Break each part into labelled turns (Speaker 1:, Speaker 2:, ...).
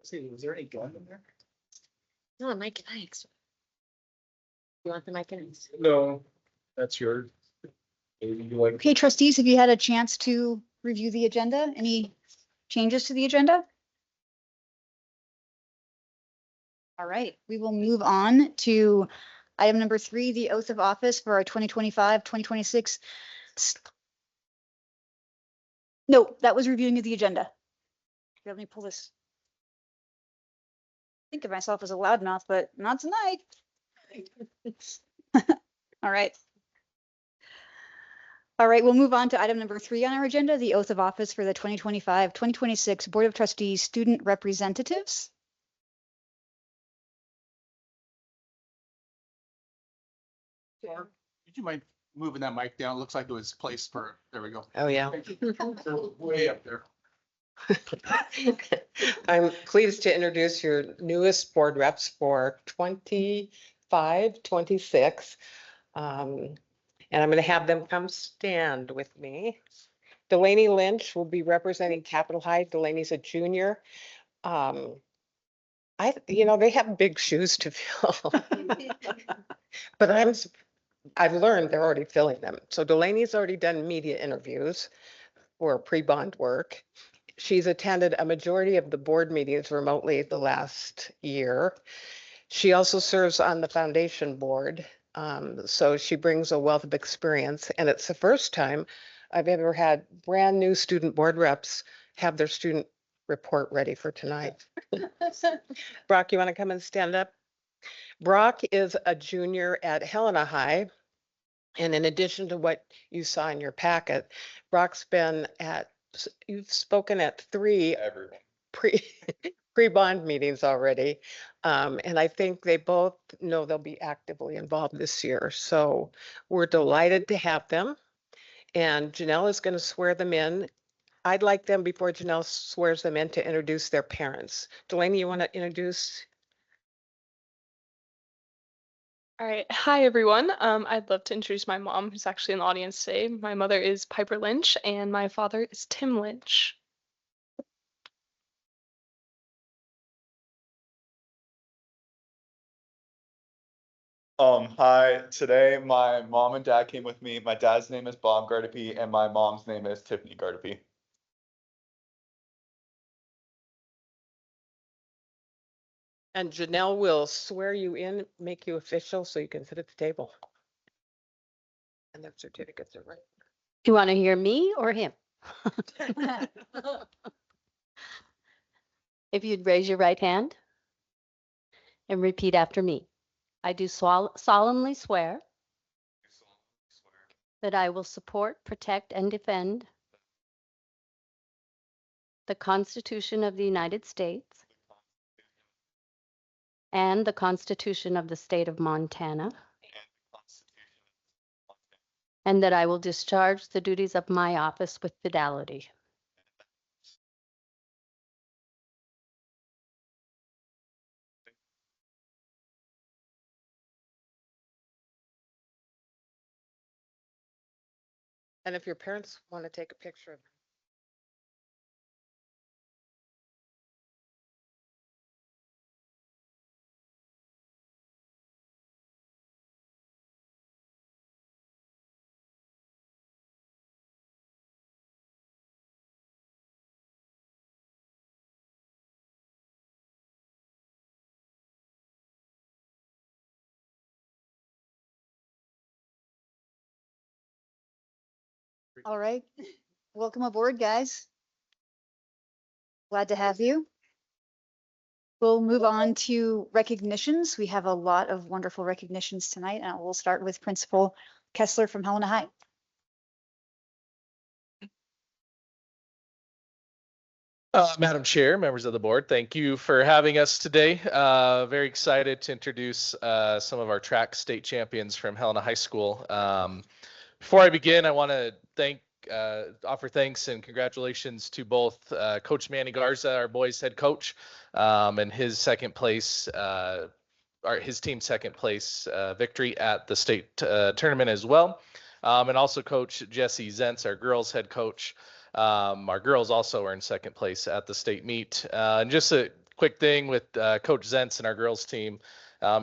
Speaker 1: Was there any gun in there?
Speaker 2: No, Mike and I. You want the Mike and I?
Speaker 1: No, that's yours. Maybe you like.
Speaker 3: Okay, trustees, have you had a chance to review the agenda? Any changes to the agenda? All right, we will move on to item number 3, the oath of office for our 2025, 2026. No, that was reviewing of the agenda. Let me pull this. Think of myself as a loudmouth, but not tonight. All right. All right, we'll move on to item number 3 on our agenda, the oath of office for the 2025, 2026 Board of Trustees student representatives.
Speaker 4: Would you mind moving that mic down? Looks like it was placed for, there we go.
Speaker 5: Oh, yeah.
Speaker 4: Way up there.
Speaker 5: I'm pleased to introduce your newest board reps for 25, 26. And I'm going to have them come stand with me. Delaney Lynch will be representing Capitol High. Delaney's a junior. They have big shoes to fill. But I've learned they're already filling them. So Delaney's already done media interviews for pre-bond work. She's attended a majority of the board meetings remotely the last year. She also serves on the foundation board. So she brings a wealth of experience, and it's the first time I've ever had brand new student board reps have their student report ready for tonight. Brock, you want to come and stand up? Brock is a junior at Helena High. And in addition to what you saw in your packet, Brock's you've spoken at 3 pre-bond meetings already. And I think they both know they'll be actively involved this year. So we're delighted to have them. And Janelle is going to swear them in. I'd like them, before Janelle swears them in, to introduce their parents. Delaney, you want to introduce?
Speaker 6: All right. Hi, everyone. I'd love to introduce my mom, who's actually in the audience today. My mother is Piper Lynch, and my father is Tim Lynch.
Speaker 7: Hi, today my mom and dad came with me. My dad's name is Bob Gardepy and my mom's name is Tiffany Gardepy.
Speaker 5: And Janelle will swear you in, make you official so you can sit at the table. And their certificates are right.
Speaker 2: Do you want to hear me or him? If you'd raise your right hand and repeat after me. I do solemnly swear that I will support, protect, and defend the Constitution of the United States and the Constitution of the State of Montana, and that I will discharge the duties of my office with fidelity.
Speaker 5: And if your parents want to take a picture of
Speaker 3: All right, welcome aboard, guys. Glad to have you. We'll move on to recognitions. We have a lot of wonderful recognitions tonight, and we'll start with Principal Kessler from Helena High.
Speaker 8: Madam Chair, members of the board, thank you for having us today. Very excited to introduce some of our track state champions from Helena High School. Before I begin, I want to offer thanks and congratulations to both Coach Manny Garza, our boys head coach, and his second place, his team's second place victory at the state tournament as well. And also Coach Jesse Zentz, our girls head coach. Our girls also are in second place at the state meet. And just a quick thing with Coach Zentz and our girls team.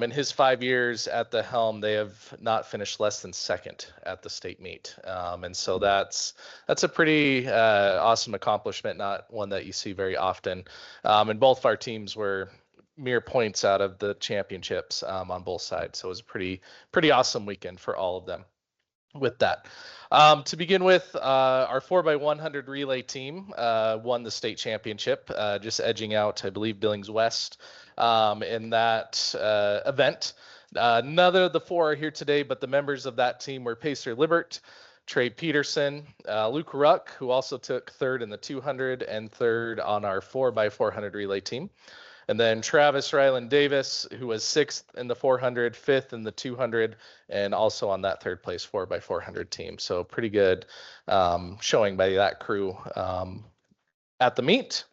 Speaker 8: In his 5 years at the helm, they have not finished less than second at the state meet. And so that's a pretty awesome accomplishment, not one that you see very often. And both of our teams were mere points out of the championships on both sides. So it was a pretty awesome weekend for all of them. With that, to begin with, our 4x100 relay team won the state championship, just edging out, I believe, Billings West in that event. None of the four are here today, but the members of that team were Pacer Libert, Trey Peterson, Luke Ruck, who also took third in the 200 and third on our 4x400 relay team. And then Travis Ryland Davis, who was sixth in the 400, fifth in the 200, and also on that third place 4x400 team. So pretty good showing by that crew at the meet.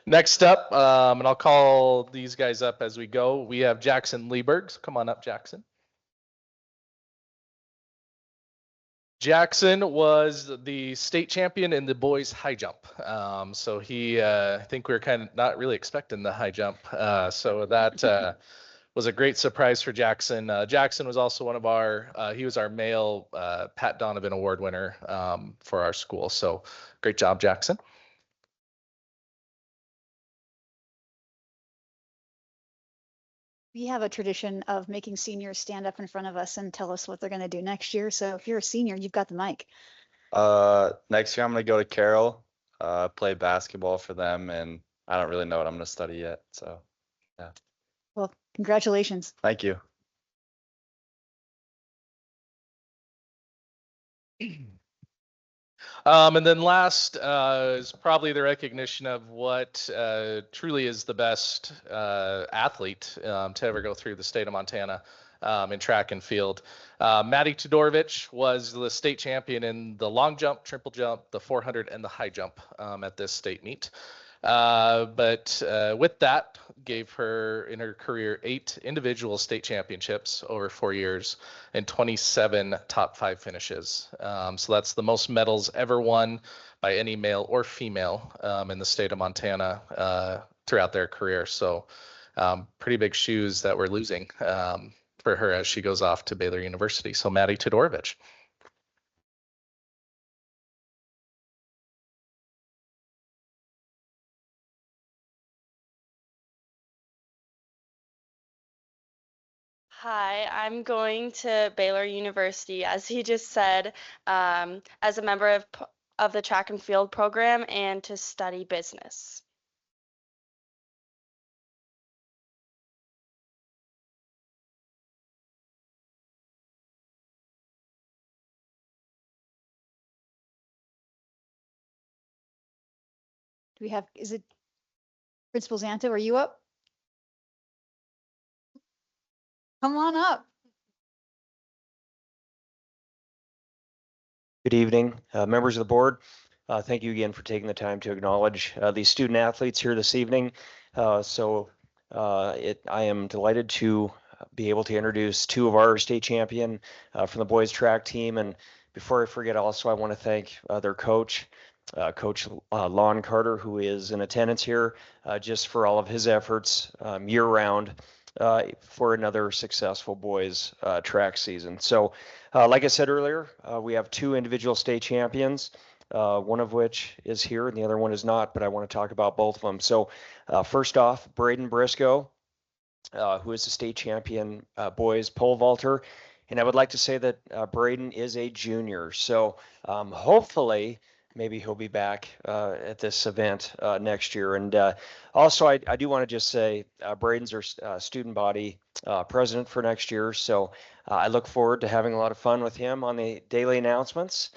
Speaker 8: Next up, and I'll call these guys up as we go, we have Jackson Lieberg. So come on up, Jackson. Jackson was the state champion in the boys high jump. So he, I think we were kind of not really expecting the high jump. So that was a great surprise for Jackson. Jackson was also one of our, he was our male Pat Donovan Award winner for our school. So great job, Jackson.
Speaker 3: We have a tradition of making seniors stand up in front of us and tell us what they're going to do next year. So if you're a senior, you've got the mic.
Speaker 7: Next year I'm gonna go to Carroll, play basketball for them, and I don't really know what I'm gonna study yet. So
Speaker 3: Well, congratulations.
Speaker 7: thank you.
Speaker 8: And then last is probably the recognition of what truly is the best athlete to ever go through the state of Montana in track and field. Maddie Todorovich was the state champion in the long jump, triple jump, the 400, and the high jump at this state meet. But with that, gave her in her career 8 individual state championships over 4 years and 27 top 5 finishes. So that's the most medals ever won by any male or female in the state of Montana throughout their career. So pretty big shoes that we're losing for her as she goes off to Baylor University. So Maddie Todorovich.
Speaker 9: Hi, I'm going to Baylor University, as he just said, as a member of the track and field program and to study business.
Speaker 3: Do we have, is it Principal Zanto? Are you up? Come on up.
Speaker 10: Good evening, members of the board. Thank you again for taking the time to acknowledge these student athletes here this evening. I am delighted to be able to introduce 2 of our state champion from the boys track team. And before I forget, also I want to thank their coach, Coach Lon Carter, who is in attendance here, just for all of his efforts year round for another successful boys track season. So like I said earlier, we have 2 individual state champions, one of which is here and the other one is not, but I want to talk about both of them. So first off, Braden Briscoe, who is the state champion boys pole vaulter. And I would like to say that Braden is a junior. So hopefully maybe he'll be back at this event next year. And also, I do want to just say Braden's our student body president for next year. So I look forward to having a lot of fun with him on the daily announcements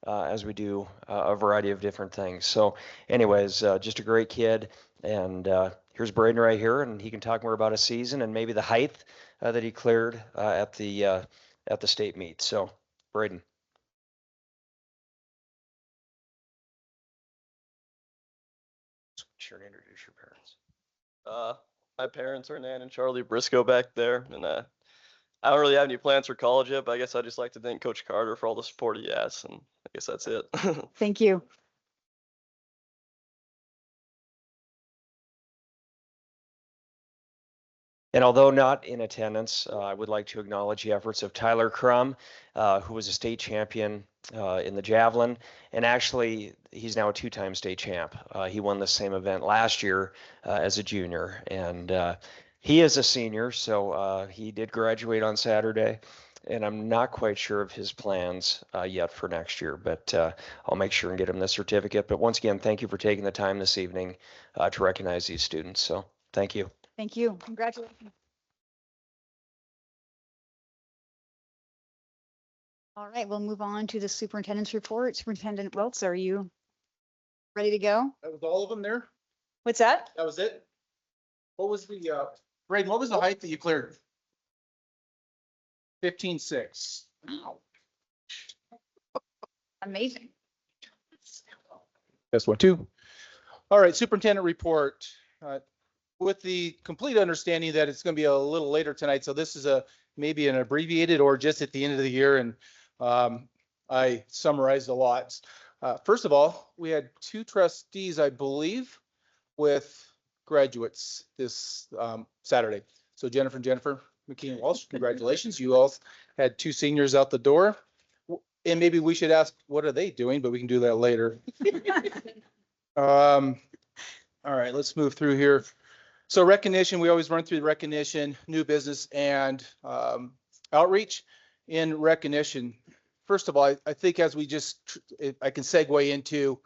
Speaker 10: as we do a variety of different things. So anyways, just a great kid. And here's Braden right here, and he can talk more about his season and maybe the height that he cleared at the state meet. So Braden. Sure to introduce your parents.
Speaker 11: My parents are Nan and Charlie Briscoe back there, and I don't really have any plans for college yet, but I guess I'd just like to thank Coach Carter for all the support he has, and I guess that's it.
Speaker 3: Thank you.
Speaker 10: And although not in attendance, I would like to acknowledge the efforts of Tyler Crum, who was a state champion in the javelin, and actually he's now a two-time state champ. He won the same event last year as a junior, and he is a senior, so he did graduate on Saturday. And I'm not quite sure of his plans yet for next year, but I'll make sure and get him the certificate. But once again, thank you for taking the time this evening to recognize these students. So thank you.
Speaker 3: Thank you. Congratulations. All right, we'll move on to the superintendent's report. Superintendent Wiltz, are you ready to go?
Speaker 4: That was all of them there?
Speaker 3: What's that?
Speaker 4: That was it? What was the, Braden, what was the height that you cleared? 15.6.
Speaker 3: Amazing.
Speaker 4: That's one, two. All right, superintendent report. With the complete understanding that it's going to be a little later tonight, so this is maybe an abbreviated or just at the end of the year, and I summarized a lot. First of all, we had 2 trustees, I believe, with graduates this Saturday. So Jennifer McKean Walsh, congratulations. You all had 2 seniors out the door. And maybe we should ask, what are they doing? But we can do that later. All right, let's move through here. So recognition, we always run through the recognition, new business, and outreach. In recognition, first of all, I think as we I can segue into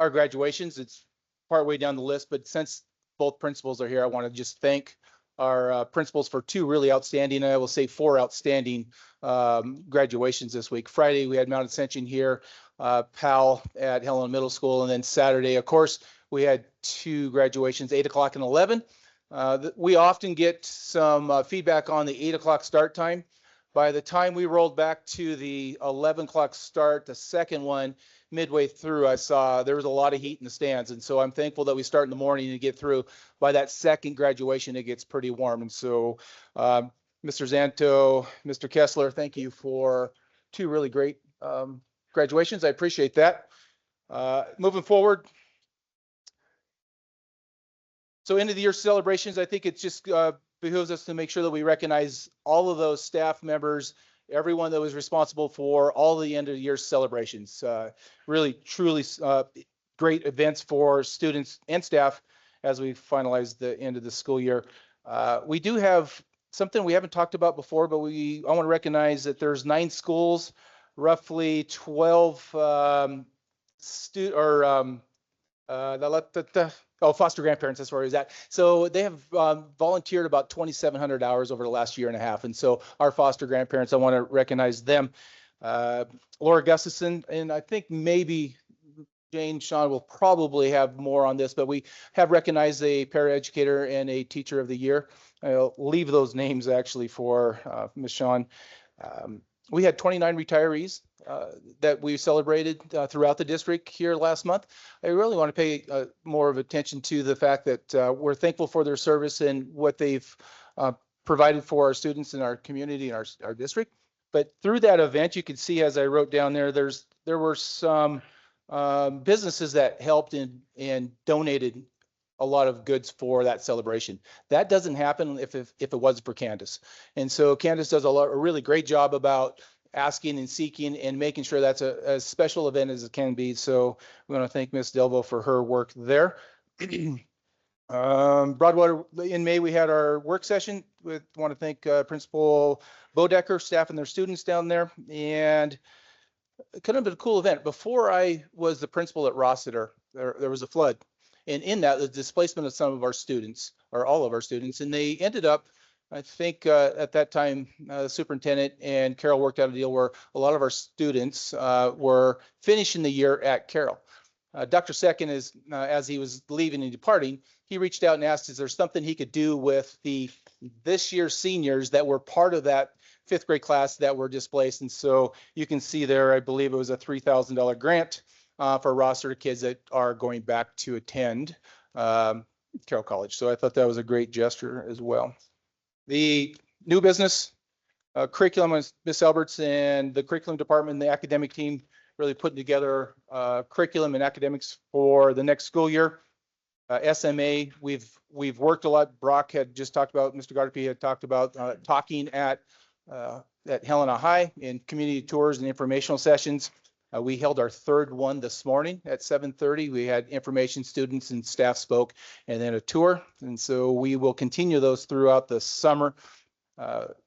Speaker 4: our graduations. It's partway down the list, but since both principals are here, I want to just thank our principals for 2 really outstanding, and I will say 4 outstanding graduations this week. Friday, we had Mount Ascension here, Powell at Helena Middle School, and then Saturday, of course, we had 2 graduations, 8 o'clock and 11. We often get some feedback on the 8 o'clock start time. By the time we rolled back to the 11 o'clock start, the second one, midway through, I saw there was a lot of heat in the stands. And so I'm thankful that we start in the morning and get through. By that second graduation, it gets pretty warm. And so Mr. Zanto, Mr. Kessler, thank you for 2 really great graduations. I appreciate that. Moving forward. So end of the year celebrations, I think it's just behooves us to make sure that we recognize all of those staff members, everyone that was responsible for all the end of the year celebrations. Really, truly great events for students and staff as we finalize the end of the school year. We do have something we haven't talked about before, but I want to recognize that there's 9 schools, roughly 12 foster grandparents, that's where he was at. So they have volunteered about 2,700 hours over the last year and a half. And so our foster grandparents, I want to recognize them. Laura Gustafson, and I think maybe Jane Sean will probably have more on this, but we have recognized a paraeducator and a teacher of the year. I'll leave those names actually for Ms. Sean. We had 29 retirees that we celebrated throughout the district here last month. I really want to pay more of attention to the fact that we're thankful for their service and what they've provided for our students in our community and our district. But through that event, you can see, as I wrote down there were some businesses that helped and donated a lot of goods for that celebration. That doesn't happen if it wasn't for Candace. And so Candace does a really great job about asking and seeking and making sure that's a special event as it can be. So we want to thank Ms. Delvo for her work there. Broadwater, in May, we had our work session. We want to thank Principal Bodecker, staff and their students down there. And kind of a cool event. Before I was the principal at Rossiter, there was a flood. And in that, the displacement of some of our students, or all of our students, and they ended up, I think at that time, the superintendent and Carol worked out a deal where a lot of our students were finishing the year at Carroll. Dr. Second, as he was leaving and departing, he reached out and asked, is there something he could do with this year's seniors that were part of that 5th grade class that were displaced? And so you can see there, I believe it was a $3,000 grant for roster kids that are going back to attend Carroll College. So I thought that was a great gesture as well. The New business, curriculum, Ms. Alberts and the curriculum department, and the academic team really putting together curriculum and academics for the next school year. SMA, we've worked a lot. Brock had just talked about, Mr. Gardapi had talked about talking at Helena High in community tours and informational sessions. We held our third one this morning at 7:30. We had information, students and staff spoke, and then a tour. And so we will continue those throughout the summer.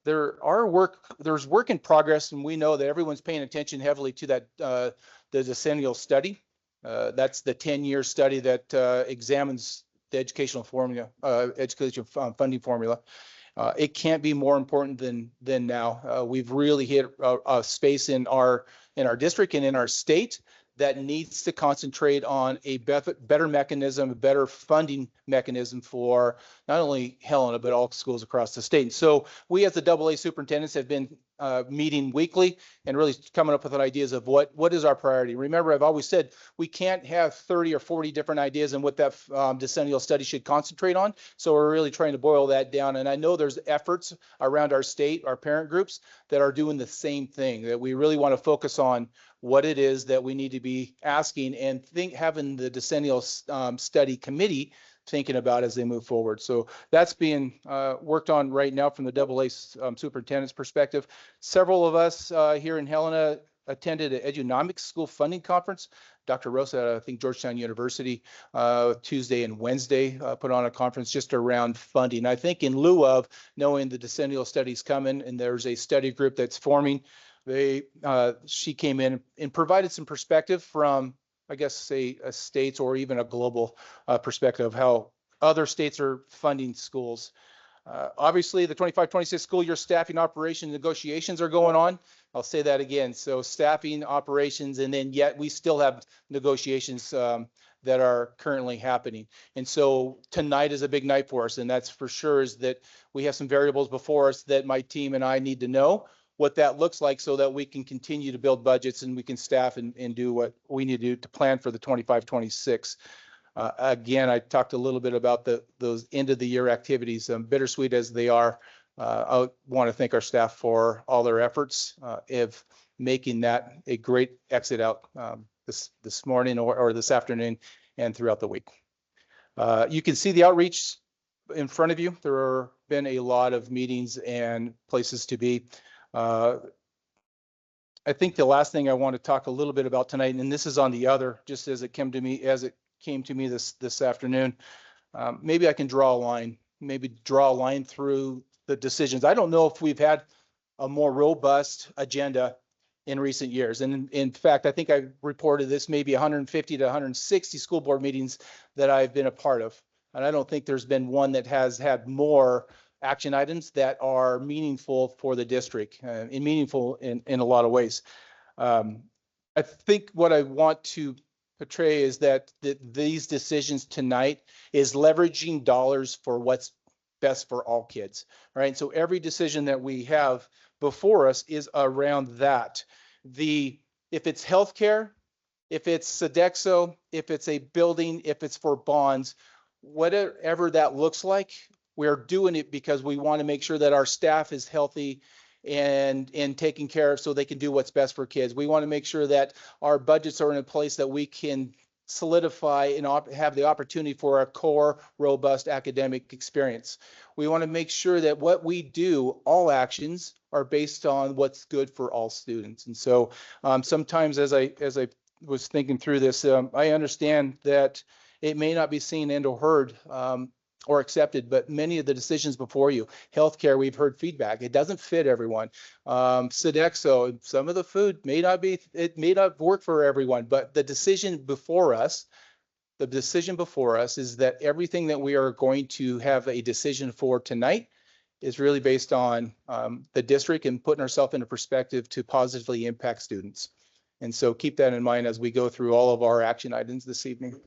Speaker 4: There's work in progress, and we know that everyone's paying attention heavily to that, the decennial study. That's the 10-year study that examines the educational formula, education funding formula. It can't be more important than now. We've really hit a space in our district and in our state that needs to concentrate on a better mechanism, a better funding mechanism for not only Helena, but all schools across the state. So we as the AA superintendents have been meeting weekly and really coming up with ideas of what is our priority. Remember, I've always said we can't have 30 or 40 different ideas on what that decennial study should concentrate on. So we're really trying to boil that down. And I know there's efforts around our state, our parent groups that are doing the same thing, that we really want to focus on what it is that we need to be asking and having the decennial study committee thinking about as they move forward. So that's being worked on right now from the AA superintendent's perspective. Several of us here in Helena attended an Edunomics School Funding Conference. Dr. Rosa, I think Georgetown University, Tuesday and Wednesday put on a conference just around funding. I think in lieu of knowing the decennial studies coming, and there's a study group that's forming, she came in and provided some perspective from, I guess, say a state's or even a global perspective of how other states are funding schools. Obviously, the 25-26 school year staffing operation negotiations are going on. I'll say that again. So staffing operations, and then yet we still have negotiations that are currently happening. And so tonight is a big night for us, and that's for sure is that we have some variables before us that my team and I need to know what that looks like so that we can continue to build budgets and we can staff and do what we need to do to plan for the 25-26. Again, I talked a little bit about those end of the year activities, bittersweet as they are. I want to thank our staff for all their efforts of making that a great exit out this morning or this afternoon and throughout the week. You can see the outreach in front of you. There have been a lot of meetings and places to be. I think the last thing I want to talk a little bit about tonight, and this is on the other, just as it came to me this afternoon, maybe I can draw a line, through the decisions. I don't know if we've had a more robust agenda in recent years. And in fact, I think I reported this maybe 150 to 160 school board meetings that I've been a part of. And I don't think there's been one that has had more action items that are meaningful for the district and meaningful in a lot of ways. I think what I want to portray is that these decisions tonight is leveraging dollars for what's best for all kids, right? So every decision that we have before us is around that. If it's healthcare, if it's Sodexo, if it's a building, if it's for bonds, whatever that looks like, we're doing it because we want to make sure that our staff is healthy and taken care of so they can do what's best for kids. We want to make sure that our budgets are in a place that we can solidify and have the opportunity for a core, robust academic experience. We want to make sure that what we do, all actions, are based on what's good for all students. And so sometimes as I was thinking through this, I understand that it may not be seen and or heard or accepted, but many of the decisions before you, healthcare, we've heard feedback. It doesn't fit everyone. Sodexo, some of the food may not work for everyone, but the decision before us is that everything that we are going to have a decision for tonight is really based on the district and putting ourselves into perspective to positively impact students. And so keep that in mind as we go through all of our action items this evening.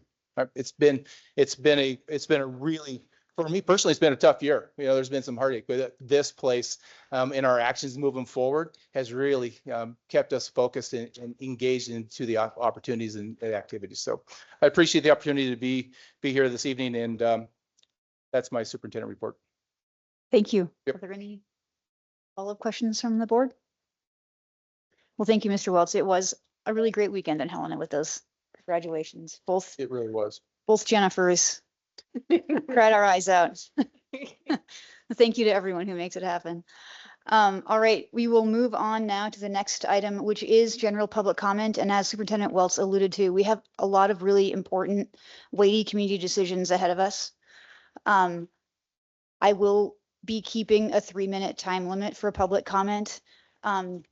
Speaker 4: It's been a really, for me personally, it's been a tough year. You know, there's been some heartache, but this place in our actions moving forward has really kept us focused and engaged into the opportunities and activities. So I appreciate the opportunity to be here this evening, and that's my superintendent report.
Speaker 3: Thank you.
Speaker 4: Yep.
Speaker 3: Are there any Follow-up questions from the board? Well, thank you, Mr. Welts. It was a really great weekend in Helena with those graduations.
Speaker 4: It really was.
Speaker 3: Both Jennifers cried our eyes out. Thank you to everyone who makes it happen. All right, we will move on now to the next item, which is general public comment. And as Superintendent Welts alluded to, we have a lot of really important, weighty community decisions ahead of us. I will be keeping a 3-minute time limit for public comment. And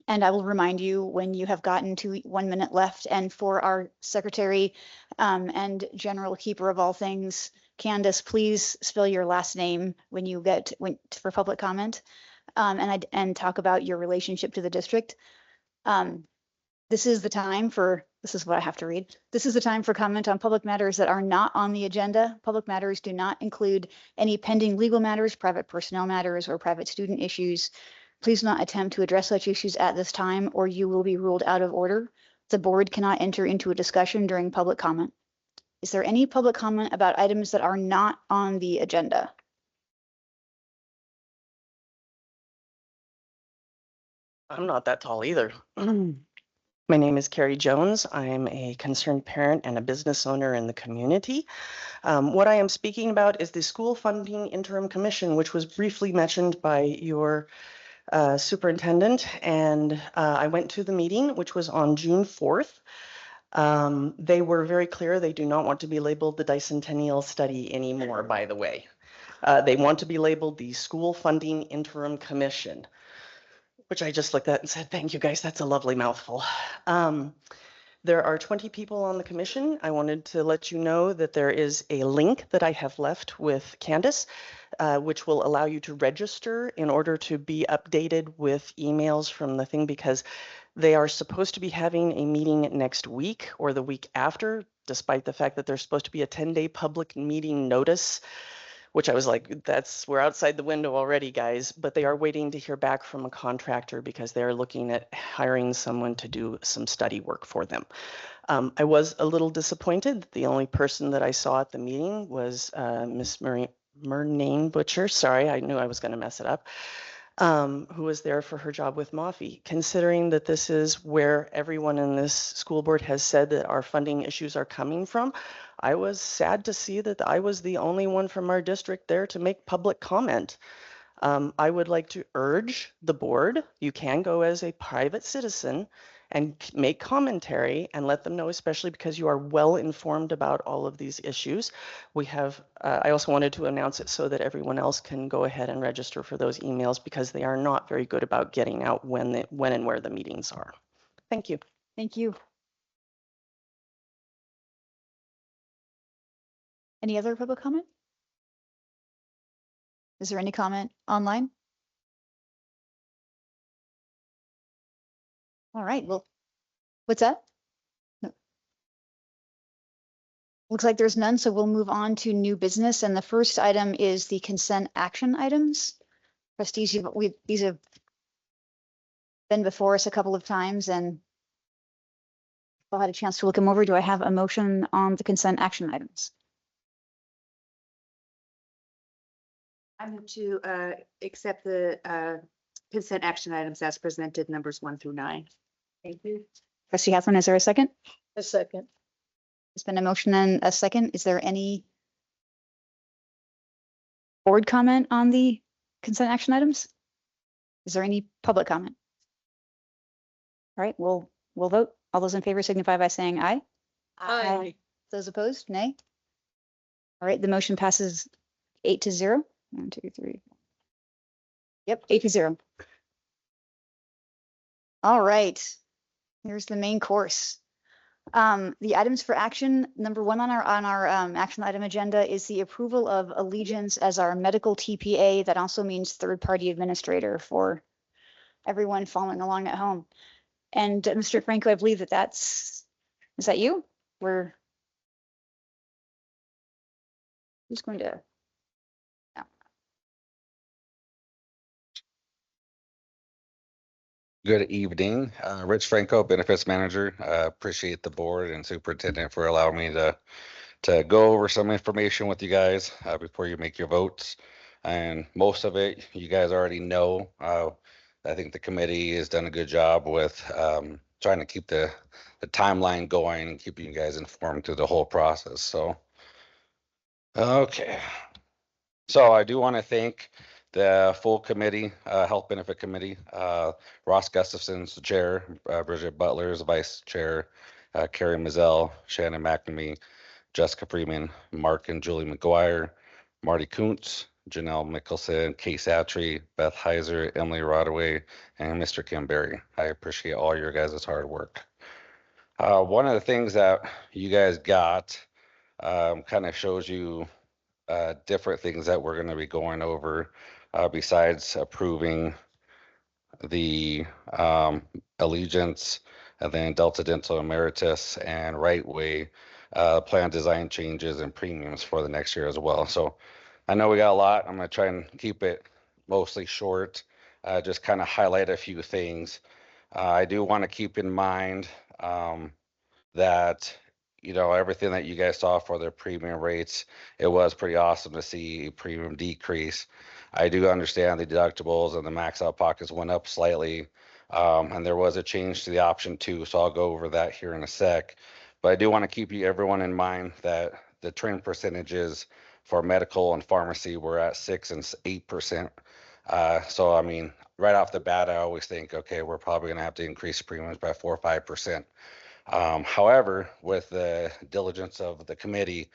Speaker 3: I will remind you when you have gotten to 1 minute left. And for our secretary and general keeper of all things, Candace, please spell your last name when you get for public comment and talk about your relationship to the district. This is the time for, this is what I have to read. This is the time for comment on public matters that are not on the agenda. Public matters do not include any pending legal matters, private personnel matters, or private student issues. Please do not attempt to address such issues at this time, or you will be ruled out of order. The board cannot enter into a discussion during public comment. Is there any public comment about items that are not on the agenda?
Speaker 12: I'm not that tall either. My name is Carrie Jones. I'm a concerned parent and a business owner in the community. What I am speaking about is the School Funding Interim Commission, which was briefly mentioned by your superintendent, and I went to the meeting, which was on June 4th. They were very clear they do not want to be labeled the Dycentennial Study anymore, by the way. They want to be labeled the School Funding Interim Commission, which I just looked at and said, thank you guys, that's a lovely mouthful. There are 20 people on the commission. I wanted to let you know that there is a link that I have left with Candace, which will allow you to register in order to be updated with emails from the thing, because they are supposed to be having a meeting next week or the week after, despite the fact that there's supposed to be a 10-day public meeting notice, which I was like, we're outside the window already, guys. But they are waiting to hear back from a contractor because they're looking at hiring someone to do some study work for them. I was a little disappointed that the only person that I saw at the meeting was Miss Murnane Butcher. Sorry, I knew I was going to mess it up. Who was there for her job with Moffy, considering that this is where everyone in this school board has said that our funding issues are coming from. I was sad to see that I was the only one from our district there to make public comment. I would like to urge the board, you can go as a private citizen and make commentary and let them know, especially because you are well informed about all of these issues. We have, I also wanted to announce it so that everyone else can go ahead and register for those emails, because they are not very good about getting out when and where the meetings are. Thank you.
Speaker 3: Thank you. Any other public comment? Is there any comment online? All right, well, what's that? No. Looks like there's none, so we'll move on to new business. And the first item is the consent action items. Trustees, these have been before us a couple of times, and I've had a chance to look them over. Do I have a motion on the consent action items?
Speaker 13: I move to accept the consent action items as presented, numbers 1 through 9. Thank you.
Speaker 3: Trustee Hathorn, is there a second?
Speaker 13: A second.
Speaker 3: There's been a motion and a second. Is there any board comment on the consent action items? Is there any public comment? All right, we'll vote. All those in favor signify by saying aye.
Speaker 13: Aye.
Speaker 3: Those opposed, nay. All right, the motion passes 8-0. 1, 2, 3. Yep, 8-0. All right, here's the main course. The items for action, number 1 on our action item agenda is the approval of Allegiance as our medical TPA. That also means third-party administrator for everyone following along at home. And Mr. Franco, I believe is that you? Who's going to?
Speaker 14: Good evening, Rich Franco, Benefits Manager. Appreciate the board and superintendent for allowing me to go over some information with you guys before you make your votes. And most of it, you guys already know. I think the committee has done a good job with trying to keep the timeline going and keeping you guys informed through the whole process. So, okay. So I do want to thank the full committee, Health Benefit Committee. Ross Gustafson's the chair, Bridget Butler is the vice chair, Carrie Mazzell, Shannon McNamee, Jessica Freeman, Mark and Julie McGuire, Marty Kuntz, Janelle Mickelson, Kay Satry, Beth Heiser, Emily Rodaway, and Mr. Kim Berry. I appreciate all your guys' hard work. One of the things that you guys got kind of shows you different things that we're going to be going over besides approving the Allegiance and then Delta Dental Emeritus and Right Way plan design changes and premiums for the next year as well. So I know we got a lot. I'm going to try and keep it mostly short, just kind of highlight a few things. I do want to keep in mind that, you know, everything that you guys saw for their premium rates, it was pretty awesome to see a premium decrease. I do understand the deductibles and the max out pockets went up slightly, and there was a change to the option too, so I'll go over that here in a sec. But I do want to keep everyone in mind that the trend percentages for medical and pharmacy were at 6 and 8%. So I mean, right off the bat, I always think, okay, we're probably going to have to increase premiums by 4 or 5%. However, with the diligence of the committee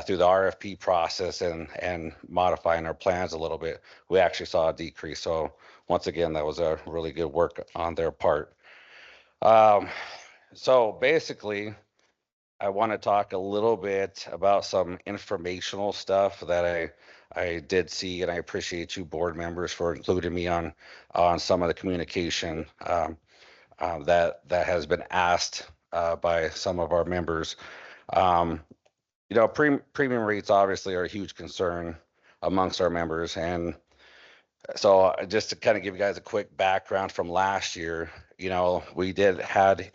Speaker 14: through the RFP process and modifying our plans a little bit, we actually saw a decrease. So once again, that was a really good work on their part. So basically, I want to talk a little bit about some informational stuff that I did see, and I appreciate you board members for including me on some of the communication that has been asked by some of our members. You know, premium rates obviously are a huge concern amongst our members, and so just to kind of give you guys a quick background from last year, you know, we had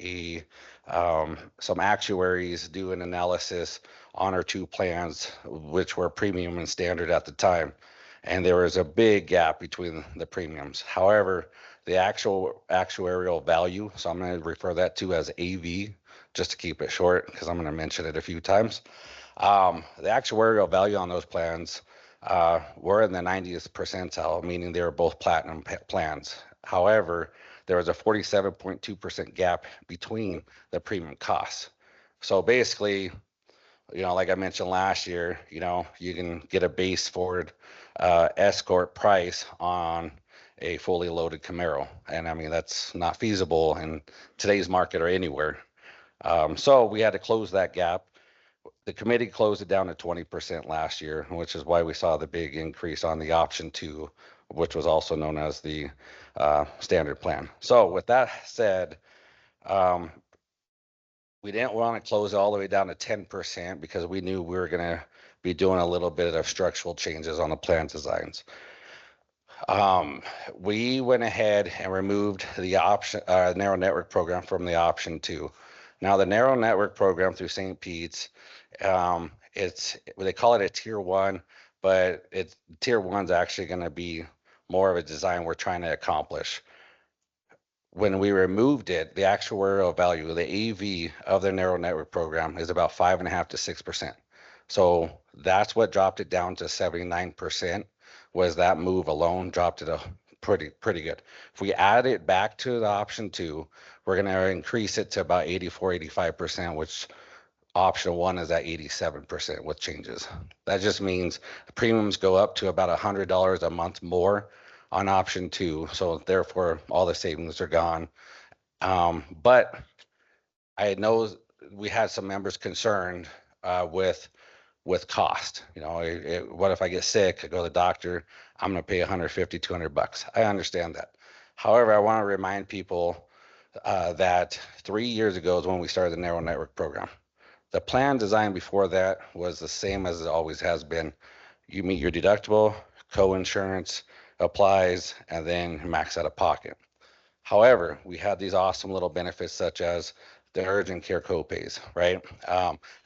Speaker 14: some actuaries do an analysis on our two plans, which were premium and standard at the time, and there was a big gap between the premiums. However, the actual actuarial value, so I'm going to refer that to as AV, just to keep it short, because I'm going to mention it a few times. The actuarial value on those plans were in the 90th percentile, meaning they were both platinum plans. However, there was a 47.2% gap between the premium costs. So basically, you know, like I mentioned last year, you know, you can get a base Ford Escort price on a fully loaded Camaro. And I mean, that's not feasible in today's market or anywhere. So we had to close that gap. The committee closed it down to 20% last year, which is why we saw the big increase on the option 2, which was also known as the standard plan. So with that said, we didn't want to close it all the way down to 10% because we knew we were going to be doing a little bit of structural changes on the plan designs. We went ahead and removed the option narrow network program from the option 2. Now the narrow network program through St. Pete's, they call it a tier 1, but tier 1's actually going to be more of a design we're trying to accomplish. When we removed it, the actuarial value, the AV of the narrow network program is about 5.5 to 6%. So that's what dropped it down to 79%. Was that move alone dropped it a pretty good. If we add it back to the option 2, we're going to increase it to about 84, 85%, which option 1 is at 87% with changes. That just means the premiums go up to about $100 a month more on option 2. So therefore all the savings are gone. But I know we had some members concerned with cost. You know, what if I get sick, I go to the doctor, I'm going to pay $150, $200. I understand that. However, I want to remind people that 3 years ago is when we started the narrow network program. The plan design before that was the same as it always has been. You meet your deductible, co-insurance applies, and then max out of pocket. However, we had these awesome little benefits such as the urgent care copays, right?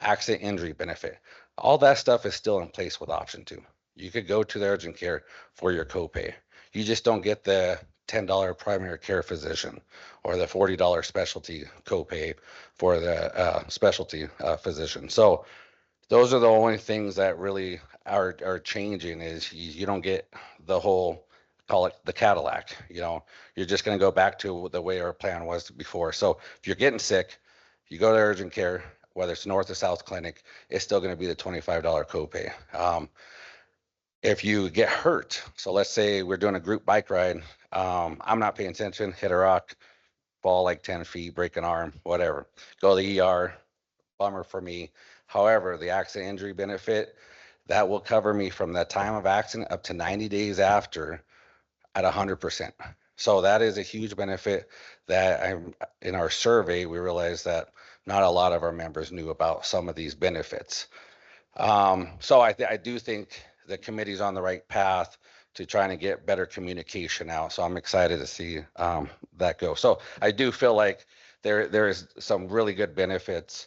Speaker 14: Accident injury benefit. All that stuff is still in place with option 2. You could go to the urgent care for your copay. You just don't get the $10 primary care physician or the $40 specialty copay for the specialty physician. So those are the only things that really are changing is you don't get the whole, call it the Cadillac, you know, you're just going to go back to the way our plan was before. So if you're getting sick, you go to urgent care, whether it's North or South Clinic, it's still going to be the $25 copay. If you get hurt, so let's say we're doing a group bike ride, I'm not paying attention, hit a rock, fall like 10 feet, break an arm, whatever, go to the ER, bummer for me. However, the accident injury benefit, that will cover me from the time of accident up to 90 days after at 100%. So that is a huge benefit that in our survey, we realized that not a lot of our members knew about some of these benefits. So I do think the committee's on the right path to trying to get better communication out. So I'm excited to see that go. So I do feel like there is some really good benefits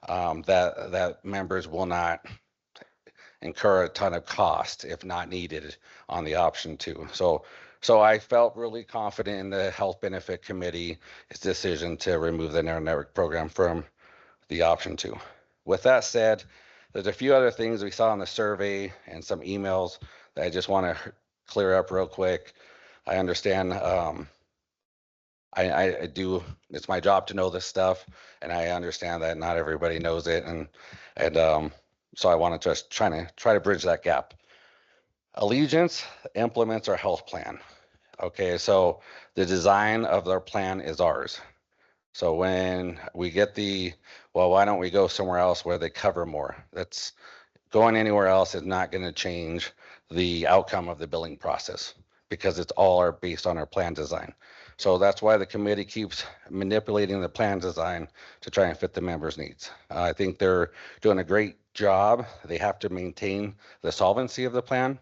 Speaker 14: that members will not incur a ton of cost if not needed on the option 2. So I felt really confident in the Health Benefit Committee's decision to remove the narrow network program from the option 2. With that said, there's a few other things we saw in the survey and some emails that I just want to clear up real quick. I understand I do, it's my job to know this stuff, and I understand that not everybody knows it, and so I want to just try to bridge that gap. Allegiance implements our health plan. Okay, so the design of their plan is ours. So when we get well, why don't we go somewhere else where they cover more? That's going anywhere else is not going to change the outcome of the billing process because it's all based on our plan design. So that's why the committee keeps manipulating the plan design to try and fit the members' needs. I think they're doing a great job. They have to maintain the solvency of the plan.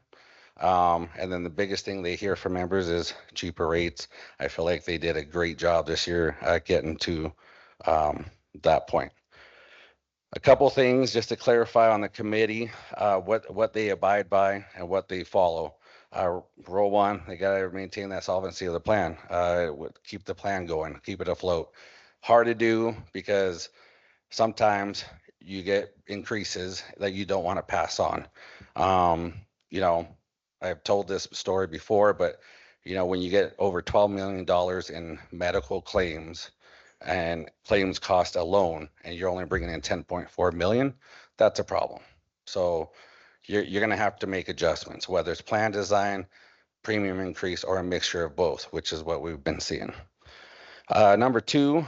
Speaker 14: And then the biggest thing they hear from members is cheaper rates. I feel like they did a great job this year at getting to that point. A couple things just to clarify on the committee, what they abide by and what they follow. Rule 1, they got to maintain that solvency of the plan, keep the plan going, keep it afloat. Hard to do because sometimes you get increases that you don't want to pass on. You know, I've told this story before, but you know, when you get over $12 million in medical claims and claims cost alone, and you're only bringing in 10.4 million, that's a problem. So you're going to have to make adjustments, whether it's plan design, premium increase, or a mixture of both, which is what we've been seeing. Number 2,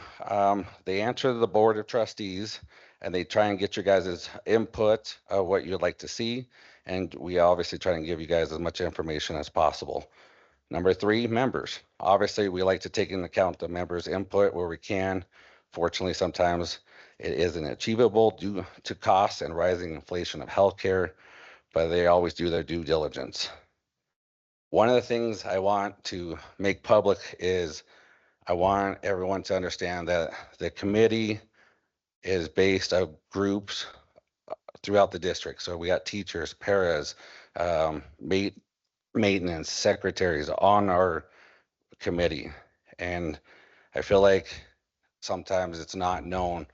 Speaker 14: they answer the board of trustees and they try and get your guys' input of what you'd like to see. And we obviously try and give you guys as much information as possible. Number 3, members. Obviously, we like to take into account the members' input where we can. Fortunately, sometimes it isn't achievable due to costs and rising inflation of healthcare, but they always do their due diligence. One of the things I want to make public is I want everyone to understand that the committee is based on groups throughout the district. So we got teachers, paras, maintenance, secretaries on our committee. And I feel like sometimes it's not known,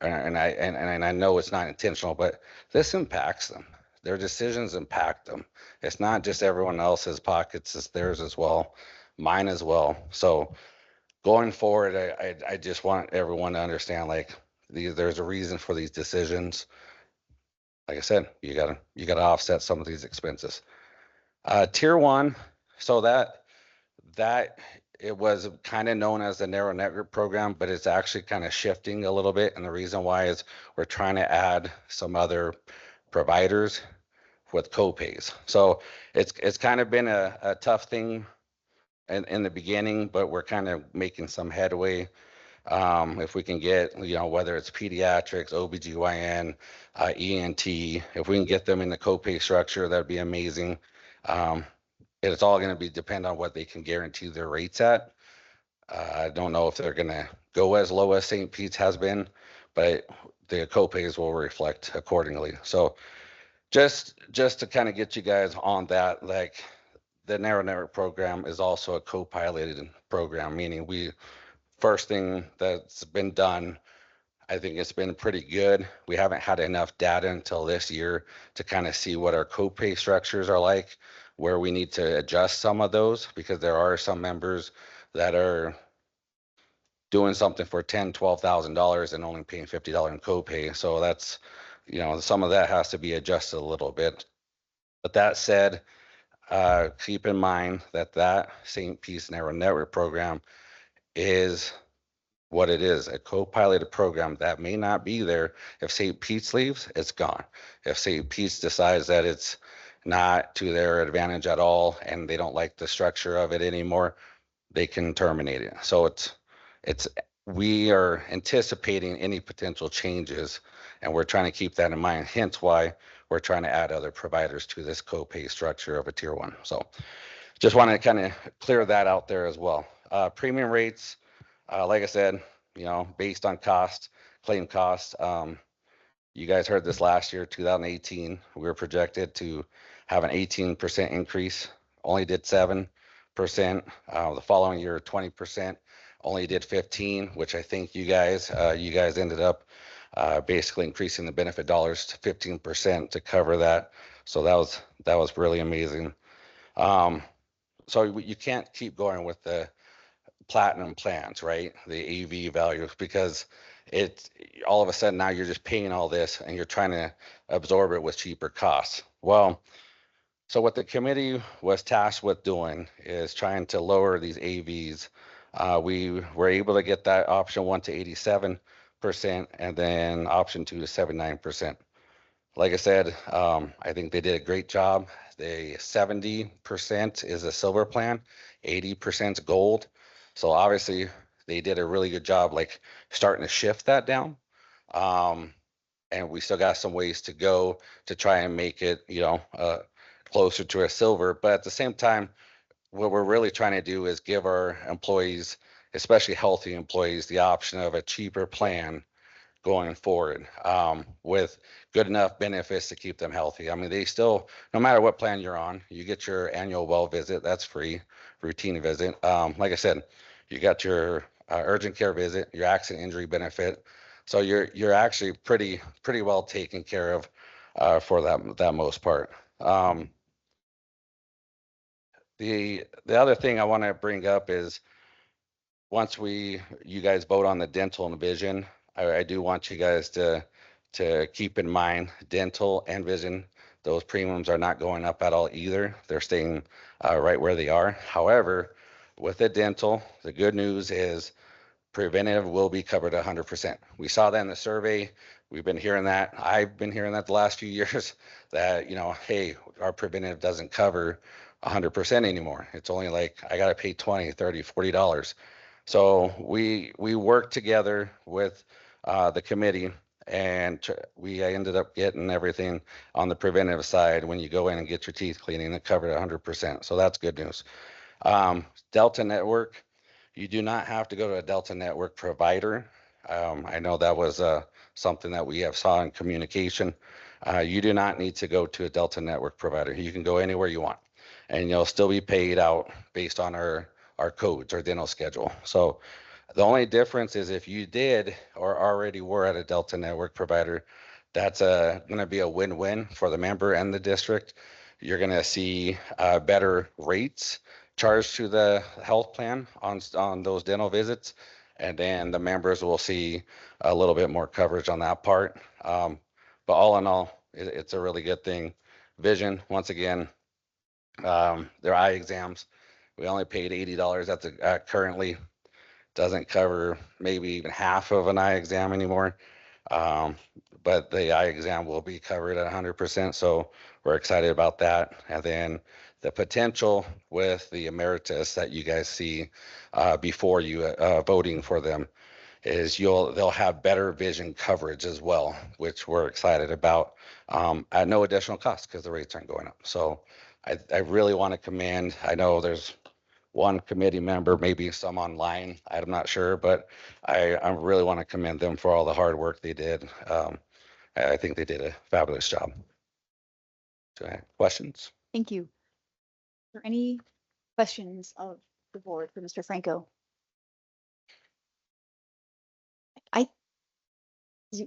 Speaker 14: and I know it's not intentional, but this impacts them. Their decisions impact them. It's not just everyone else's pockets, it's theirs as well, mine as well. So going forward, I just want everyone to understand, like, there's a reason for these decisions. Like I said, you gotta offset some of these expenses. Tier 1, so that it was kind of known as the narrow network program, but it's actually kind of shifting a little bit. And the reason why is we're trying to add some other providers with copays. So it's kind of been a tough thing in the beginning, but we're kind of making some headway. If we can get, you know, whether it's pediatrics, OBGYN, ENT, if we can get them in the copay structure, that'd be amazing. It's all going to be depend on what they can guarantee their rates at. I don't know if they're going to go as low as St. Pete's has been, but the copays will reflect accordingly. So just to kind of get you guys on that, like the narrow network program is also a co-piloted program, meaning first thing that's been done, I think it's been pretty good. We haven't had enough data until this year to kind of see what our co-pay structures are like, where we need to adjust some of those, because there are some members that are doing something for $10,000-$12,000 and only paying $50 in copay. So that's, some of that has to be adjusted a little bit. But that said, keep in mind that St. Pete's Narrow Network program is what it is, a co-piloted program that may not be there. If St. Pete's leaves, it's gone. If St. Pete's decides that it's not to their advantage at all and they don't like the structure of it anymore, they can terminate it. So we are anticipating any potential changes, and we're trying to keep that in mind, hence why we're trying to add other providers to this co-pay structure of a tier 1. So just want to kind of clear that out there as well. Premium rates, like I said, based on claim cost. You guys heard this last year, 2018, we were projected to have an 18% increase, only did 7%. The following year, 20%, only did 15, which I think you guys ended up basically increasing the benefit dollars to 15% to cover that. So that was really amazing. So you can't keep going with the platinum plans, right? The AV values, because all of a sudden now you're just paying all this and you're trying to absorb it with cheaper costs. Well, so what the committee was tasked with doing is trying to lower these AVs. We were able to get that option 1 to 87% and then option 2 to 79%. Like I said, I think they did a great job. The 70% is a silver plan, 80% is gold. So obviously they did a really good job, like starting to shift that down. And we still got some ways to go to try and make it, closer to a silver. But at the same time, what we're really trying to do is give our employees, especially healthy employees, the option of a cheaper plan going forward, with good enough benefits to keep them healthy. I mean, they still, no matter what plan you're on, you get your annual well visit, that's free, routine visit. Like I said, you got your urgent care visit, your accident injury benefit. So you're actually pretty well taken care of for that most part. The other thing I want to bring up is once you guys vote on the dental and vision, I do want you guys to keep in mind dental and vision. Those premiums are not going up at all either. They're staying right where they are. However, with the dental, the good news is preventive will be covered 100%. We saw that in the survey. We've been hearing that. I've been hearing that the last few years that, hey, our preventive doesn't cover 100% anymore. It's only like I got to pay $20, $30, $40. So we worked together with the committee, and we ended up getting everything on the preventive side. When you go in and get your teeth cleaning, it covered 100%. So that's good news. Delta Network, you do not have to go to a Delta Network provider. I know that was something that we have saw in communication. You do not need to go to a Delta Network provider. You can go anywhere you want, and you'll still be paid out based on our codes, our dental schedule. So the only difference is if you did or already were at a Delta Network provider, that's going to be a win-win for the member and the district. You're going to see better rates charged to the health plan on those dental visits, and then the members will see a little bit more coverage on that part. But all in all, it's a really good thing. Vision, once again, their eye exams, we only paid $80. That's currently doesn't cover maybe even half of an eye exam anymore. But the eye exam will be covered at 100%. So we're excited about that. And then the potential with the emeritus that you guys see before you voting for them is they'll have better vision coverage as well, which we're excited about at no additional cost because the rates aren't going up. So I really want to commend, I know there's one committee member, maybe some online, I'm not sure, but I really want to commend them for all the hard work they did. I think they did a fabulous job. So, questions?
Speaker 3: Thank you. Are there any questions of the board for Mr. Franco?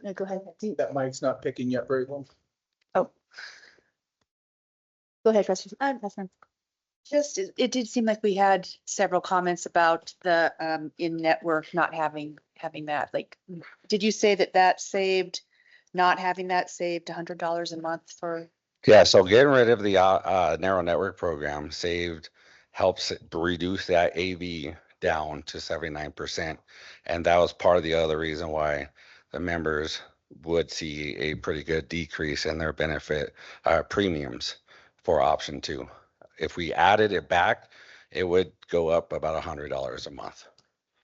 Speaker 3: No, go ahead.
Speaker 4: That mic's not picking up very well.
Speaker 3: Oh. Go ahead, trustee. Catherine.
Speaker 13: Just, it did seem like we had several comments about the in-network not having that. Like, did you say that saved, not having that saved $100 a month for?
Speaker 14: Yeah, so getting rid of the narrow network program helps reduce that AV down to 79%. And that was part of the other reason why the members would see a pretty good decrease in their benefit premiums for option 2. If we added it back, it would go up about $100 a month.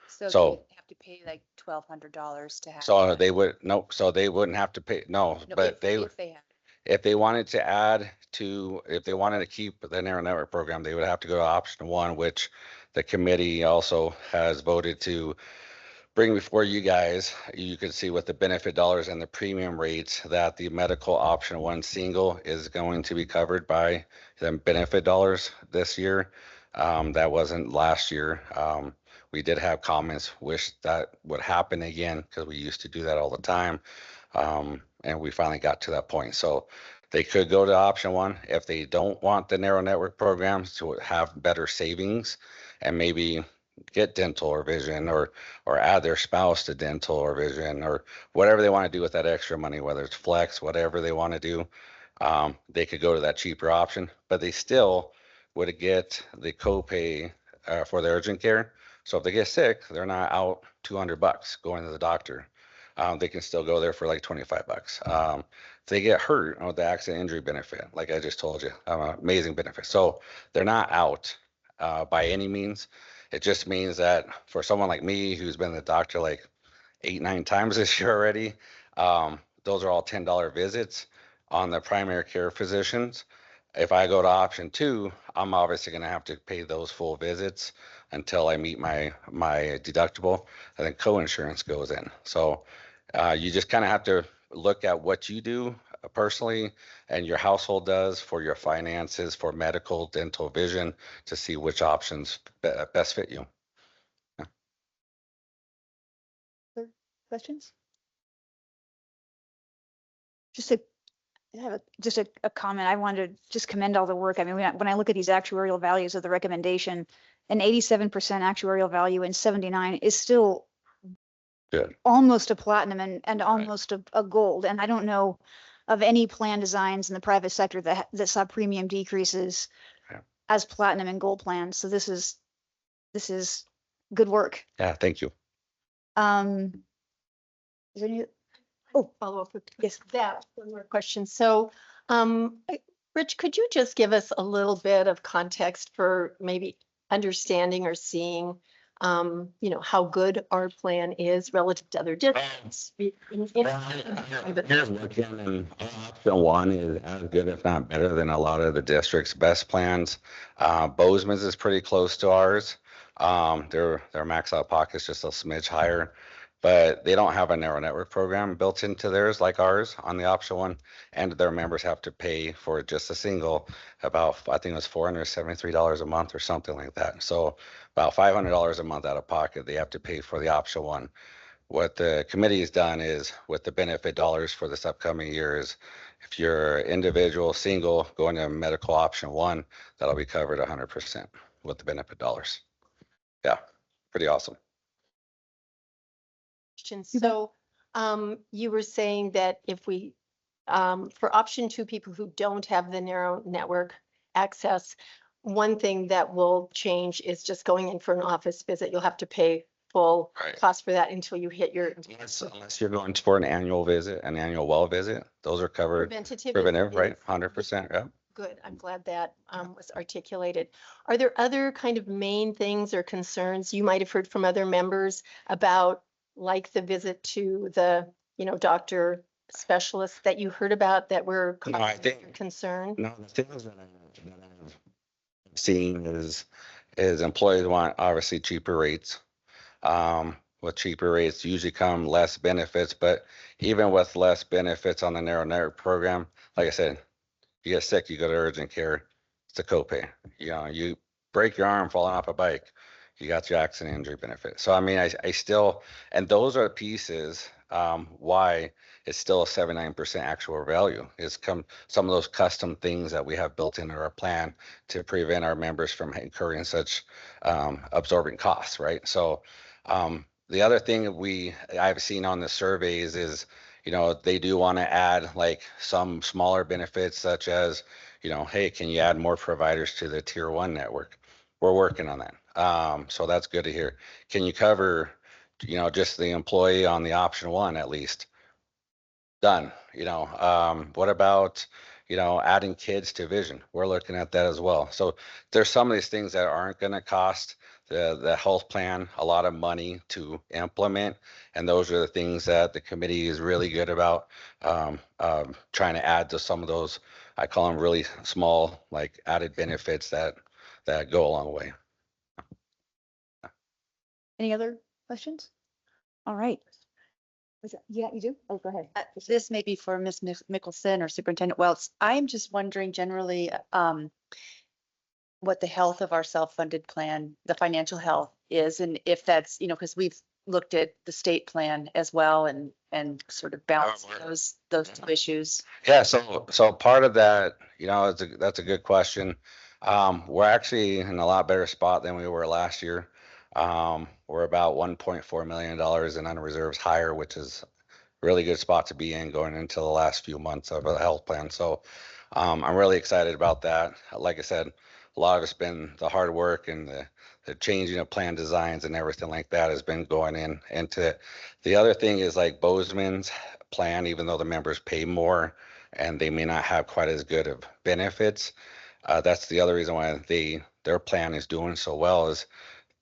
Speaker 13: So
Speaker 14: So-
Speaker 13: they have to pay like $1,200 to have.
Speaker 14: So
Speaker 13: that.
Speaker 14: they would, no, so they wouldn't have to pay, no,
Speaker 13: No,
Speaker 14: but
Speaker 13: if they have.
Speaker 14: if they wanted to add to, if they wanted to keep the narrow network program, they would have to go to option 1, which the committee also has voted to bring before you guys. You can see with the benefit dollars and the premium rates that the medical option 1 single is going to be covered by the benefit dollars this year. That wasn't last year. We did have comments, wish that would happen again because we used to do that all the time. And we finally got to that point. So they could go to option 1 if they don't want the narrow network programs to have better savings and maybe get dental or vision or add their spouse to dental or vision or whatever they want to do with that extra money, whether it's flex, whatever they want to do. They could go to that cheaper option, but they still would get the copay for the urgent care. So if they get sick, they're not out $200 going to the doctor. They can still go there for like $25. If they get hurt with the accident injury benefit, like I just told you, amazing benefit. So they're not out by any means. It just means that for someone like me, who's been to the doctor like 8-9 times this year already, those are all $10 visits on the primary care physicians. If I go to option 2, I'm obviously going to have to pay those full visits until I meet my deductible, and then co-insurance goes in. So you just kind of have to look at what you do personally and your household does for your finances, for medical, dental, vision, to see which options best fit you.
Speaker 3: Questions? I have a comment. I wanted to just commend all the work. I mean, when I look at these actuarial values of the recommendation, an 87% actuarial value and 79 is still
Speaker 14: Good.
Speaker 3: almost a platinum and almost a gold. And I don't know of any plan designs in the private sector that saw premium decreases as platinum and gold plans. So this is good work.
Speaker 14: Yeah, thank you.
Speaker 3: Is there any?
Speaker 15: Oh, follow up with
Speaker 3: Yes.
Speaker 15: that, one more question. So, Rich, could you just give us a little bit of context for maybe understanding or seeing, how good our plan is relative to other districts?
Speaker 14: Here's looking, and option 1 is as good, if not better, than a lot of the district's best plans. Bozeman's is pretty close to ours. Their max out pocket is just a smidge higher, but they don't have a narrow network program built into theirs like ours on the option 1, and their members have to pay for just a single about, I think it was $473 a month or something like that. So about $500 a month out of pocket they have to pay for the option 1. What the committee has done is, with the benefit dollars for this upcoming year, is if you're individual, single, going to medical option 1, that'll be covered 100% with the benefit dollars. Yeah, pretty awesome.
Speaker 15: So, you were saying that if we, for option 2, people who don't have the narrow network access, one thing that will change is just going in for an office visit. You'll have to pay full cost for that until you hit your
Speaker 14: Unless you're going for an annual visit, an annual well visit, those are covered. Preventive, right? 100%, yeah.
Speaker 15: Good. I'm glad that was articulated. Are there other kind of main things or concerns you might have heard from other members about, like the visit to the, doctor specialist that you heard about that were
Speaker 14: No, I think
Speaker 15: concerned?
Speaker 14: No, the things that I've seen is employees want obviously cheaper rates. With cheaper rates usually come less benefits, but even with less benefits on the narrow network program, like I said, You get sick, you go to urgent care, it's a copay. You know, you break your arm falling off a bike, you got your accident injury benefit. So I mean, I still, and those are pieces why it's still a 79% actual value. Is some of those custom things that we have built into our plan to prevent our members from incurring such absorbent costs, right? So the other thing I've seen on the surveys is, you know, they do want to add like some smaller benefits such as, you know, hey, can you add more providers to the tier 1 network? We're working on that. So that's good to hear. Can you cover, you know, just the employee on the option 1 at least? Done. You know, what about, you know, adding kids to vision? We're looking at that as well. So there's some of these things that aren't going to cost the health plan a lot of money to implement, and those are the things that the committee is really good about trying to add to some of those. I call them really small, like added benefits that go a long way.
Speaker 3: Any other questions? All right. Yeah, you do? Oh, go ahead.
Speaker 13: This may be for Ms. Mickelson or Superintendent Welts. I'm just wondering generally what the health of our self-funded plan, the financial health is, and if that's, you know, because we've looked at the state plan as well and sort of balanced those two issues.
Speaker 14: Yeah, so part of that, you know, that's a good question. We're actually in a lot better spot than we were last year. We're about $1.4 million in unreserves higher, which is a really good spot to be in going into the last few months of the health plan. So I'm really excited about that. Like I said, a lot of it's been the hard work and the changing of plan designs and everything like that has been going into it. The other thing is like Bozeman's plan, even though the members pay more and they may not have quite as good of benefits, that's the other reason why their plan is doing so well is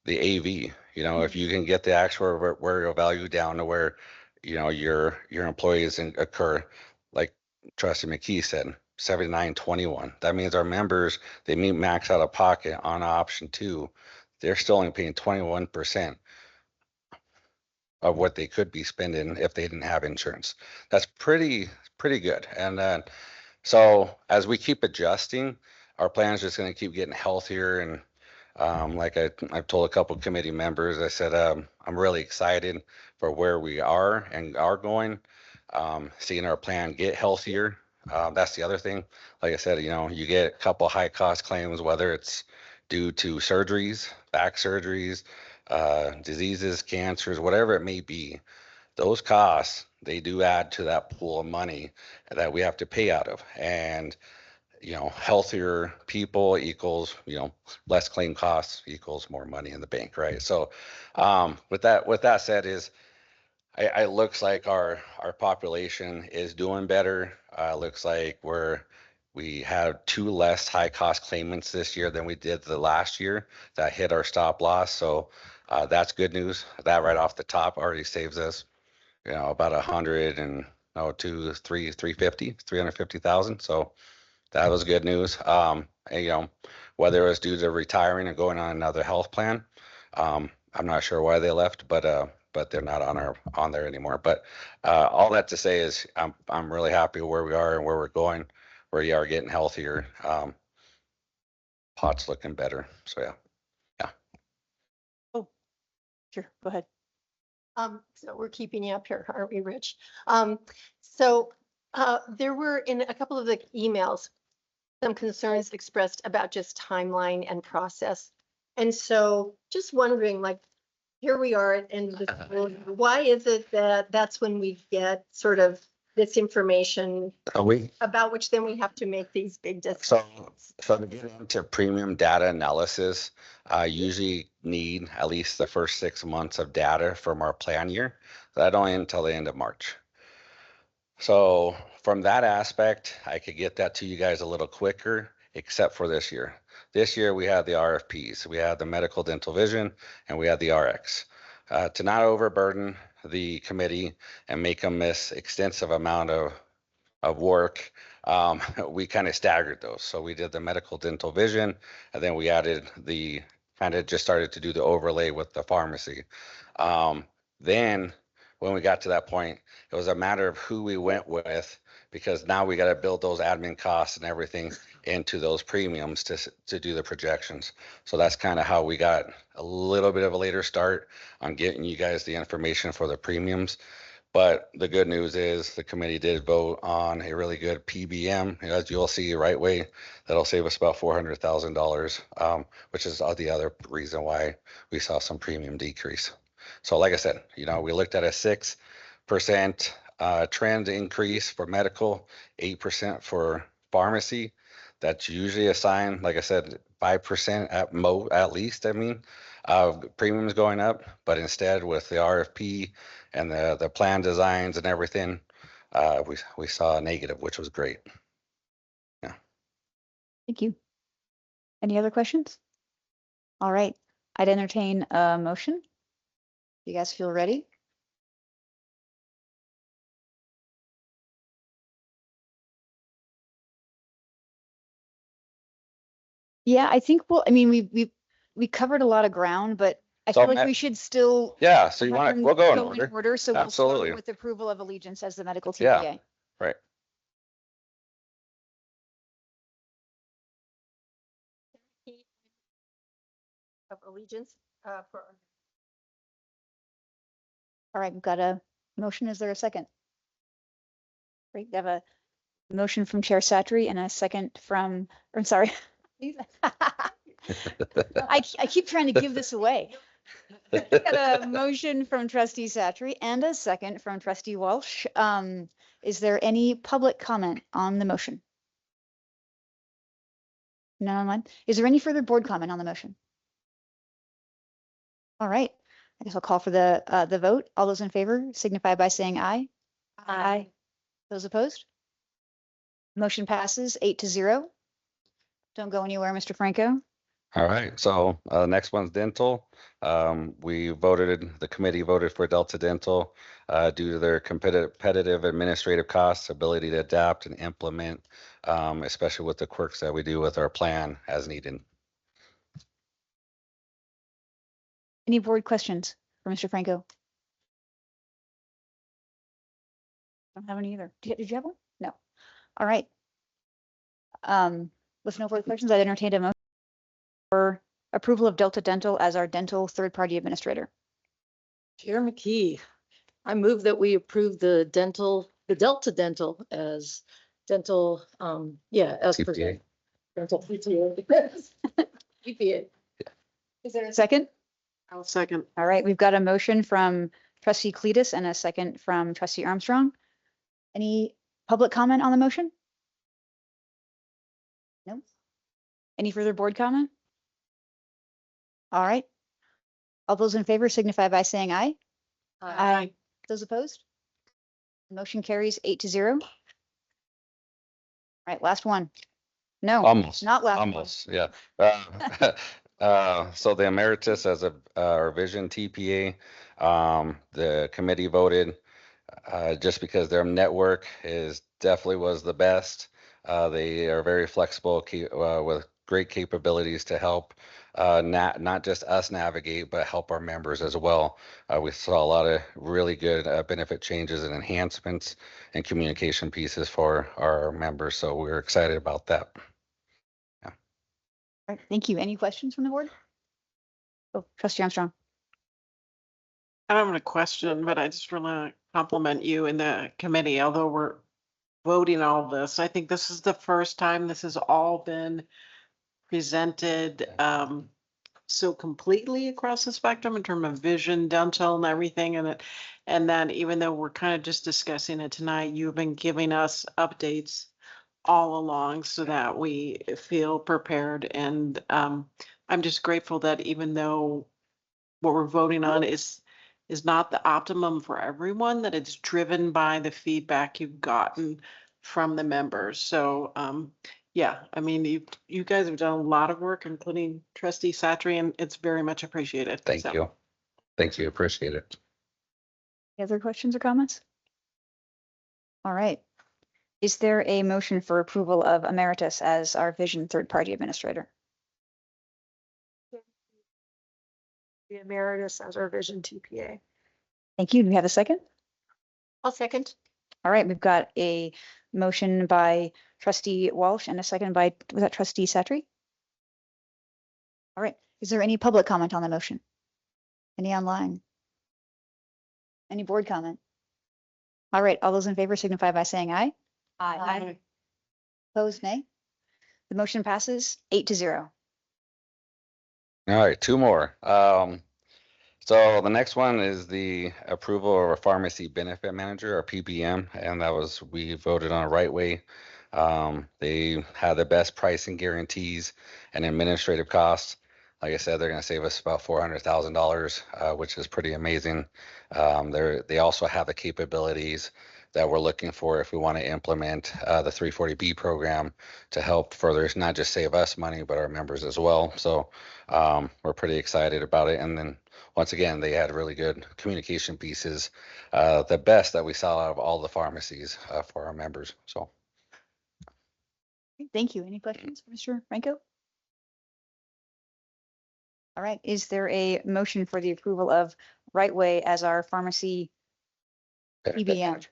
Speaker 14: the AV. You know, if you can get the actuarial value down to where, you know, your employees occur, like Trustee McKee said, 79.21. That means our members, they meet max out of pocket on option 2. They're still only paying 21% of what they could be spending if they didn't have insurance. That's pretty good. And then, so as we keep adjusting, our plan is just going to keep getting healthier. And like I've told a couple of committee members, I said, I'm really excited for where we are and are going, seeing our plan get healthier. That's the other thing. Like I said, you know, you get a couple high cost claims, whether it's due to surgeries, back surgeries, diseases, cancers, whatever it may be. Those costs, they do add to that pool of money that we have to pay out of. And you know, healthier people equals, you know, less claim costs equals more money in the bank, right? So with that said is, it looks like our population is doing better. Looks like we have 2 less high cost claimants this year than we did the last year that hit our stop loss. So that's good news. That right off the top already saves us, you know, about 350,000. So that was good news. And, you know, whether it was due to retiring or going on another health plan, I'm not sure why they left, but they're not on there anymore. But all that to say is I'm really happy where we are and where we're going, where we are getting healthier. Pot's looking better. So yeah.
Speaker 3: Sure, go ahead.
Speaker 15: So we're keeping you up here, aren't we, Rich? There were in a couple of the emails some concerns expressed about just timeline and process. And so just wondering, like, here we are in the why is it that that's when we get sort of this information about which then we have to make these big decisions?
Speaker 14: So to get into premium data analysis, I usually need at least the first 6 months of data from our plan year. That don't end until the end of March. So from that aspect, I could get that to you guys a little quicker, except for this year. This year we had the RFPs, we had the medical dental vision, and we had the RX. To not overburden the committee and make them this extensive amount of work, we kind of staggered those. So we did the medical dental vision, and then we added just started to do the overlay with the pharmacy. Then when we got to that point, it was a matter of who we went with, because now we got to build those admin costs and everything into those premiums to do the projections. So that's kind of how we got a little bit of a later start on getting you guys the information for the premiums. But the good news is the committee did vote on a really good PBM, as you'll see right way, that'll save us about $400,000, which is the other reason why we saw some premium decrease. So like I said, we looked at a 6% trend increase for medical, 8% for pharmacy. That's usually a sign, like I said, 5% at least, premiums going up. But instead with the RFP and the plan designs and everything, we saw a negative, which was great. Yeah.
Speaker 3: Thank you. Any other questions? All right, I'd entertain a motion. You guys feel ready? Yeah, I think we covered a lot of ground, but I
Speaker 14: So,
Speaker 3: feel like
Speaker 14: Matt-
Speaker 3: we should still.
Speaker 14: Yeah, so you
Speaker 3: have
Speaker 14: want
Speaker 3: them
Speaker 14: we'll go in
Speaker 3: in
Speaker 14: order.
Speaker 3: order, so we'll
Speaker 14: Absolutely.
Speaker 3: start with approval of Allegiance as the medical
Speaker 14: Yeah.
Speaker 3: TPA.
Speaker 14: Right.
Speaker 15: Of allegiance, for
Speaker 3: All right, we've got a motion. Is there a second? Great, we have a motion from Chair Satry and a second from, or sorry. I keep trying to give this away. Got a motion from Trustee Satry and a second from Trustee Walsh. Is there any public comment on the motion? None online. Is there any further board comment on the motion? All right, I guess I'll call for the vote. All those in favor signify by saying aye. Aye. Those opposed? Motion passes 8-0. Don't go anywhere, Mr. Franco.
Speaker 14: All right, so next one's dental. The committee voted for Delta Dental due to their competitive administrative costs, ability to adapt and implement, especially with the quirks that we do with our plan as needed.
Speaker 3: Any board questions for Mr. Franco? Don't have any either. Did you have one? No. All right. With no further questions, I'd entertain a motion for approval of Delta Dental as our dental third-party administrator.
Speaker 16: Chair McKee, I move that we approve the Delta Dental as dental, as
Speaker 14: CPA.
Speaker 16: presented. Dental PTA. PPA.
Speaker 3: Is there a second?
Speaker 16: I'll second.
Speaker 3: All right, we've got a motion from Trustee Cletus and a second from Trustee Armstrong. Any public comment on the motion? No? Any further board comment? All right. All those in favor signify by saying aye.
Speaker 16: Aye.
Speaker 3: Those opposed? Motion carries 8-0. All right, last one. No,
Speaker 14: Almost.
Speaker 3: not last one.
Speaker 14: Almost, yeah. So the emeritus as our vision TPA, the committee voted just because their network definitely was the best. They are very flexible with great capabilities to help not just us navigate, but help our members as well. We saw a lot of really good benefit changes and enhancements and communication pieces for our members. So we're excited about that.
Speaker 3: All right, thank you. Any questions from the board? Oh, Trustee Armstrong.
Speaker 17: I don't have a question, but I just want to compliment you and the committee. Although we're voting all this, I think this is the first time this has all been presented so completely across the spectrum in terms of vision, dental, and everything. And then even though we're kind of just discussing it tonight, you've been giving us updates all along so that we feel prepared. And I'm just grateful that even though what we're voting on is not the optimum for everyone, that it's driven by the feedback you've gotten from the members. So yeah, I mean, you guys have done a lot of work, including Trustee Satry, and it's very much appreciated.
Speaker 14: Thank you. Thank you. Appreciate it.
Speaker 3: Any other questions or comments? All right. Is there a motion for approval of Emeritus as our vision third-party administrator?
Speaker 16: The emeritus as our vision TPA.
Speaker 3: Thank you. Do we have a second?
Speaker 15: I'll second.
Speaker 3: All right, we've got a motion by trustee Walsh and a second by, was that trustee Satry? All right, is there any public comment on the motion? Any online? Any board comment? All right, all those in favor signify by saying aye.
Speaker 15: Aye.
Speaker 3: Opposed, nay. The motion passes 8-0.
Speaker 14: All right, two more. So the next one is the approval of a pharmacy benefit manager, or PBM, and we voted on Right Way. They have the best pricing guarantees and administrative costs. Like I said, they're going to save us about $400,000, which is pretty amazing. They also have the capabilities that we're looking for if we want to implement the 340B program to help further not just save us money, but our members as well. So we're pretty excited about it. And then once again, they had really good communication pieces, the best that we saw out of all the pharmacies for our members. So.
Speaker 3: Thank you. Any questions, for Mr. Franco? All right, is there a motion for the approval of Right Way as our pharmacy PBM?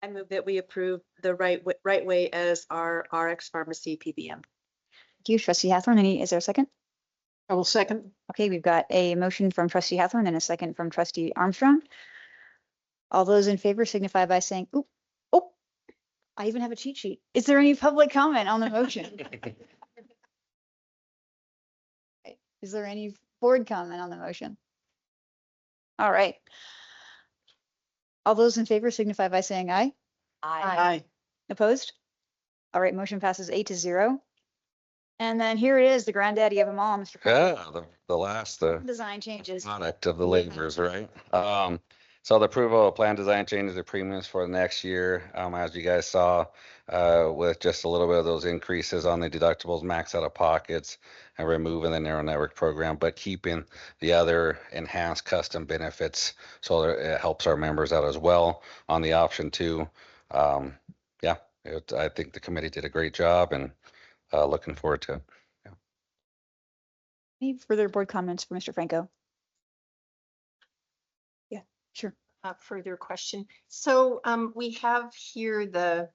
Speaker 13: I move that we approve the Right Way as our RX pharmacy PBM.
Speaker 3: Thank you, trustee Hathorn. Is there a second?
Speaker 17: I will second.
Speaker 3: Okay, we've got a motion from trustee Hathorn and a second from trustee Armstrong. All those in favor signify by saying, "Ooh, oh, I even have a cheat sheet." Is there any public comment on the motion? Is there any board comment on the motion? All right. All those in favor signify by saying aye.
Speaker 17: Aye.
Speaker 3: Opposed? All right, motion passes 8-0. And then here it is, the granddaddy of them all, Mr. Franco.
Speaker 14: Yeah, the last,
Speaker 3: Design changes.
Speaker 14: product of the labors, right? So the approval of plan design changes the premiums for the next year, as you guys saw, with just a little bit of those increases on the deductibles, max out of pockets, and removing the narrow network program, but keeping the other enhanced custom benefits, so that it helps our members out as well on the option two. Yeah, I think the committee did a great job, and looking forward to it.
Speaker 3: Any further board comments for Mr. Franco? Yeah, sure.
Speaker 15: Further question. So we have here the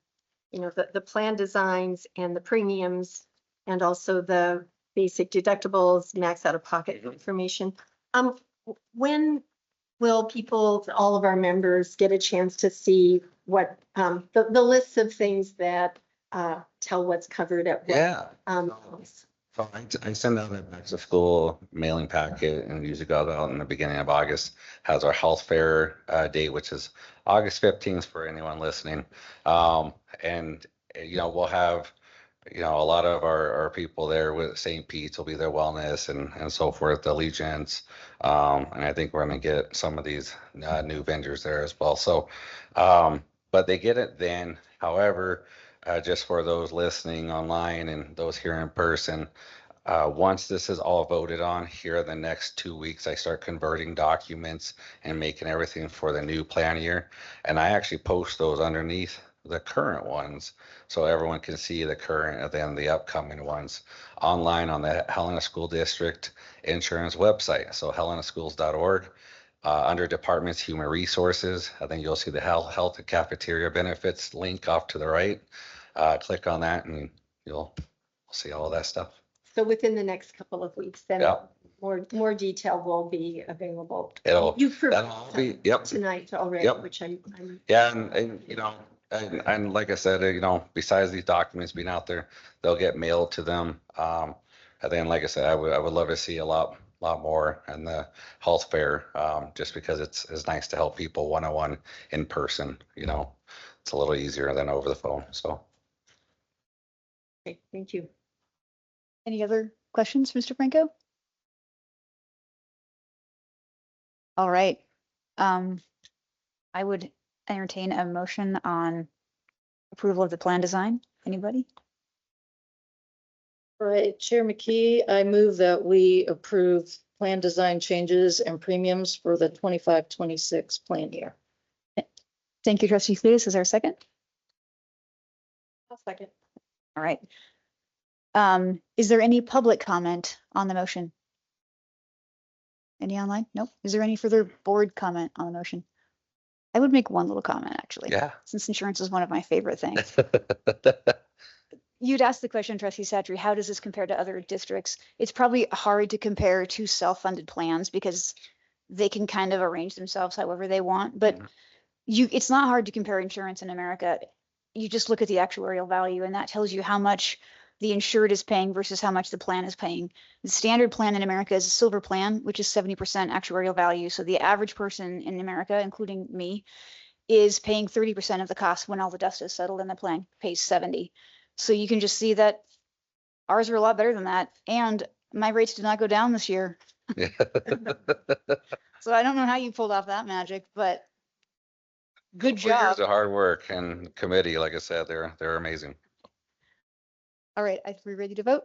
Speaker 15: plan designs and the premiums and also the basic deductibles, max out of pocket information. When will people, all of our members, get a chance to see what the lists of things that tell what's covered at what?
Speaker 14: Yeah. So I send out a back to school mailing packet, and usually goes out in the beginning of August. Has our health fair date, which is August 15th for anyone listening. And we'll have a lot of our people there with St. Pete's will be their wellness and so forth, Allegiance. And I think we're going to get some of these new vendors there as well. So, but they get it then. However, just for those listening online and those here in person, once this is all voted on here in the next 2 weeks, I start converting documents and making everything for the new plan year. And I actually post those underneath the current ones, so everyone can see the current and then the upcoming ones online on the Helena School District Insurance website. So helenaschools.org. Under Departments Human Resources, I think you'll see the health and cafeteria benefits link off to the right. Click on that and you'll see all of that stuff.
Speaker 15: So within the next couple of weeks, then
Speaker 14: Yeah.
Speaker 15: more detail will be available.
Speaker 14: It'll
Speaker 15: You've
Speaker 14: that'll all be
Speaker 15: tonight already,
Speaker 14: Yep.
Speaker 15: which I'm
Speaker 14: Yeah, and like I said, besides these documents being out there, they'll get mailed to them. And then, like I said, I would love to see a lot more in the health fair, just because it's nice to help people one-on-one in person. It's a little easier than over the phone. So.
Speaker 15: okay. Thank you.
Speaker 3: Any other questions, Mr. Franco? All right. I would entertain a motion on approval of the plan design. Anybody?
Speaker 16: All right, Chair McKee, I move that we approve plan design changes and premiums for the 25-26 plan year.
Speaker 3: Thank you, trustee Flutis. Is there a second?
Speaker 15: I'll second.
Speaker 3: All right. Is there any public comment on the motion? Any online? Nope. Is there any further board comment on the motion? I would make one little comment, actually.
Speaker 14: Yeah.
Speaker 3: Since insurance is one of my favorite things. You'd asked the question, Trustee Satry, how does this compare to other districts? It's probably hard to compare to self-funded plans because they can kind of arrange themselves however they want. But it's not hard to compare insurance in America. You just look at the actuarial value, and that tells you how much the insured is paying versus how much the plan is paying. The standard plan in America is a silver plan, which is 70% actuarial value. So the average person in America, including me, is paying 30% of the cost when all the dust is settled, and the plan pays 70. So you can just see that ours are a lot better than that. And my rates did not go down this year. So I don't know how you pulled off that magic, but good
Speaker 14: Couple years
Speaker 3: job.
Speaker 14: of hard work and committee, like I said, they're amazing.
Speaker 3: All right, are we ready to vote?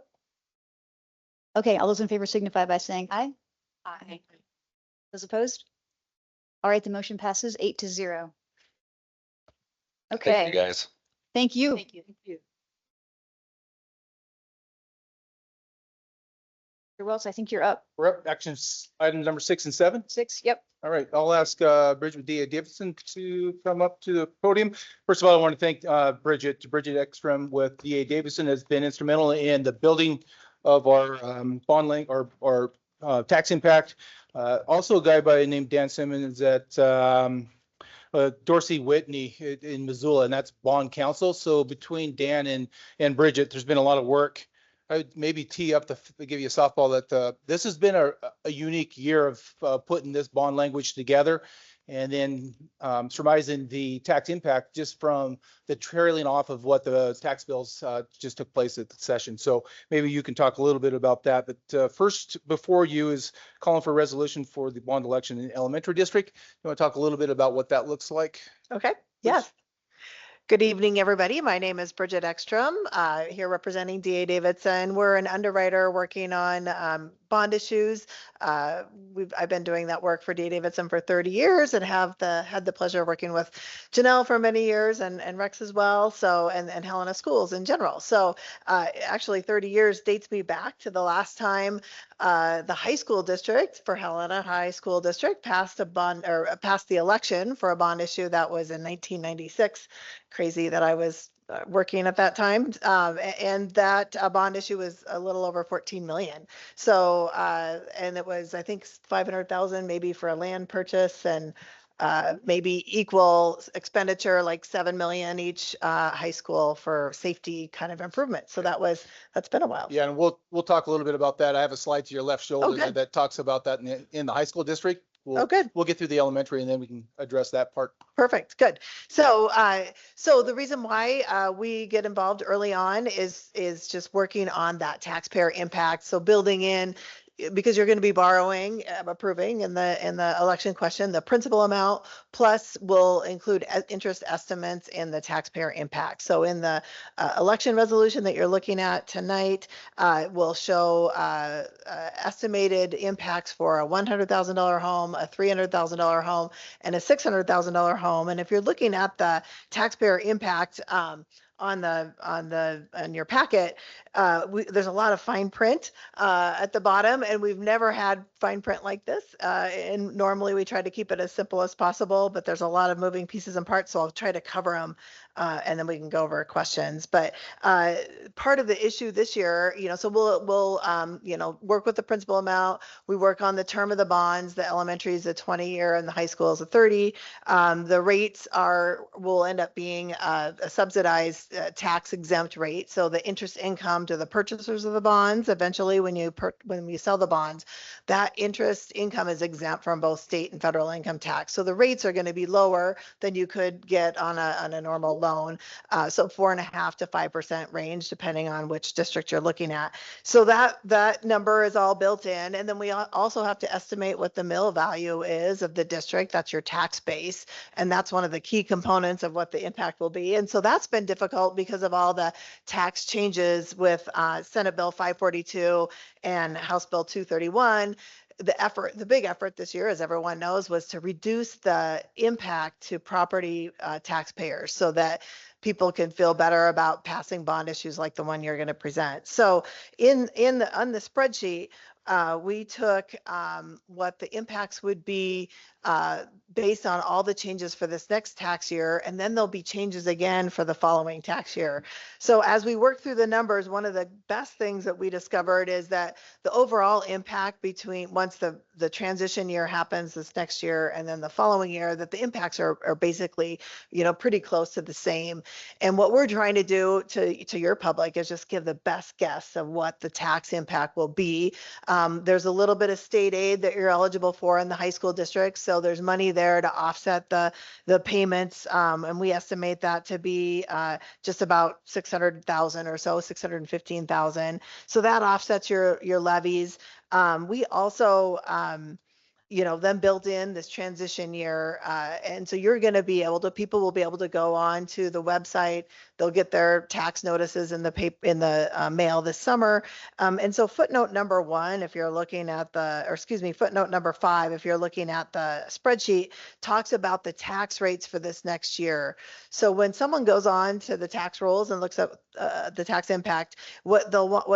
Speaker 3: Okay, all those in favor signify by saying aye.
Speaker 13: Aye.
Speaker 3: Those opposed? All right, the motion passes 8-0. Okay.
Speaker 14: Thank you, guys.
Speaker 3: Thank you.
Speaker 13: Thank you.
Speaker 3: Mr. Wells, I think you're up.
Speaker 4: We're up, actions, items number 6 and 7.
Speaker 3: 6, yep.
Speaker 4: All right, I'll ask Bridget D.A. Davidson to come up to the podium. First of all, I want to thank Bridget Ekstrom with D.A. Davidson has been instrumental in the building of our bond link or tax impact. Also a guy by the name Dan Simmons at Dorsey Whitney in Missoula, and that's bond counsel. So between Dan and Bridget, there's been a lot of work. I would maybe tee up to give you a softball that this has been a unique year of putting this bond language together and then surmising the tax impact just from the trailing off of what the tax bills just took place at the session. So maybe you can talk a little bit about that. But first, before you is calling for a resolution for the bond election in elementary district. You want to talk a little bit about what that looks like?
Speaker 18: Okay, yes. Good evening, everybody. My name is Bridget Ekstrom, here representing DA Davidson. We're an underwriter working on bond issues. I've been doing that work for DA Davidson for 30 years and had the pleasure of working with Janelle for many years and Rex as well. So and Helena Schools in general. So actually 30 years dates me back to the last time the high school district for Helena High School District passed a bond or passed the election for a bond issue that was in 1996. Crazy that I was working at that time, and that bond issue was a little over 14 million. So, and it was, I think, 500,000 maybe for a land purchase and maybe equal expenditure, like 7 million each high school for safety kind of improvement. So that's been a while.
Speaker 4: Yeah, and we'll talk a little bit about that. I have a slide to your left shoulder that talks about that in the high school district.
Speaker 18: Good.
Speaker 4: We'll get through the elementary and then we can address that part.
Speaker 18: Perfect. Good. So, so the reason why we get involved early on is just working on that taxpayer impact. So building in, because you're going to be borrowing, approving in the election question, the principal amount plus will include interest estimates in the taxpayer impact. So in the election resolution that you're looking at tonight, will show estimated impacts for a $100,000 home, a $300,000 home, and a $600,000 home. And if you're looking at the taxpayer impact on your packet, there's a lot of fine print at the bottom, and we've never had fine print like this. And normally we try to keep it as simple as possible, but there's a lot of moving pieces and parts, so I'll try to cover them, and then we can go over questions. But part of the issue this year, so we'll work with the principal amount. We work on the term of the bonds. The elementary is a 20-year, and the high school is a 30. The rates will end up being a subsidized tax exempt rate. So the interest income to the purchasers of the bonds, eventually when we sell the bonds, that interest income is exempt from both state and federal income tax. So the rates are going to be lower than you could get on a normal loan. So 4.5% to 5% range, depending on which district you're looking at. So that number is all built in. And then we also have to estimate what the mill value is of the district. That's your tax base. And that's one of the key components of what the impact will be. And so that's been difficult because of all the tax changes with Senate Bill 542 and House Bill 231. The big effort this year, as everyone knows, was to reduce the impact to property taxpayers so that people can feel better about passing bond issues like the one you're going to present. So on the spreadsheet, we took what the impacts would be based on all the changes for this next tax year, and then there'll be changes again for the following tax year. So as we work through the numbers, one of the best things that we discovered is that the overall impact between once the transition year happens this next year and then the following year, that the impacts are basically, pretty close to the same. And what we're trying to do to your public is just give the best guess of what the tax impact will be. There's a little bit of state aid that you're eligible for in the high school district. So there's money there to offset the payments. And we estimate that to be just about 600,000 or so, 615,000. So that offsets your levies. We also, then built in this transition year. And so you're going to be able to, people will be able to go on to the website. They'll get their tax notices in the mail this summer. And so footnote number 1, if you're looking at footnote number 5, if you're looking at the spreadsheet, talks about the tax rates for this next year. So when someone goes on to the tax rolls and looks at the tax impact, what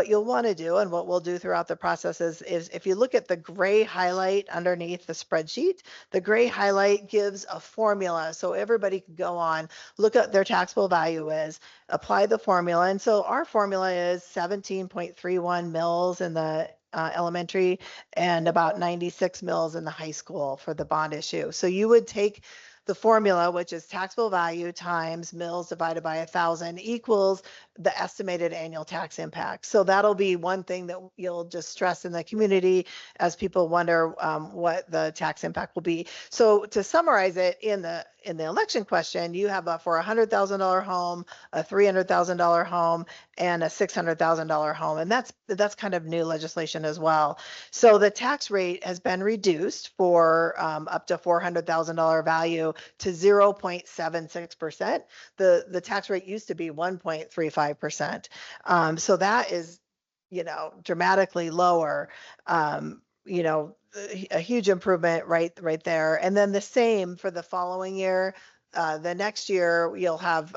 Speaker 18: you'll want to do and what we'll do throughout the process is if you look at the gray highlight underneath the spreadsheet, the gray highlight gives a formula. So everybody can go on, look at their taxable value is, apply the formula. And so our formula is 17.31 mils in the elementary and about 96 mils in the high school for the bond issue. So you would take the formula, which is taxable value times mils divided by 1,000 equals the estimated annual tax impact. So that'll be one thing that you'll just stress in the community as people wonder what the tax impact will be. So to summarize it, in the election question, you have for a $100,000 home, a $300,000 home, and a $600,000 home, and that's kind of new legislation as well. So the tax rate has been reduced for up to $400,000 value to 0.76%. The tax rate used to be 1.35%. So that is, dramatically lower. A huge improvement right there. And then the same for the following year. The next year you'll have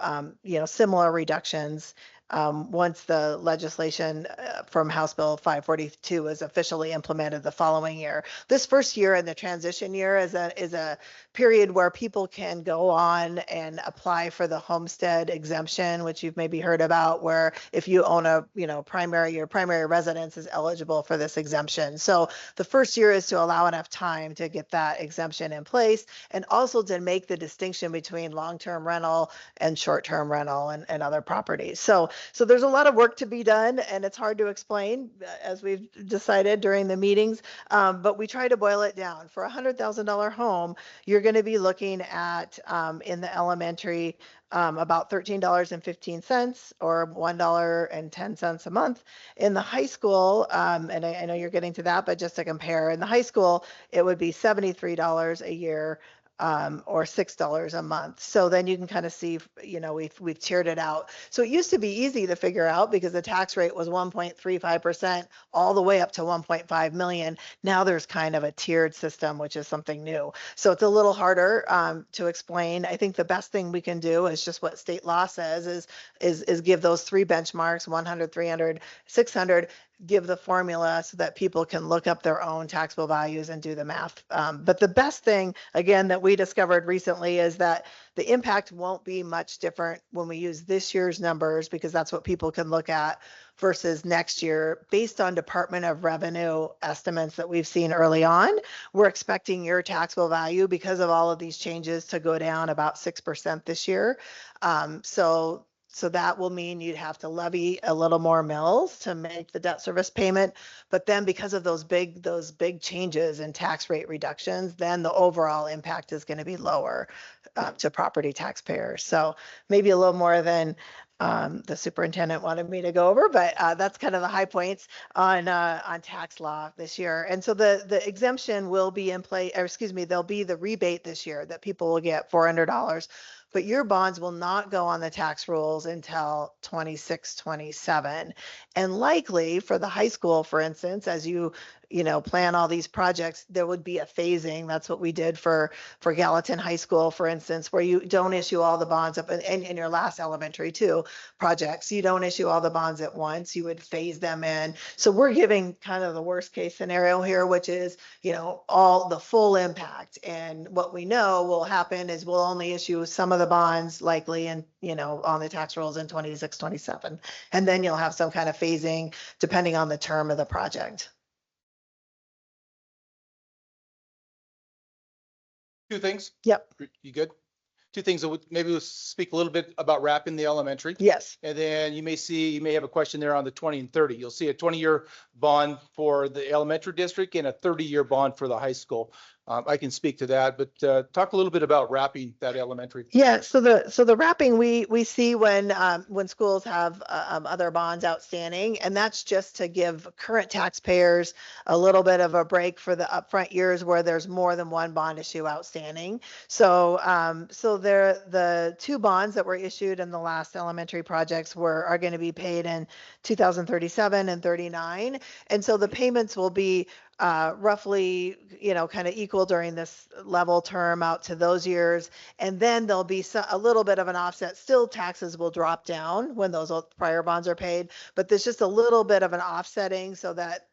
Speaker 18: similar reductions once the legislation from House Bill 542 is officially implemented the following year. This first year in the transition year is a period where people can go on and apply for the homestead exemption, which you've maybe heard about, where if you own your primary residence is eligible for this exemption. So the first year is to allow enough time to get that exemption in place and also to make the distinction between long-term rental and short-term rental and other properties. So there's a lot of work to be done, and it's hard to explain as we've decided during the meetings, but we try to boil it down. For a $100,000 home, you're going to be looking at in the elementary about $13.15 or $1.10 a month. In the high school, and I know you're getting to that, but just to compare, in the high school, it would be $73 a year or $6 a month. So then you can kind of see, we've tiered it out. So it used to be easy to figure out because the tax rate was 1.35% all the way up to 1.5 million. Now there's kind of a tiered system, which is something new. So it's a little harder to explain. I think the best thing we can do is just what state law says is give those 3 benchmarks, 100, 300, 600, give the formula so that people can look up their own taxable values and do the math. But the best thing, again, that we discovered recently is that the impact won't be much different when we use this year's numbers, because that's what people can look at, versus next year. Based on Department of Revenue estimates that we've seen early on, we're expecting your taxable value, because of all of these changes, to go down about 6% this year. So that will mean you'd have to levy a little more mills to make the debt service payment. But then because of those big changes in tax rate reductions, then the overall impact is going to be lower to property taxpayers. So maybe a little more than the superintendent wanted me to go over, but that's kind of the high points on tax law this year. And so the exemption will be in play, or excuse me, there'll be the rebate this year that people will get $400 but your bonds will not go on the tax rolls until 26, 27. And likely for the high school, for instance, as you plan all these projects, there would be a phasing. That's what we did for Gallatin High School, for instance, where you don't issue all the bonds up, and in your last elementary too projects, you don't issue all the bonds at once. You would phase them in. So we're giving kind of the worst case scenario here, which is, all the full impact. And what we know will happen is we'll only issue some of the bonds likely and, on the tax rolls in 26, 27. And then you'll have some kind of phasing depending on the term of the project.
Speaker 4: Two things.
Speaker 18: Yep.
Speaker 4: You good? Two things. Maybe we'll speak a little bit about wrapping the elementary.
Speaker 18: Yes.
Speaker 4: And then you may have a question there on the 20 and 30. You'll see a 20-year bond for the elementary district and a 30-year bond for the high school. I can speak to that, but talk a little bit about wrapping that elementary.
Speaker 18: Yeah, so the wrapping we see when schools have other bonds outstanding, and that's just to give current taxpayers a little bit of a break for the upfront years where there's more than one bond issue outstanding. So the two bonds that were issued in the last elementary projects are going to be paid in 2037 and 39, and so the payments will be roughly, kind of equal during this level term out to those years. And then there'll be a little bit of an offset. Still, taxes will drop down when those prior bonds are paid, but there's just a little bit of an offsetting so that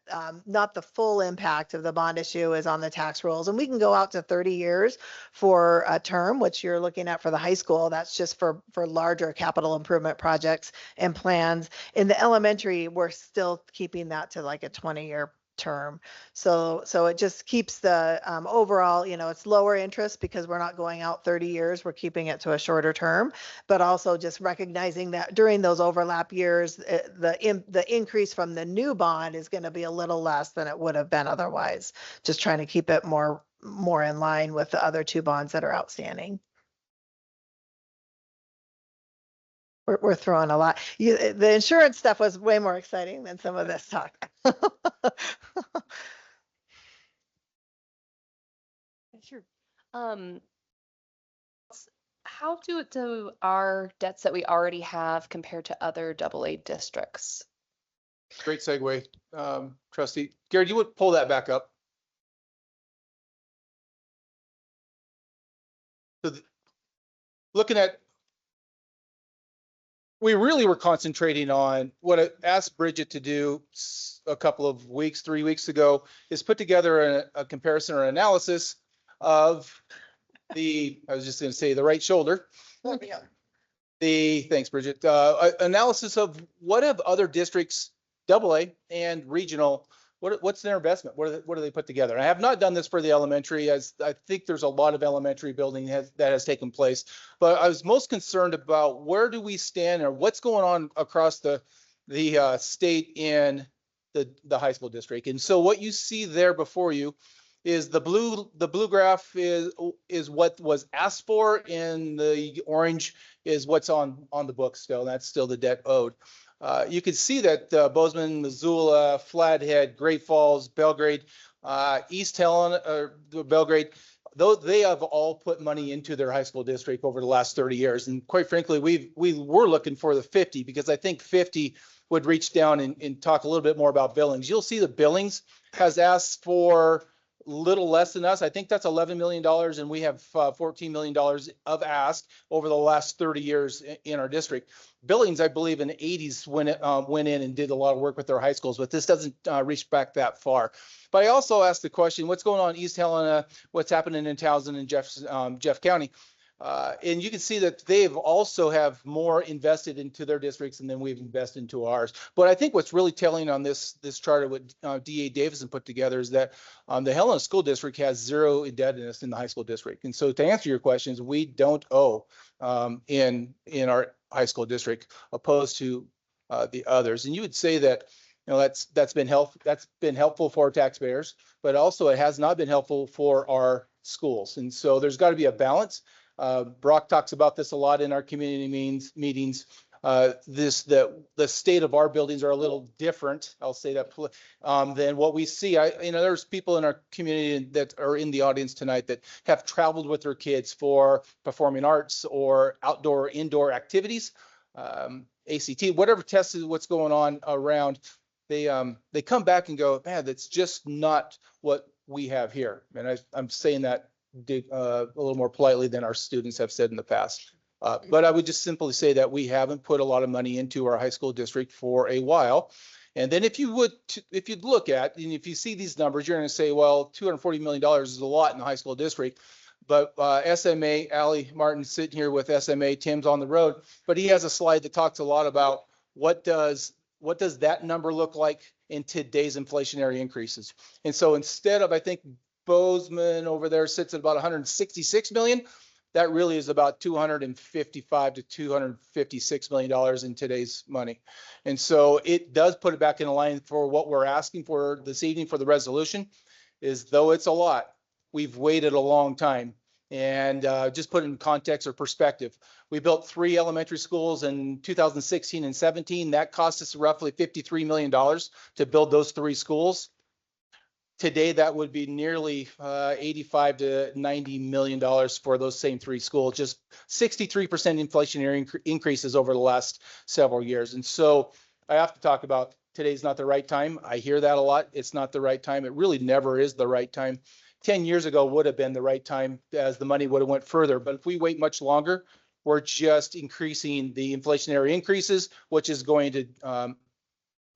Speaker 18: not the full impact of the bond issue is on the tax rolls. And we can go out to 30 years for a term, which you're looking at for the high school. That's just for larger capital improvement projects and plans. In the elementary, we're still keeping that to like a 20-year term. So it just keeps the overall, it's lower interest because we're not going out 30 years. We're keeping it to a shorter term, but also just recognizing that during those overlap years, the increase from the new bond is going to be a little less than it would have been otherwise. Just trying to keep it more in line with the other two bonds that are outstanding. We're throwing a lot. The insurance stuff was way more exciting than some of this talk.
Speaker 19: Sure. How do our debts that we already have compare to other AA districts?
Speaker 4: Great segue, Trustee. Gary, you would pull that back up. So looking at, we really were concentrating on what I asked Bridget to do a couple of weeks, 3 weeks ago, is put together a comparison or analysis of the right shoulder. Thanks, Bridget. Analysis of what have other districts, AA and regional, what's their investment? What do they put together? I have not done this for the elementary, as I think there's a lot of elementary building that has taken place, but I was most concerned about where do we stand or what's going on across the state in the high school district. And so what you see there before you is the blue graph is what was asked for, and the orange is what's on the books still. That's still the debt owed. You can see that Bozeman, Missoula, Flathead, Great Falls, Belgrade, East Helena, Belgrade, though they have all put money into their high school district over the last 30 years. And quite frankly, we were looking for the 50, because I think 50 would reach down and talk a little bit more about Billings. You'll see the Billings has asked for little less than us. I think that's $11 million, and we have $14 million of ask over the last 30 years in our district. Billings, I believe in the 80s went in and did a lot of work with their high schools, but this doesn't reach back that far. But I also asked the question, what's going on in East Helena, what's happening in Townsend and Jeff County? And you can see that they also have more invested into their districts than we've invested into ours. But I think what's really telling on this chart of what DA Davison put together is that the Helena School District has zero indebtedness in the high school district. And so to answer your questions, we don't owe in our high school district opposed to the others. And you would say that that's been helpful for our taxpayers, but also it has not been helpful for our schools. And so there's got to be a balance. Brock talks about this a lot in our community meetings. the state of our buildings are a little different. I'll say that than what we see. There's people in our community that are in the audience tonight that have traveled with their kids for performing arts or outdoor, indoor activities, ACT, whatever test is what's going on around. They come back and go, man, that's just not what we have here. And I'm saying that a little more politely than our students have said in the past. But I would just simply say that we haven't put a lot of money into our high school district for a while. And then if you'd look at, and if you see these numbers, you're going to say, well, $240 million is a lot in the high school district. But SMA, Allie Martin's sitting here with SMA, Tim's on the road, but he has a slide that talks a lot about what does that number look like in today's inflationary increases. And so instead of, I think Bozeman over there sits at about 166 million, that really is about $255 to $256 million in today's money. And so it does put it back in line for what we're asking for this evening for the resolution, is though it's a lot, we've waited a long time. And just put it in context or perspective, we built 3 elementary schools in 2016 and 17. That cost us roughly $53 million to build those 3 schools. Today, that would be nearly $85 to $90 million for those same 3 schools, just 63% inflationary increases over the last several years. And so I have to talk about today's not the right time. I hear that a lot. It's not the right time. It really never is the right time. 10 years ago would have been the right time, as the money would have went further. But if we wait much longer, we're just increasing the inflationary increases, which is going to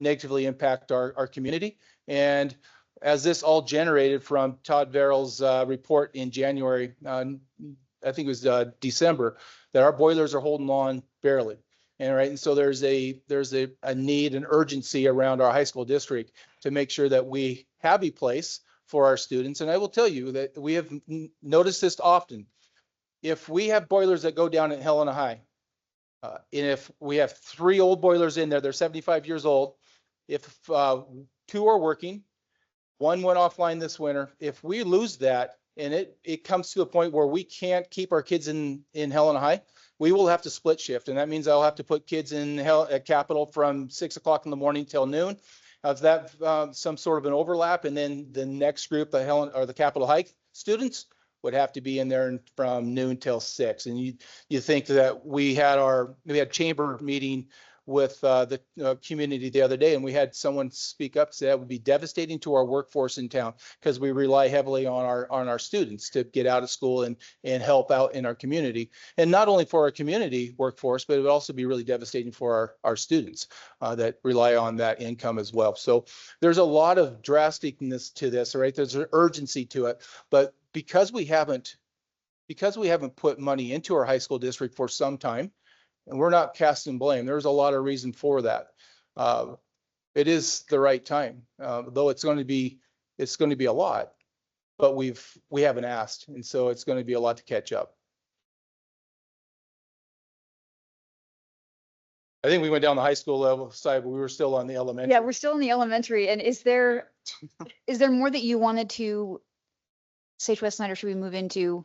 Speaker 4: negatively impact our community. And as this all generated from Todd Verrill's report in January, I think it was December, that our boilers are holding on barely. And so there's a need, an urgency around our high school district to make sure that we have a place for our students. And I will tell you that we have noticed this often. If we have boilers that go down at Helena High, and if we have 3 old boilers in there, they're 75 years old. If 2 are working, 1 went offline this winter. If we lose that and it comes to a point where we can't keep our kids in Helena High, we will have to split shift. And that means I'll have to put kids at Capitol from 6 o'clock in the morning till noon. Of that, some sort of an overlap, and then the next group, the Capitol High students, would have to be in there from noon till 6. And you think that we had chamber meeting with the community the other day, and we had someone speak up, say that would be devastating to our workforce in town, because we rely heavily on our students to get out of school and help out in our community. And not only for our community workforce, but it would also be really devastating for our students that rely on that income as well. So there's a lot of drasticness to this, right? There's an urgency to it, but because we haven't put money into our high school district for some time, and we're not casting blame, there's a lot of reason for that. It is the right time, though it's going to be a lot, but we haven't asked, and so it's going to be a lot to catch up. I think we went down the high school level side, but we were still on the elementary.
Speaker 3: Yeah, we're still in the elementary. And is there more that you wanted to say to us tonight, or should we move into?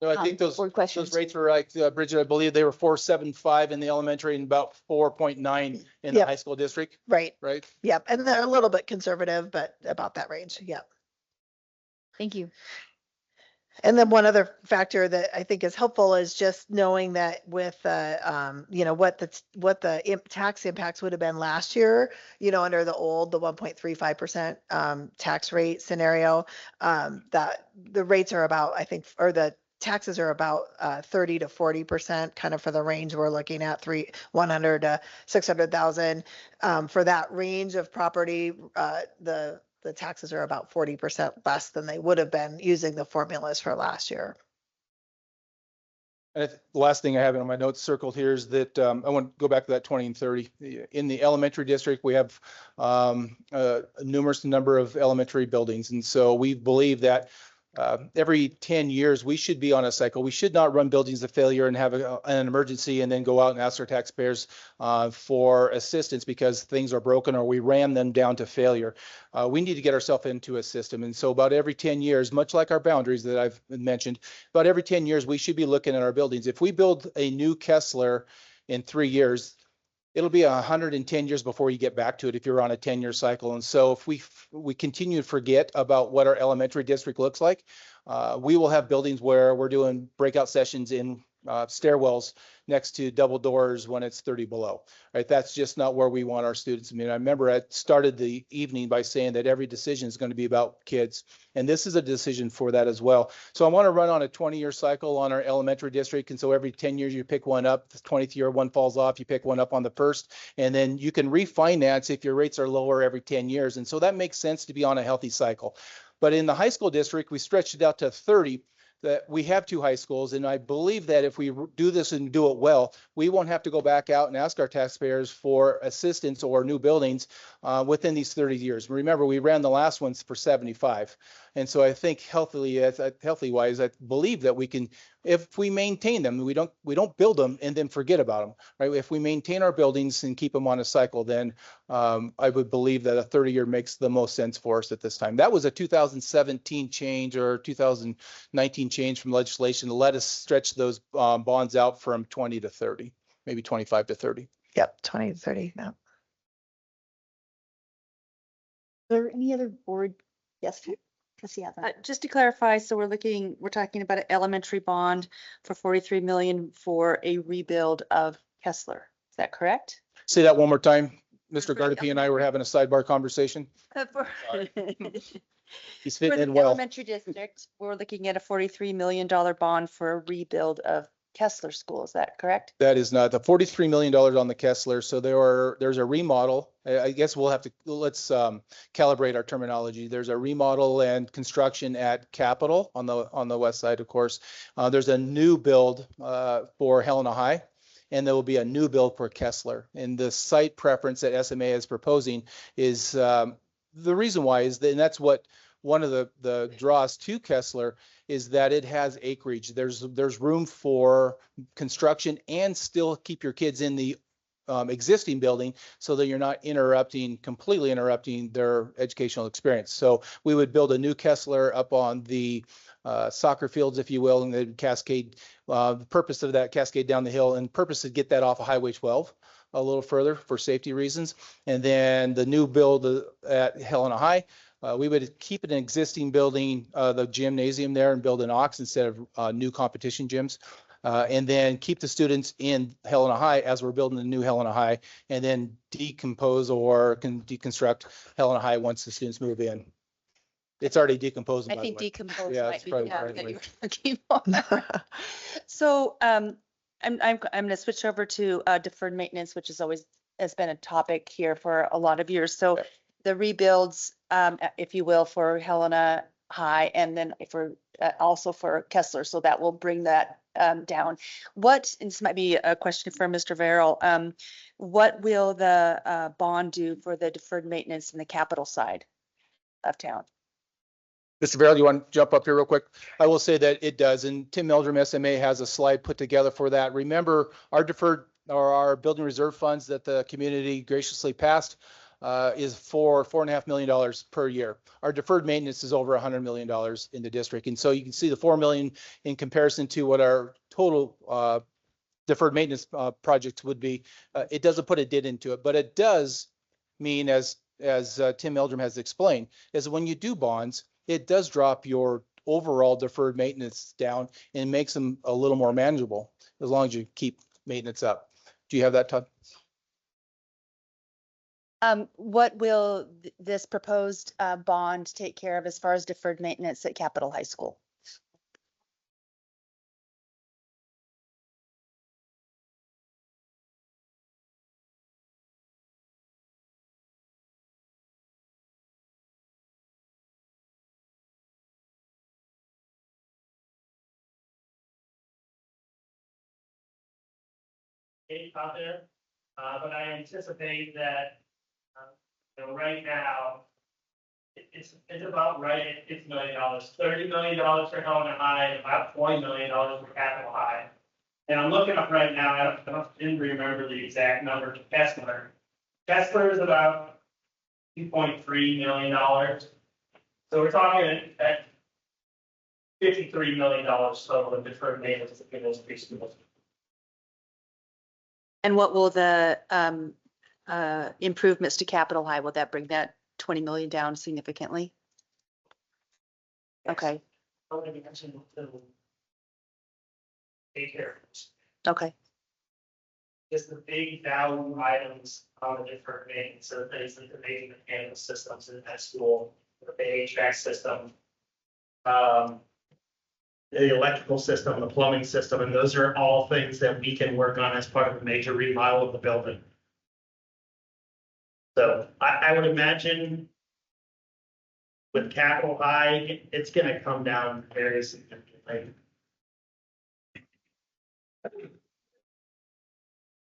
Speaker 4: No, I think those rates were like, Bridget, I believe they were 4.75 in the elementary and about 4.9 in the high school district.
Speaker 18: Right.
Speaker 4: Right.
Speaker 18: Yep. And they're a little bit conservative, but about that range. Yep.
Speaker 3: Thank you.
Speaker 18: And then one other factor that I think is helpful is just knowing that with what the tax impacts would have been last year, under the 1.35% tax rate scenario, that the rates are about, I think, or the taxes are about 30 to 40%, kind of for the range we're looking at, 100 to 600,000. For that range of property, the taxes are about 40% less than they would have been using the formulas for last year.
Speaker 4: And the last thing I have in my notes circled here is that I want to go back to that 20 and 30. In the elementary district, we have a numerous number of elementary buildings. And so we believe that every 10 years, we should be on a cycle. We should not run buildings to failure and have an emergency and then go out and ask our taxpayers for assistance because things are broken or we ran them down to failure. We need to get ourselves into a system. And so about every 10 years, much like our boundaries that I've mentioned, about every 10 years, we should be looking at our buildings. If we build a new Kessler in 3 years, it'll be 110 years before you get back to it if you're on a 10-year cycle. And so if we continue to forget about what our elementary district looks like, we will have buildings where we're doing breakout sessions in stairwells next to double doors when it's 30 below, right? That's just not where we want our students. I mean, I remember I started the evening by saying that every decision is going to be about kids, and this is a decision for that as well. So I want to run on a 20-year cycle on our elementary district, and so every 10 years you pick one up, the 20th year one falls off, you pick one up on the first, and then you can refinance if your rates are lower every 10 years. And so that makes sense to be on a healthy cycle. But in the high school district, we stretched it out to 30. That we have 2 high schools, and I believe that if we do this and do it well, we won't have to go back out and ask our taxpayers for assistance or new buildings within these 30 years. Remember, we ran the last ones for 75, and so I think healthy wise, I believe that we can, if we maintain them, we don't build them and then forget about them, right? If we maintain our buildings and keep them on a cycle, then I would believe that a 30-year makes the most sense for us at this time. That was a 2017 change or 2019 change from legislation to let us stretch those bonds out from 20 to 30, maybe 25 to 30.
Speaker 18: Yep, 20 to 30 now.
Speaker 3: Are there any other board? Yes, Cassiata.
Speaker 13: Just to clarify, so we're talking about an elementary bond for 43 million for a rebuild of Kessler. Is that correct?
Speaker 4: Say that one more time. Mr. Gardapi and I were having a sidebar conversation. He's
Speaker 13: For
Speaker 4: fitting
Speaker 13: the
Speaker 4: in well.
Speaker 13: elementary district, we're looking at a $43 million bond for a rebuild of Kessler School. Is that correct?
Speaker 4: That is not the $43 million on the Kessler. So there's a remodel. I guess we'll have to, let's calibrate our terminology. There's a remodel and construction at Capitol on the west side, of course. There's a new build for Helena High, and there will be a new build for Kessler. And the site preference that SMA is proposing is the reason why is that, and that's what one of the draws to Kessler is that it has acreage. There's room for construction and still keep your kids in the existing building so that you're not completely interrupting their educational experience. So we would build a new Kessler up on the soccer fields, if you will, and then cascade. The purpose of that cascade down the hill and purpose to get that off of Highway 12 a little further for safety reasons. And then the new build at Helena High, we would keep an existing building, the gymnasium there, and build an aux instead of new competition gyms. And then keep the students in Helena High as we're building the new Helena High, and then decompose or deconstruct Helena High once the students move in. It's already decomposing.
Speaker 13: I think decompose
Speaker 4: Yeah,
Speaker 13: might
Speaker 4: it's
Speaker 13: be
Speaker 4: probably
Speaker 13: the
Speaker 4: the
Speaker 13: word
Speaker 4: right
Speaker 13: that
Speaker 4: way.
Speaker 13: you were looking for. So I'm going to switch over to deferred maintenance, which has been a topic here for a lot of years. So the rebuilds, if you will, for Helena High, and then also for Kessler. So that will bring that down. And this might be a question for Mr. Verrill, what will the bond do for the deferred maintenance in the capital side of town?
Speaker 4: Mr. Verrill, you want to jump up here real quick? I will say that it does, and Tim Meldrum SMA has a slide put together for that. Remember, our deferred or our building reserve funds that the community graciously passed is for $4.5 million per year. Our deferred maintenance is over $100 million in the district, and so you can see the $4 million in comparison to what our total deferred maintenance projects would be. It doesn't put a dent into it, but it does mean, as Tim Meldrum has explained, is when you do bonds, it does drop your overall deferred maintenance down and makes them a little more manageable as long as you keep maintenance up. Do you have that, Todd?
Speaker 13: What will this proposed bond take care of as far as deferred maintenance at Capitol High School?
Speaker 20: Out there, but I anticipate that right now it's about right at $50 million, $30 million for Helena High, about $20 million for Capitol High. And I'm looking up right now. I didn't remember the exact number to Kessler. Kessler is about $2.3 million. So we're talking at $53 million total in deferred maintenance in those three schools.
Speaker 13: And what will the improvements to Capitol High, will that bring that 20 million down significantly? Okay,
Speaker 20: I would imagine the daycare.
Speaker 13: okay.
Speaker 20: Just the big value items on the different things, so things like the big mechanical systems in that school, the HVAC system, the electrical system, the plumbing system, and those are all things that we can work on as part of the major remodel of the building. So I would imagine with Capitol High, it's gonna come down very significantly.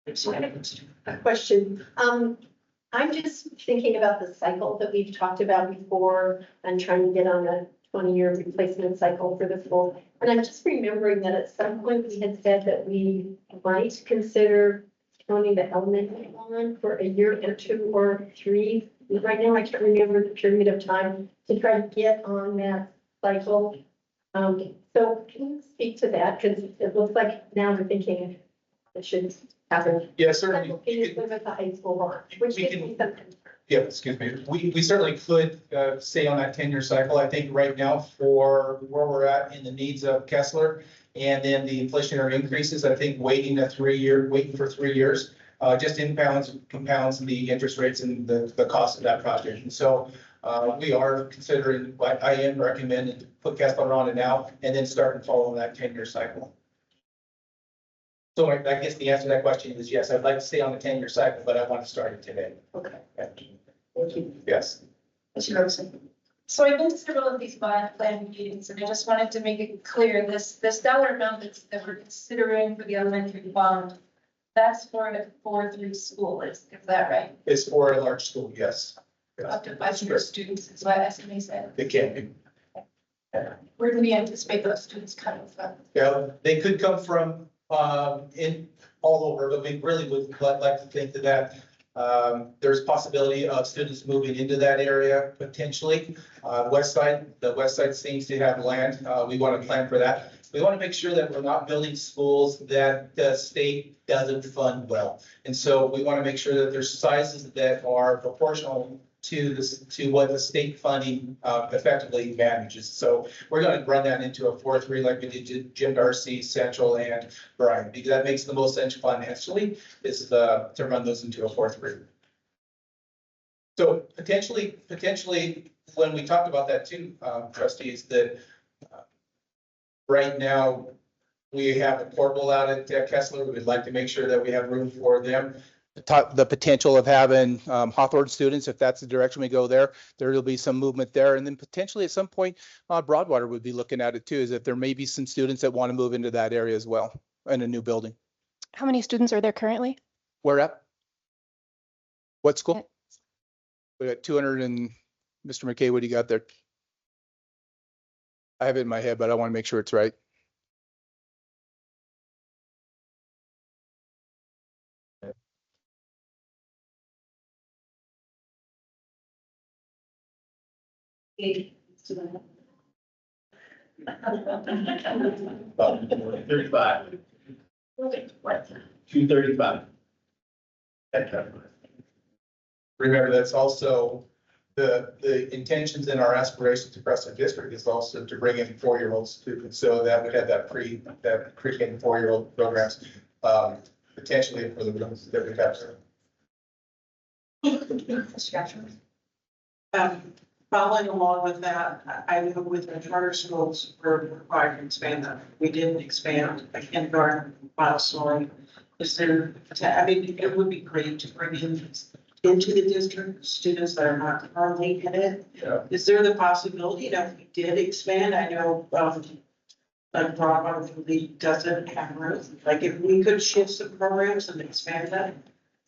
Speaker 15: A question. I'm just thinking about the cycle that we've talked about before and trying to get on a 20-year replacement cycle for the school. And I'm just remembering that at some point we had said that we might consider counting the elementary one for a year or 2 or 3. Right now, I can't remember the period of time to try to get on that cycle. So can you speak to that? Because it looks like now we're thinking it should happen.
Speaker 4: Yeah, certainly.
Speaker 15: With the high school one, which
Speaker 4: we
Speaker 15: gives
Speaker 4: can-
Speaker 15: me some concern.
Speaker 4: Yeah, excuse me. We certainly could stay on that 10-year cycle. I think right now for where we're at in the needs of Kessler and then the inflationary increases, I think waiting for 3 years just compounds the interest rates and the cost of that project. And so we are considering, I am recommending to put Kessler on it now and then start and follow that 10-year cycle. So I guess the answer to that question is yes, I'd like to stay on the 10-year cycle, but I want to start it today.
Speaker 15: Okay.
Speaker 4: Thank you. Yes.
Speaker 21: So I've been to several of these plan meetings, and I just wanted to make it clear, this dollar amount that we're considering for the elementary bond, that's for a 4-3 school, is that right?
Speaker 4: It's for a large school, yes.
Speaker 21: Up to 500 students is what SMA said.
Speaker 4: It can be.
Speaker 21: Where do we anticipate those students coming from?
Speaker 4: Yeah, they could come from in all over, but we really would like to think that there's possibility of students moving into that area potentially. The west side seems to have land. We want to plan for that. We want to make sure that we're not building schools that the state doesn't fund well. And so we want to make sure that there's sizes that are proportional to what the state funding effectively manages. So we're going to run that into a 4-3 like we did Jim Darcy, Central, and Bryan, because that makes the most sense financially is to run those into a 4-3. So potentially, when we talked about that too, trustees, that right now we have a portable out at Kessler. We would like to make sure that we have room for them. The potential of having Hawthorne students, if that's the direction we go there will be some movement there. And then potentially at some point, Broadwater would be looking at it too, is that there may be some students that want to move into that area as well in a new building.
Speaker 21: How many students are there currently?
Speaker 4: Where at? What school? We got 200 and Mr. McKay, what do you got there? I have it in my head, but I want to make sure it's right.
Speaker 1: About 35. 235.
Speaker 4: Remember, that's also the intentions and our aspirations across our district is also to bring in 4-year-old students. So that would have that pre-K 4-year-old programs potentially for the rooms that we have.
Speaker 17: Following along with that, I know with the charter schools, we're required to expand them. We didn't expand a kindergarten Montessori. Is there, I mean, it would be great to bring into the district students that are not currently in it.
Speaker 4: Yeah.
Speaker 17: Is there the possibility that we did expand? I know, like Broadwater doesn't have room. Like if we could shift some programs and expand that,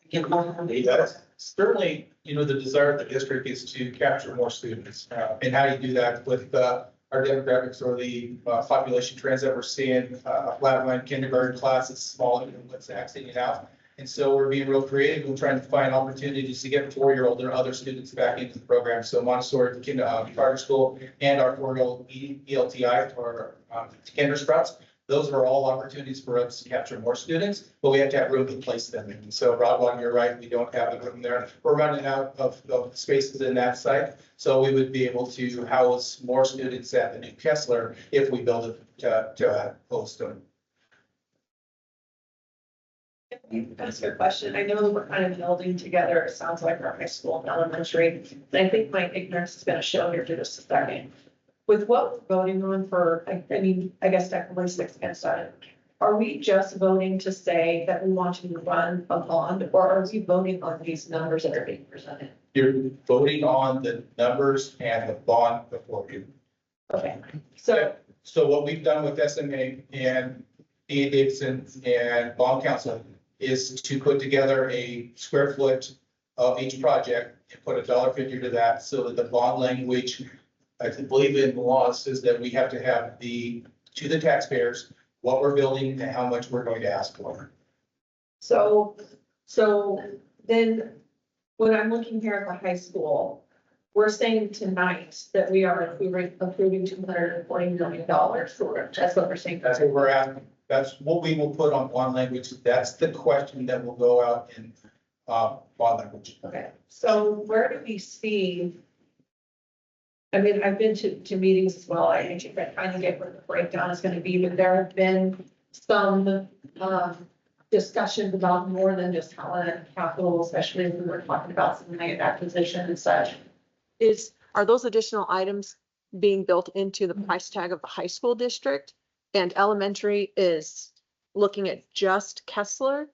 Speaker 17: get more.
Speaker 4: That's certainly, the desire of the district is to capture more students. And how you do that with our demographics or the population trends that we're seeing, flatline kindergarten classes, smaller than what's acting it out. And so we're being real creative. We're trying to find opportunities to get 4-year-old and other students back into the program. So Montessori charter school and our 4-year-old ELTI or Kinder Sprouts Those are all opportunities for us to capture more students, but we have to have room to place them. And so Broadwalk, you're right, we don't have the room there. We're running out of spaces in that site. So we would be able to house more students at the new Kessler if we build it to host them.
Speaker 21: That's your question. I know that we're kind of melding together, it sounds like our high school and elementary. And I think my ignorance is gonna show here for just a second. With what we're voting on for, I mean, I guess technically 6 against it. Are we just voting to say that we want to run a bond, or are we voting on these numbers that are being presented?
Speaker 4: You're voting on the numbers and the bond before you.
Speaker 21: Okay, so
Speaker 4: So what we've done with SMA and D.A. Davidson and Bond Council is to put together a square foot of each project and put a dollar figure to that so that the bond language, I believe in the law says that we have to have to the taxpayers, what we're building and how much we're going to ask for.
Speaker 21: So then, when I'm looking here at the high school, we're saying tonight that we are approving $240 million for it. That's what we're saying.
Speaker 4: That's what we're asking. That's what we will put on bond language. That's the question that will go out in bond language.
Speaker 21: Okay, so where do we see? I mean, I've been to meetings as well. I think I kind of get what the breakdown is going to be, but there have been some discussions about more than just Helena Capital, especially if we were talking about some land acquisition and such.
Speaker 6: Are those additional items being built into the price tag of the high school district? And elementary is looking at just Kessler?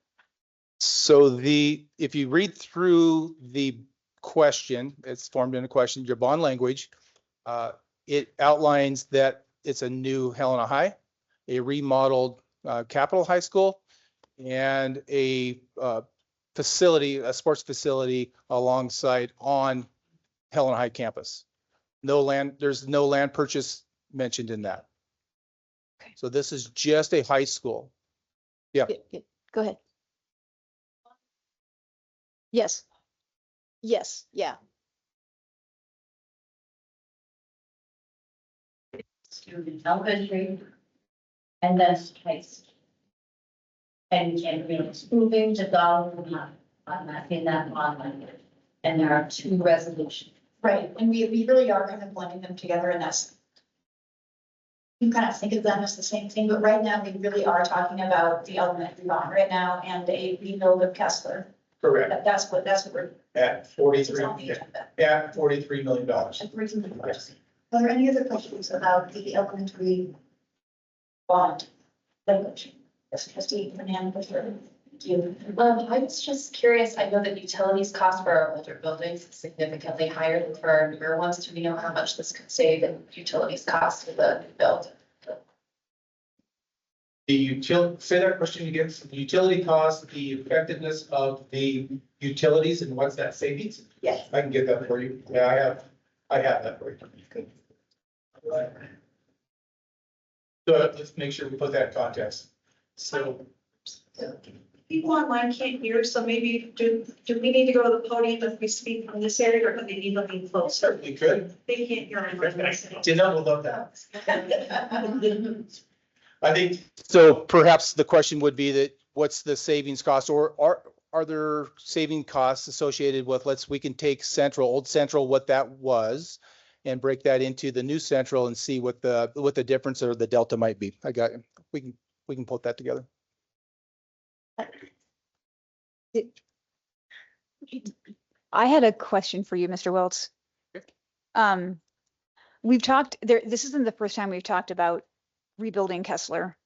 Speaker 4: So if you read through the question, it's formed in a question, your bond language, it outlines that it's a new Helena High, a remodeled Capitol High School, and a sports facility alongside on Helena High campus. There's no land purchase mentioned in that.
Speaker 3: Okay.
Speaker 4: So this is just a high school. Yeah.
Speaker 3: Go ahead. Yes. Yes, yeah.
Speaker 22: Student elementary and then high school. And it's moving to dollar amount. I'm not in that bond language. And there are 2 resolutions.
Speaker 21: Right, and we really are kind of blending them together, and that's. You kind of think of them as the same thing, but right now we really are talking about the elementary bond right now and a rebuild of Kessler.
Speaker 4: Correct.
Speaker 21: That's what we're.
Speaker 4: At $43 million.
Speaker 21: Are there any other questions about the elementary bond language? Yes, trustee Fernando.
Speaker 19: I was just curious, I know that utilities cost for our older buildings is significantly higher than for our newer ones. Do we know how much this could save in utilities costs for the new build?
Speaker 4: Say that question again. The utility costs, the effectiveness of the utilities, and what's that savings?
Speaker 21: Yes.
Speaker 4: I can get that for you. Yeah, I have that for you. Good. So let's make sure we put that in context. So.
Speaker 21: People online can't hear, so maybe do we need to go to the podium if we speak from this area, or do they need to be closer?
Speaker 4: Certainly could.
Speaker 21: They can't hear online.
Speaker 4: Janelle will love that. I think, so perhaps the question would be that what's the savings cost, or are there saving costs associated with, we can take old Central, what that was, and break that into the new Central and see what the difference or the delta might be. We can put that together.
Speaker 3: I had a question for you, Mr. Welts. We've talked there, this isn't the first time we've talked about rebuilding Kessler.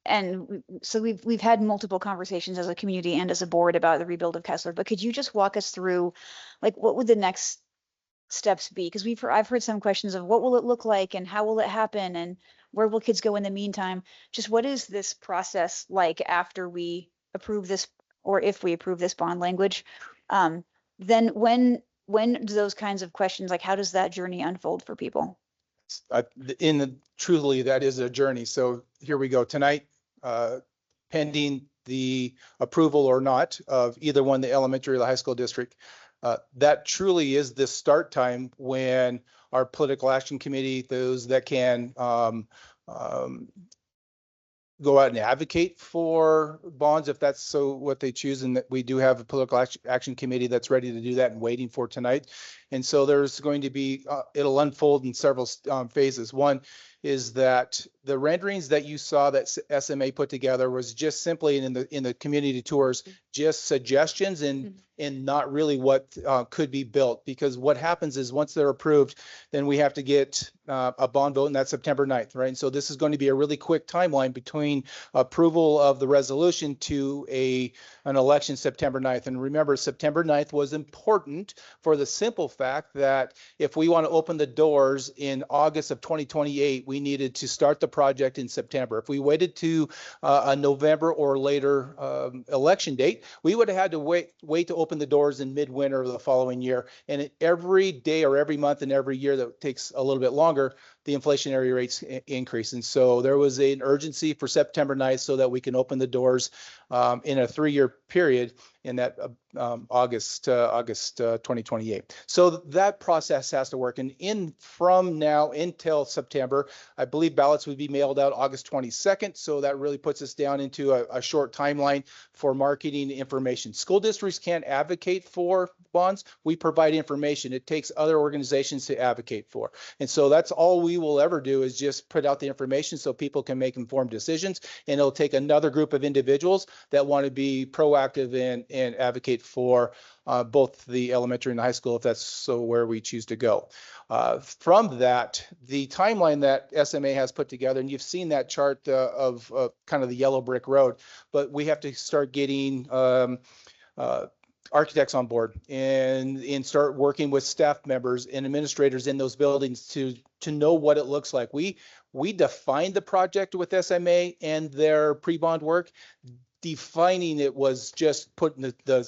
Speaker 3: And so we've had multiple conversations as a community and as a board about the rebuild of Kessler, but could you just walk us through, like, what would the next steps be? Because I've heard some questions of what will it look like and how will it happen and where will kids go in the meantime? Just what is this process like after we approve this, or if we approve this bond language? Then when do those kinds of questions, like how does that journey unfold for people?
Speaker 4: Truly, that is a journey. So here we go tonight, pending the approval or not of either one, the elementary or the high school district. That truly is the start time when our political action committee, those that can go out and advocate for bonds if that's so what they choose, and that we do have a political action committee that's ready to do that and waiting for tonight. And so there's going to be, it'll unfold in several phases. One is that the renderings that you saw that SMA put together was just simply in the community tours, just suggestions and not really what could be built. Because what happens is once they're approved, then we have to get a bond vote, and that's September 9th, right? And so this is going to be a really quick timeline between approval of the resolution to an election September 9th. And remember, September 9th was important for the simple fact that if we want to open the doors in August of 2028, we needed to start the project in September. If we waited to a November or later election date, we would have had to wait to open the doors in midwinter of the following year. And every day or every month and every year that takes a little bit longer, the inflationary rates increase. And so there was an urgency for September 9th so that we can open the doors in a 3-year period in that August 2028. So that process has to work. And from now until September, I believe ballots would be mailed out August 22nd. So that really puts us down into a short timeline for marketing information. School districts can't advocate for bonds. We provide information. It takes other organizations to advocate for. And so that's all we will ever do is just put out the information so people can make informed decisions. And it'll take another group of individuals that want to be proactive and advocate for both the elementary and the high school, if that's so where we choose to go. From that, the timeline that SMA has put together, and you've seen that chart of kind of the yellow brick road, but we have to start getting architects on board and start working with staff members and administrators in those buildings to know what it looks like. We defined the project with SMA and their pre-bond work. Defining it was just putting the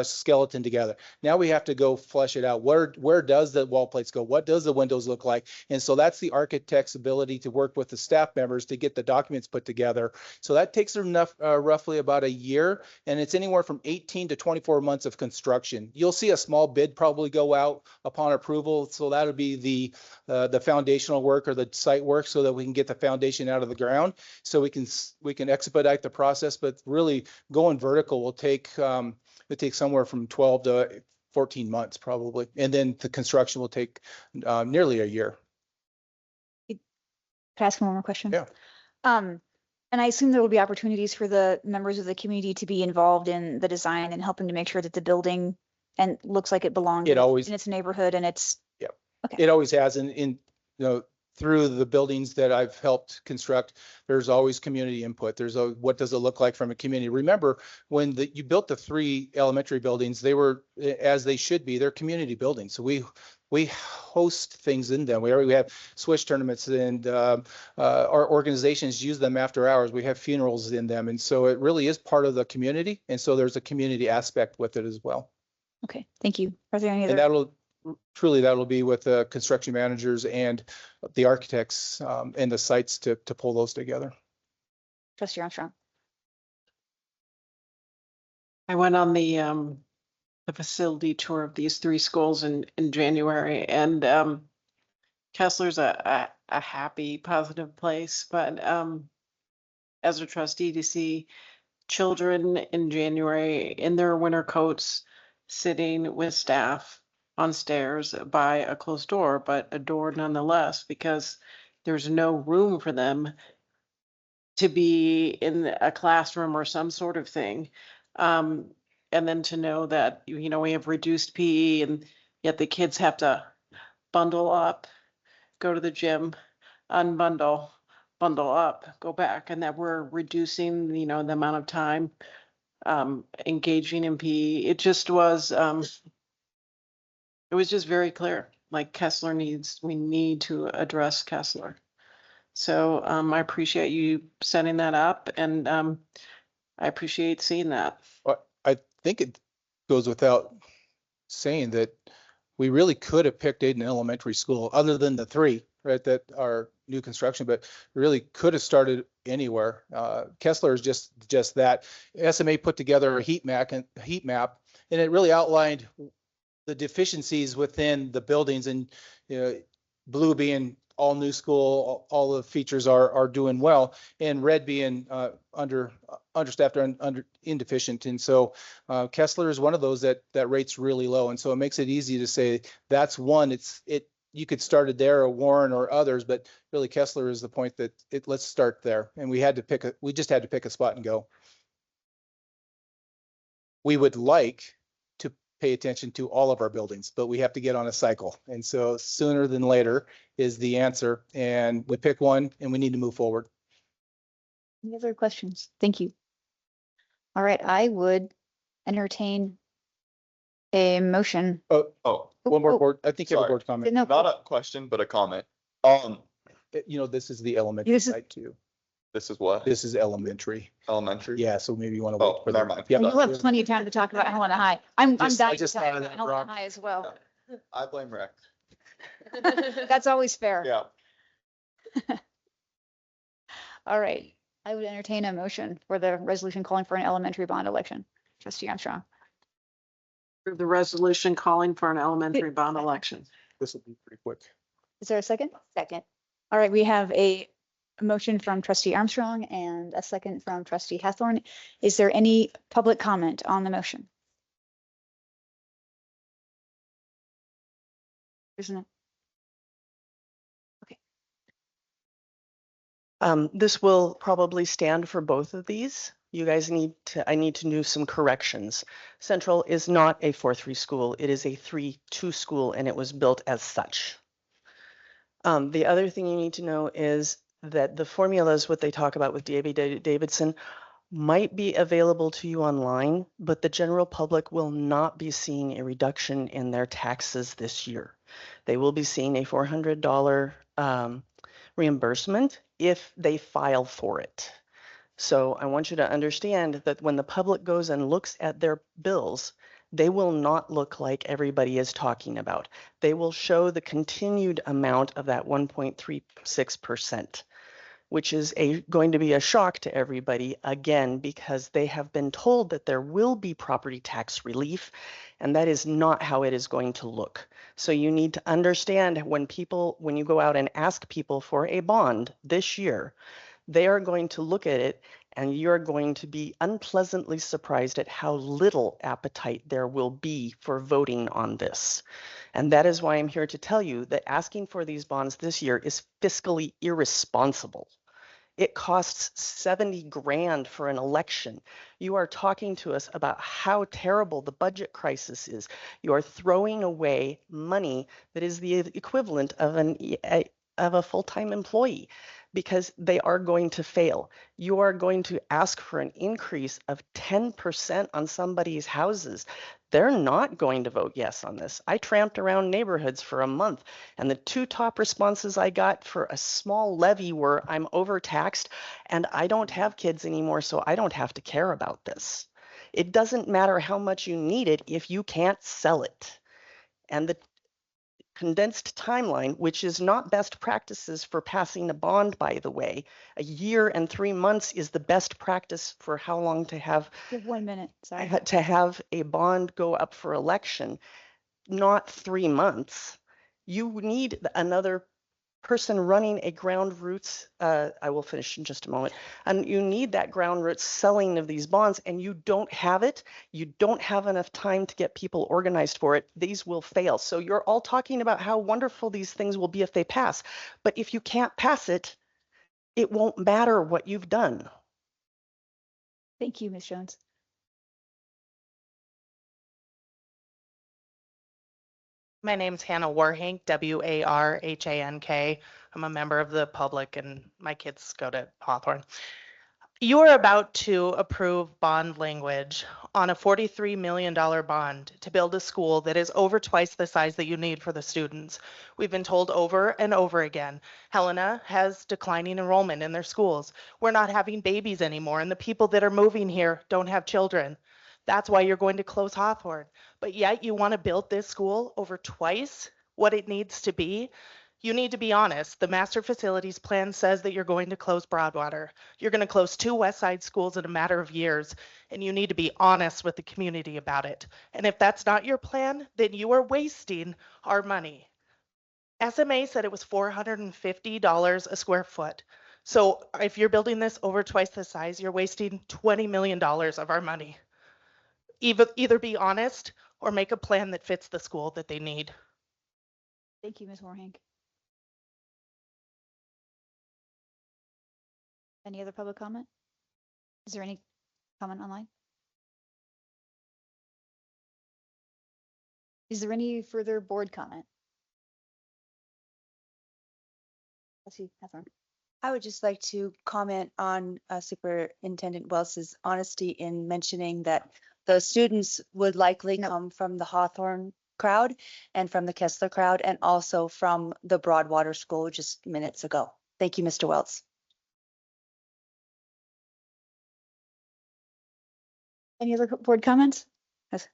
Speaker 4: skeleton together. Now we have to go flesh it out. Where does the wall plates go? What does the windows look like? And so that's the architect's ability to work with the staff members to get the documents put together. So that takes roughly about a year, and it's anywhere from 18 to 24 months of construction. You'll see a small bid probably go out upon approval. So that'll be the foundational work or the site work so that we can get the foundation out of the ground. So we can expedite the process, but really going vertical will take somewhere from 12 to 14 months probably, and then the construction will take nearly a year.
Speaker 3: Can I ask one more question?
Speaker 4: Yeah.
Speaker 3: And I assume there will be opportunities for the members of the community to be involved in the design and helping to make sure that the building and looks like it belongs in its neighborhood and it's.
Speaker 4: Yeah.
Speaker 3: Okay.
Speaker 4: It always has, through the buildings that I've helped construct, there's always community input. There's what does it look like from a community? Remember, when you built the 3 elementary buildings, they were, as they should be, they're community buildings. So we host things in them. We have Swish tournaments, and our organizations use them after hours. We have funerals in them. And so it really is part of the community. And so there's a community aspect with it as well.
Speaker 3: Okay, thank you. Are there any other?
Speaker 4: And that'll be with the construction managers and the architects and the sites to pull those together.
Speaker 3: Trustee Armstrong.
Speaker 17: I went on the facility tour of these 3 schools in January, and Kessler's a happy, positive place. But as a trustee, to see children in January in their winter coats sitting with staff on stairs by a closed door, but a door nonetheless, because there's no room for them to be in a classroom or some sort of thing. And then to know that, we have reduced PE and yet the kids have to bundle up, go to the gym, unbundle, bundle up, go back, and that we're reducing, the amount of time engaging in PE. It just was, it was just very clear, like we need to address Kessler. So I appreciate you setting that up, and I appreciate seeing that.
Speaker 4: Well, I think it goes without saying that we really could have picked Ayden Elementary School, other than the 3, right, that are new construction, but really could have started anywhere. Kessler is just that. SMA put together a heat map, and it really outlined the deficiencies within the buildings, and blue being all new school, all the features are doing well, and Red being understaffed or inefficient. And so Kessler is one of those that rates really low. And so it makes it easy to say that's one. You could start it there, or Warren or others, but really Kessler is the point that let's start there. And we just had to pick a spot and go. We would like to pay attention to all of our buildings, but we have to get on a cycle. And so sooner than later is the answer. And we pick one and we need to move forward.
Speaker 3: Any other questions? Thank you. All right, I would entertain a motion.
Speaker 4: One more board. I think you have a board comment.
Speaker 3: No,
Speaker 2: Not a question, but a comment.
Speaker 4: This is the elementary
Speaker 3: This is-
Speaker 4: side too.
Speaker 2: This is what?
Speaker 4: This is elementary.
Speaker 2: Elementary?
Speaker 4: Yeah, so maybe you want to wait for
Speaker 2: never
Speaker 4: that.
Speaker 2: mind.
Speaker 4: Yeah.
Speaker 3: You'll have plenty of time to talk about Helena High. I'm
Speaker 4: I
Speaker 3: dying to
Speaker 4: just
Speaker 3: talk
Speaker 4: thought of
Speaker 3: about
Speaker 4: that,
Speaker 3: Helena
Speaker 4: Rob.
Speaker 3: High as well.
Speaker 2: I blame Rick.
Speaker 3: That's always fair.
Speaker 2: Yeah.
Speaker 3: All right, I would entertain a motion for the resolution calling for an elementary bond election. Trustee Armstrong.
Speaker 17: Approve the resolution calling for an elementary bond election.
Speaker 4: This will be pretty quick.
Speaker 3: Is there a second? Second. All right, we have a motion from trustee Armstrong and a second from trustee Hathorn. Is there any public comment on the motion? Isn't it?
Speaker 12: This will probably stand for both of these. You guys I need to do some corrections. Central is not a 4-3 school. It is a 3-2 school, and it was built as such. The other thing you need to know is that the formulas, what they talk about with Davidson, might be available to you online, but the general public will not be seeing a reduction in their taxes this year. They will be seeing a $400 reimbursement if they file for it. So I want you to understand that when the public goes and looks at their bills, they will not look like everybody is talking about. They will show the continued amount of that 1.36%, which is going to be a shock to everybody, again, because they have been told that there will be property tax relief, and that is not how it is going to look. So you need to understand when you go out and ask people for a bond this year, they are going to look at it and you're going to be unpleasantly surprised at how little appetite there will be for voting on this. And that is why I'm here to tell you that asking for these bonds this year is fiscally irresponsible. It costs 70 grand for an election. You are talking to us about how terrible the budget crisis is. You are throwing away money that is the equivalent of a full-time employee, because they are going to fail. You are going to ask for an increase of 10% on somebody's houses. They're not going to vote yes on this. I tramped around neighborhoods for a month, and the two top responses I got for a small levy were, I'm overtaxed and I don't have kids anymore, so I don't have to care about this. It doesn't matter how much you need it if you can't sell it. And the condensed timeline, which is not best practices for passing a bond, by the way. A year and 3 months is the best practice for how long to have
Speaker 3: You have 1 minute, sorry.
Speaker 12: to have a bond go up for election, not 3 months. You need another person running a ground roots, I will finish in just a moment, and you need that ground roots selling of these bonds, and you don't have it. You don't have enough time to get people organized for it. These will fail. So you're all talking about how wonderful these things will be if they pass. But if you can't pass it, it won't matter what you've done.
Speaker 3: Thank you, Ms. Jones.
Speaker 5: My name's Hannah Warhank, Warhank. I'm a member of the public and my kids go to Hawthorne. You are about to approve bond language on a $43 million bond to build a school that is over twice the size that you need for the students. We've been told over and over again, Helena has declining enrollment in their schools. We're not having babies anymore, and the people that are moving here don't have children. That's why you're going to close Hawthorne. But yet you want to build this school over twice what it needs to be. You need to be honest. The master facilities plan says that you're going to close Broadwater. You're going to close 2 West Side schools in a matter of years, and you need to be honest with the community about it. And if that's not your plan, then you are wasting our money. SMA said it was $450 a square foot. So if you're building this over twice the size, you're wasting $20 million of our money. Either be honest or make a plan that fits the school that they need.
Speaker 3: Thank you, Ms. Warhank. Any other public comment? Is there any comment online? Is there any further board comment? Let's see, Catherine.
Speaker 13: I would just like to comment on Superintendent Welch's honesty in mentioning that the students would likely come from the Hawthorne crowd and from the Kessler crowd and also from the Broadwater School just minutes ago. Thank you, Mr. Welch.
Speaker 3: Any other board comments? Yes,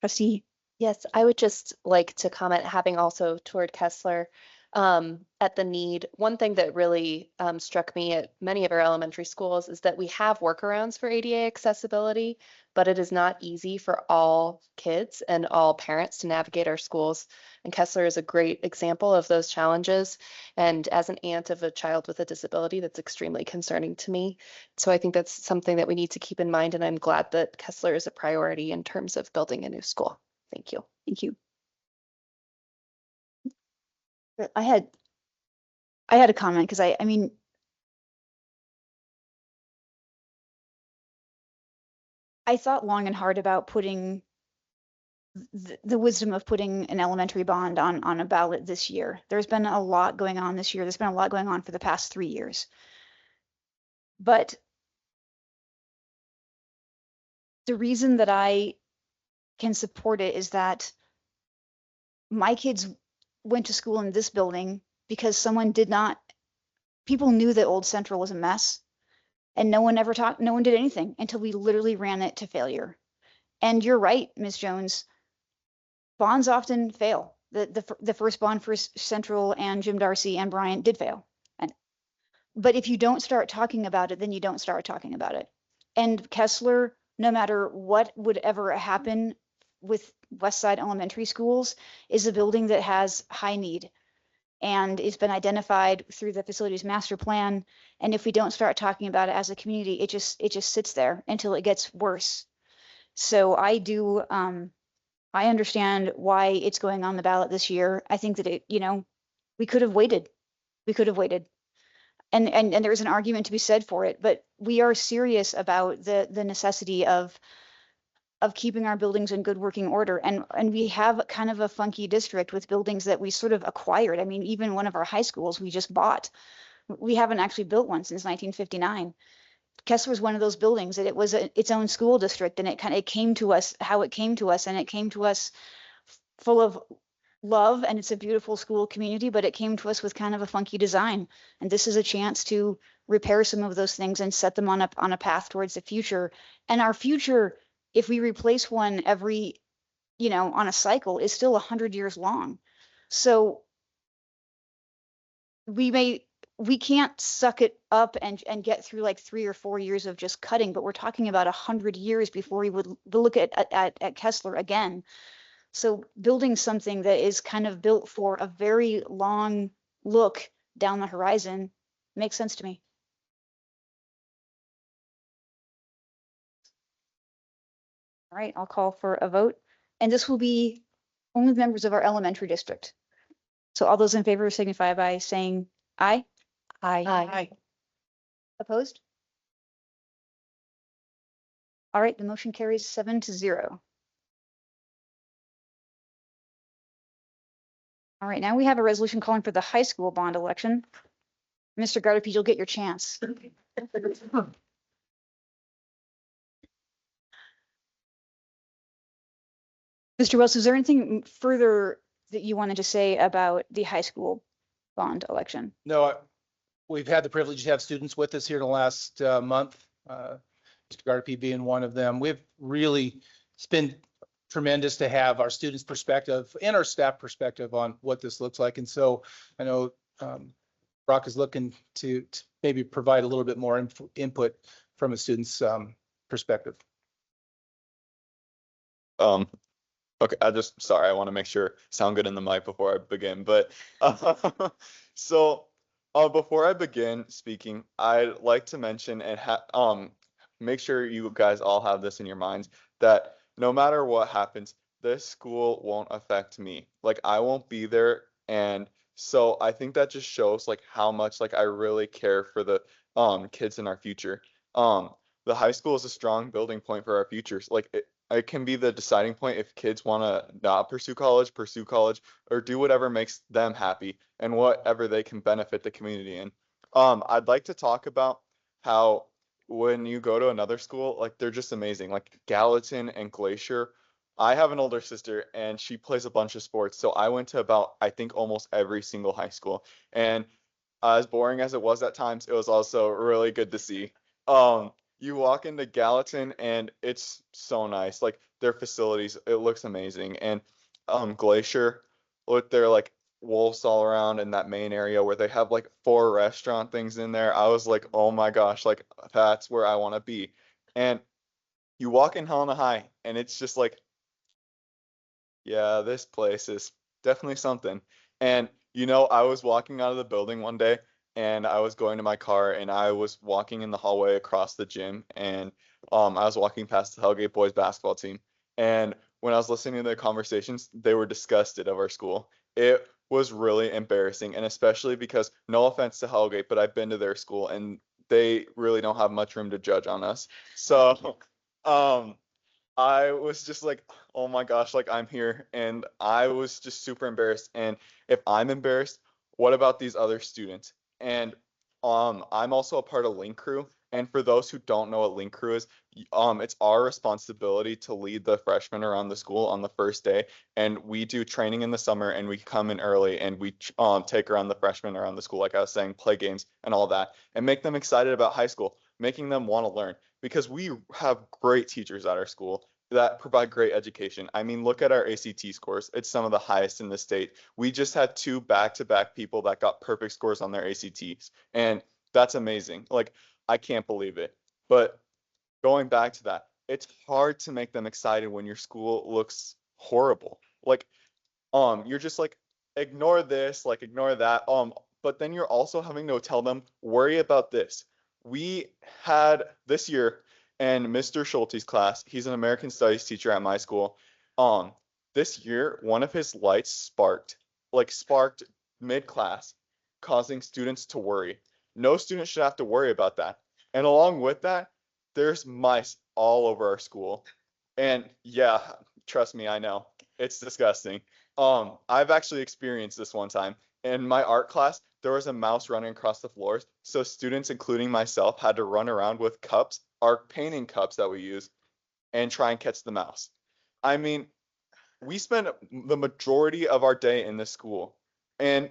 Speaker 3: Trustee.
Speaker 7: Yes, I would just like to comment, having also toured Kessler, at the need. One thing that really struck me at many of our elementary schools is that we have workarounds for ADA accessibility, but it is not easy for all kids and all parents to navigate our schools. And Kessler is a great example of those challenges. And as an aunt of a child with a disability, that's extremely concerning to me. So I think that's something that we need to keep in mind. And I'm glad that Kessler is a priority in terms of building a new school. Thank you.
Speaker 3: Thank you. I had a comment because I mean, I thought long and hard about putting the wisdom of putting an elementary bond on a ballot this year. There's been a lot going on this year. There's been a lot going on for the past 3 years. But the reason that I can support it is that my kids went to school in this building because people knew that Old Central was a mess and no one did anything until we literally ran it to failure. And you're right, Ms. Jones, bonds often fail. The first bond for Central and Jim Darcy and Bryant did fail. But if you don't start talking about it, then you don't start talking about it. And Kessler, no matter what would ever happen with West Side Elementary Schools, is a building that has high need and it's been identified through the facilities master plan. And if we don't start talking about it as a community, it just sits there until it gets worse. So I understand why it's going on the ballot this year. I think that we could have waited. And there's an argument to be said for it, but we are serious about the necessity of keeping our buildings in good working order. And we have kind of a funky district with buildings that we sort of acquired. I mean, even one of our high schools we just bought. We haven't actually built one since 1959. Kessler was one of those buildings that it was its own school district, and it came to us how it came to us, and it came to us full of love, and it's a beautiful school community, but it came to us with kind of a funky design. And this is a chance to repair some of those things and set them on a path towards the future. And our future, if we replace one every, on a cycle, is still 100 years long. So we can't suck it up and get through like 3 or 4 years of just cutting, but we're talking about 100 years before we would look at Kessler again. So building something that is kind of built for a very long look down the horizon makes sense to me. All right, I'll call for a vote, and this will be only members of our elementary district. So all those in favor signify by saying aye.
Speaker 13: Aye.
Speaker 3: Aye. Opposed? All right, the motion carries 7-0. All right, now we have a resolution calling for the high school bond election. Mr. Gardapi, you'll get your chance. Mr. Wells, is there anything further that you wanted to say about the high school bond election?
Speaker 4: No, we've had the privilege to have students with us here in the last month, Mr. Gardapi being one of them. It's been tremendous to have our students' perspective and our staff perspective on what this looks like. And so I know Brock is looking to maybe provide a little bit more input from a student's perspective.
Speaker 2: Okay, sorry, I want to make sure sound good in the mic before I begin, but so before I begin speaking, I'd like to mention and make sure you guys all have this in your minds that no matter what happens, this school won't affect me. Like I won't be there, and so I think that just shows like how much like I really care for the kids in our future. The high school is a strong building point for our futures. Like it can be the deciding point if kids want to not pursue college, or do whatever makes them happy and whatever they can benefit the community in. I'd like to talk about how when you go to another school, like they're just amazing. Like Gallatin and Glacier. I have an older sister and she plays a bunch of sports. So I went to about, I think, almost every single high school. And as boring as it was at times, it was also really good to see. You walk into Gallatin and it's so nice. Like their facilities, it looks amazing. And Glacier, with their like wolves all around in that main area where they have like 4 restaurant things in there, I was like, oh my gosh, like that's where I want to be. And you walk in Helena High and it's just like, yeah, this place is definitely something. And I was walking out of the building one day and I was going to my car and I was walking in the hallway across the gym and I was walking past the Hellgate boys basketball team. And when I was listening to their conversations, they were disgusted of our school. It was really embarrassing, and especially because, no offense to Hellgate, but I've been to their school and they really don't have much room to judge on us. So I was just like, oh my gosh, like I'm here, and I was just super embarrassed. And if I'm embarrassed, what about these other students? And I'm also a part of Link Crew. And for those who don't know what Link Crew is, it's our responsibility to lead the freshmen around the school on the first day. And we do training in the summer, and we come in early, and we take around the freshmen around the school, like I was saying, play games and all that, and make them excited about high school, making them want to learn. Because we have great teachers at our school that provide great education. I mean, look at our ACT scores. It's some of the highest in the state. We just had 2 back-to-back people that got perfect scores on their ACTs. And that's amazing. Like, I can't believe it. But going back to that, it's hard to make them excited when your school looks horrible. Like, you're just like, ignore this, like ignore that. But then you're also having to tell them, worry about this. We had this year, and Mr. Schulte's class, he's an American Studies teacher at my school. This year, one of his lights sparked mid-class, causing students to worry. No student should have to worry about that. And along with that, there's mice all over our school. And yeah, trust me, I know. It's disgusting. I've actually experienced this one time. In my art class, there was a mouse running across the floors. So students, including myself, had to run around with cups, our painting cups that we use, and try and catch the mouse. I mean, we spend the majority of our day in this school. And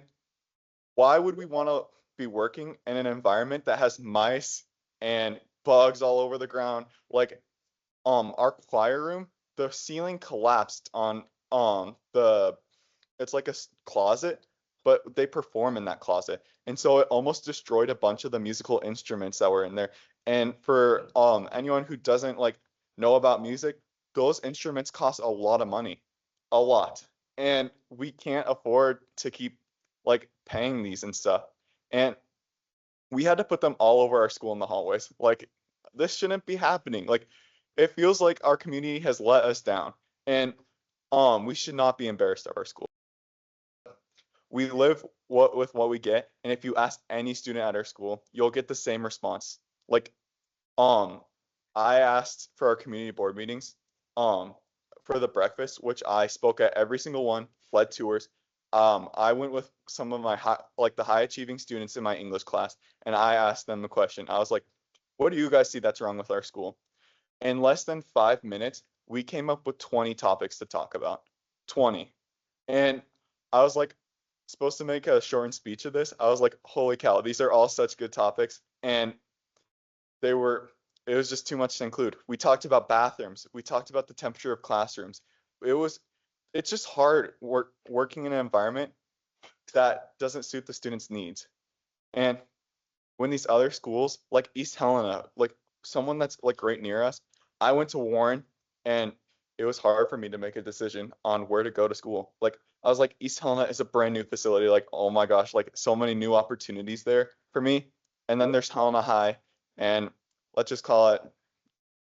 Speaker 2: why would we want to be working in an environment that has mice and bugs all over the ground? Like, our choir room, the ceiling collapsed on it's like a closet, but they perform in that closet. And so it almost destroyed a bunch of the musical instruments that were in there. And for anyone who doesn't like know about music, those instruments cost a lot of money, a lot. And we can't afford to keep like paying these and stuff. And we had to put them all over our school in the hallways. Like, this shouldn't be happening. Like, it feels like our community has let us down, and we should not be embarrassed of our school. We live with what we get, and if you ask any student at our school, you'll get the same response. Like, I asked for our community board meetings, for the breakfast, which I spoke at every single one, led tours. I went with some of my the high achieving students in my English class, and I asked them the question. I was like, what do you guys see that's wrong with our school? In less than 5 minutes, we came up with 20 topics to talk about. 20. And I was like, supposed to make a shortened speech of this. I was like, holy cow, these are all such good topics. And it was just too much to include. We talked about bathrooms. We talked about the temperature of classrooms. It's just hard working in an environment that doesn't suit the students' needs. And when these other schools, like East Helena, like someone that's like right near us, I went to Warren, and it was hard for me to make a decision on where to go to school. Like I was like, East Helena is a brand new facility. Like, oh my gosh, like so many new opportunities there for me. And then there's Helena High, and let's just call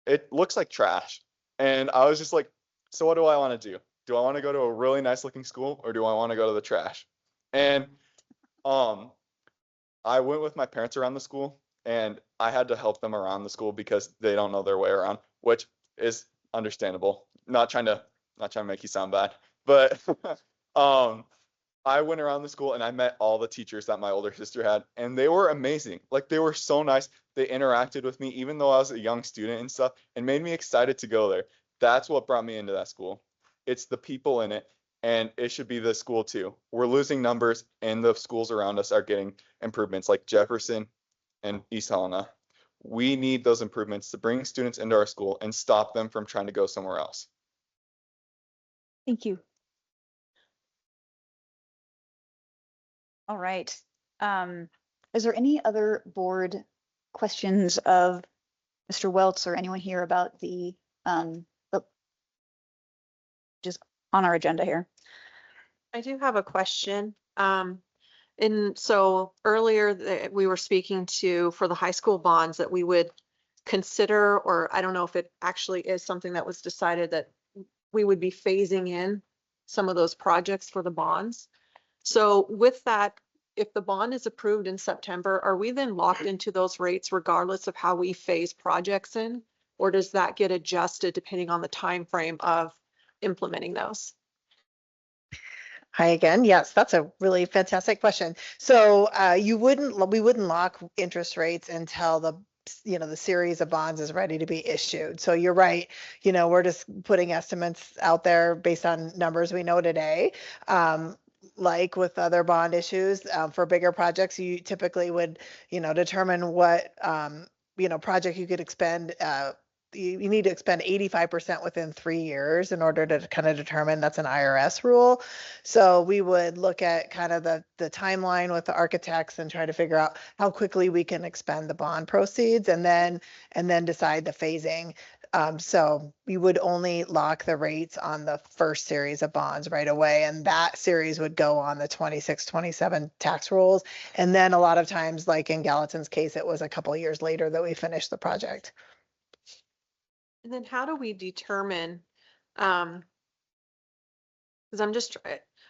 Speaker 2: it looks like trash. And I was just like, so what do I want to do? Do I want to go to a really nice looking school, or do I want to go to the trash? And I went with my parents around the school, and I had to help them around the school because they don't know their way around, which is understandable. Not trying to make you sound bad, but I went around the school and I met all the teachers that my older sister had, and they were amazing. Like, they were so nice. They interacted with me even though I was a young student and stuff, and made me excited to go there. That's what brought me into that school. It's the people in it, and it should be the school too. We're losing numbers, and the schools around us are getting improvements like Jefferson and East Helena. We need those improvements to bring students into our school and stop them from trying to go somewhere else.
Speaker 3: Thank you. All right. Is there any other board questions of Mr. Welts or anyone here about the just on our agenda here?
Speaker 6: I do have a question. And so earlier we were speaking to, for the high school bonds, that we would consider, or I don't know if it actually is something that was decided, that we would be phasing in some of those projects for the bonds. So with that, if the bond is approved in September, are we then locked into those rates regardless of how we phase projects in? Or does that get adjusted depending on the time frame of implementing those?
Speaker 18: Hi again. Yes, that's a really fantastic question. So we wouldn't lock interest rates until the series of bonds is ready to be issued. So you're right. We're just putting estimates out there based on numbers we know today. Like with other bond issues, for bigger projects, you typically would, determine what, project you could expend. You need to expend 85% within 3 years in order to kind of determine. That's an IRS rule. So we would look at kind of the timeline with the architects and try to figure out how quickly we can expend the bond proceeds, and then decide the phasing. So we would only lock the rates on the first series of bonds right away, and that series would go on the 26, 27 tax rolls. And then a lot of times, like in Gallatin's case, it was a couple of years later that we finished the project.
Speaker 6: And then how do we determine, because I'm just,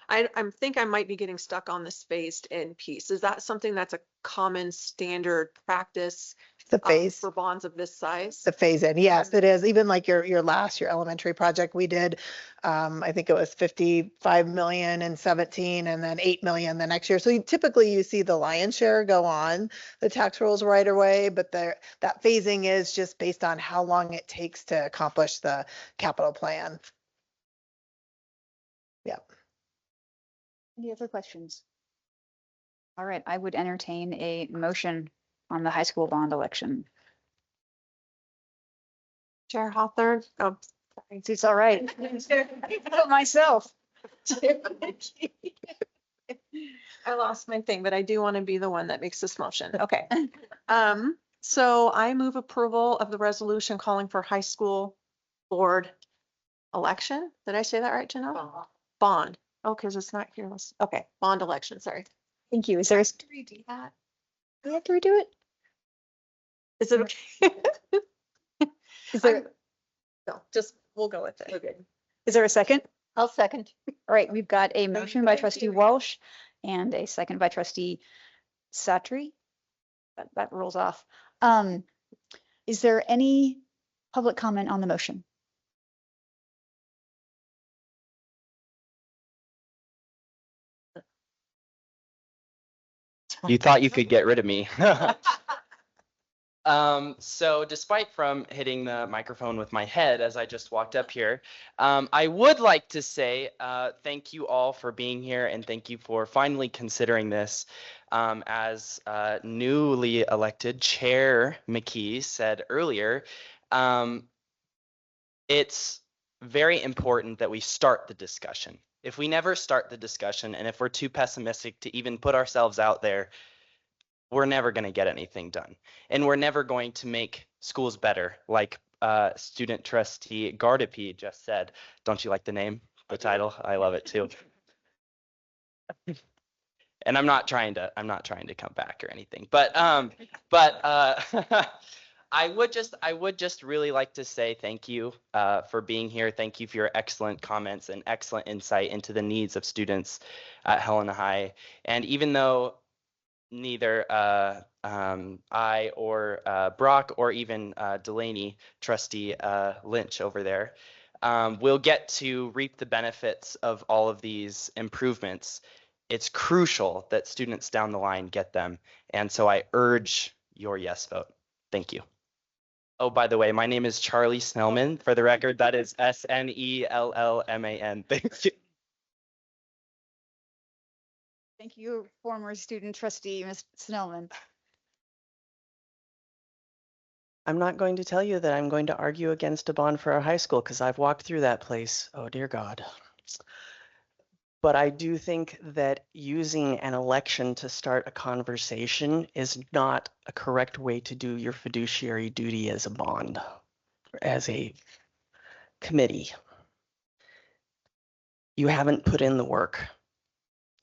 Speaker 6: I think I might be getting stuck on this phased in piece. Is that something that's a common standard practice
Speaker 18: The phase.
Speaker 6: for bonds of this size?
Speaker 18: The phase in, yes, it is. Even like your elementary project, we did, I think it was 55 million in 17, and then 8 million the next year. So typically you see the lion's share go on the tax rolls right away, but that phasing is just based on how long it takes to accomplish the capital plan. Yeah.
Speaker 3: Any other questions? All right, I would entertain a motion on the high school bond election.
Speaker 6: Chair Hawthorne. Oh,
Speaker 3: It's all right. Myself.
Speaker 6: I lost my thing, but I do want to be the one that makes this motion. Okay. So I move approval of the resolution calling for high school board election. Did I say that right, Janelle? Bond. Oh, because it's not here. Okay, bond election, sorry.
Speaker 3: Thank you. Is there a, do
Speaker 6: Redo that.
Speaker 3: we have to redo it?
Speaker 6: Is it okay?
Speaker 3: Is there,
Speaker 6: No, just, we'll go with it. Okay.
Speaker 3: is there a second?
Speaker 15: I'll second.
Speaker 3: All right, we've got a motion by trustee Walsh and a second by trustee Satry. That rolls off. Is there any public comment on the motion?
Speaker 8: You thought you could get rid of me. So despite from hitting the microphone with my head as I just walked up here, I would like to say thank you all for being here, and thank you for finally considering this. As newly elected Chair McKee said earlier, it's very important that we start the discussion. If we never start the discussion, and if we're too pessimistic to even put ourselves out there, we're never going to get anything done. And we're never going to make schools better like student trustee Gardapi just said. Don't you like the name, the title? I love it too. And I'm not trying to come back or anything, but I would just really like to say thank you for being here. Thank you for your excellent comments and excellent insight into the needs of students at Helena High. And even though neither I or Brock or even Delaney, trustee Lynch over there, will get to reap the benefits of all of these improvements, it's crucial that students down the line get them. And so I urge your yes vote. Thank you. Oh, by the way, my name is Charlie Snellman. For the record, that is Snellman. Thank you.
Speaker 3: Thank you, former student trustee, Ms. Snellman.
Speaker 12: I'm not going to tell you that I'm going to argue against a bond for our high school because I've walked through that place. Oh, dear God. But I do think that using an election to start a conversation is not a correct way to do your fiduciary duty as a bond, as a committee. You haven't put in the work.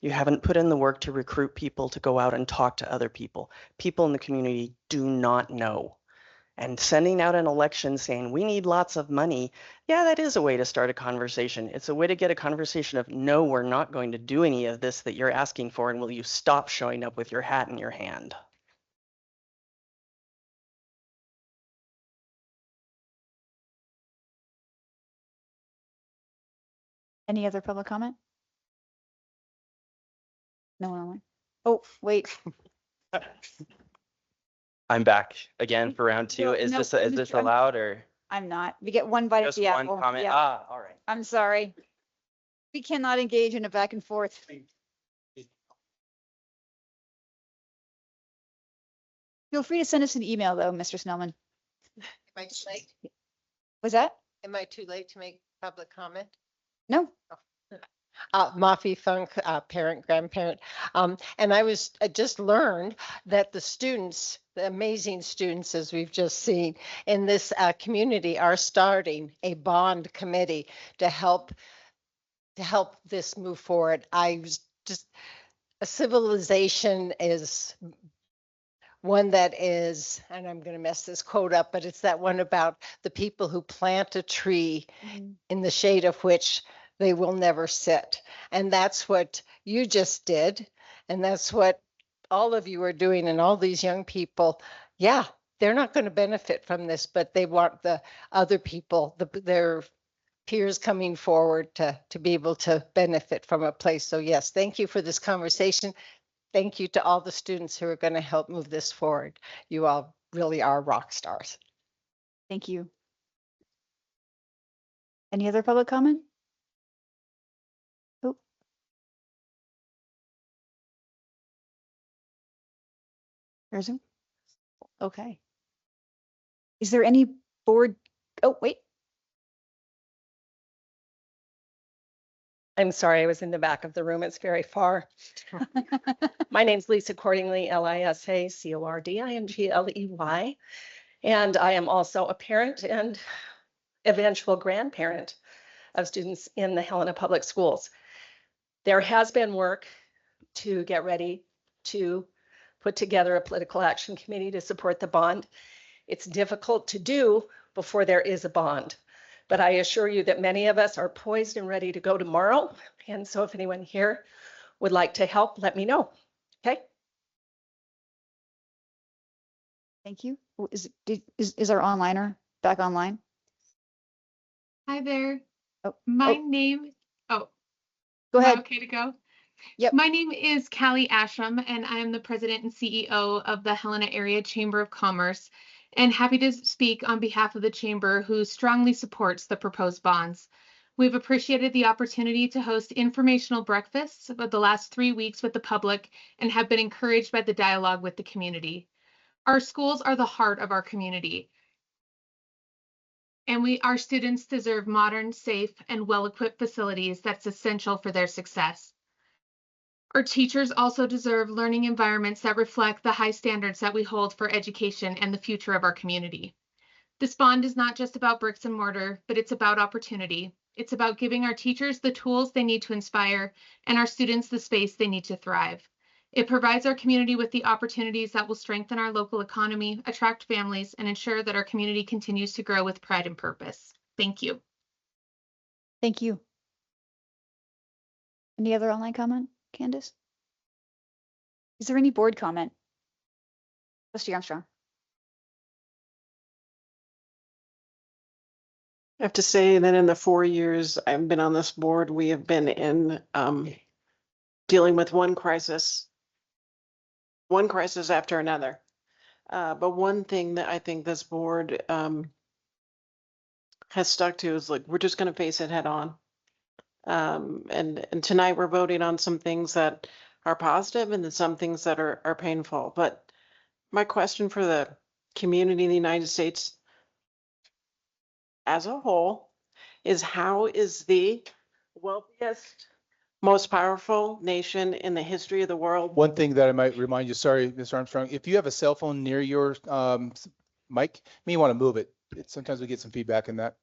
Speaker 12: You haven't put in the work to recruit people to go out and talk to other people. People in the community do not know. And sending out an election saying we need lots of money, yeah, that is a way to start a conversation. It's a way to get a conversation of no, we're not going to do any of this that you're asking for, and will you stop showing up with your hat in your hand?
Speaker 3: Any other public comment? No one online. Oh, wait.
Speaker 8: I'm back again for round two.
Speaker 3: No,
Speaker 8: Is
Speaker 3: no,
Speaker 8: this
Speaker 3: I'm-
Speaker 8: allowed or
Speaker 3: I'm not. We get one bite at
Speaker 8: just
Speaker 3: the
Speaker 8: one
Speaker 3: apple.
Speaker 8: comment?
Speaker 3: Yeah.
Speaker 8: Ah, all right.
Speaker 3: I'm sorry. We cannot engage in a back and forth. Feel free to send us an email though, Mr. Snellman.
Speaker 9: Am I too late?
Speaker 3: Was that?
Speaker 9: Am I too late to make public comment?
Speaker 3: No.
Speaker 9: Mafi Funk, parent, grandparent. And I just learned that the students, the amazing students, as we've just seen in this community, are starting a bond committee to help this move forward. I was just, a civilization is one that is, and I'm going to mess this quote up, but it's that one about the people who plant a tree in the shade of which they will never sit. And that's what you just did. And that's what all of you are doing. And all these young people, yeah, they're not going to benefit from this, but they want the other people, their peers coming forward to be able to benefit from a place. So yes, thank you for this conversation. Thank you to all the students who are going to help move this forward. You all really are rock stars.
Speaker 3: Thank you. Any other public comment? Oh. There's him. Okay. Is there any board? Oh, wait.
Speaker 11: I'm sorry, I was in the back of the room. It's very far. My name's Lisa Cordingley, Lisa-Cordingley. And I am also a parent and eventual grandparent of students in the Helena Public Schools. There has been work to get ready to put together a political action committee to support the bond. It's difficult to do before there is a bond. But I assure you that many of us are poised and ready to go tomorrow. And so if anyone here would like to help, let me know. Okay.
Speaker 3: Thank you. Is our onliner back online?
Speaker 23: Hi there.
Speaker 3: Oh,
Speaker 23: My name,
Speaker 3: go
Speaker 23: am I
Speaker 3: ahead.
Speaker 23: okay to go?
Speaker 3: Yep.
Speaker 23: My name is Callie Asham, and I am the president and CEO of the Helena Area Chamber of Commerce, and happy to speak on behalf of the chamber, who strongly supports the proposed bonds. We've appreciated the opportunity to host informational breakfasts about the last 3 weeks with the public and have been encouraged by the dialogue with the community. Our schools are the heart of our community, and our students deserve modern, safe, and well-equipped facilities that's essential for their success. Our teachers also deserve learning environments that reflect the high standards that we hold for education and the future of our community. This bond is not just about bricks and mortar, but it's about opportunity. It's about giving our teachers the tools they need to inspire and our students the space they need to thrive. It provides our community with the opportunities that will strengthen our local economy, attract families, and ensure that our community continues to grow with pride and purpose. Thank you.
Speaker 3: Thank you. Any other online comment, Candace? Is there any board comment? Trustee Armstrong.
Speaker 17: I have to say that in the 4 years I've been on this board, we have been in dealing with one crisis after another. But one thing that I think this board has stuck to is like, we're just going to face it head on. And tonight we're voting on some things that are positive and then some things that are painful. But my question for the community in the United States as a whole is, how is the wealthiest, most powerful nation in the history of the world?
Speaker 4: One thing that I might remind you, sorry, Ms. Armstrong, if you have a cell phone near your mic, you may want to move it. Sometimes we get some feedback in that.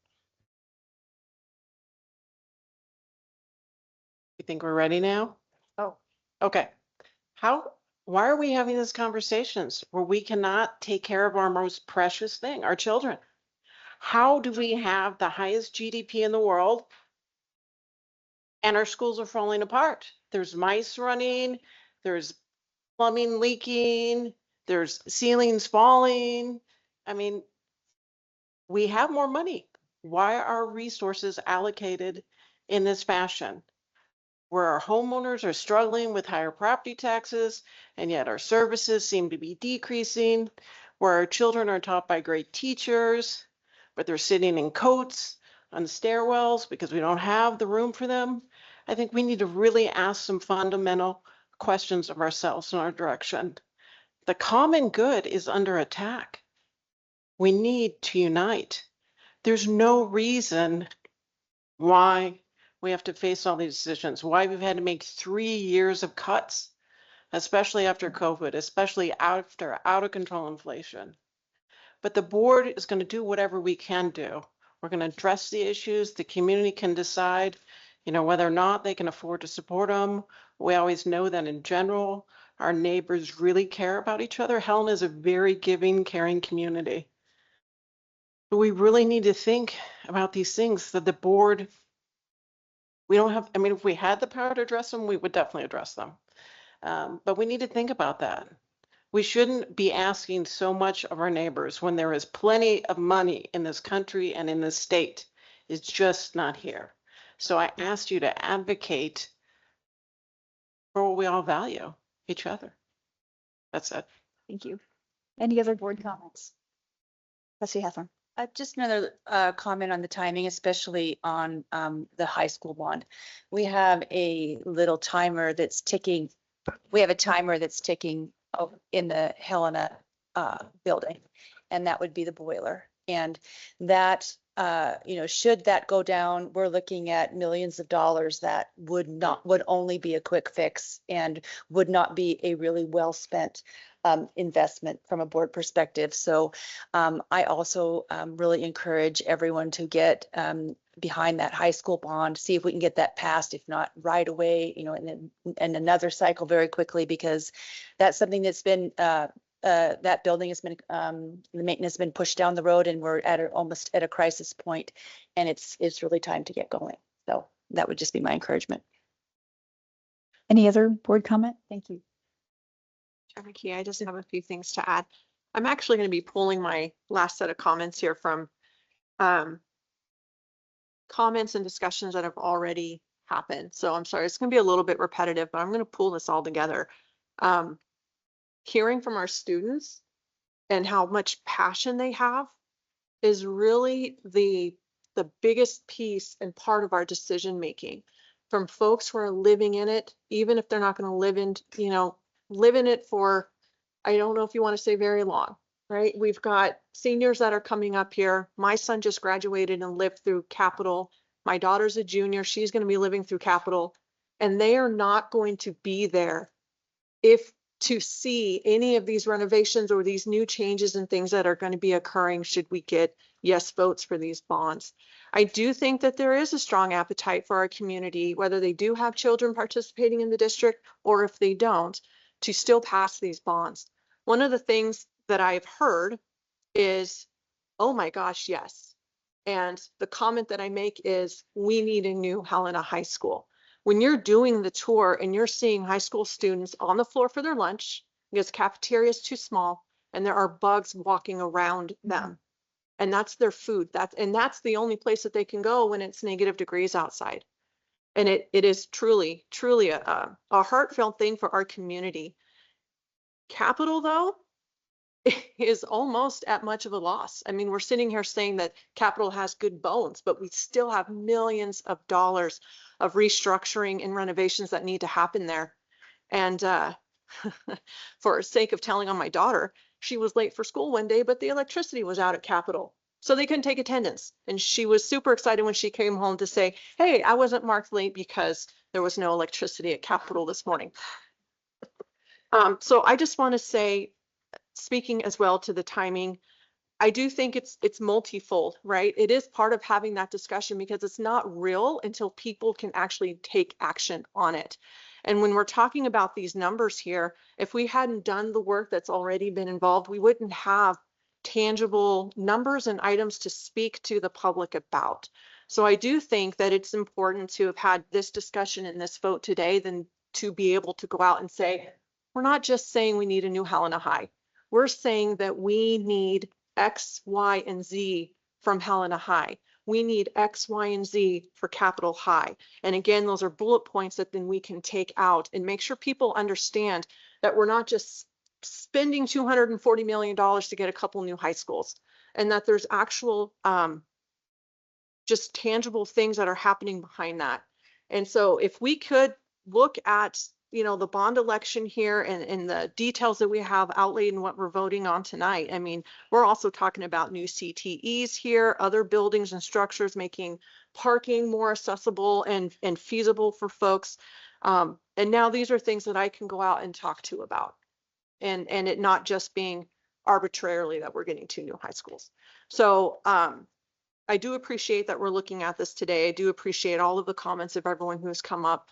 Speaker 17: You think we're ready now?
Speaker 3: Oh.
Speaker 17: Okay. Why are we having these conversations where we cannot take care of our most precious thing, our children? How do we have the highest GDP in the world and our schools are falling apart? There's mice running, there's plumbing leaking, there's ceilings falling. I mean, we have more money. Why are resources allocated in this fashion? Where our homeowners are struggling with higher property taxes, and yet our services seem to be decreasing, where our children are taught by great teachers, but they're sitting in coats on stairwells because we don't have the room for them. I think we need to really ask some fundamental questions of ourselves and our direction. The common good is under attack. We need to unite. There's no reason why we have to face all these decisions, why we've had to make 3 years of cuts, especially after COVID, especially after out of control inflation. But the board is going to do whatever we can do. We're going to address the issues. The community can decide, whether or not they can afford to support them. We always know that in general, our neighbors really care about each other. Helena is a very giving, caring community. But we really need to think about these things that the board, we don't have, if we had the power to address them, we would definitely address them. But we need to think about that. We shouldn't be asking so much of our neighbors when there is plenty of money in this country and in this state. It's just not here. So I asked you to advocate for what we all value, each other. That's it.
Speaker 3: Thank you. Any other board comments? Trustee Hathorn.
Speaker 13: Just another comment on the timing, especially on the high school bond. We have a little timer that's ticking. We have a timer that's ticking in the Helena building, and that would be the boiler. And that, should that go down, we're looking at millions of dollars that would only be a quick fix and would not be a really well spent investment from a board perspective. So I also really encourage everyone to get behind that high school bond, see if we can get that passed, if not right away, in another cycle very quickly, because that's something that's been, that building has been, the maintenance has been pushed down the road, and we're almost at a crisis point, and it's really time to get going. So that would just be my encouragement.
Speaker 3: Any other board comment? Thank you.
Speaker 6: Chair McKee, I just have a few things to add. I'm actually going to be pulling my last set of comments here from comments and discussions that have already happened. So I'm sorry, it's going to be a little bit repetitive, but I'm going to pull this all together. Hearing from our students and how much passion they have is really the biggest piece and part of our decision making. From folks who are living in it, even if they're not going to live in it for, I don't know if you want to say very long, right? We've got seniors that are coming up here. My son just graduated and lived through Capital. My daughter's a junior. She's going to be living through Capital. And they are not going to be there if to see any of these renovations or these new changes and things that are going to be occurring should we get yes votes for these bonds. I do think that there is a strong appetite for our community, whether they do have children participating in the district or if they don't, to still pass these bonds. One of the things that I've heard is, oh my gosh, yes. And the comment that I make is, we need a new Helena High School. When you're doing the tour and you're seeing high school students on the floor for their lunch because cafeteria is too small and there are bugs walking around them, and that's their food, that's the only place that they can go when it's negative degrees outside. And it is truly a heartfelt thing for our community. Capital, though, is almost at much of a loss. I mean, we're sitting here saying that Capital has good bones, but we still have millions of dollars of restructuring and renovations that need to happen there. And for sake of telling on my daughter, she was late for school one day, but the electricity was out at Capital, so they couldn't take attendance. And she was super excited when she came home to say, hey, I wasn't marked late because there was no electricity at Capital this morning. So I just want to say, speaking as well to the timing, I do think it's multifold, right? It is part of having that discussion because it's not real until people can actually take action on it. And when we're talking about these numbers here, if we hadn't done the work that's already been involved, we wouldn't have tangible numbers and items to speak to the public about. So I do think that it's important to have had this discussion and this vote today than to be able to go out and say, we're not just saying we need a new Helena High. We're saying that we need X, Y, and Z from Helena High. We need X, Y, and Z for Capital High. And again, those are bullet points that then we can take out and make sure people understand that we're not just spending $240 million to get a couple new high schools, and that there's actual just tangible things that are happening behind that. And so if we could look at the bond election here and the details that we have outlaid in what we're voting on tonight. I mean, we're also talking about new CTEs here, other buildings and structures, making parking more accessible and feasible for folks. And now these are things that I can go out and talk to about, and it not just being arbitrarily that we're getting 2 new high schools. So I do appreciate that we're looking at this today. I do appreciate all of the comments of everyone who has come up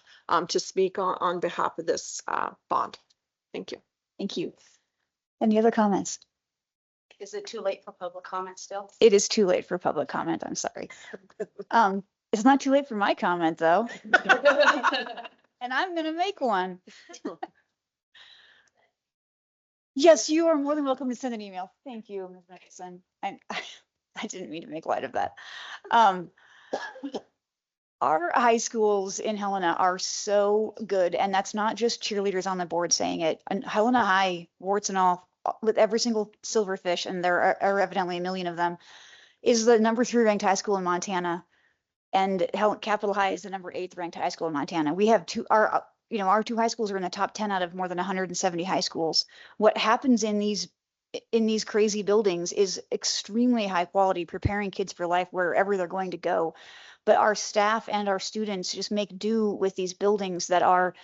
Speaker 6: to speak on behalf of this bond. Thank you.
Speaker 3: Thank you. Any other comments?
Speaker 22: Is it too late for public comment still?
Speaker 3: It is too late for public comment. I'm sorry. It's not too late for my comment, though. And I'm going to make one. Yes, you are more than welcome to send an email. Thank you, Ms. Nicholson. I didn't mean to make light of that. Our high schools in Helena are so good, and that's not just cheerleaders on the board saying it. And Helena High, warts and all, with every single silverfish, and there are evidently a million of them, is the number 3 ranked high school in Montana, and Capital High is the number 8th ranked high school in Montana. We have our 2 high schools are in the top 10 out of more than 170 high schools. What happens in these crazy buildings is extremely high quality, preparing kids for life wherever they're going to go. But our staff and our students just make do with these buildings that are,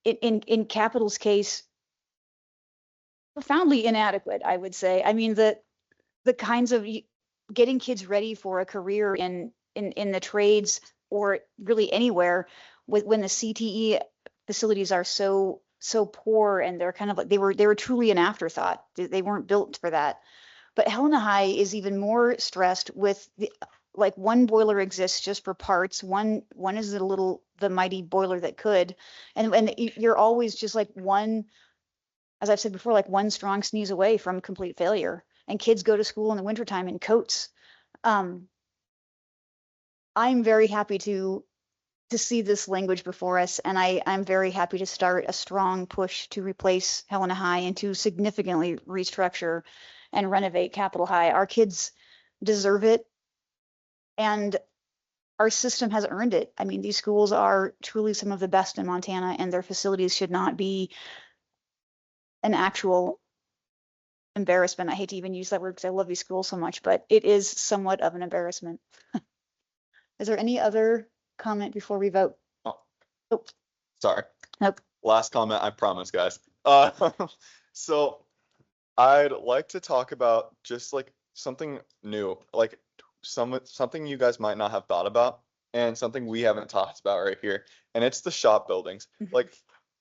Speaker 3: in Capital's case, profoundly inadequate, I would say. I mean, the kinds of getting kids ready for a career in the trades or really anywhere when the CTE facilities are so poor, and they're kind of like they were truly an afterthought. They weren't built for that. But Helena High is even more stressed with one boiler exists just for parts. One is the mighty boiler that could, and you're always just like one, as I've said before, like one strong sneeze away from complete failure. And kids go to school in the wintertime in coats. I'm very happy to see this language before us, and I'm very happy to start a strong push to replace Helena High and to significantly restructure and renovate Capital High. Our kids deserve it, and our system has earned it. I mean, these schools are truly some of the best in Montana, and their facilities should not be an actual embarrassment. I hate to even use that word because I love these schools so much, but it is somewhat of an embarrassment. Is there any other comment before we vote?
Speaker 2: Sorry.
Speaker 3: Nope.
Speaker 2: Last comment, I promise, guys. So I'd like to talk about just like something new, like something you guys might not have thought about and something we haven't talked about right here. And it's the shop buildings. Like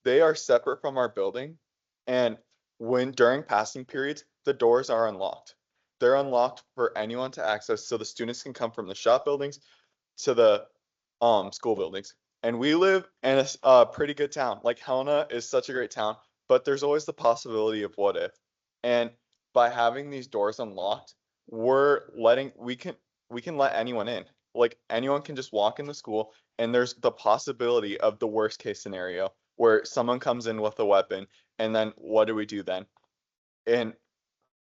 Speaker 2: they are separate from our building. And when during passing periods, the doors are unlocked. They're unlocked for anyone to access so the students can come from the shop buildings to the school buildings. And we live in a pretty good town. Like Helena is such a great town, but there's always the possibility of what if. And by having these doors unlocked, we can let anyone in. Like anyone can just walk in the school and there's the possibility of the worst case scenario where someone comes in with a weapon and then what do we do then? And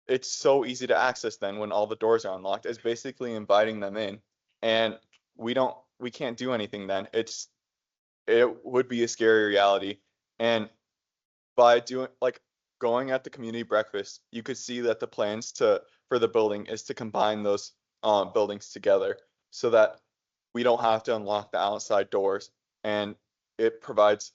Speaker 2: it's so easy to access then when all the doors are unlocked. It's basically inviting them in and we can't do anything then. It would be a scary reality. And by doing like going at the community breakfast, you could see that the plans for the building is to combine those buildings together so that we don't have to unlock the outside doors, and it provides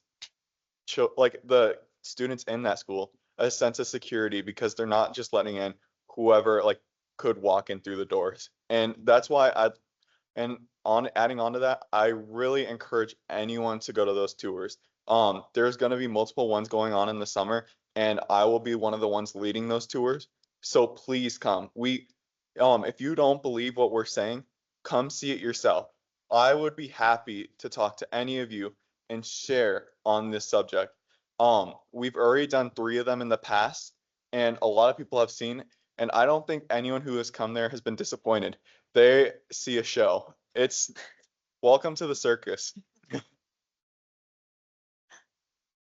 Speaker 2: like the students in that school a sense of security because they're not just letting in whoever like could walk in through the doors. And that's why adding on to that, I really encourage anyone to go to those tours. There's going to be multiple ones going on in the summer, and I will be one of the ones leading those tours. So please come. If you don't believe what we're saying, come see it yourself. I would be happy to talk to any of you and share on this subject. We've already done 3 of them in the past, and a lot of people have seen, and I don't think anyone who has come there has been disappointed. They see a show. It's welcome to the circus.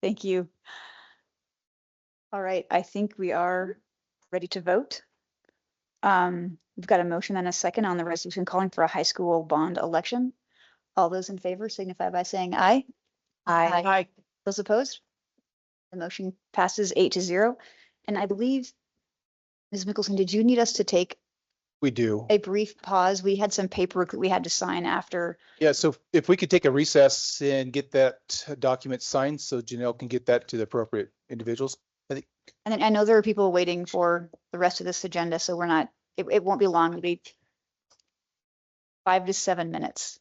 Speaker 3: Thank you. All right, I think we are ready to vote. We've got a motion and a second on the resolution calling for a high school bond election. All those in favor signify by saying aye.
Speaker 15: Aye.
Speaker 3: Those opposed? The motion passes 8-0. And I believe, Ms. Mickelson, did you need us to take
Speaker 4: We do.
Speaker 3: a brief pause? We had some paperwork that we had to sign after.
Speaker 4: Yeah, so if we could take a recess and get that document signed so Janelle can get that to the appropriate individuals. I think.
Speaker 3: And then I know there are people waiting for the rest of this agenda, so it won't be long. It'll be 5 to 7 minutes.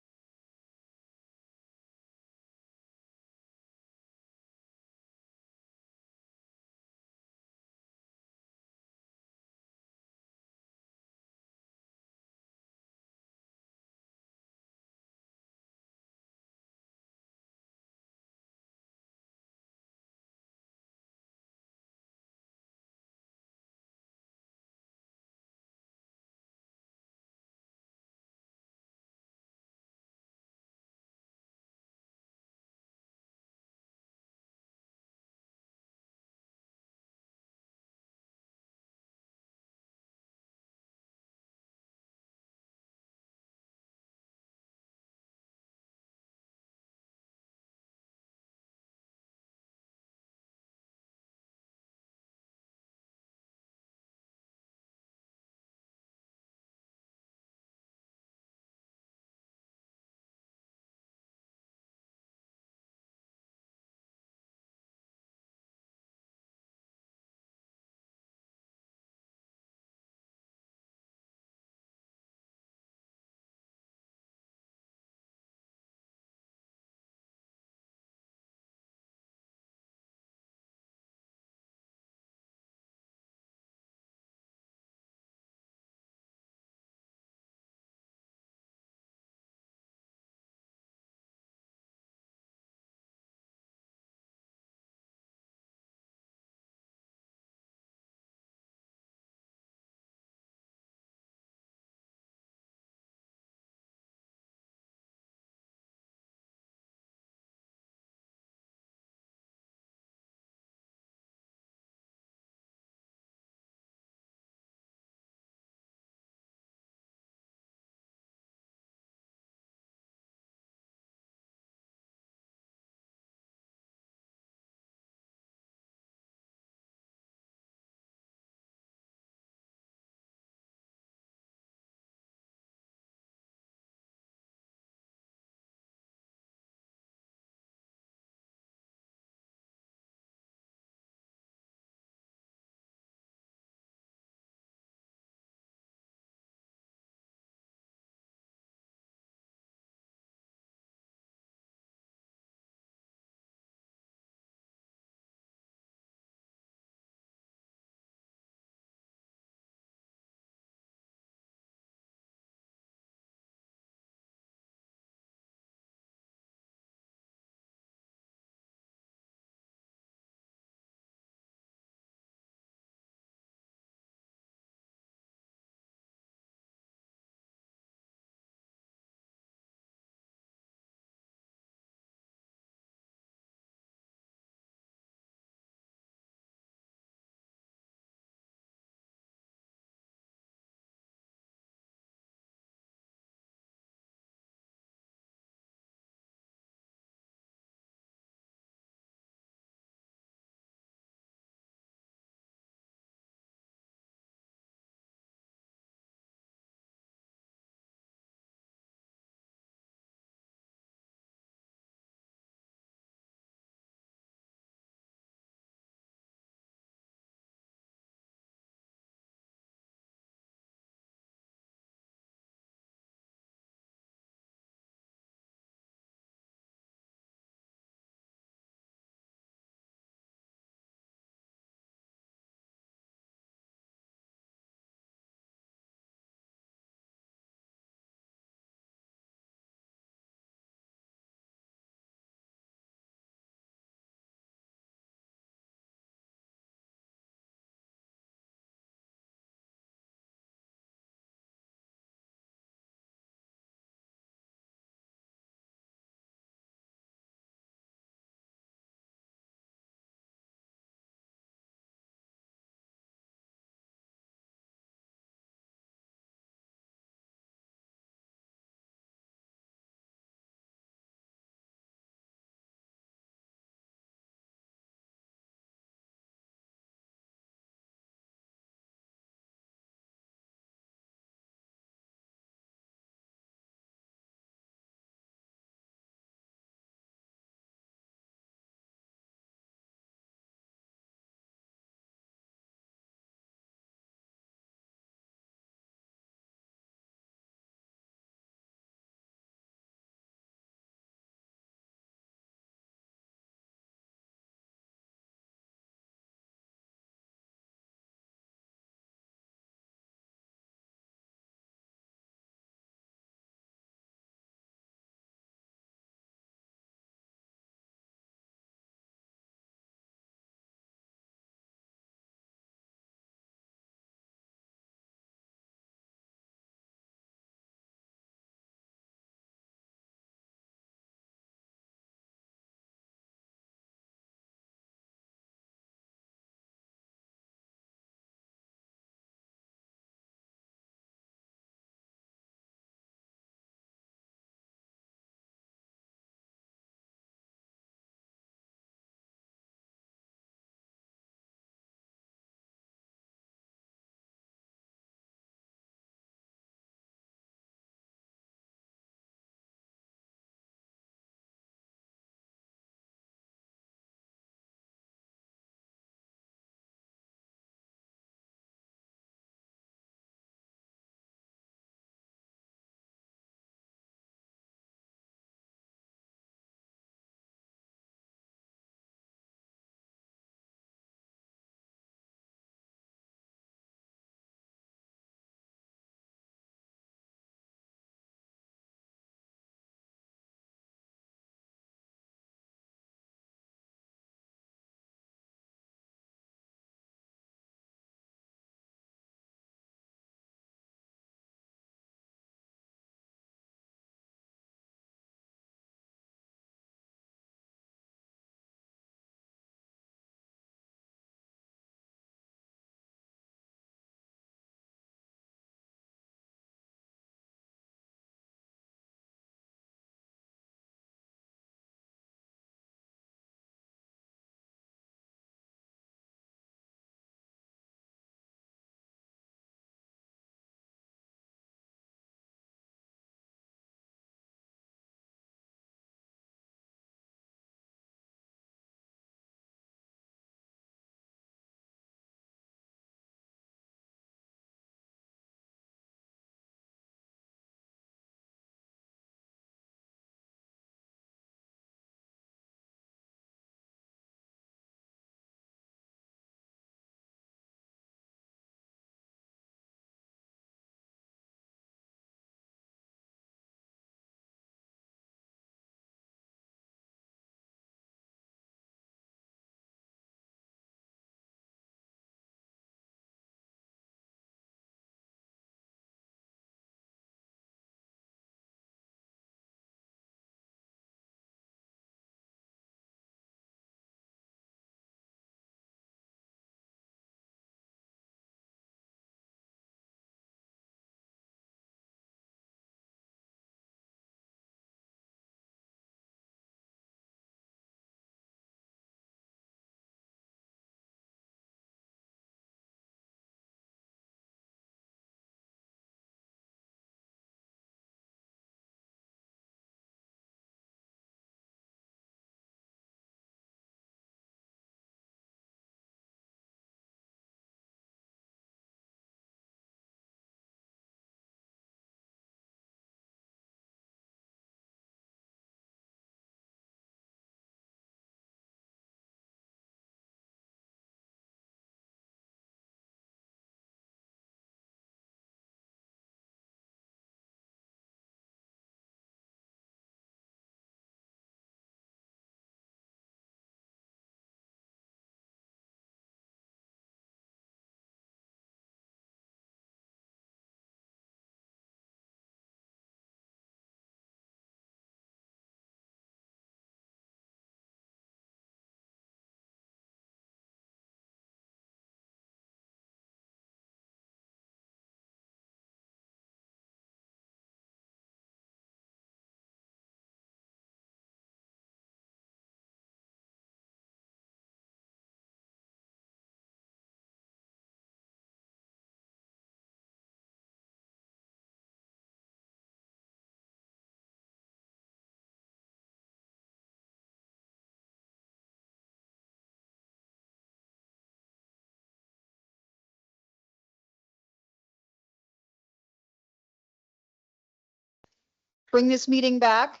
Speaker 3: bring this meeting back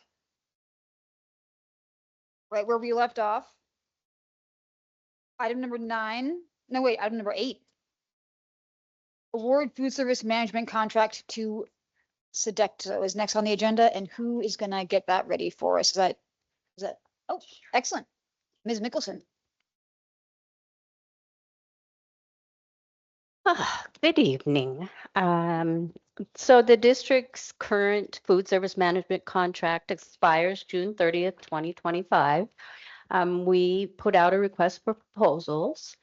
Speaker 3: right where we left off. Item number 9, no, wait, item number 8. Award food service management contract to Sodexo is next on the agenda, and who is gonna get that ready for us? Is that, oh, excellent. Ms. Mickelson.
Speaker 10: Good evening. So the district's current food service management contract expires June 30th, 2025. We put out a request for proposals.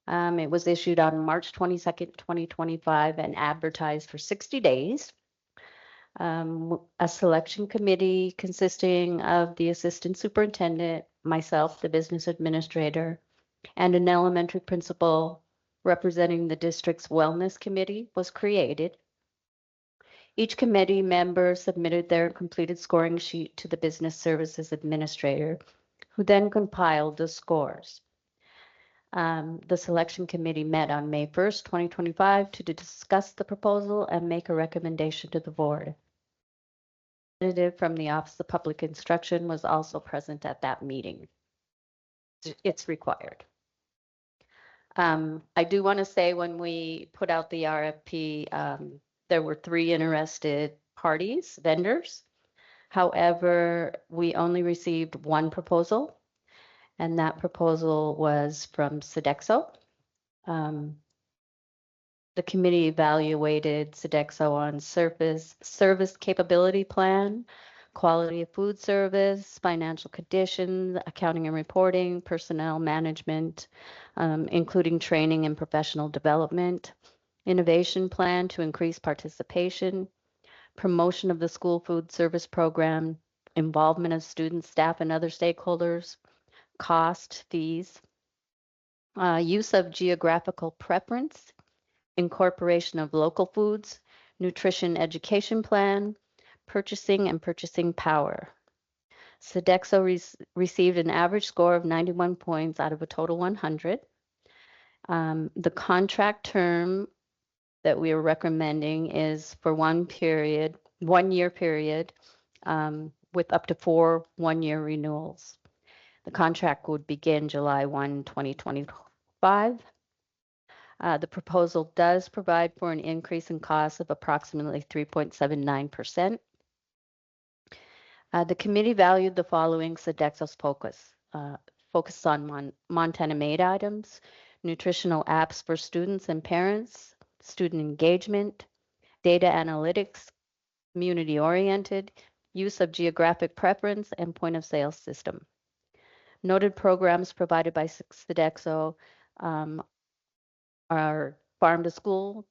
Speaker 10: It was issued on March 22nd, 2025 and advertised for 60 days. A selection committee consisting of the assistant superintendent, myself, the business administrator, and an elementary principal representing the district's wellness committee was created. Each committee member submitted their completed scoring sheet to the business services administrator, who then compiled the scores. The selection committee met on May 1st, 2025 to discuss the proposal and make a recommendation to the board. A representative from the Office of Public Instruction was also present at that meeting. It's required. I do want to say when we put out the RFP, there were 3 interested parties, vendors. However, we only received 1 proposal, and that proposal was from Sodexo. The committee evaluated Sodexo on service capability plan, quality of food service, financial conditions, accounting and reporting, personnel management, including training and professional development, innovation plan to increase participation, promotion of the school food service program, involvement of students, staff, and other stakeholders, cost, fees, use of geographical preference, incorporation of local foods, nutrition education plan, purchasing and purchasing power. Sodexo received an average score of 91 points out of a total 100. The contract term that we are recommending is for 1 year period, with up to 4 one-year renewals. The contract would begin July 1, 2025. The proposal does provide for an increase in cost of approximately 3.79%. The committee valued the following Sodexo's focus on Montana-made items, nutritional apps for students and parents, student engagement, data analytics, community-oriented, use of geographic preference, and point-of-sale system. Noted programs provided by Sodexo are Farm to School,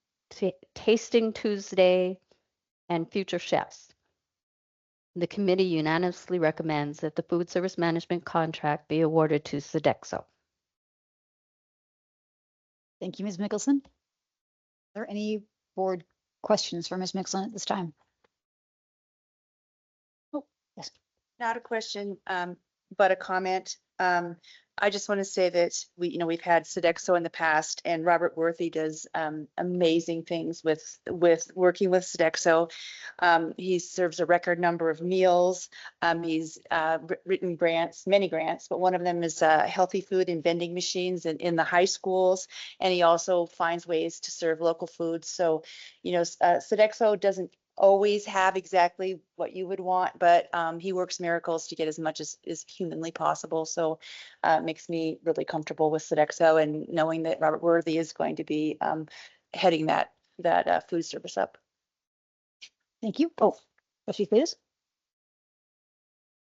Speaker 10: Tasting Tuesday, and Future Chefs. The committee unanimously recommends that the food service management contract be awarded to Sodexo.
Speaker 3: Thank you, Ms. Mickelson. Are there any board questions for Ms. Mickelson at this time? Oh, yes.
Speaker 13: Not a question, but a comment. I just want to say that we've had Sodexo in the past, and Robert Worthy does amazing things with working with Sodexo. He serves a record number of meals. He's written grants, many grants, but one of them is healthy food and vending machines in the high schools. And he also finds ways to serve local foods. So, Sodexo doesn't always have exactly what you would want, but he works miracles to get as much as is humanly possible. So it makes me really comfortable with Sodexo and knowing that Robert Worthy is going to be heading that food service up.
Speaker 3: Thank you. Oh, Trustee Cletus?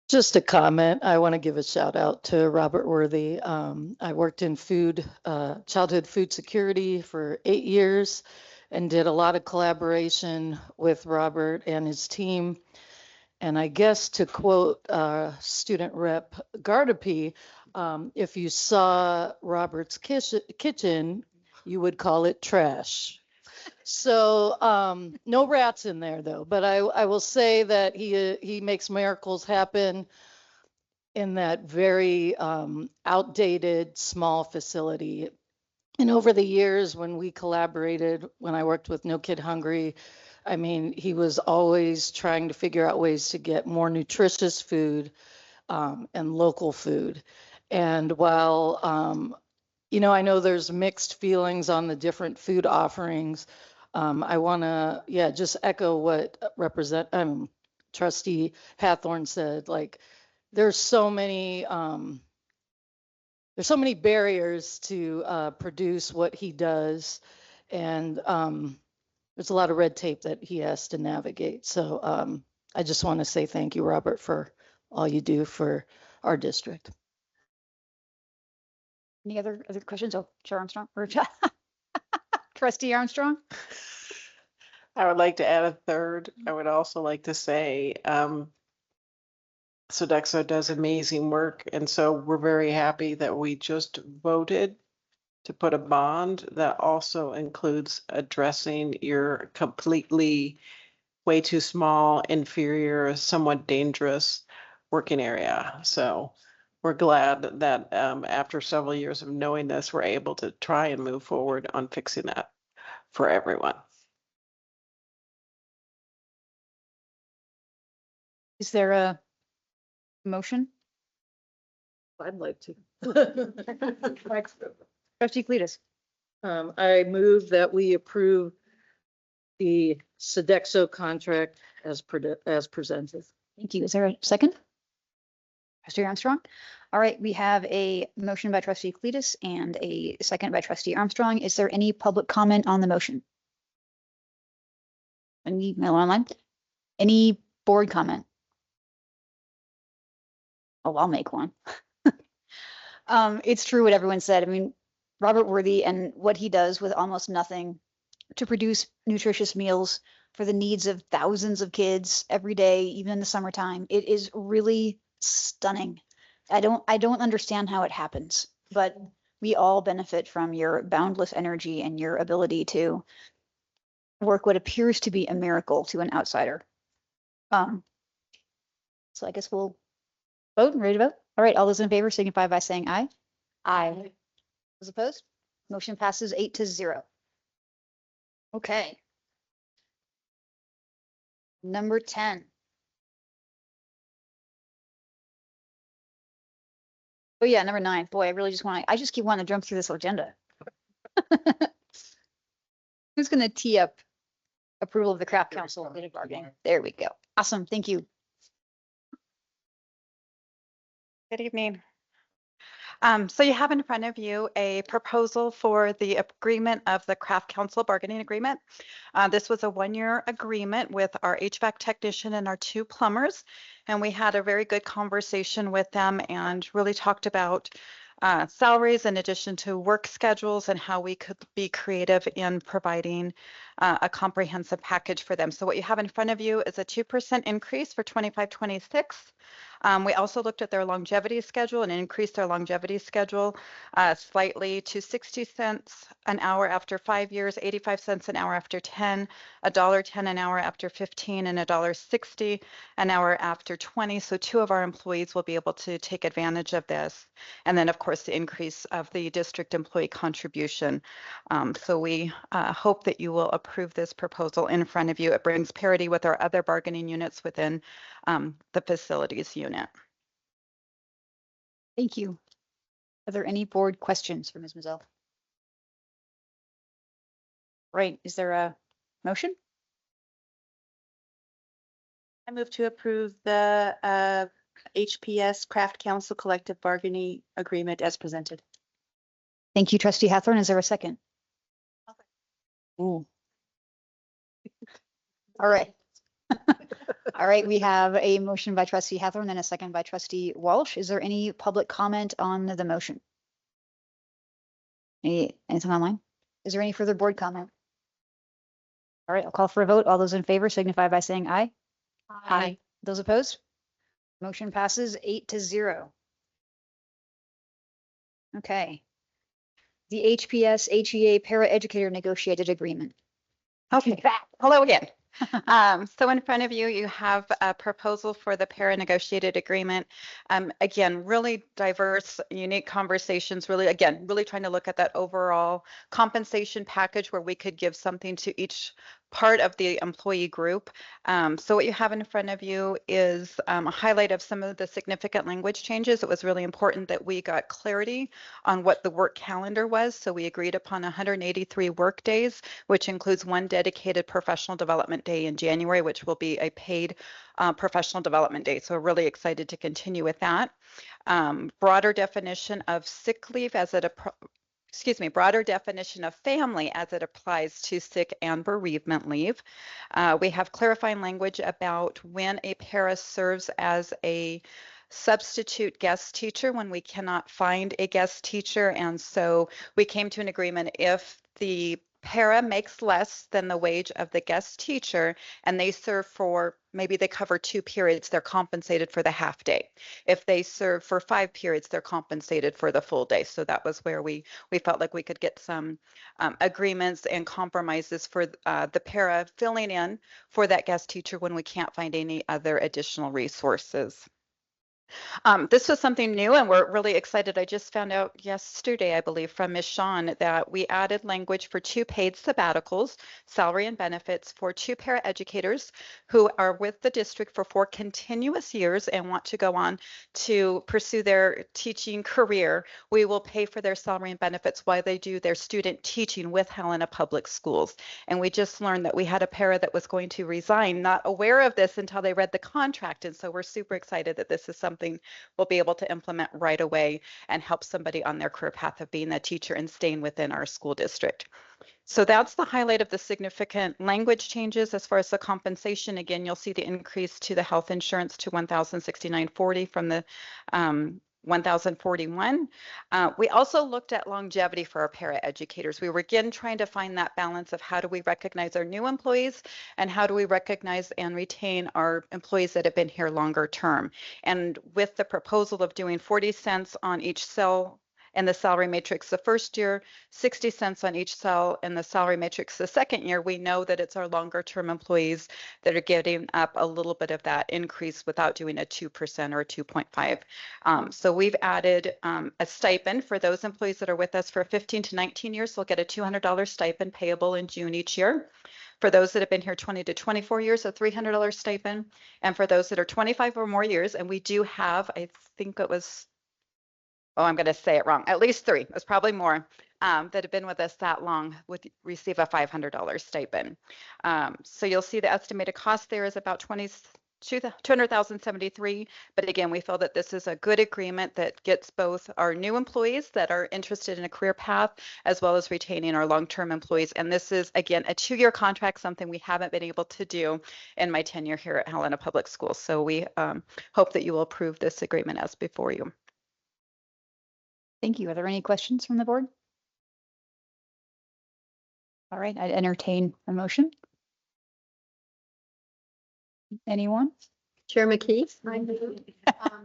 Speaker 14: Just a comment. I want to give a shout out to Robert Worthy. I worked in childhood food security for 8 years and did a lot of collaboration with Robert and his team. And I guess to quote student rep Gardapi, if you saw Robert's kitchen, you would call it trash. So no rats in there though, but I will say that he makes miracles happen in that very outdated small facility. And over the years when we collaborated, when I worked with No Kid Hungry, I mean, he was always trying to figure out ways to get more nutritious food and local food. And while, I know there's mixed feelings on the different food offerings, I want to, just echo what Trustee Hathorn said. Like, there's so many barriers to produce what he does, and there's a lot of red tape that he has to navigate. So I just want to say thank you, Robert, for all you do for our district.
Speaker 3: Any other questions? Oh, Chair Armstrong or Trustee Armstrong?
Speaker 17: I would like to add a third. I would also like to say, Sodexo does amazing work. And so we're very happy that we just voted to put a bond that also includes addressing your completely way too small, inferior, somewhat dangerous working area. So we're glad that after several years of knowing this, we're able to try and move forward on fixing that for everyone.
Speaker 3: Is there a motion?
Speaker 14: I'd like to.
Speaker 3: Trustee Cletus.
Speaker 14: I move that we approve the Sodexo contract as presented.
Speaker 3: Thank you. Is there a second? Trustee Armstrong? All right, we have a motion by Trustee Cletus and a second by Trustee Armstrong. Is there any public comment on the motion? Any mail online? Any board comment? Oh, I'll make one. It's true what everyone said. I mean, Robert Worthy and what he does with almost nothing to produce nutritious meals for the needs of thousands of kids every day, even in the summertime. It is really stunning. I don't understand how it happens, but we all benefit from your boundless energy and your ability to work what appears to be a miracle to an outsider. So I guess we'll vote. Ready to vote? All right, all those in favor signify by saying aye. Aye. Those opposed? Motion passes 8-0. Okay. Number 10. Oh yeah, number 9. Boy, I just keep wanting to jump through this agenda. Who's going to tee up approval of the Craft Council collective bargaining? There we go. Awesome. Thank you.
Speaker 1: Good evening. So you have in front of you a proposal for the agreement of the Craft Council bargaining agreement. This was a 1-year agreement with our HVAC technician and our 2 plumbers, and we had a very good conversation with them and really talked about salaries in addition to work schedules and how we could be creative in providing a comprehensive package for them. So what you have in front of you is a 2% increase for 25-26. We also looked at their longevity schedule and increased their longevity schedule slightly to 60 cents an hour after 5 years, 85 cents an hour after 10, $1.10 an hour after 15, and $1.60 an hour after 20. So 2 of our employees will be able to take advantage of this. And then, of course, the increase of the district employee contribution. So we hope that you will approve this proposal in front of you. It brings parity with our other bargaining units within the facilities unit.
Speaker 3: Thank you. Are there any board questions for Ms. Mazzell? Right, is there a motion?
Speaker 13: I move to approve the HPS Craft Council collective bargaining agreement as presented.
Speaker 3: Thank you, Trustee Hathorn. Is there a second? Ooh. All right. All right, we have a motion by Trustee Hathorn and a second by Trustee Walsh. Is there any public comment on the motion? Anything online? Is there any further board comment? All right, I'll call for a vote. All those in favor signify by saying aye. Aye. Those opposed? Motion passes 8-0. Okay. The HPS HEA paraeducator negotiated agreement.
Speaker 1: Okay, hello again. So in front of you, you have a proposal for the para-negotiated agreement. Again, really diverse, unique conversations, really trying to look at that overall compensation package where we could give something to each part of the employee group. So what you have in front of you is a highlight of some of the significant language changes. It was really important that we got clarity on what the work calendar was. So we agreed upon 183 work days, which includes one dedicated professional development day in January, which will be a paid professional development day. So we're really excited to continue with that. Broader definition of sick leave as it broader definition of family as it applies to sick and bereavement leave. We have clarifying language about when a para serves as a substitute guest teacher when we cannot find a guest teacher. And so we came to an agreement if the para makes less than the wage of the guest teacher and they serve for, maybe they cover 2 periods, they're compensated for the half day. If they serve for 5 periods, they're compensated for the full day. So that was where we felt like we could get some agreements and compromises for the para filling in for that guest teacher when we can't find any other additional resources. This was something new and we're really excited. I just found out yesterday, I believe, from Ms. Shawn that we added language for 2 paid sabbaticals, salary and benefits for 2 paraeducators who are with the district for 4 continuous years and want to go on to pursue their teaching career. We will pay for their salary and benefits while they do their student teaching with Helena Public Schools. And we just learned that we had a para that was going to resign, not aware of this until they read the contract. And so we're super excited that this is something we'll be able to implement right away and help somebody on their career path of being a teacher and staying within our school district. So that's the highlight of the significant language changes. As far as the compensation, again, you'll see the increase to the health insurance to $1,069.40 from the $1,041. We also looked at longevity for our paraeducators. We were again trying to find that balance of how do we recognize our new employees and how do we recognize and retain our employees that have been here longer term. And with the proposal of doing 40 cents on each cell in the salary matrix the first year, 60 cents on each cell in the salary matrix the second year, we know that it's our longer term employees that are getting up a little bit of that increase without doing a 2% or 2.5. So we've added a stipend for those employees that are with us for 15 to 19 years. They'll get a $200 stipend payable in June each year. For those that have been here 20 to 24 years, a $300 stipend. And for those that are 25 or more years, and we do have, I think it was, oh, I'm going to say it wrong, at least 3, it was probably more, that have been with us that long would receive a $500 stipend. So you'll see the estimated cost there is about $200,073. But again, we feel that this is a good agreement that gets both our new employees that are interested in a career path, as well as retaining our long-term employees. And this is, again, a 2-year contract, something we haven't been able to do in my tenure here at Helena Public Schools. So we hope that you will approve this agreement as before you.
Speaker 3: Thank you. Are there any questions from the board? All right, I'd entertain a motion. Anyone?
Speaker 15: Chair McKee, I move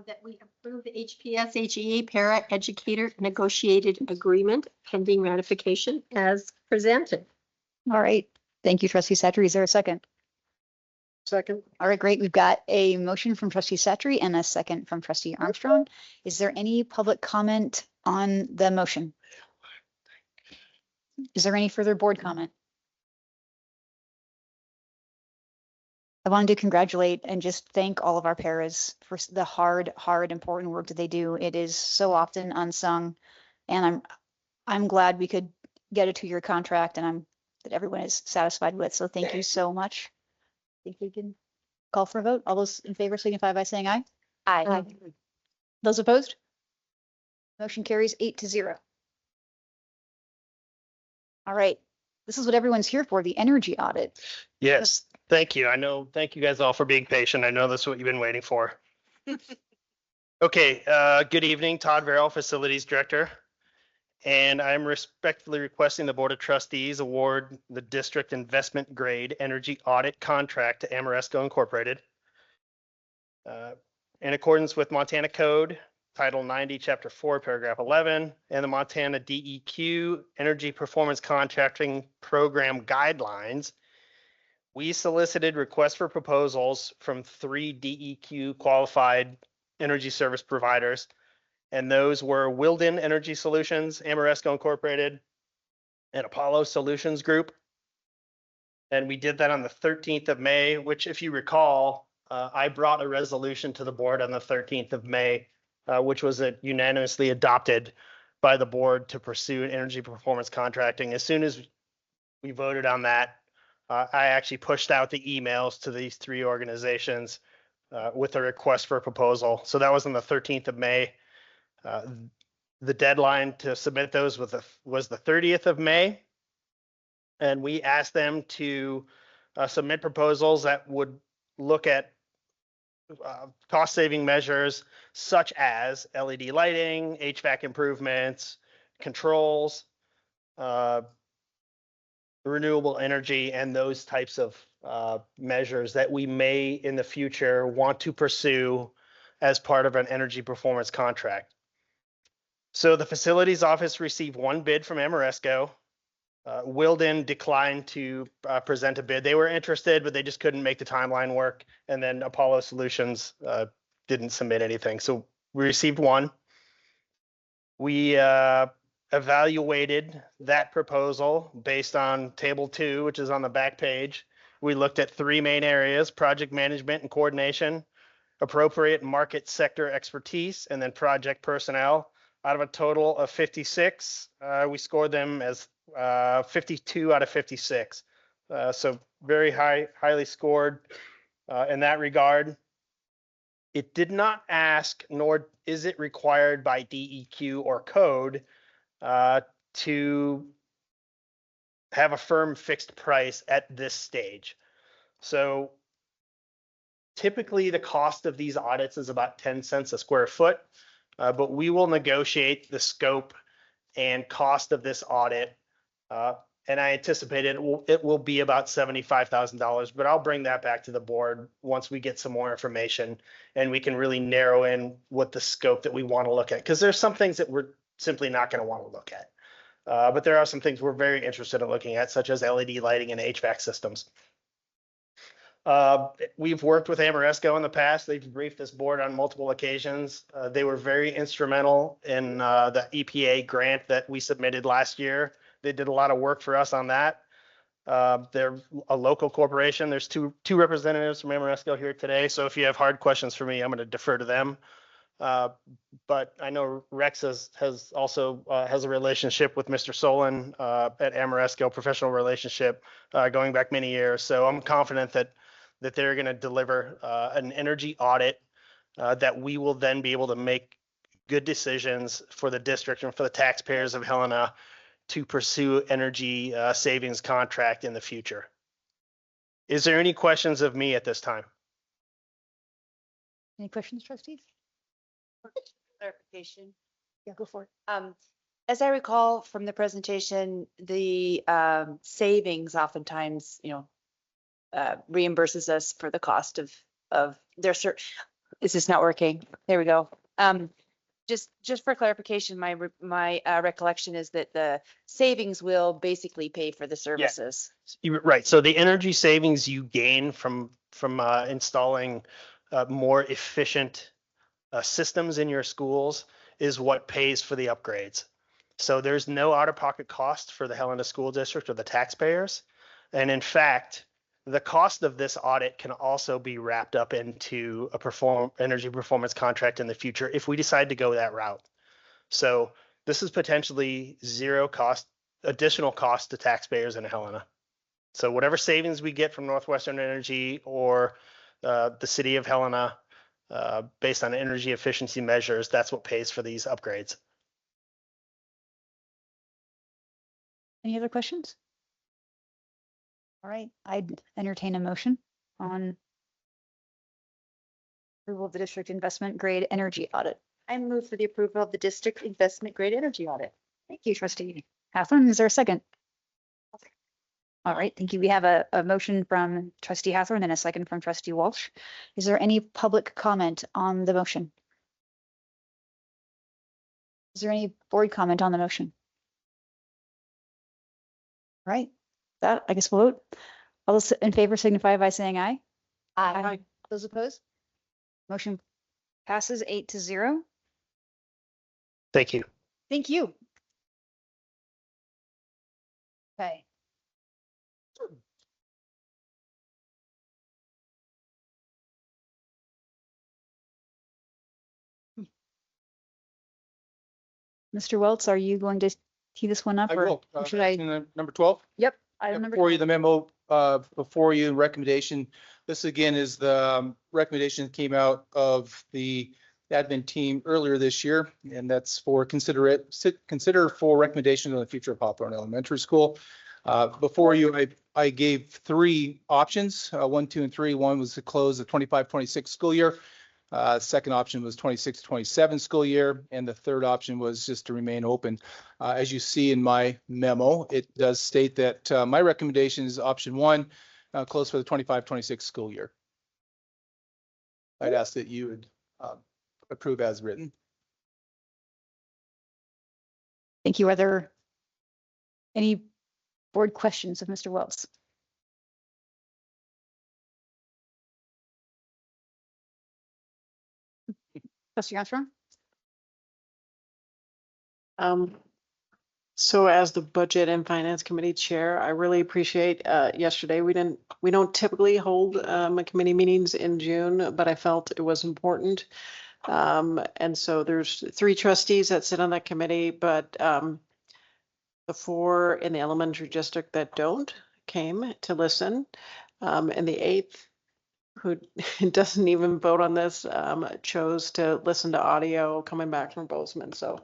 Speaker 15: that we approve the HPS HEA para educator negotiated agreement pending ratification as presented.
Speaker 3: All right, thank you, trustee Satry. Is there a second?
Speaker 17: Second.
Speaker 3: All right, great. We've got a motion from trustee Satry and a second from trustee Armstrong. Is there any public comment on the motion? Is there any further board comment? I wanted to congratulate and just thank all of our paras for the hard, important work that they do. It is so often unsung, and I'm glad we could get a 2-year contract, and that everyone is satisfied with. So thank you so much. I think we can call for a vote. All those in favor signify by saying aye.
Speaker 7: Aye.
Speaker 3: Those opposed? Motion carries 8-0. All right. This is what everyone's here for, the energy audit.
Speaker 16: Yes, thank you. Thank you guys all for being patient. I know this is what you've been waiting for. Okay, good evening, Todd Verrill, Facilities Director. And I'm respectfully requesting the Board of Trustees award the District Investment Grade Energy Audit Contract to Ameresco Incorporated. In accordance with Montana Code, Title 90, Chapter 4, Paragraph 11, and the Montana DEQ Energy Performance Contracting Program Guidelines, we solicited requests for proposals from 3 DEQ qualified energy service providers, and those were Wilden Energy Solutions, Ameresco Incorporated, and Apollo Solutions Group. And we did that on the 13th of May, which if you recall, I brought a resolution to the board on the 13th of May, which was unanimously adopted by the board to pursue energy performance contracting. As soon as we voted on that, I actually pushed out the emails to these three organizations with a request for a proposal. So that was on the 13th of May. The deadline to submit those was the 30th of May. And we asked them to submit proposals that would look at cost saving measures such as LED lighting, HVAC improvements, controls, renewable energy, and those types of measures that we may in the future want to pursue as part of an energy performance contract. So the facilities office received one bid from Ameresco. Wilden declined to present a bid. They were interested, but they just couldn't make the timeline work. And then Apollo Solutions didn't submit anything. So we received one. We evaluated that proposal based on table 2, which is on the back page. We looked at 3 main areas: project management and coordination, appropriate market sector expertise, and then project personnel. Out of a total of 56, we scored them as 52 out of 56. So very highly scored in that regard. It did not ask, nor is it required by DEQ or code to have a firm fixed price at this stage. So typically the cost of these audits is about 10 cents a square foot, but we will negotiate the scope and cost of this audit. And I anticipate it will be about $75,000, but I'll bring that back to the board once we get some more information and we can really narrow in what the scope that we want to look at. Because there's some things that we're simply not going to want to look at. But there are some things we're very interested in looking at, such as LED lighting and HVAC systems. We've worked with Ameresco in the past. They've briefed this board on multiple occasions. They were very instrumental in the EPA grant that we submitted last year. They did a lot of work for us on that. They're a local corporation. There's two representatives from Ameresco here today. So if you have hard questions for me, I'm going to defer to them. But I know Rex has also a relationship with Mr. Solon at Ameresco, professional relationship going back many years. So I'm confident that they're going to deliver an energy audit that we will then be able to make good decisions for the district and for the taxpayers of Helena to pursue energy savings contract in the future. Is there any questions of me at this time?
Speaker 3: Any questions, trustees?
Speaker 13: Clarification.
Speaker 3: Yeah, go for it.
Speaker 13: As I recall from the presentation, the savings oftentimes, reimburses us for the cost of their is this not working? There we go. Just for clarification, my recollection is that the savings will basically pay for the services.
Speaker 16: Right. So the energy savings you gain from installing more efficient systems in your schools is what pays for the upgrades. So there's no out-of-pocket cost for the Helena School District or the taxpayers. And in fact, the cost of this audit can also be wrapped up into a energy performance contract in the future if we decide to go that route. So this is potentially zero cost, additional cost to taxpayers in Helena. So whatever savings we get from Northwestern Energy or the city of Helena based on energy efficiency measures, that's what pays for these upgrades.
Speaker 3: Any other questions? All right, I'd entertain a motion on approval of the district investment grade energy audit.
Speaker 13: I move for the approval of the district investment grade energy audit.
Speaker 3: Thank you, trustee Hathorn. Is there a second? All right, thank you. We have a motion from trustee Hathorn and a second from trustee Walsh. Is there any public comment on the motion? Is there any board comment on the motion? All right, that I guess we'll vote. All those in favor signify by saying aye.
Speaker 15: Aye.
Speaker 3: Those opposed? Motion passes 8-0.
Speaker 16: Thank you.
Speaker 3: Thank you. Okay. Mr. Welts, are you going to tee this one up
Speaker 4: I
Speaker 3: or
Speaker 4: will.
Speaker 3: or should I?
Speaker 4: Number 12?
Speaker 3: Yep. Item number
Speaker 4: Before you,
Speaker 3: 12.
Speaker 4: the memo before you, recommendation. This again is the recommendation that came out of the admin team earlier this year, and that's for consider full recommendation on the future of Hawthorne Elementary School. Before you, I gave 3 options, 1, 2, and 3. One was to close the 25-26 school year. Second option was 26-27 school year, and the third option was just to remain open. As you see in my memo, it does state that my recommendation is option 1, close for the 25-26 school year. I'd ask that you would approve as written.
Speaker 3: Thank you. Are there any board questions of Mr. Wells? Trustee Armstrong?
Speaker 17: So as the Budget and Finance Committee Chair, I really appreciate, yesterday, we don't typically hold, committee meetings in June, but I felt it was important. And so there's 3 trustees that sit on that committee, but, the 4 in the elementary district that don't came to listen. And the 8th, who doesn't even vote on this, chose to listen to audio coming back from Bozeman. So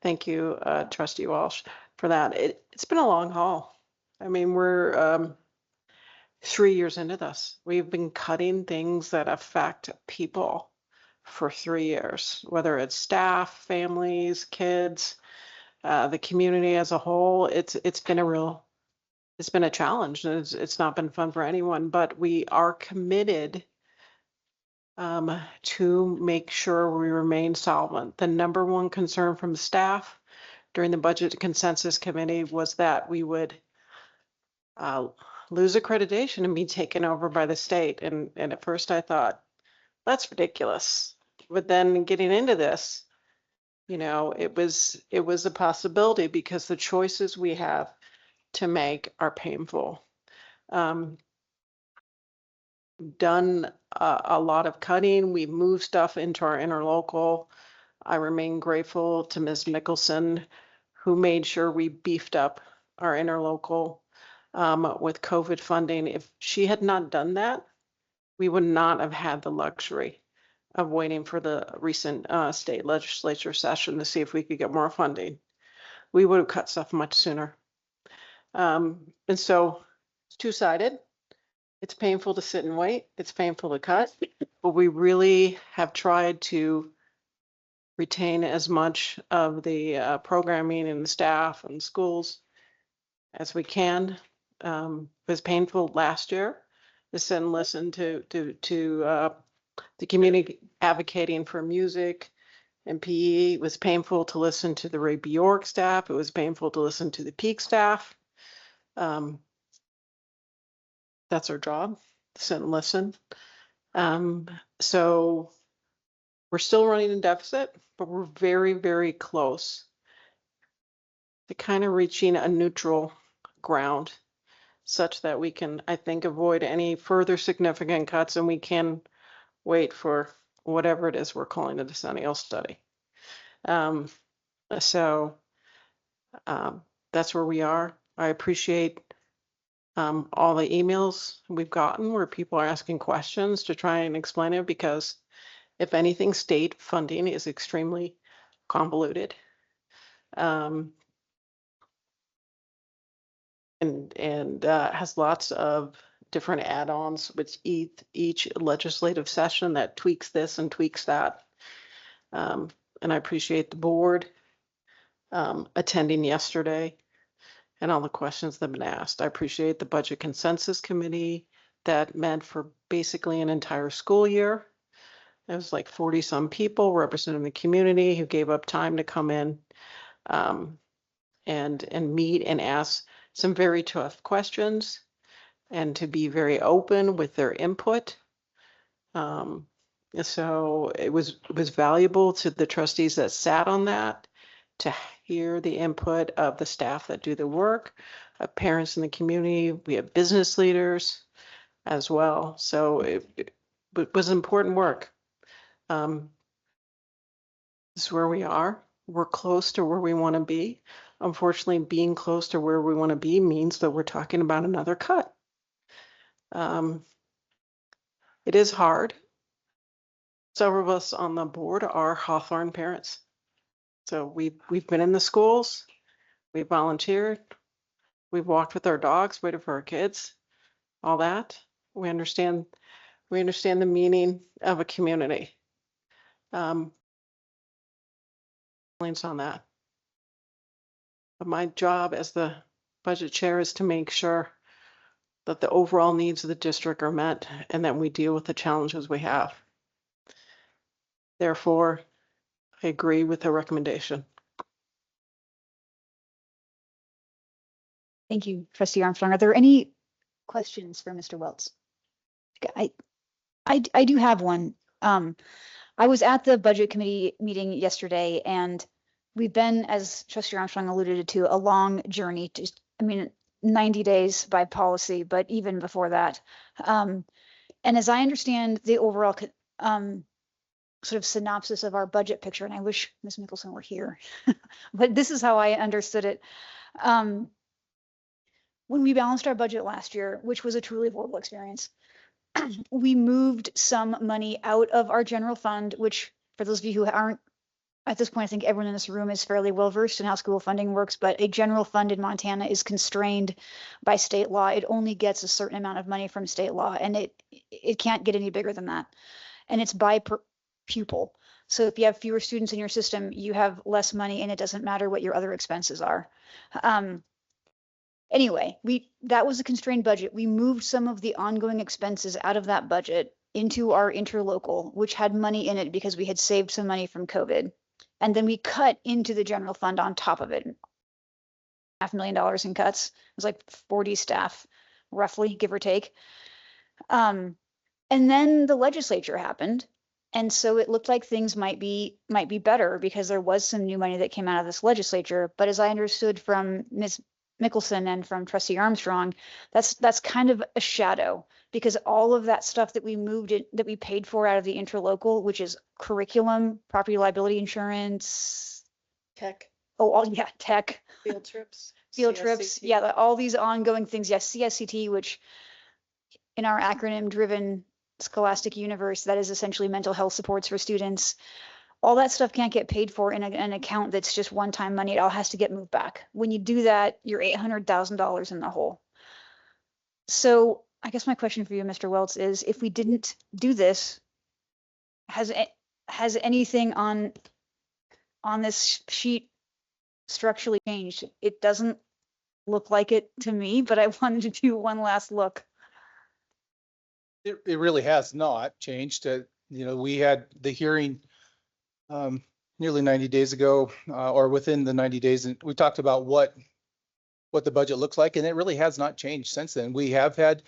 Speaker 17: thank you, Trustee Walsh, for that. It's been a long haul. I mean, we're 3 years into this. We've been cutting things that affect people for 3 years, whether it's staff, families, kids, the community as a whole. It's been a challenge, and it's not been fun for anyone, but we are committed to make sure we remain solvent. The number one concern from staff during the Budget Consensus Committee was that we would lose accreditation and be taken over by the state. And at first I thought, that's ridiculous. But then getting into this, you know, it was a possibility because the choices we have to make are painful. Done a lot of cutting. We've moved stuff into our interlocal. I remain grateful to Ms. Mickelson, who made sure we beefed up our interlocal with COVID funding. If she had not done that, we would not have had the luxury of waiting for the recent state legislature session to see if we could get more funding. We would have cut stuff much sooner. And so it's two-sided. It's painful to sit and wait. It's painful to cut, but we really have tried to retain as much of the programming and staff and schools as we can. It was painful last year to sit and listen to the community advocating for music and PE. It was painful to listen to the Ray Bjork staff. It was painful to listen to the Peak staff. That's our job, sit and listen. So we're still running in deficit, but we're very, very close to kind of reaching a neutral ground such that we can, I think, avoid any further significant cuts, and we can wait for whatever it is we're calling a decennial study. So that's where we are. I appreciate all the emails we've gotten where people are asking questions to try and explain it, because if anything, state funding is extremely convoluted. And has lots of different add-ons with each legislative session that tweaks this and tweaks that. And I appreciate the board attending yesterday and all the questions that have been asked. I appreciate the Budget Consensus Committee that met for basically an entire school year. It was like 40 some people representing the community who gave up time to come in and meet and ask some very tough questions and to be very open with their input. So it was valuable to the trustees that sat on that to hear the input of the staff that do the work, of parents in the community. We have business leaders as well. So it was important work. This is where we are. we're close to where we want to be. Unfortunately, being close to where we want to be means that we're talking about another cut. It is hard. Several of us on the board are Hawthorne parents. So we've been in the schools, we've volunteered, we've walked with our dogs, waited for our kids, all that. We understand the meaning of a community. Feelings on that. But my job as the budget chair is to make sure that the overall needs of the district are met and that we deal with the challenges we have. Therefore, I agree with the recommendation.
Speaker 3: Thank you, Trustee Armstrong. Are there any questions for Mr. Welts? I do have one. I was at the budget committee meeting yesterday, and we've been, as Trustee Armstrong alluded to, a long journey. 90 days by policy, but even before that. And as I understand the overall sort of synopsis of our budget picture, and I wish Ms. Mickelson were here, but this is how I understood it. When we balanced our budget last year, which was a truly horrible experience, we moved some money out of our general fund, which for those of you who aren't at this point, I think everyone in this room is fairly well versed in how school funding works, but a general fund in Montana is constrained by state law. It only gets a certain amount of money from state law, and it can't get any bigger than that. And it's by pupil. So if you have fewer students in your system, you have less money, and it doesn't matter what your other expenses are. Anyway, that was a constrained budget. We moved some of the ongoing expenses out of that budget into our interlocal, which had money in it because we had saved some money from COVID. And then we cut into the general fund on top of it. $500,000 in cuts. It was like 40 staff, roughly, give or take. And then the legislature happened. And so it looked like things might be better because there was some new money that came out of this legislature. But as I understood from Ms. Mickelson and from Trustee Armstrong, that's kind of a shadow, because all of that stuff that we that we paid for out of the interlocal, which is curriculum, property liability insurance,
Speaker 11: tech.
Speaker 3: Tech,
Speaker 11: Field trips.
Speaker 3: trips. Yeah, all these ongoing things. Yes, CSCT, which in our acronym driven scholastic universe, that is essentially mental health supports for students. All that stuff can't get paid for in an account that's just one-time money. It all has to get moved back. When you do that, you're $800,000 in the hole. So I guess my question for you, Mr. Welts, is if we didn't do this, has anything on this sheet structurally changed? It doesn't look like it to me, but I wanted to do one last look.
Speaker 4: It really has not changed. We had the hearing nearly 90 days ago, or within the 90 days, and we talked about what the budget looks like, and it really has not changed since then. We have had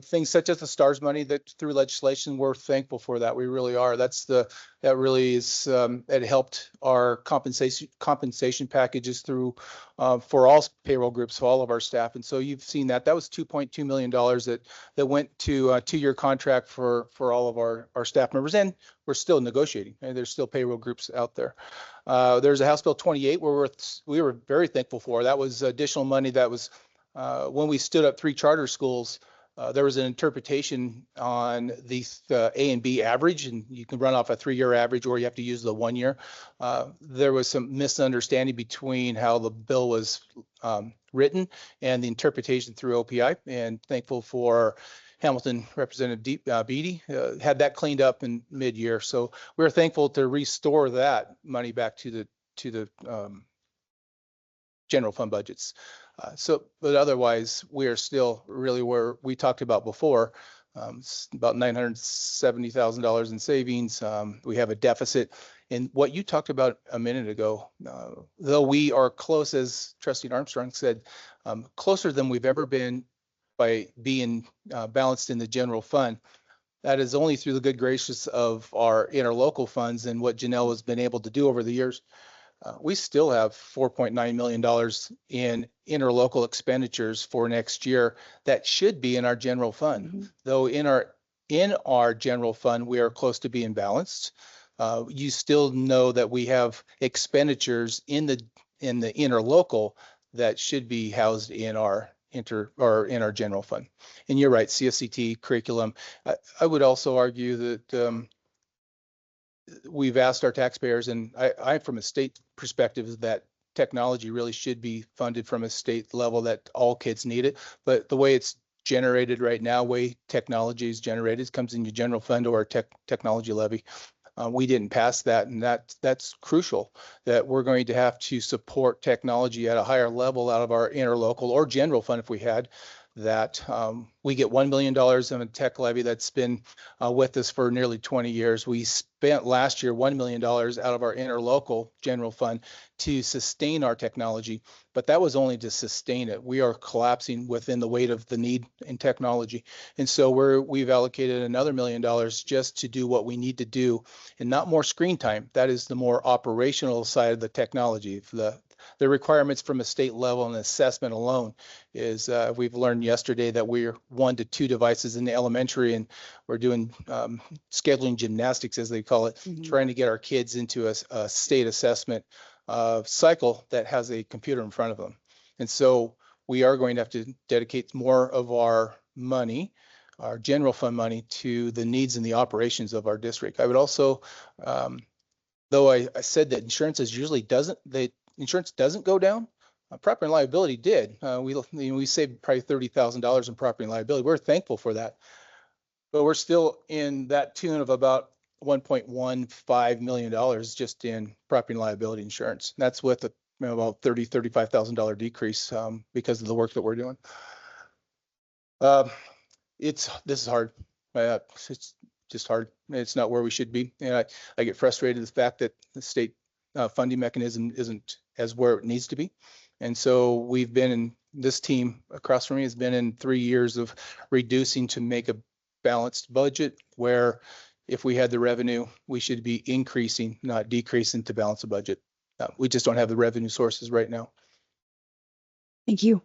Speaker 4: things such as the STARS money that through legislation, we're thankful for that. We really are. That really is, it helped our compensation packages through for all payroll groups, for all of our staff. And so you've seen that. That was $2.2 million that went to a 2-year contract for all of our staff members. And we're still negotiating, and there's still payroll groups out there. There's a House Bill 28 where we were very thankful for. That was additional money that was when we stood up 3 charter schools. There was an interpretation on the A and B average, and you can run off a 3-year average, or you have to use the 1 year. There was some misunderstanding between how the bill was written and the interpretation through OPI, and thankful for Hamilton Representative Beatty had that cleaned up in mid-year. So we're thankful to restore that money back to the general fund budgets. But otherwise, we are still really where we talked about before, about $970,000 in savings. We have a deficit. And what you talked about a minute ago, though we are close, as Trustee Armstrong said, closer than we've ever been by being balanced in the general fund. That is only through the good graces of our interlocal funds and what Janelle has been able to do over the years. We still have $4.9 million in interlocal expenditures for next year that should be in our general fund. Though in our general fund, we are close to being balanced. you still know that we have expenditures in the interlocal that should be housed in our in our general fund. And you're right, CSCT curriculum. I would also argue that we've asked our taxpayers, and I from a state perspective, is that technology really should be funded from a state level, that all kids need it. But the way it's generated right now, way technology is generated, comes in your general fund or technology levy. We didn't pass that, and that's crucial, that we're going to have to support technology at a higher level out of our interlocal or general fund if we had that. We get $1 million in a tech levy that's been with us for nearly 20 years. We spent last year $1 million out of our interlocal general fund to sustain our technology, but that was only to sustain it. We are collapsing within the weight of the need in technology. And so we've allocated another $1 million just to do what we need to do, and not more screen time. That is the more operational side of the technology. The requirements from a state level and assessment alone is we've learned yesterday that we're 1 to 2 devices in the elementary, and we're doing scheduling gymnastics, as they call it, trying to get our kids into a state assessment cycle that has a computer in front of them. And so we are going to have to dedicate more of our money, our general fund money, to the needs and the operations of our district. I would also, though I said that insurance doesn't go down, property and liability did. We saved probably $30,000 in property and liability. We're thankful for that, but we're still in that tune of about $1.15 million just in property and liability insurance. That's with about $35,000 decrease because of the work that we're doing. This is hard. It's just hard. It's not where we should be, and I get frustrated with the fact that the state funding mechanism isn't as where it needs to be. And so we've been in, this team across from me has been in 3 years of reducing to make a balanced budget, where if we had the revenue, we should be increasing, not decreasing, to balance the budget. We just don't have the revenue sources right now.
Speaker 3: Thank you.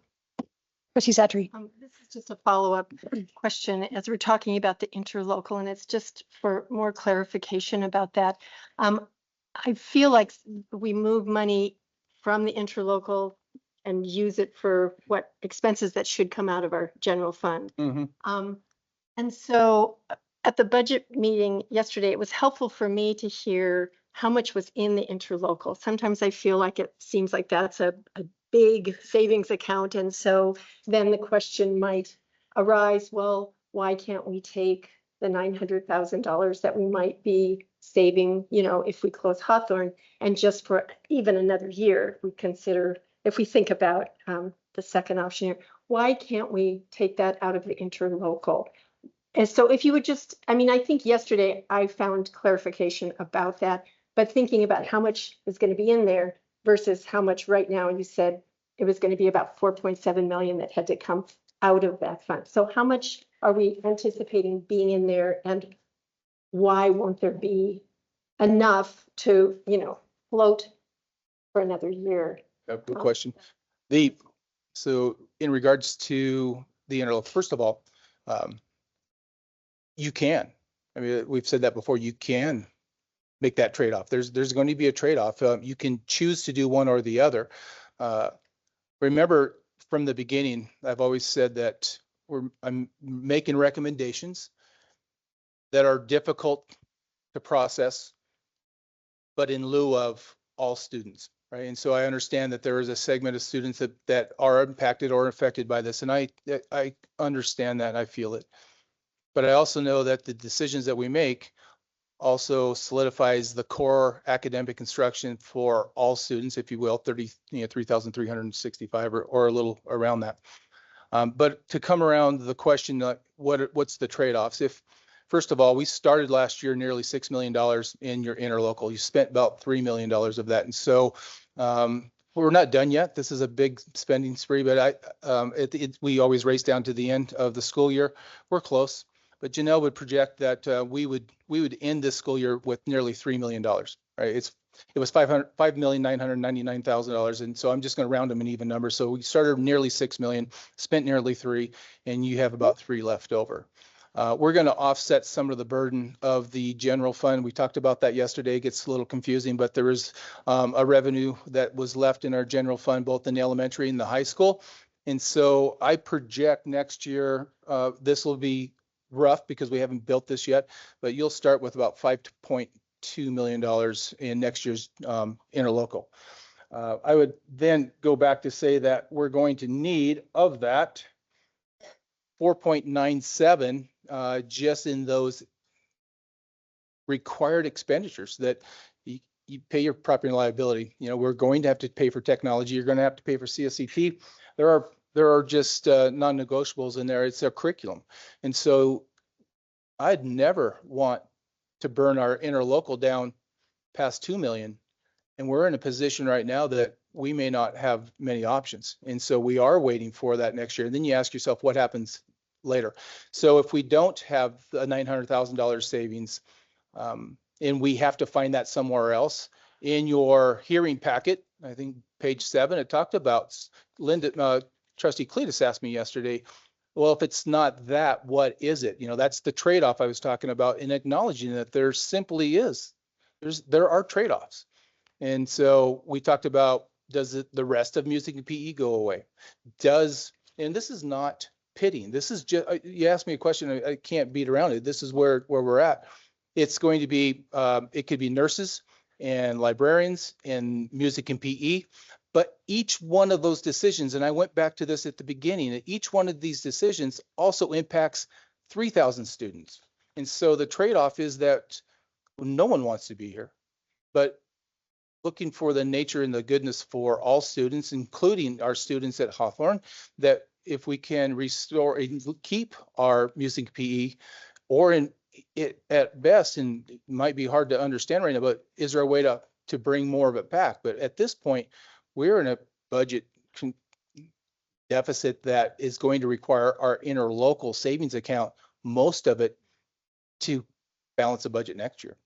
Speaker 3: Trustee Satry.
Speaker 15: This is just a follow-up question as we're talking about the interlocal, and it's just for more clarification about that. I feel like we move money from the interlocal and use it for what expenses that should come out of our general fund. And so at the budget meeting yesterday, it was helpful for me to hear how much was in the interlocal. Sometimes I feel like it seems like that's a big savings account. And so then the question might arise, well, why can't we take the $900,000 that we might be saving, if we close Hawthorne, and just for even another year, we consider, if we think about the second option here, why can't we take that out of the interlocal? And so if you would just, I think yesterday I found clarification about that, but thinking about how much is going to be in there versus how much right now, and you said it was going to be about 4.7 million that had to come out of that fund. So how much are we anticipating being in there, and why won't there be enough to, float for another year?
Speaker 4: Good question. So in regards to the interlocal, first of all, you can. We've said that before. You can make that trade-off. There's going to be a trade-off. You can choose to do one or the other. Remember, from the beginning, I've always said that I'm making recommendations that are difficult to process, but in lieu of all students, right? And so I understand that there is a segment of students that are impacted or affected by this, and I understand that, I feel it. But I also know that the decisions that we make also solidifies the core academic instruction for all students, if you will, 3,365 or a little around that. But to come around the question, what's the trade-offs? First of all, we started last year nearly $6 million in your interlocal. You spent about $3 million of that. And so we're not done yet. This is a big spending spree, but we always race down to the end of the school year. We're close. But Janelle would project that we would end this school year with nearly $3 million, right? It was $5,999,000, and so I'm just going to round them an even number. So we started nearly $6 million, spent nearly $3 million, and you have about $3 million left over. We're going to offset some of the burden of the general fund. We talked about that yesterday. It gets a little confusing, but there is a revenue that was left in our general fund, both in the elementary and the high school. And so I project next year, this will be rough because we haven't built this yet, but you'll start with about $5.2 million in next year's interlocal. I would then go back to say that we're going to need of that 4.97 just in those required expenditures that you pay your property and liability. You know, we're going to have to pay for technology. You're going to have to pay for CSCT. There are just non-negotiables in there. It's a curriculum. And so I'd never want to burn our interlocal down past 2 million. And we're in a position right now that we may not have many options. And so we are waiting for that next year. And then you ask yourself, what happens later? So if we don't have a $900,000 savings, and we have to find that somewhere else, in your hearing packet, I think page 7, it talked about Trustee Cletus asked me yesterday, well, if it's not that, what is it? You know, that's the trade-off I was talking about, in acknowledging that there simply is. There are trade-offs. And so we talked about, does the rest of music and PE go away? And this is not pitting. This is just, you asked me a question, I can't beat around it. This is where we're at. It's going to be, it could be nurses and librarians and music and PE. But each one of those decisions, and I went back to this at the beginning, each one of these decisions also impacts 3,000 students. And so the trade-off is that no one wants to be here, but looking for the nature and the goodness for all students, including our students at Hawthorne, that if we can restore and keep our music PE, or in it at best, and it might be hard to understand right now, but is there a way to bring more of it back? But at this point, we're in a budget deficit that is going to require our interlocal savings account, most of it, to balance the budget next year.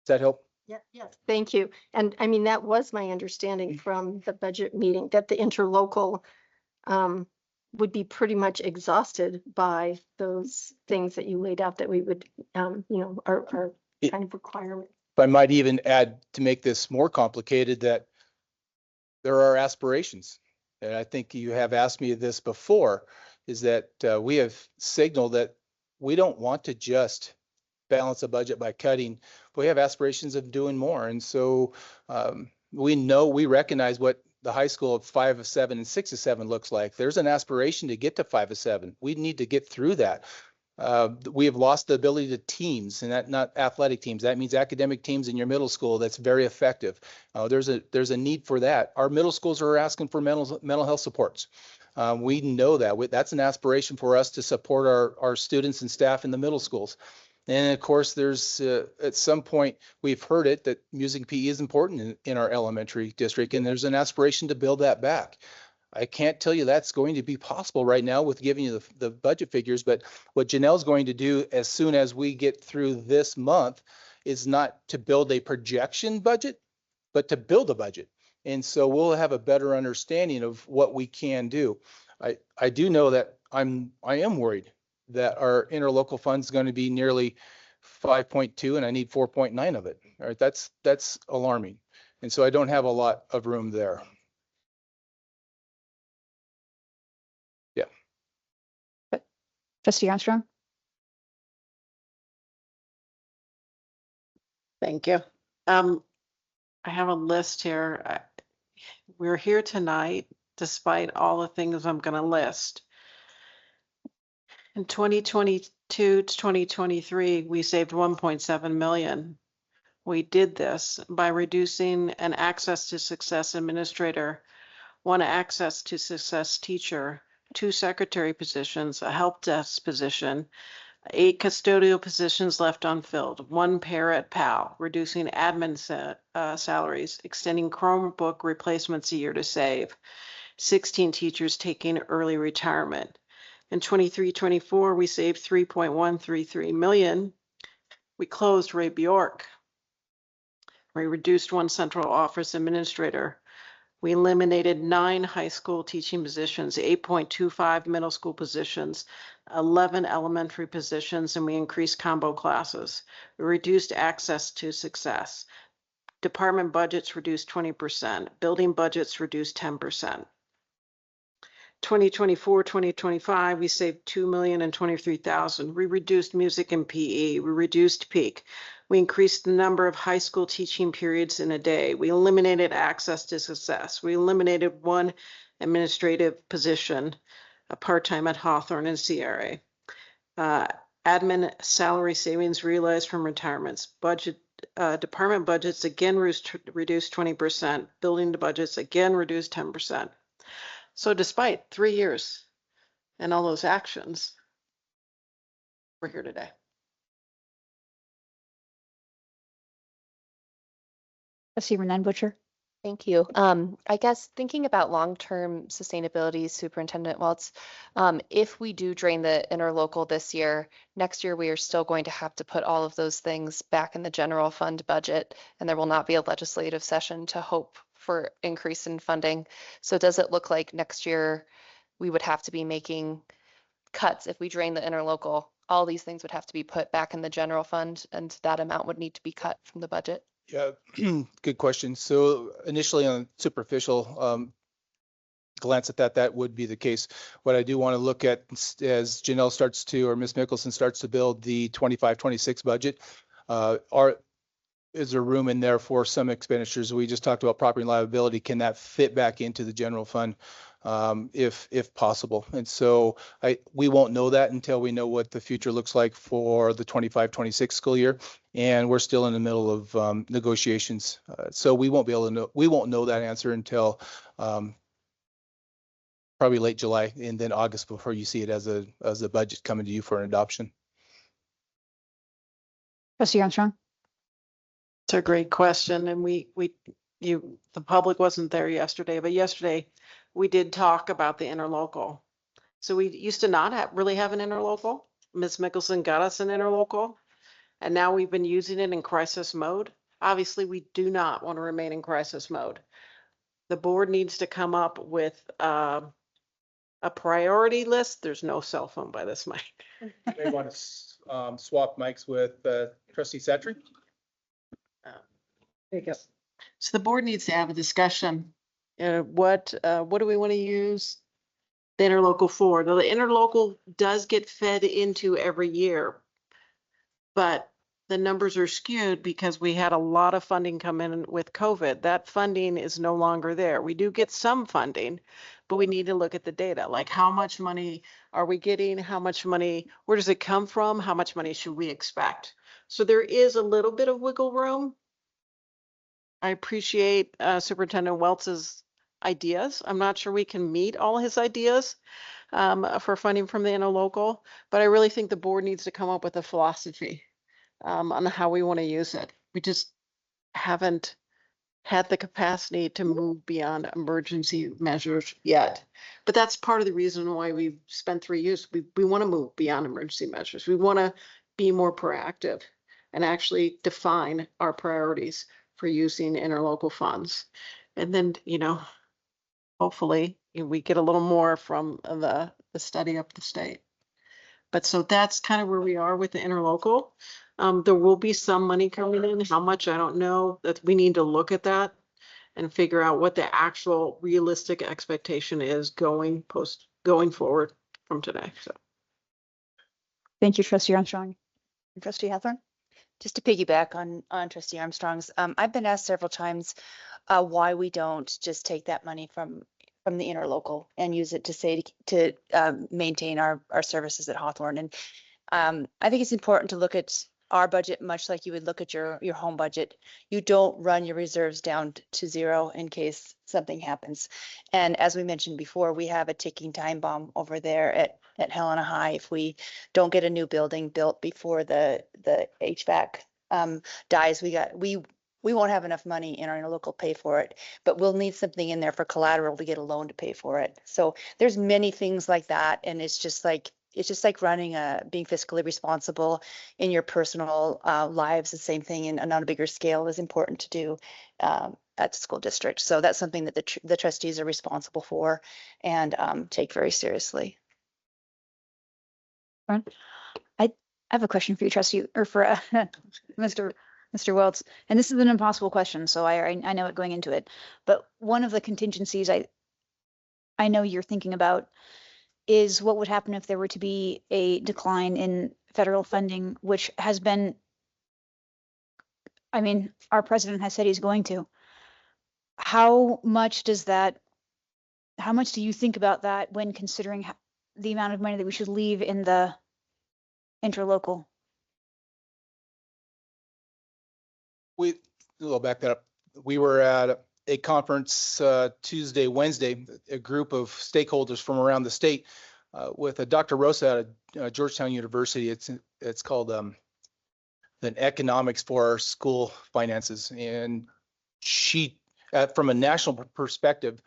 Speaker 4: Does that help?
Speaker 15: Yeah, yes, thank you. And I mean, that was my understanding from the budget meeting, that the interlocal would be pretty much exhausted by those things that you laid out that we would, you know, are kind of requirements.
Speaker 4: If I might even add, to make this more complicated, that there are aspirations. And I think you have asked me this before, is that we have signaled that we don't want to just balance a budget by cutting. We have aspirations of doing more. And so we recognize what the high school of 5 of 7 and 6 of 7 looks like. There's an aspiration to get to 5 of 7. We need to get through that. We have lost the ability to teams, and that not athletic teams. That means academic teams in your middle school. That's very effective. There's a need for that. Our middle schools are asking for mental health supports. We know that. That's an aspiration for us to support our students and staff in the middle schools. And of course, there's at some point we've heard it that music PE is important in our elementary district, and there's an aspiration to build that back. I can't tell you that's going to be possible right now with giving you the budget figures, but what Janelle's going to do as soon as we get through this month is not to build a projection budget, but to build a budget. And so we'll have a better understanding of what we can do. I do know that I am worried that our interlocal fund is going to be nearly 5.2 and I need 4.9 of it. All right, that's alarming. And so I don't have a lot of room there. Yeah.
Speaker 3: Trustee Armstrong?
Speaker 17: Thank you. I have a list here. We're here tonight, despite all the things I'm going to list. In 2022 to 2023, we saved 1.7 million. We did this by reducing an access to success administrator, 1 access to success teacher, 2 secretary positions, a help desk position, 8 custodial positions left unfilled, 1 pair at PAL, reducing admin salaries, extending Chromebook replacements a year to save, 16 teachers taking early retirement. In 23-24, we saved 3.133 million. We closed Ray Bjork. We reduced 1 central office administrator, We eliminated 9 high school teaching positions, 8.25 middle school positions, 11 elementary positions, and we increased combo classes. We reduced access to success. Department budgets reduced 20%. Building budgets reduced 10%. 2024, 2025, we saved $2,023,000. We reduced music and PE. We reduced peak. We increased the number of high school teaching periods in a day. We eliminated access to success. We eliminated 1 administrative position, a part-time at Hawthorne and CRA. Admin salary savings realized from retirements. Department budgets again reduced 20%. Building budgets again reduced 10%. So despite 3 years and all those actions, we're here today.
Speaker 3: Trustee Renan Butcher.
Speaker 7: Thank you. I guess thinking about long-term sustainability, Superintendent Welts, if we do drain the interlocal this year, next year we are still going to have to put all of those things back in the general fund budget, and there will not be a legislative session to hope for increase in funding. So does it look like next year we would have to be making cuts if we drain the interlocal? All these things would have to be put back in the general fund, and that amount would need to be cut from the budget?
Speaker 4: Yeah, good question. So initially on superficial glance at that, that would be the case. What I do want to look at as Janelle starts to, or Ms. Mickelson starts to build the 25-26 budget, is there room in there for some expenditures? We just talked about property and liability. Can that fit back into the general fund if possible? And so we won't know that until we know what the future looks like for the 25-26 school year. And we're still in the middle of negotiations. So we won't be able to know, we won't know that answer until probably late July and then August before you see it as a budget coming to you for an adoption.
Speaker 3: Trustee Armstrong.
Speaker 17: It's a great question, and the public wasn't there yesterday, but yesterday we did talk about the interlocal. So we used to not really have an interlocal. Ms. Mickelson got us an interlocal, and now we've been using it in crisis mode. Obviously, we do not want to remain in crisis mode. The board needs to come up with a priority list. There's no cell phone by this mic.
Speaker 4: They want to swap mics with Trustee Satry.
Speaker 17: There you go. So the board needs to have a discussion. What do we want to use the interlocal for? Now, the interlocal does get fed into every year, but the numbers are skewed because we had a lot of funding come in with COVID. That funding is no longer there. We do get some funding, but we need to look at the data, like how much money are we getting? How much money, where does it come from? How much money should we expect? So there is a little bit of wiggle room. I appreciate Superintendent Weltz's ideas. I'm not sure we can meet all his ideas for funding from the interlocal, but I really think the board needs to come up with a philosophy on how we want to use it. We just haven't had the capacity to move beyond emergency measures yet. But that's part of the reason why we've spent 3 years. We want to move beyond emergency measures. We want to be more proactive and actually define our priorities for using interlocal funds. And then, hopefully we get a little more from the study up the state. But so that's kind of where we are with the interlocal. There will be some money coming in. How much, I don't know. That we need to look at that and figure out what the actual realistic expectation is going forward from today. So
Speaker 3: Thank you, Trustee Armstrong. Trustee Hathorn.
Speaker 19: Just to piggyback on Trustee Armstrong's, I've been asked several times why we don't just take that money from the interlocal and use it to maintain our services at Hawthorne. And I think it's important to look at our budget much like you would look at your home budget. You don't run your reserves down to zero in case something happens. And as we mentioned before, we have a ticking time bomb over there at Helena High. If we don't get a new building built before the HVAC dies, we won't have enough money in our interlocal pay for it, but we'll need something in there for collateral to get a loan to pay for it. So there's many things like that, and it's just like running being fiscally responsible in your personal lives. The same thing and on a bigger scale is important to do.
Speaker 3: at the school district. So that's something that the trustees are responsible for and take very seriously. I have a question for you, trustee, or for Mr. Welts, and this is an impossible question, so I know it going into it. But one of the contingencies I know you're thinking about is what would happen if there were to be a decline in federal funding, which has been, I mean, our president has said he's going to. How much do you think about that when considering the amount of money that we should leave in the interlocal?
Speaker 4: I'll back that up. We were at a conference Tuesday, Wednesday, a group of stakeholders from around the state with a Dr. Rosa at Georgetown University. It's called the economics for our school finances. And she, from a national perspective,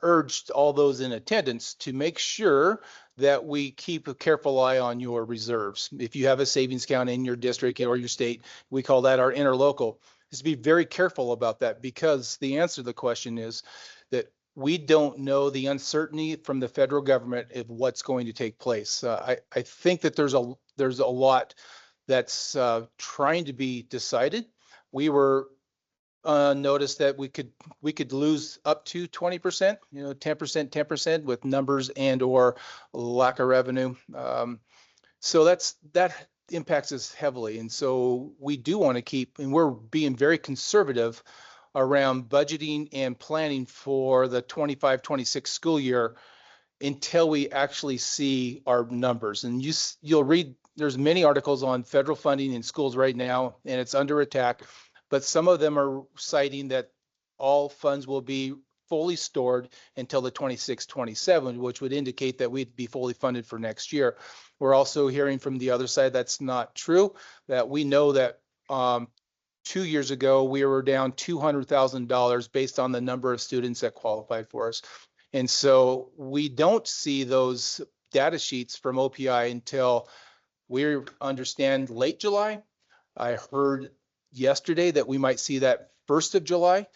Speaker 4: urged all those in attendance to make sure that we keep a careful eye on your reserves. If you have a savings account in your district or your state, we call that our interlocal, is to be very careful about that, because the answer to the question is that we don't know the uncertainty from the federal government of what's going to take place. I think that there's a lot that's trying to be decided. We were noticed that we could lose up to 20%, 10% with numbers and or lack of revenue. So that impacts us heavily. And so we do want to keep, and we're being very conservative around budgeting and planning for the 25-26 school year until we actually see our numbers. And you'll read, there's many articles on federal funding in schools right now, and it's under attack. But some of them are citing that all funds will be fully stored until the 26-27, which would indicate that we'd be fully funded for next year. We're also hearing from the other side that's not true, that we know that 2 years ago, we were down $200,000 based on the number of students that qualified for us. And so we don't see those data sheets from OPI until we understand late July. I heard yesterday that we might see that 1st of July.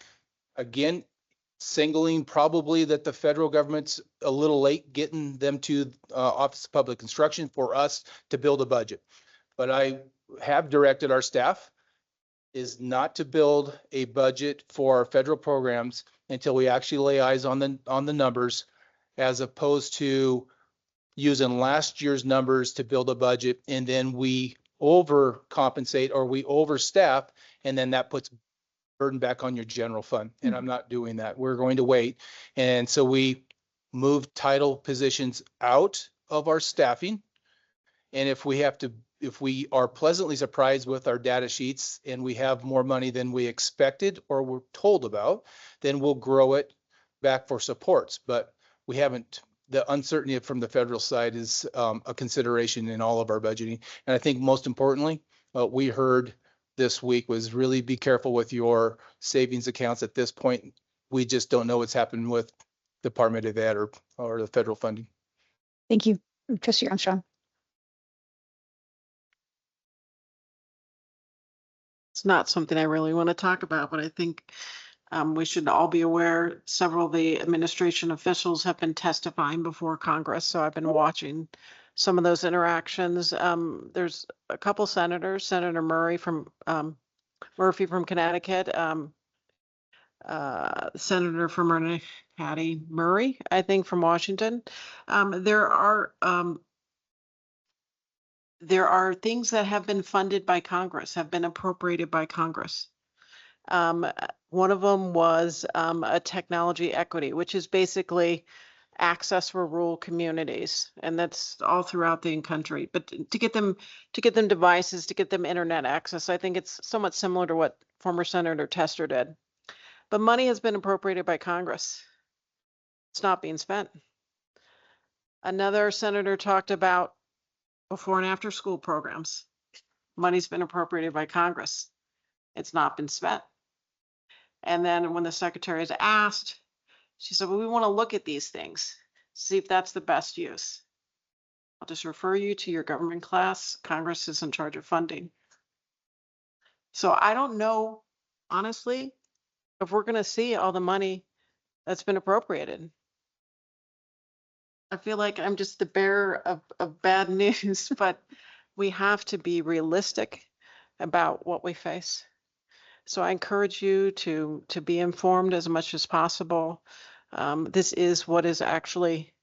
Speaker 4: Again, singling probably that the federal government's a little late getting them to Office of Public Instruction for us to build a budget. But I have directed our staff is not to build a budget for our federal programs until we actually lay eyes on the numbers, as opposed to using last year's numbers to build a budget and then we overcompensate or we overstaff, and then that puts burden back on your general fund. And I'm not doing that. We're going to wait. And so we moved title positions out of our staffing. And if we are pleasantly surprised with our data sheets and we have more money than we expected or were told about, then we'll grow it back for supports. But we haven't. The uncertainty from the federal side is a consideration in all of our budgeting. And I think most importantly, what we heard this week was really be careful with your savings accounts at this point. We just don't know what's happened with Department of Ed or the federal funding.
Speaker 3: Thank you. Trustee Armstrong.
Speaker 17: It's not something I really want to talk about, but I think we should all be aware several of the administration officials have been testifying before Congress. So I've been watching some of those interactions. There's a couple senators, Senator Murphy from Connecticut, Senator from Hattie Murray, I think from Washington. There are things that have been funded by Congress, have been appropriated by Congress. One of them was a technology equity, which is basically access for rural communities, and that's all throughout the country. But to get them devices, to get them internet access, I think it's somewhat similar to what former Senator Tester did. But money has been appropriated by Congress. It's not being spent. Another senator talked about before and after school programs. Money's been appropriated by Congress. It's not been spent. And then when the secretary is asked, she said, well, we want to look at these things, see if that's the best use. I'll just refer you to your government class. Congress is in charge of funding. So I don't know, honestly, if we're gonna see all the money that's been appropriated. I feel like I'm just the bearer of bad news, but we have to be realistic about what we face. So I encourage you to be informed as much as possible. This is what is actually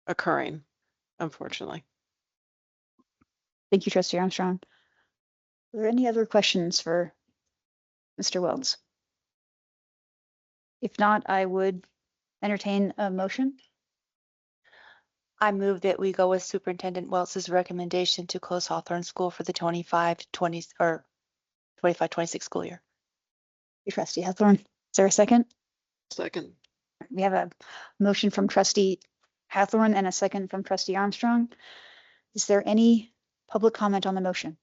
Speaker 17: occurring, unfortunately.
Speaker 3: Thank you, Trustee Armstrong. Are there any other questions for Mr. Wells? If not, I would entertain a motion.
Speaker 19: I move that we go with Superintendent Welch's recommendation to close Hawthorne School for the 25-20 or 25-26 school year.
Speaker 3: Trustee Hathorn, is there a second?
Speaker 17: Second.
Speaker 3: We have a motion from Trustee Hathorn and a second from Trustee Armstrong. Is there any public comment on the motion?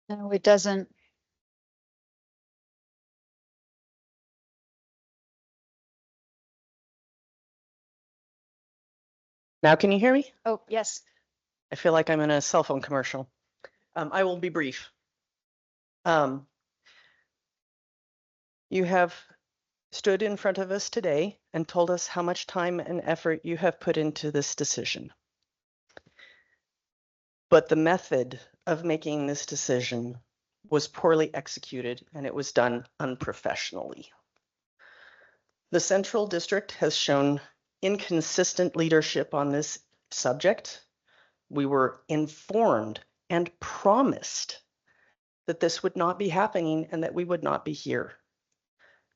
Speaker 3: No, it doesn't.
Speaker 12: Now can you hear me?
Speaker 3: Oh, yes.
Speaker 12: I feel like I'm in a cell phone commercial. I will be brief. You have stood in front of us today and told us how much time and effort you have put into this decision. But the method of making this decision was poorly executed and it was done unprofessionally. The Central District has shown inconsistent leadership on this subject. We were informed and promised that this would not be happening and that we would not be here.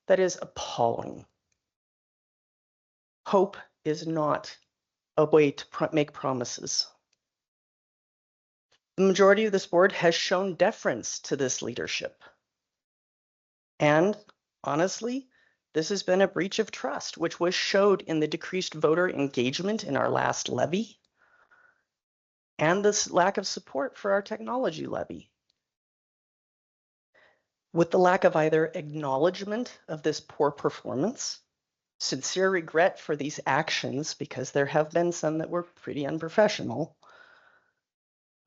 Speaker 12: That is appalling. Hope is not a way to make promises. The majority of this board has shown deference to this leadership. And honestly, this has been a breach of trust, which was showed in the decreased voter engagement in our last levy and this lack of support for our technology levy. With the lack of either acknowledgement of this poor performance, sincere regret for these actions, because there have been some that were pretty unprofessional,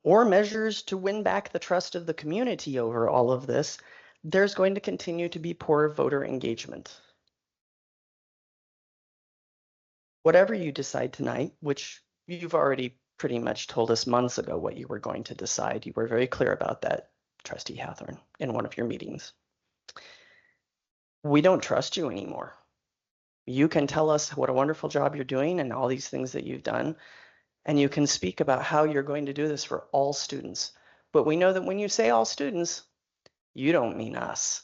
Speaker 12: or measures to win back the trust of the community over all of this, there's going to continue to be poor voter engagement. Whatever you decide tonight, which you've already pretty much told us months ago what you were going to decide, you were very clear about that, Trustee Hathorn, in one of your meetings. We don't trust you anymore. You can tell us what a wonderful job you're doing and all these things that you've done, and you can speak about how you're going to do this for all students. But we know that when you say all students, you don't mean us.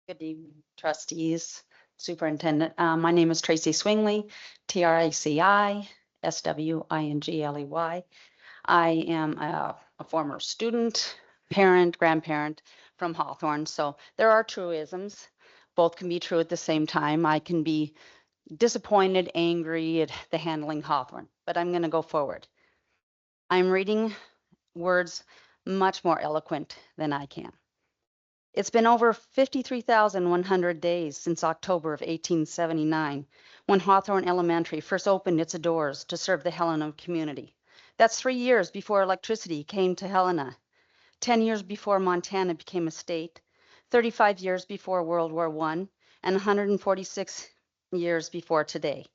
Speaker 10: Good evening, trustees, superintendent. My name is Tracy Swingley, TRACI, SWINGLEY. I am a former student, parent, grandparent from Hawthorne. So there are truisms. Both can be true at the same time. I can be disappointed, angry at the handling Hawthorne, but I'm going to go forward. I'm reading words much more eloquent than I can. It's been over 53,100 days since October of 1879, when Hawthorne Elementary first opened its doors to serve the Helena community. That's 3 years before electricity came to Helena, 10 years before Montana became a state, 35 years before World War I, and 146 years before today.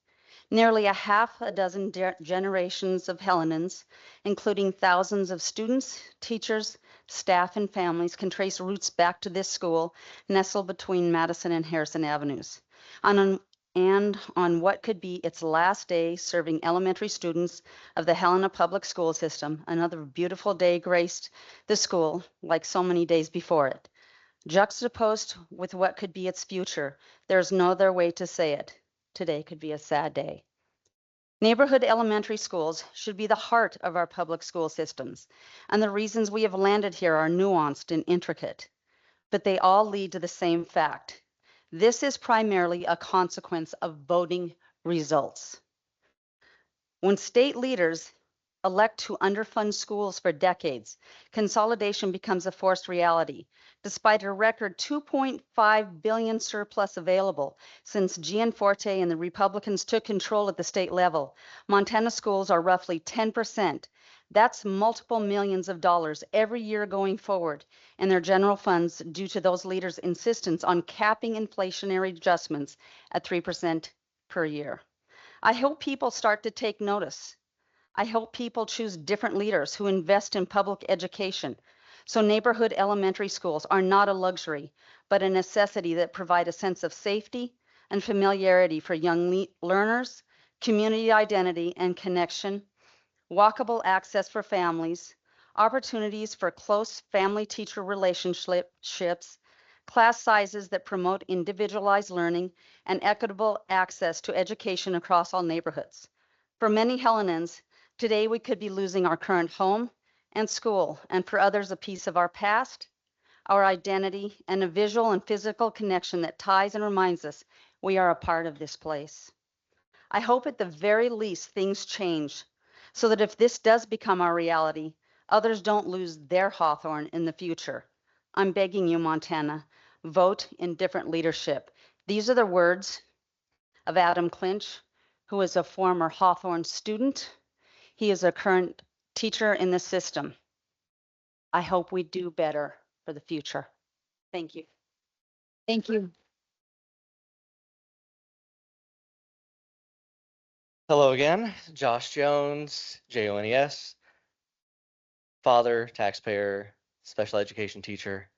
Speaker 10: Nearly a half a dozen generations of Helenans, including thousands of students, teachers, staff, and families, can trace roots back to this school nestled between Madison and Harrison Avenues. And on what could be its last day serving elementary students of the Helena Public School System, another beautiful day graced the school like so many days before it. Juxtaposed with what could be its future, there's no other way to say it. Today could be a sad day. Neighborhood elementary schools should be the heart of our public school systems, and the reasons we have landed here are nuanced and intricate, but they all lead to the same fact. This is primarily a consequence of voting results.
Speaker 5: When state leaders elect to underfund schools for decades, consolidation becomes a forced reality. Despite a record $2.5 billion surplus available since Gianforte and the Republicans took control at the state level, Montana schools are roughly 10%. That's multiple millions of dollars every year going forward in their general funds due to those leaders' insistence on capping inflationary adjustments at 3% per year. I hope people start to take notice. I hope people choose different leaders who invest in public education. So neighborhood elementary schools are not a luxury, but a necessity that provide a sense of safety and familiarity for young learners, community identity and connection, walkable access for families, opportunities for close family-teacher relationships, class sizes that promote individualized learning, and equitable access to education across all neighborhoods. For many Hellenans, today we could be losing our current home and school, and for others, a piece of our past, our identity, and a visual and physical connection that ties and reminds us we are a part of this place. I hope at the very least things change so that if this does become our reality, others don't lose their Hawthorne in the future. I'm begging you, Montana, vote in different leadership. These are the words of Adam Clinch, who is a former Hawthorne student. He is a current teacher in the system. I hope we do better for the future. Thank you.
Speaker 3: Thank you.
Speaker 20: Hello again, Josh Jones, JONES, father, taxpayer, special education teacher,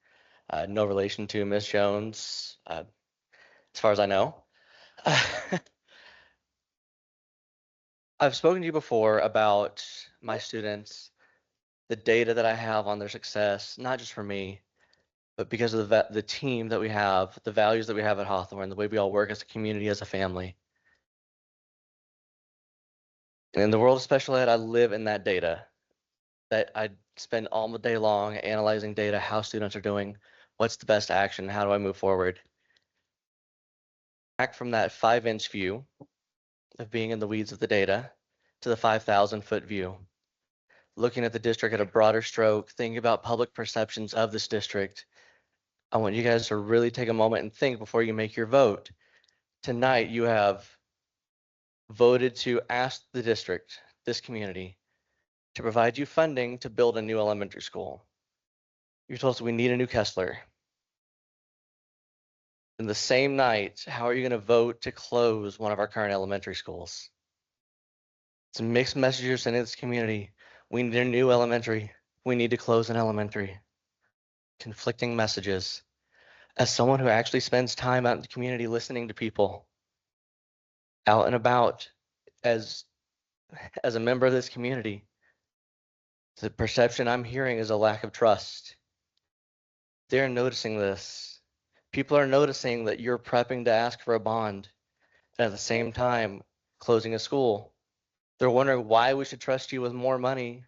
Speaker 20: no relation to Miss Jones, as far as I know. I've spoken to you before about my students, the data that I have on their success, not just for me, but because of the team that we have, the values that we have at Hawthorne, the way we all work as a community, as a family. And in the world of special ed, I live in that data. That I spend all the day long analyzing data, how students are doing, what's the best action, how do I move forward. Back from that 5-inch view of being in the weeds of the data to the 5,000-foot view. Looking at the district at a broader stroke, thinking about public perceptions of this district. I want you guys to really take a moment and think before you make your vote. Tonight, you have voted to ask the district, this community, to provide you funding to build a new elementary school. You told us we need a new Kessler. In the same night, how are you going to vote to close one of our current elementary schools? It's a mixed message you're sending to this community. We need a new elementary. We need to close an elementary. Conflicting messages. As someone who actually spends time out in the community listening to people, out and about, as a member of this community, the perception I'm hearing is a lack of trust. They're noticing this. People are noticing that you're prepping to ask for a bond, and at the same time, closing a school. They're wondering why we should trust you with more money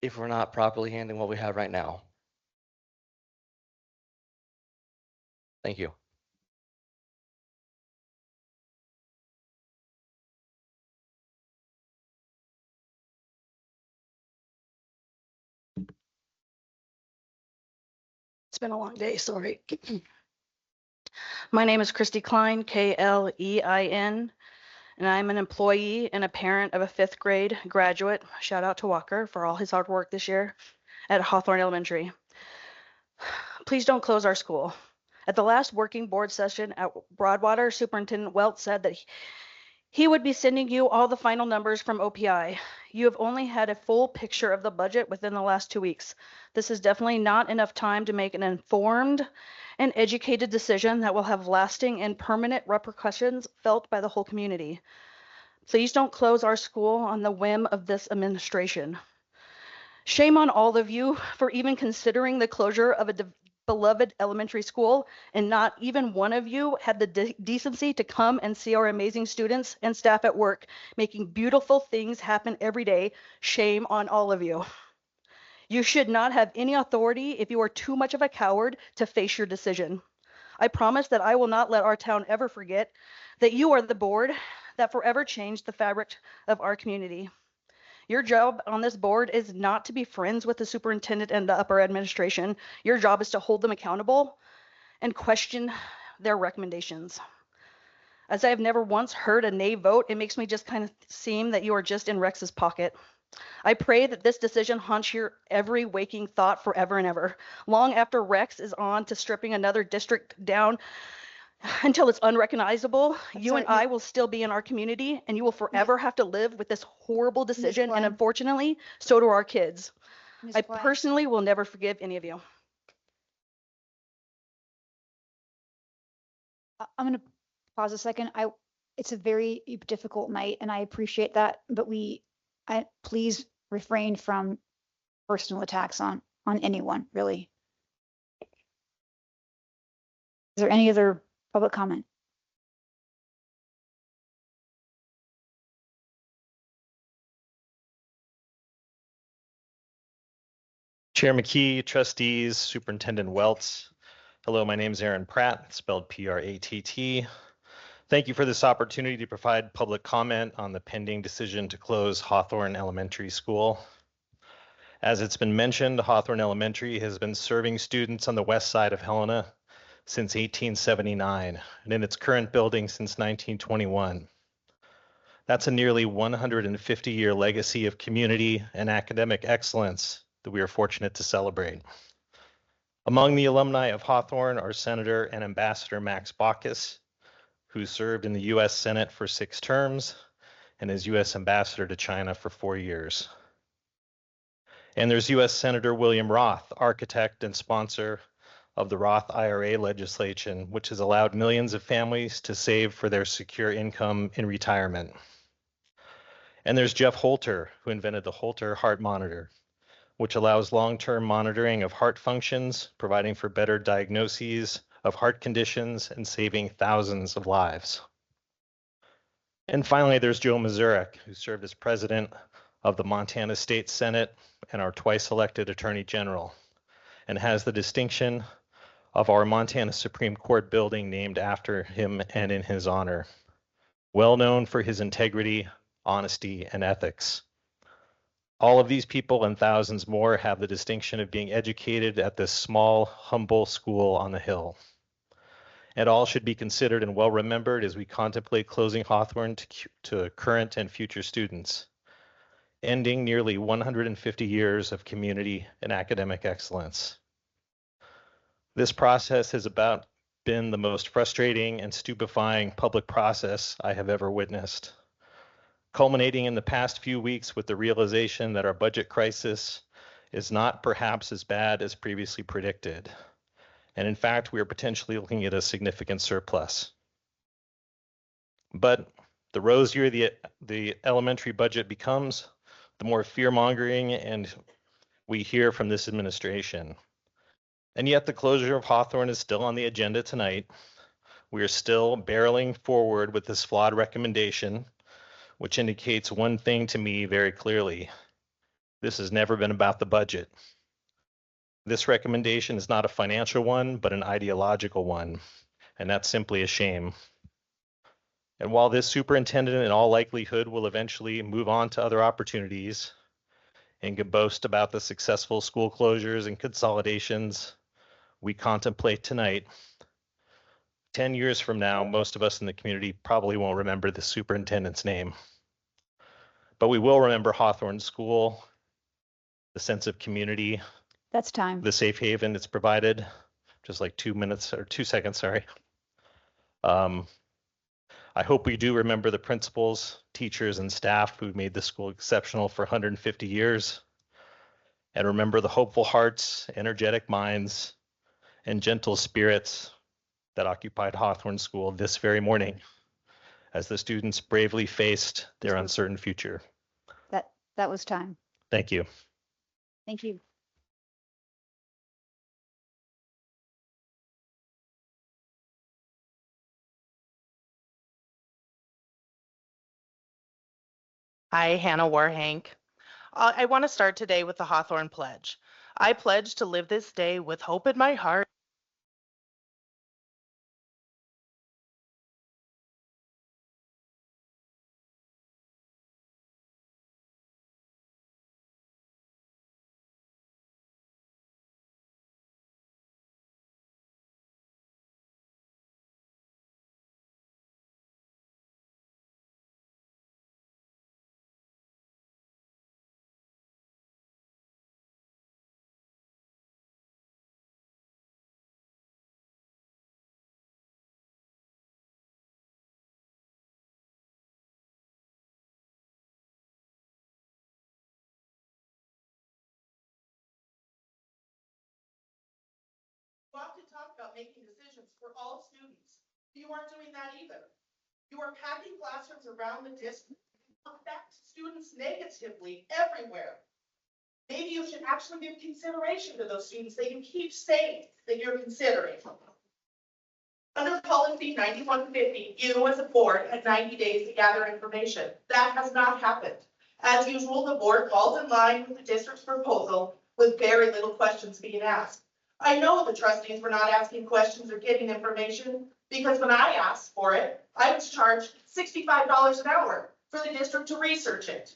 Speaker 20: if we're not properly handling what we have right now. Thank you.
Speaker 21: It's been a long day, sorry. My name is Christy Klein, Klein, and I'm an employee and a parent of a 5th grade graduate. Shout out to Walker for all his hard work this year at Hawthorne Elementary. Please don't close our school. At the last working board session at Broadwater, Superintendent Welch said that he would be sending you all the final numbers from OPI. You have only had a full picture of the budget within the last 2 weeks. This is definitely not enough time to make an informed and educated decision that will have lasting and permanent repercussions felt by the whole community. Please don't close our school on the whim of this administration. Shame on all of you for even considering the closure of a beloved elementary school, and not even one of you had the decency to come and see our amazing students and staff at work, making beautiful things happen every day. Shame on all of you. You should not have any authority if you are too much of a coward to face your decision. I promise that I will not let our town ever forget that you are the board that forever changed the fabric of our community. Your job on this board is not to be friends with the superintendent and the upper administration. Your job is to hold them accountable and question their recommendations. As I have never once heard a nay vote, it makes me just kind of seem that you are just in Rex's pocket. I pray that this decision haunts your every waking thought forever and ever, long after Rex is on to stripping another district down until it's unrecognizable. You and I will still be in our community, and you will forever have to live with this horrible decision. And unfortunately, so do our kids. I personally will never forgive any of you.
Speaker 3: I'm going to pause a second. It's a very difficult night and I appreciate that, but please refrain from personal attacks on anyone, really. Is there any other public comment?
Speaker 8: Chair McKee, trustees, Superintendent Welts. Hello, my name is Aaron Pratt, spelled P-R-A-T-T. Thank you for this opportunity to provide public comment on the pending decision to close Hawthorne Elementary School. As it's been mentioned, Hawthorne Elementary has been serving students on the west side of Helena since 1879 and in its current building since 1921. That's a nearly 150-year legacy of community and academic excellence that we are fortunate to celebrate. Among the alumni of Hawthorne are Senator and Ambassador Max Baucus, who served in the U.S. Senate for 6 terms and is U.S. Ambassador to China for 4 years. And there's U.S. Senator William Roth, architect and sponsor of the Roth IRA legislation, which has allowed millions of families to save for their secure income in retirement. And there's Jeff Holter, who invented the Holter Heart Monitor, which allows long-term monitoring of heart functions, providing for better diagnoses of heart conditions and saving thousands of lives. And finally, there's Joe Mazurek, who served as president of the Montana State Senate and our twice elected Attorney General, and has the distinction of our Montana Supreme Court building named after him and in his honor. Well known for his integrity, honesty, and ethics. All of these people and thousands more have the distinction of being educated at this small, humble school on the hill. And all should be considered and well remembered as we contemplate closing Hawthorne to current and future students, ending nearly 150 years of community and academic excellence. This process has about been the most frustrating and stupefying public process I have ever witnessed, culminating in the past few weeks with the realization that our budget crisis is not perhaps as bad as previously predicted. And in fact, we are potentially looking at a significant surplus. But the rosier the elementary budget becomes, the more fear-mongering and we hear from this administration. And yet the closure of Hawthorne is still on the agenda tonight. We are still barreling forward with this flawed recommendation, which indicates one thing to me very clearly. This has never been about the budget. This recommendation is not a financial one, but an ideological one, and that's simply a shame. And while this superintendent in all likelihood will eventually move on to other opportunities and can boast about the successful school closures and consolidations we contemplate tonight, 10 years from now, most of us in the community probably won't remember the superintendent's name. But we will remember Hawthorne School, the sense of community,
Speaker 3: That's time.
Speaker 8: the safe haven it's provided, just like 2 minutes or 2 seconds, sorry. I hope we do remember the principals, teachers, and staff who made the school exceptional for 150 years, and remember the hopeful hearts, energetic minds, and gentle spirits that occupied Hawthorne School this very morning as the students bravely faced their uncertain future.
Speaker 3: That was time.
Speaker 8: Thank you.
Speaker 3: Thank you.
Speaker 9: Hi, Hannah Warhank. I want to start today with the Hawthorne Pledge. I pledge to live this day with hope in my heart about making decisions for all students. You aren't doing that either. You are packing classrooms around the district, affect students negatively everywhere. Maybe you should actually give consideration to those students that you keep saying that you're considering. Under policy 9150, you as a board had 90 days to gather information. That has not happened. As usual, the board falls in line with the district's proposal with very little questions being asked. I know the trustees were not asking questions or getting information because when I asked for it, I was charged $65 an hour for the district to research it.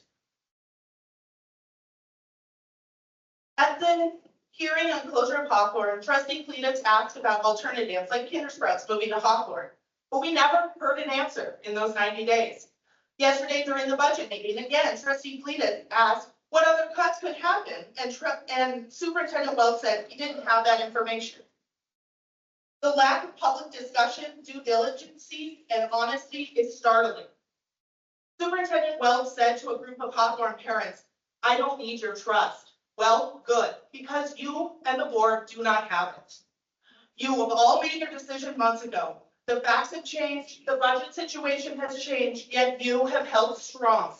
Speaker 9: At the hearing on closure of Hawthorne, Trustee Cletus asked about alternatives like Kindersprouts moving to Hawthorne, but we never heard an answer in those 90 days. Yesterday during the budget meeting, again, Trustee Cletus asked what other cuts could happen, and Superintendent Wells said he didn't have that information. The lack of public discussion, due diligence, and honesty is startling. Superintendent Wells said to a group of Hawthorne parents, "I don't need your trust." Well, good, because you and the board do not have it. You have all made your decision months ago. The facts have changed, the budget situation has changed, yet you have held strong.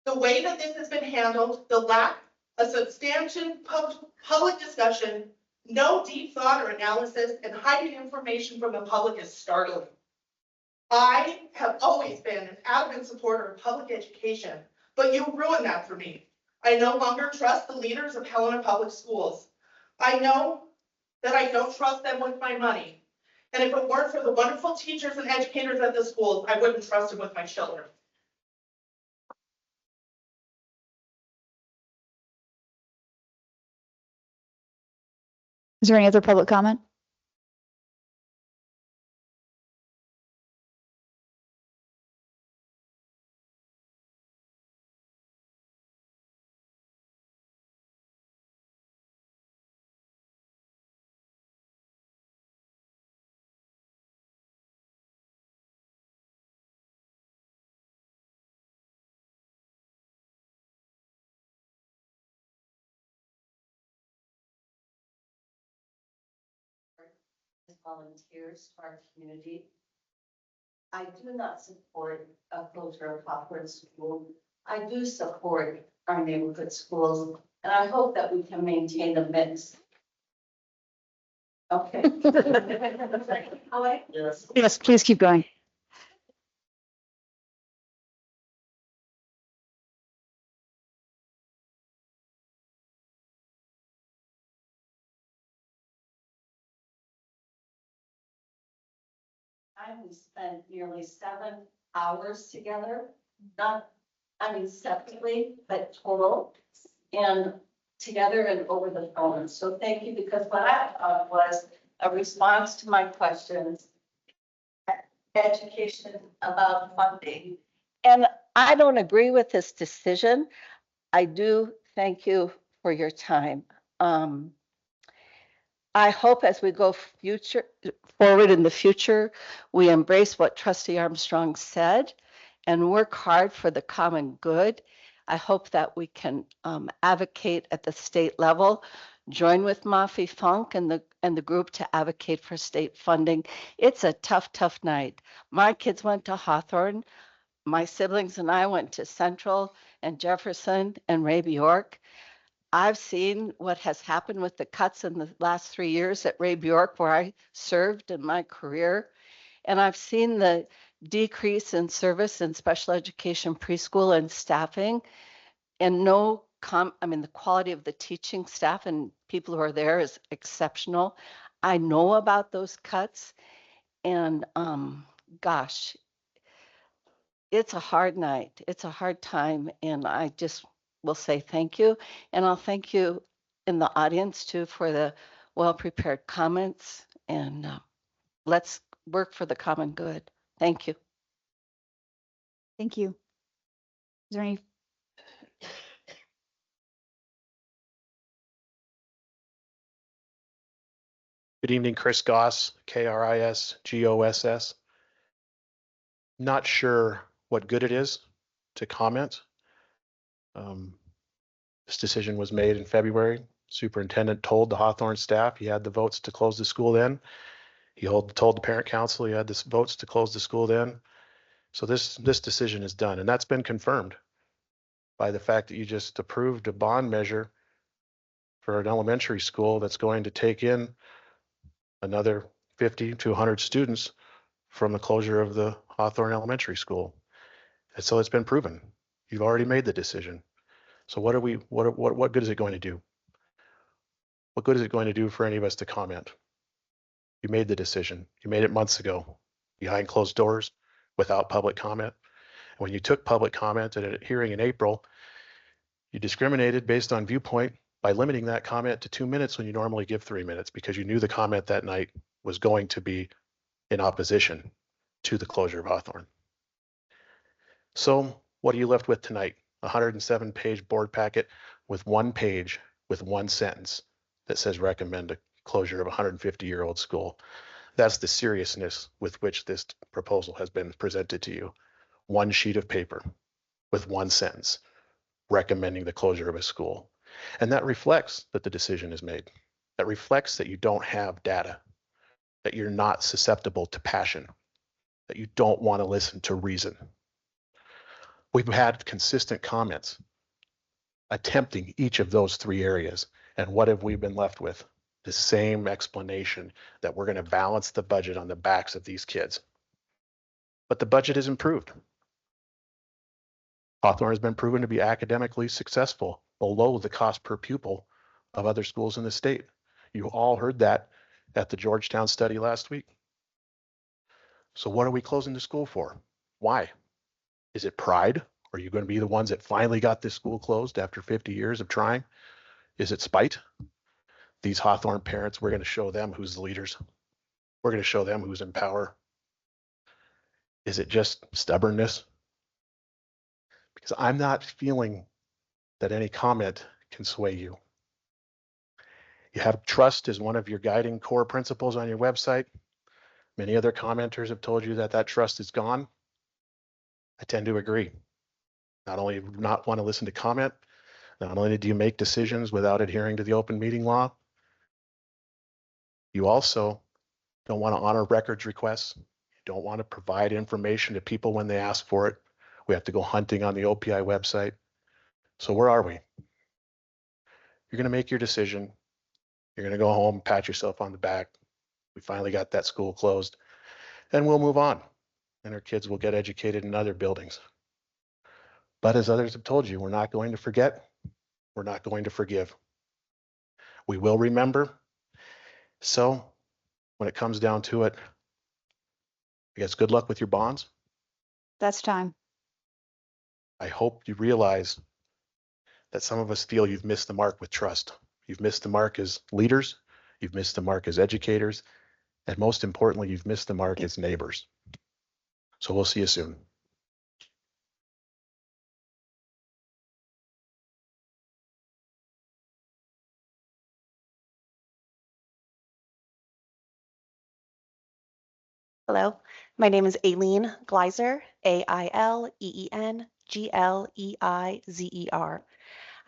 Speaker 9: The way that this has been handled, the lack of substantive public discussion, no deep thought or analysis, and hiding information from the public is startling. I have always been an adamant supporter of public education, but you ruined that for me. I no longer trust the leaders of Helena Public Schools. I know that I don't trust them with my money. And if it weren't for the wonderful teachers and educators at the schools, I wouldn't trust them with my children.
Speaker 3: Is there any other public comment?
Speaker 22: Volunteers to our community. I do not support a closure of Hawthorne School. I do support our neighborhood schools, and I hope that we can maintain a mix. Okay. Yes.
Speaker 3: Yes, please keep going.
Speaker 22: We spent nearly 7 hours together, not, separately, but total, and together and over the phone. So thank you, because what I thought was a response to my questions, education about funding.
Speaker 6: And I don't agree with this decision. I do thank you for your time. I hope as we go forward in the future, we embrace what Trustee Armstrong said and work hard for the common good. I hope that we can advocate at the state level, join with Mafi Funk and the group to advocate for state funding. It's a tough, tough night. My kids went to Hawthorne. My siblings and I went to Central and Jefferson and Raby York. I've seen what has happened with the cuts in the last 3 years at Raby York, where I served in my career. And I've seen the decrease in service in special education preschool and staffing. And the quality of the teaching staff and people who are there is exceptional. I know about those cuts. And gosh, it's a hard night. It's a hard time. And I just will say thank you. And I'll thank you in the audience too for the well-prepared comments. And let's work for the common good. Thank you.
Speaker 3: Thank you. Is there any?
Speaker 18: Good evening, Chris Goss, KRISGOSS. Not sure what good it is to comment. This decision was made in February. Superintendent told the Hawthorne staff he had the votes to close the school then. told the parent council you had this votes to close the school then. So this decision is done, and that's been confirmed by the fact that you just approved a bond measure for an elementary school that's going to take in another 50 to 100 students from the closure of the Hawthorne Elementary School. And so it's been proven. You've already made the decision. So what good is it going to do? What good is it going to do for any of us to comment? You made the decision. You made it months ago, behind closed doors, without public comment. And when you took public comment at a hearing in April, you discriminated based on viewpoint by limiting that comment to 2 minutes when you normally give 3 minutes, because you knew the comment that night was going to be in opposition to the closure of Hawthorne. So what are you left with tonight? A 107-page board packet with one page with one sentence that says recommend a closure of a 150-year-old school. That's the seriousness with which this proposal has been presented to you. One sheet of paper with one sentence recommending the closure of a school. And that reflects that the decision is made. That reflects that you don't have data, that you're not susceptible to passion, that you don't want to listen to reason. We've had consistent comments attempting each of those three areas. And what have we been left with? The same explanation that we're going to balance the budget on the backs of these kids. But the budget is improved. Hawthorne has been proven to be academically successful below the cost per pupil of other schools in the state. You all heard that at the Georgetown study last week. So what are we closing the school for? Why? Is it pride? Are you going to be the ones that finally got this school closed after 50 years of trying? Is it spite? These Hawthorne parents, we're going to show them who's the leaders. We're going to show them who's in power. Is it just stubbornness? Because I'm not feeling that any comment can sway you. You have trust as one of your guiding core principles on your website. Many other commenters have told you that that trust is gone. I tend to agree. Not only do you not want to listen to comment, not only do you make decisions without adhering to the open meeting law, you also don't want to honor records requests. You don't want to provide information to people when they ask for it. We have to go hunting on the OPI website. So where are we? You're going to make your decision. You're going to go home, pat yourself on the back. We finally got that school closed, and we'll move on. And our kids will get educated in other buildings. But as others have told you, we're not going to forget. We're not going to forgive. We will remember. So when it comes down to it, I guess good luck with your bonds.
Speaker 3: That's time.
Speaker 18: I hope you realize that some of us feel you've missed the mark with trust. You've missed the mark as leaders. You've missed the mark as educators. And most importantly, you've missed the mark as neighbors. So we'll see you soon.
Speaker 7: Hello, my name is Aileen Gleiser, AILEENGLEIZER.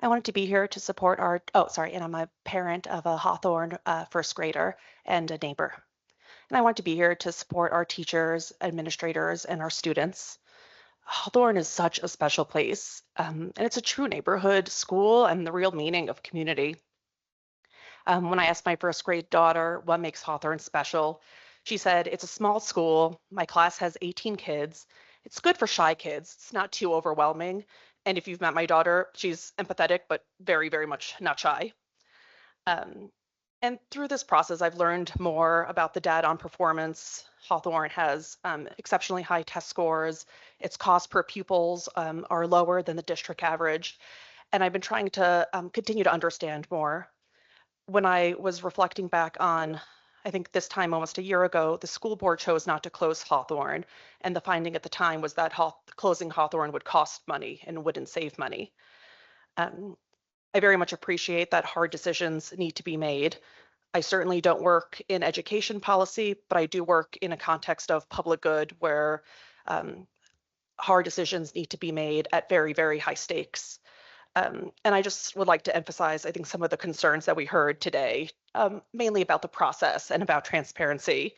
Speaker 7: I wanted to be here to support and I'm a parent of a Hawthorne first grader and a neighbor. And I want to be here to support our teachers, administrators, and our students. Hawthorne is such a special place, and it's a true neighborhood school and the real meaning of community. When I asked my first grade daughter what makes Hawthorne special, she said, it's a small school. My class has 18 kids. It's good for shy kids. It's not too overwhelming. And if you've met my daughter, she's empathetic, but very, very much not shy. And through this process, I've learned more about the data on performance. Hawthorne has exceptionally high test scores. Its cost per pupils are lower than the district average. And I've been trying to continue to understand more. When I was reflecting back on, I think this time almost a year ago, the school board chose not to close Hawthorne. And the finding at the time was that closing Hawthorne would cost money and wouldn't save money. I very much appreciate that hard decisions need to be made. I certainly don't work in education policy, but I do work in a context of public good where hard decisions need to be made at very, very high stakes.
Speaker 11: And I just would like to emphasize, I think, some of the concerns that we heard today, mainly about the process and about transparency.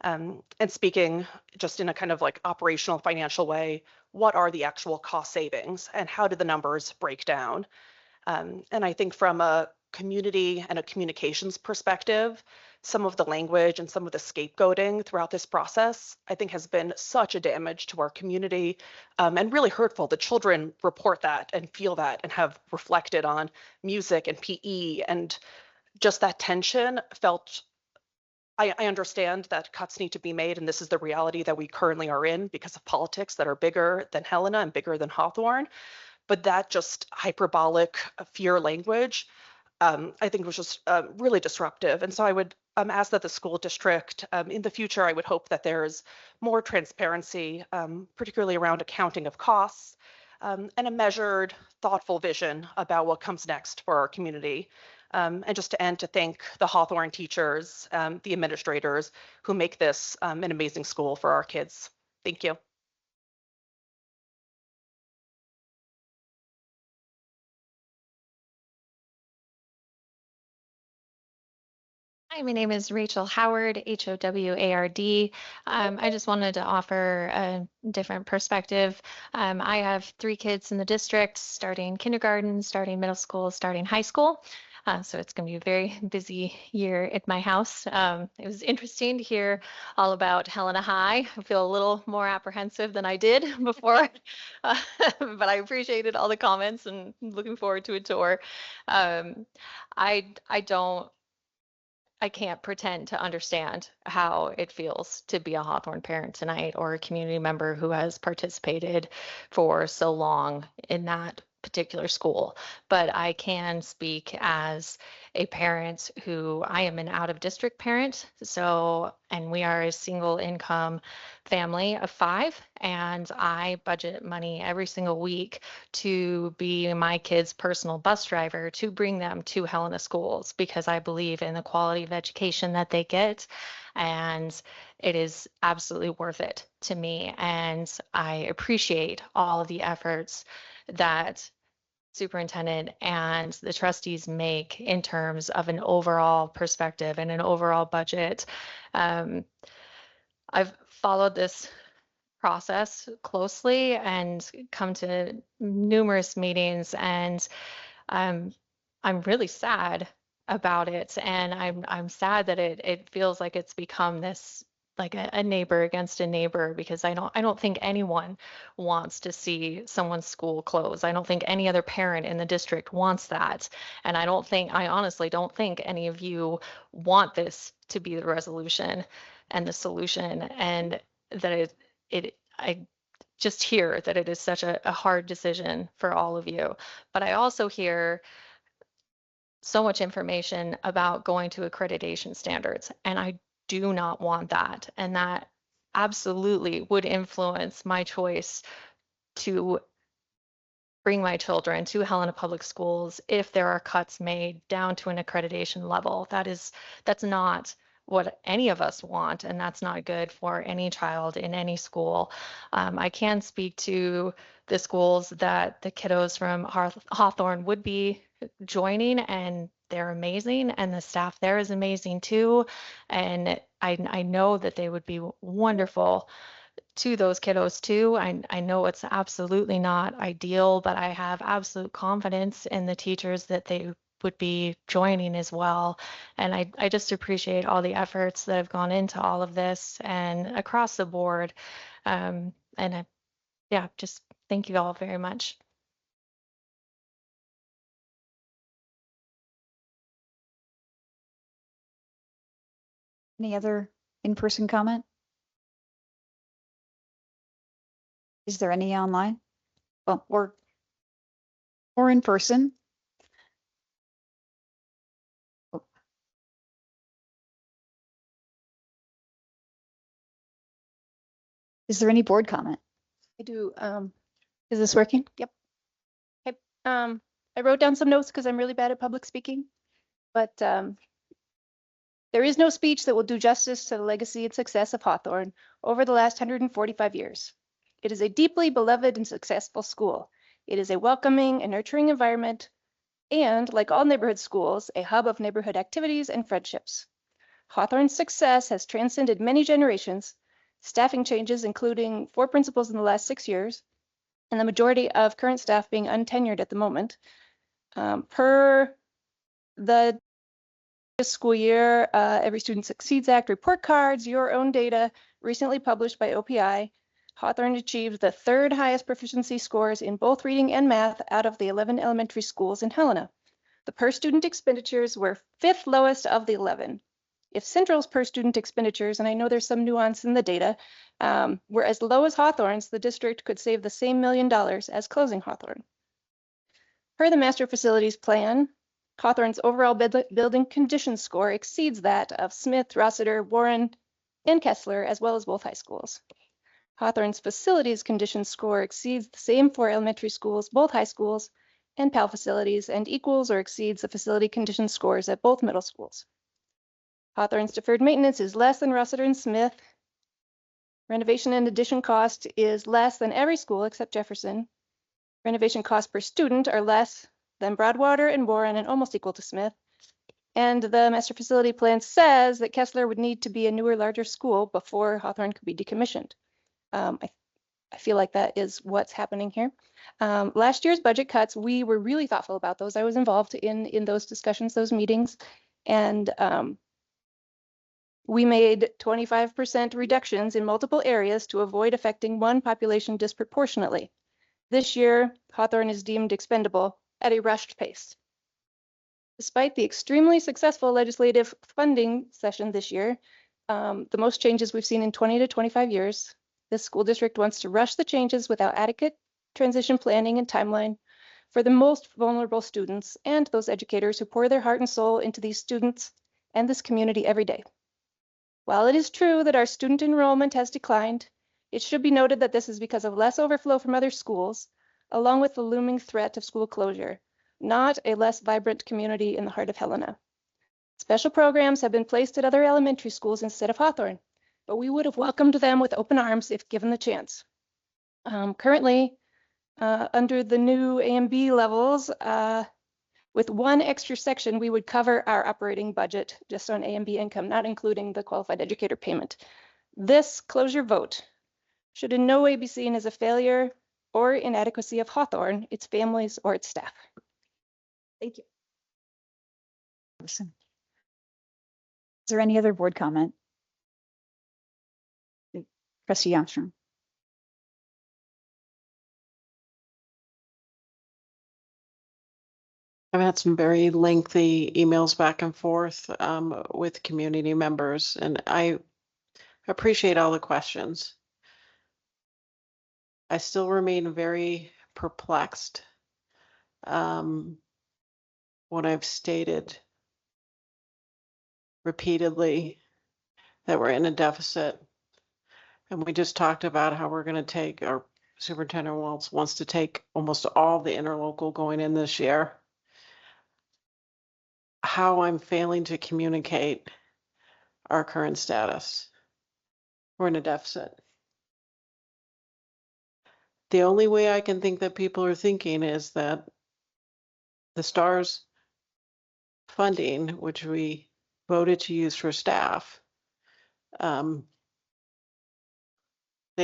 Speaker 11: And speaking just in a kind of like operational financial way, what are the actual cost savings and how do the numbers break down? And I think from a community and a communications perspective, some of the language and some of the scapegoating throughout this process, I think has been such a damage to our community and really hurtful. The children report that and feel that and have reflected on music and PE, and just that tension felt. I understand that cuts need to be made, and this is the reality that we currently are in because of politics that are bigger than Helena and bigger than Hawthorne. But that just hyperbolic fear language, I think was just really disruptive. And so I would ask that the school district in the future, I would hope that there's more transparency, particularly around accounting of costs, and a measured, thoughtful vision about what comes next for our community. And just to end, to thank the Hawthorne teachers, the administrators who make this an amazing school for our kids. Thank you.
Speaker 2: Hi, my name is Rachel Howard, Howard. I just wanted to offer a different perspective. I have 3 kids in the district, starting kindergarten, starting middle school, starting high school. So it's going to be a very busy year at my house. It was interesting to hear all about Helena High. I feel a little more apprehensive than I did before, but I appreciated all the comments and looking forward to a tour. I can't pretend to understand how it feels to be a Hawthorne parent tonight or a community member who has participated for so long in that particular school. But I can speak as a parent who I am an out of district parent. And we are a single income family of 5, and I budget money every single week to be my kids' personal bus driver to bring them to Helena schools because I believe in the quality of education that they get. And it is absolutely worth it to me. And I appreciate all of the efforts that superintendent and the trustees make in terms of an overall perspective and an overall budget. I've followed this process closely and come to numerous meetings, and I'm really sad about it. And I'm sad that it feels like it's become this like a neighbor against a neighbor, because I don't think anyone wants to see someone's school close. I don't think any other parent in the district wants that. And I honestly don't think any of you want this to be the resolution and the solution, and that I just hear that it is such a hard decision for all of you. But I also hear so much information about going to accreditation standards, and I do not want that. And that absolutely would influence my choice to bring my children to Helena Public Schools if there are cuts made down to an accreditation level. That's not what any of us want, and that's not good for any child in any school. I can speak to the schools that the kiddos from Hawthorne would be joining, and they're amazing, and the staff there is amazing too. And I know that they would be wonderful to those kiddos too. I know it's absolutely not ideal, but I have absolute confidence in the teachers that they would be joining as well. And I just appreciate all the efforts that have gone into all of this and across the board. Just thank you all very much.
Speaker 3: Any other in-person comment? Is there any online? Well, or in person? Is there any board comment?
Speaker 14: I do.
Speaker 3: Is this working?
Speaker 14: Yep. Okay. I wrote down some notes because I'm really bad at public speaking, but there is no speech that will do justice to the legacy and success of Hawthorne over the last 145 years. It is a deeply beloved and successful school. It is a welcoming and nurturing environment and, like all neighborhood schools, a hub of neighborhood activities and friendships. Hawthorne's success has transcended many generations, staffing changes including 4 principals in the last 6 years, and the majority of current staff being untenured at the moment. Per the school year, Every Student Succeeds Act report cards, your own data recently published by OPI, Hawthorne achieved the 3rd highest proficiency scores in both reading and math out of the 11 elementary schools in Helena. The per student expenditures were 5th lowest of the 11. If Central's per student expenditures, and I know there's some nuance in the data, were as low as Hawthorne's, the district could save the same $1 million as closing Hawthorne. Per the master facilities plan, Hawthorne's overall building condition score exceeds that of Smith, Rossiter, Warren, and Kessler, as well as both high schools. Hawthorne's facilities condition score exceeds the same for elementary schools, both high schools, and PAL facilities, and equals or exceeds the facility condition scores at both middle schools. Hawthorne's deferred maintenance is less than Rossiter and Smith. Renovation and addition cost is less than every school except Jefferson. Renovation costs per student are less than Broadwater and Warren and almost equal to Smith. And the master facility plan says that Kessler would need to be a newer, larger school before Hawthorne could be decommissioned. I feel like that is what's happening here. Last year's budget cuts, we were really thoughtful about those. I was involved in those discussions, those meetings, and we made 25% reductions in multiple areas to avoid affecting one population disproportionately. This year, Hawthorne is deemed expendable at a rushed pace. Despite the extremely successful legislative funding session this year, the most changes we've seen in 20 to 25 years, this school district wants to rush the changes without adequate transition planning and timeline for the most vulnerable students and those educators who pour their heart and soul into these students and this community every day. While it is true that our student enrollment has declined, it should be noted that this is because of less overflow from other schools, along with the looming threat of school closure, not a less vibrant community in the heart of Helena. Special programs have been placed at other elementary schools instead of Hawthorne, but we would have welcomed them with open arms if given the chance. Currently, under the new A and B levels, with one extra section, we would cover our operating budget just on A and B income, not including the qualified educator payment. This closure vote should in no way be seen as a failure or inadequacy of Hawthorne, its families, or its staff. Thank you.
Speaker 3: Awesome. Is there any other board comment? Trustee Armstrong.
Speaker 17: I've had some very lengthy emails back and forth with community members, and I appreciate all the questions. I still remain very perplexed. What I've stated repeatedly, that we're in a deficit, and we just talked about how we're going to take, our Superintendent Waltz wants to take almost all the interlocal going in this year. How I'm failing to communicate our current status. We're in a deficit. The only way I can think that people are thinking is that the STARS funding, which we voted to use for staff, they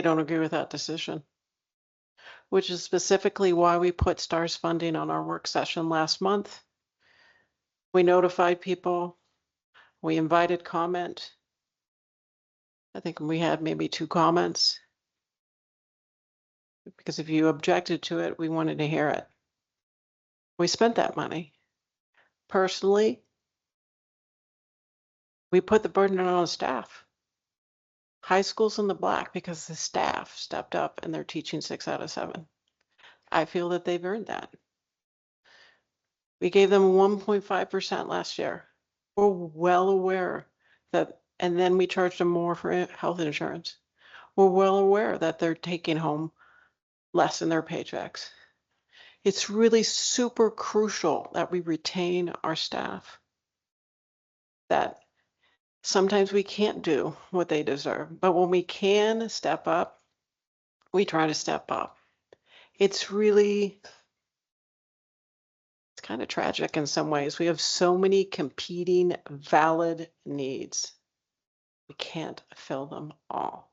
Speaker 17: don't agree with that decision, which is specifically why we put STARS funding on our work session last month. We notified people, we invited comment. I think we had maybe 2 comments, because if you objected to it, we wanted to hear it. We spent that money. Personally, we put the burden on the staff. High school's in the black because the staff stepped up and they're teaching 6 out of 7. I feel that they've earned that. We gave them 1.5% last year. We're well aware that, and then we charged them more for health insurance. We're well aware that they're taking home less in their paychecks. It's really super crucial that we retain our staff. That sometimes we can't do what they deserve, but when we can step up, we try to step up. It's really kind of tragic in some ways. We have so many competing valid needs. We can't fill them all.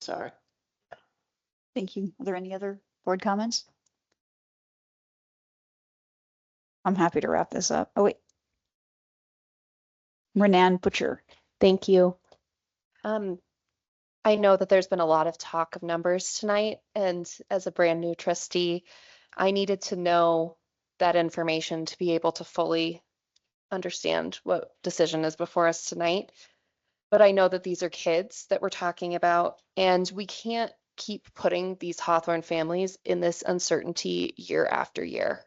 Speaker 17: Sorry.
Speaker 3: Thank you. Are there any other board comments? I'm happy to wrap this up. Oh, wait. Renan Butcher.
Speaker 7: Thank you. I know that there's been a lot of talk of numbers tonight, and as a brand new trustee, I needed to know that information to be able to fully understand what decision is before us tonight. But I know that these are kids that we're talking about, and we can't keep putting these Hawthorne families in this uncertainty year after year.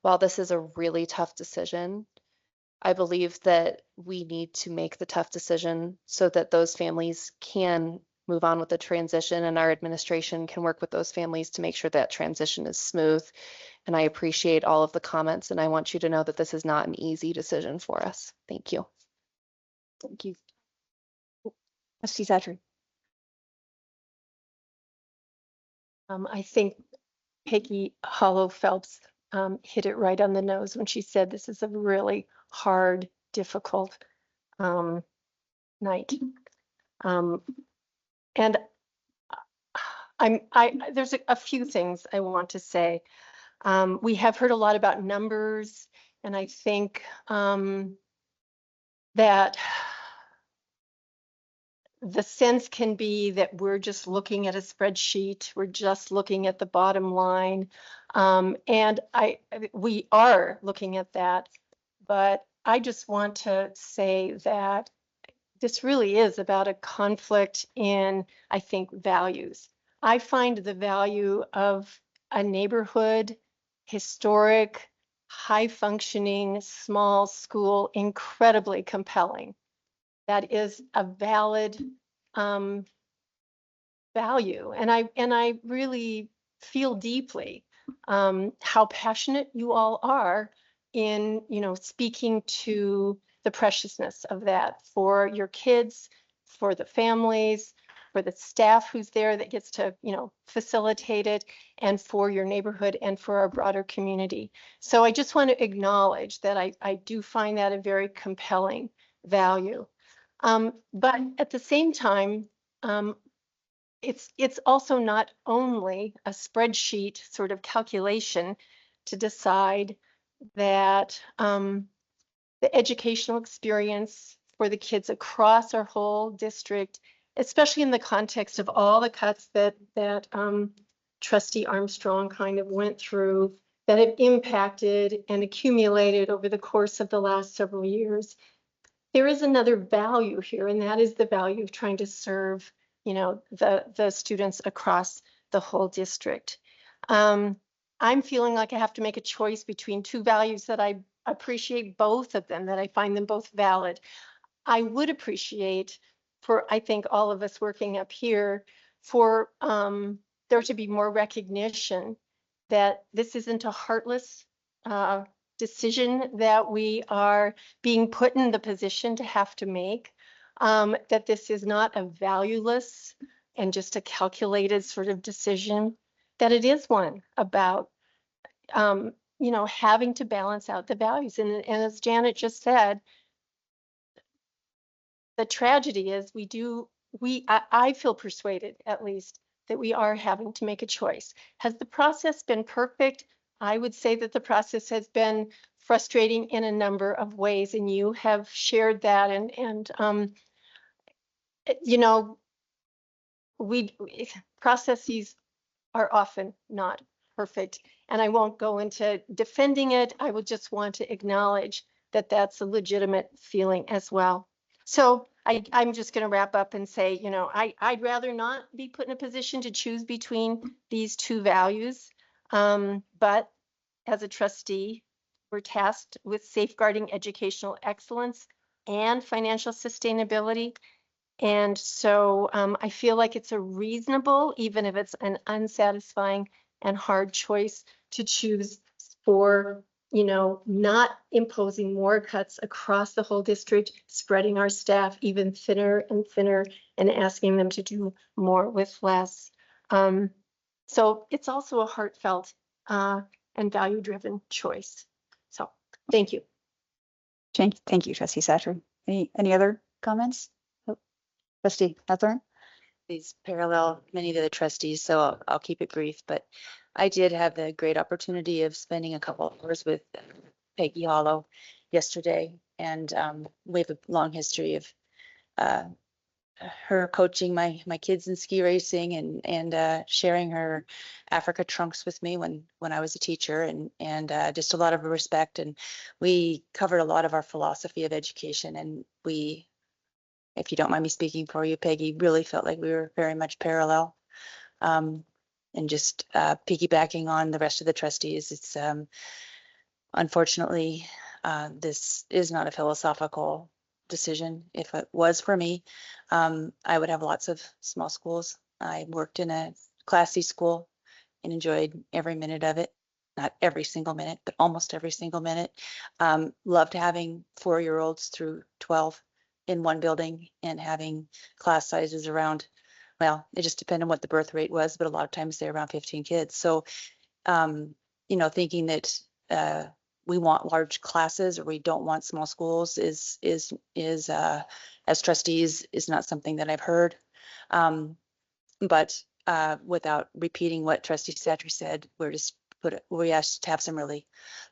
Speaker 7: While this is a really tough decision, I believe that we need to make the tough decision so that those families can move on with the transition, and our administration can work with those families to make sure that transition is smooth. And I appreciate all of the comments, and I want you to know that this is not an easy decision for us. Thank you.
Speaker 3: Thank you. Trustee Satry.
Speaker 15: I think Peggy Hollow Phelps hit it right on the nose when she said this is a really hard, difficult night. And there's a few things I want to say. We have heard a lot about numbers, and I think that the sense can be that we're just looking at a spreadsheet, we're just looking at the bottom line. And we are looking at that, but I just want to say that this really is about a conflict in, I think, values. I find the value of a neighborhood, historic, high-functioning, small school incredibly compelling. That is a valid value, and I really feel deeply how passionate you all are in speaking to the preciousness of that for your kids, for the families, for the staff who's there that gets to facilitate it, and for your neighborhood and for our broader community. So I just want to acknowledge that I do find that a very compelling value. But at the same time, it's also not only a spreadsheet sort of calculation to decide that the educational experience for the kids across our whole district, especially in the context of all the cuts that Trustee Armstrong kind of went through, that have impacted and accumulated over the course of the last several years. There is another value here, and that is the value of trying to serve, the students across the whole district. I'm feeling like I have to make a choice between two values that I appreciate both of them, that I find them both valid. I would appreciate for, I think, all of us working up here for there to be more recognition that this isn't a heartless decision that we are being put in the position to have to make, that this is not a valueless and just a calculated sort of decision, that it is one about, having to balance out the values. And as Janet just said, the tragedy is I feel persuaded, at least, that we are having to make a choice. Has the process been perfect? I would say that the process has been frustrating in a number of ways, and you have shared that. Processes are often not perfect, and I won't go into defending it. I would just want to acknowledge that that's a legitimate feeling as well. So I'm just going to wrap up and say, I'd rather not be put in a position to choose between these two values. But as a trustee, we're tasked with safeguarding educational excellence and financial sustainability. And so I feel like it's a reasonable, even if it's an unsatisfying and hard choice, to choose for, not imposing more cuts across the whole district, spreading our staff even thinner and thinner, and asking them to do more with less. So it's also a heartfelt and value-driven choice. So thank you.
Speaker 3: Thank you, Trustee Satcher. Any other comments? Oh, Trustee Hathorn?
Speaker 19: These parallel many of the trustees, so I'll keep it brief, but I did have the great opportunity of spending a couple of hours with Peggy Hollow yesterday, and we have a long history of her coaching my kids in ski racing and sharing her Africa trunks with me when I was a teacher, and just a lot of respect, and we covered a lot of our philosophy of education, and we, if you don't mind me speaking for you, Peggy, really felt like we were very much parallel. And just piggybacking on the rest of the trustees, it's unfortunately, this is not a philosophical decision. If it was for me, I would have lots of small schools. I worked in a Class C school and enjoyed every minute of it. Not every single minute, but almost every single minute. Loved having 4-year-olds through 12 in one building and having class sizes around, well, it just depended on what the birth rate was, but a lot of times they're around 15 kids. So, you know, thinking that we want large classes or we don't want small schools is as trustees is not something that I've heard. But without repeating what Trustee Satcher said, we asked to have some really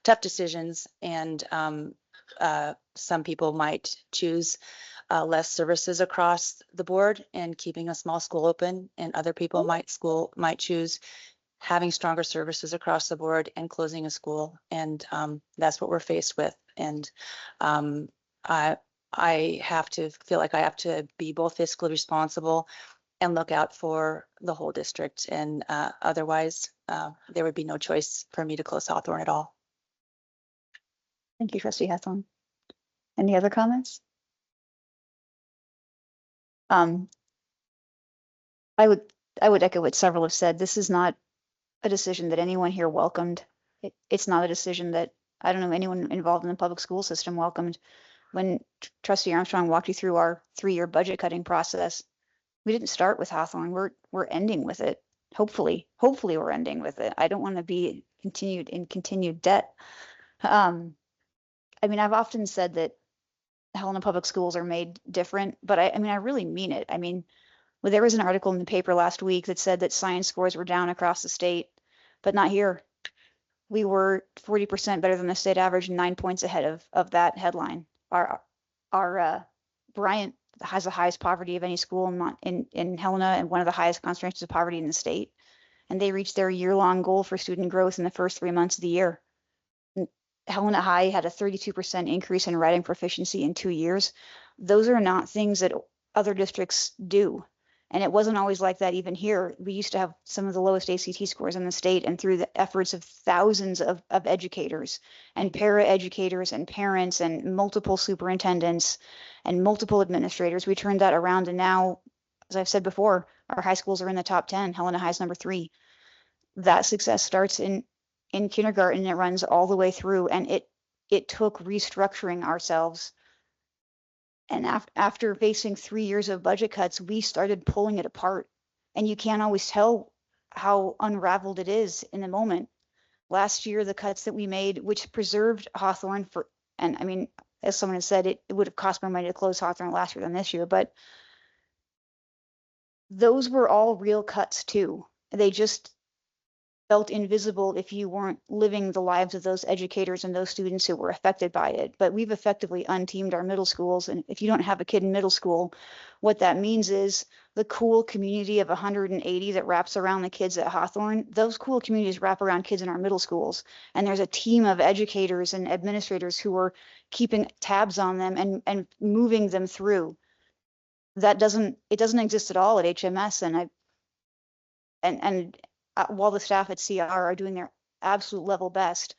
Speaker 19: tough decisions, and some people might choose less services across the board and keeping a small school open, and other people might choose having stronger services across the board and closing a school, and that's what we're faced with. And I have to feel like I have to be both fiscally responsible and look out for the whole district, and otherwise there would be no choice for me to close Hawthorne at all.
Speaker 3: Thank you, Trustee Hathorn. Any other comments? I would echo what several have said. This is not a decision that anyone here welcomed. It's not a decision that, I don't know, anyone involved in the public school system welcomed. When Trustee Armstrong walked you through our 3-year budget cutting process, we didn't start with Hawthorne. We're ending with it. Hopefully we're ending with it. I don't want to be continued debt. I mean, I've often said that Helena Public Schools are made different, but I mean, I really mean it. I mean, well, there was an article in the paper last week that said that science scores were down across the state, but not here. We were 40% better than the state average and 9 points ahead of that headline. Our Bryant has the highest poverty of any school in Helena and one of the highest concentrations of poverty in the state. And they reached their year-long goal for student growth in the first 3 months of the year. Helena High had a 32% increase in writing proficiency in 2 years. Those are not things that other districts do. And it wasn't always like that even here. We used to have some of the lowest ACT scores in the state, and through the efforts of thousands of educators and para-educators and parents and multiple superintendents and multiple administrators, we turned that around. And now, as I've said before, our high schools are in the top 10. Helena High is number 3. That success starts in kindergarten and it runs all the way through. And it took restructuring ourselves. And after facing 3 years of budget cuts, we started pulling it apart. And you can't always tell how unraveled it is in the moment. Last year, the cuts that we made, which preserved Hawthorne for, and I mean, as someone has said, it would have cost more money to close Hawthorne last year than this year, but those were all real cuts too. They just felt invisible if you weren't living the lives of those educators and those students who were affected by it. But we've effectively unteamed our middle schools. And if you don't have a kid in middle school, what that means is the cool community of 180 that wraps around the kids at Hawthorne, those cool communities wrap around kids in our middle schools. And there's a team of educators and administrators who are keeping tabs on them and moving them through. It doesn't exist at all at HMS. And while the staff at CR are doing their absolute level best,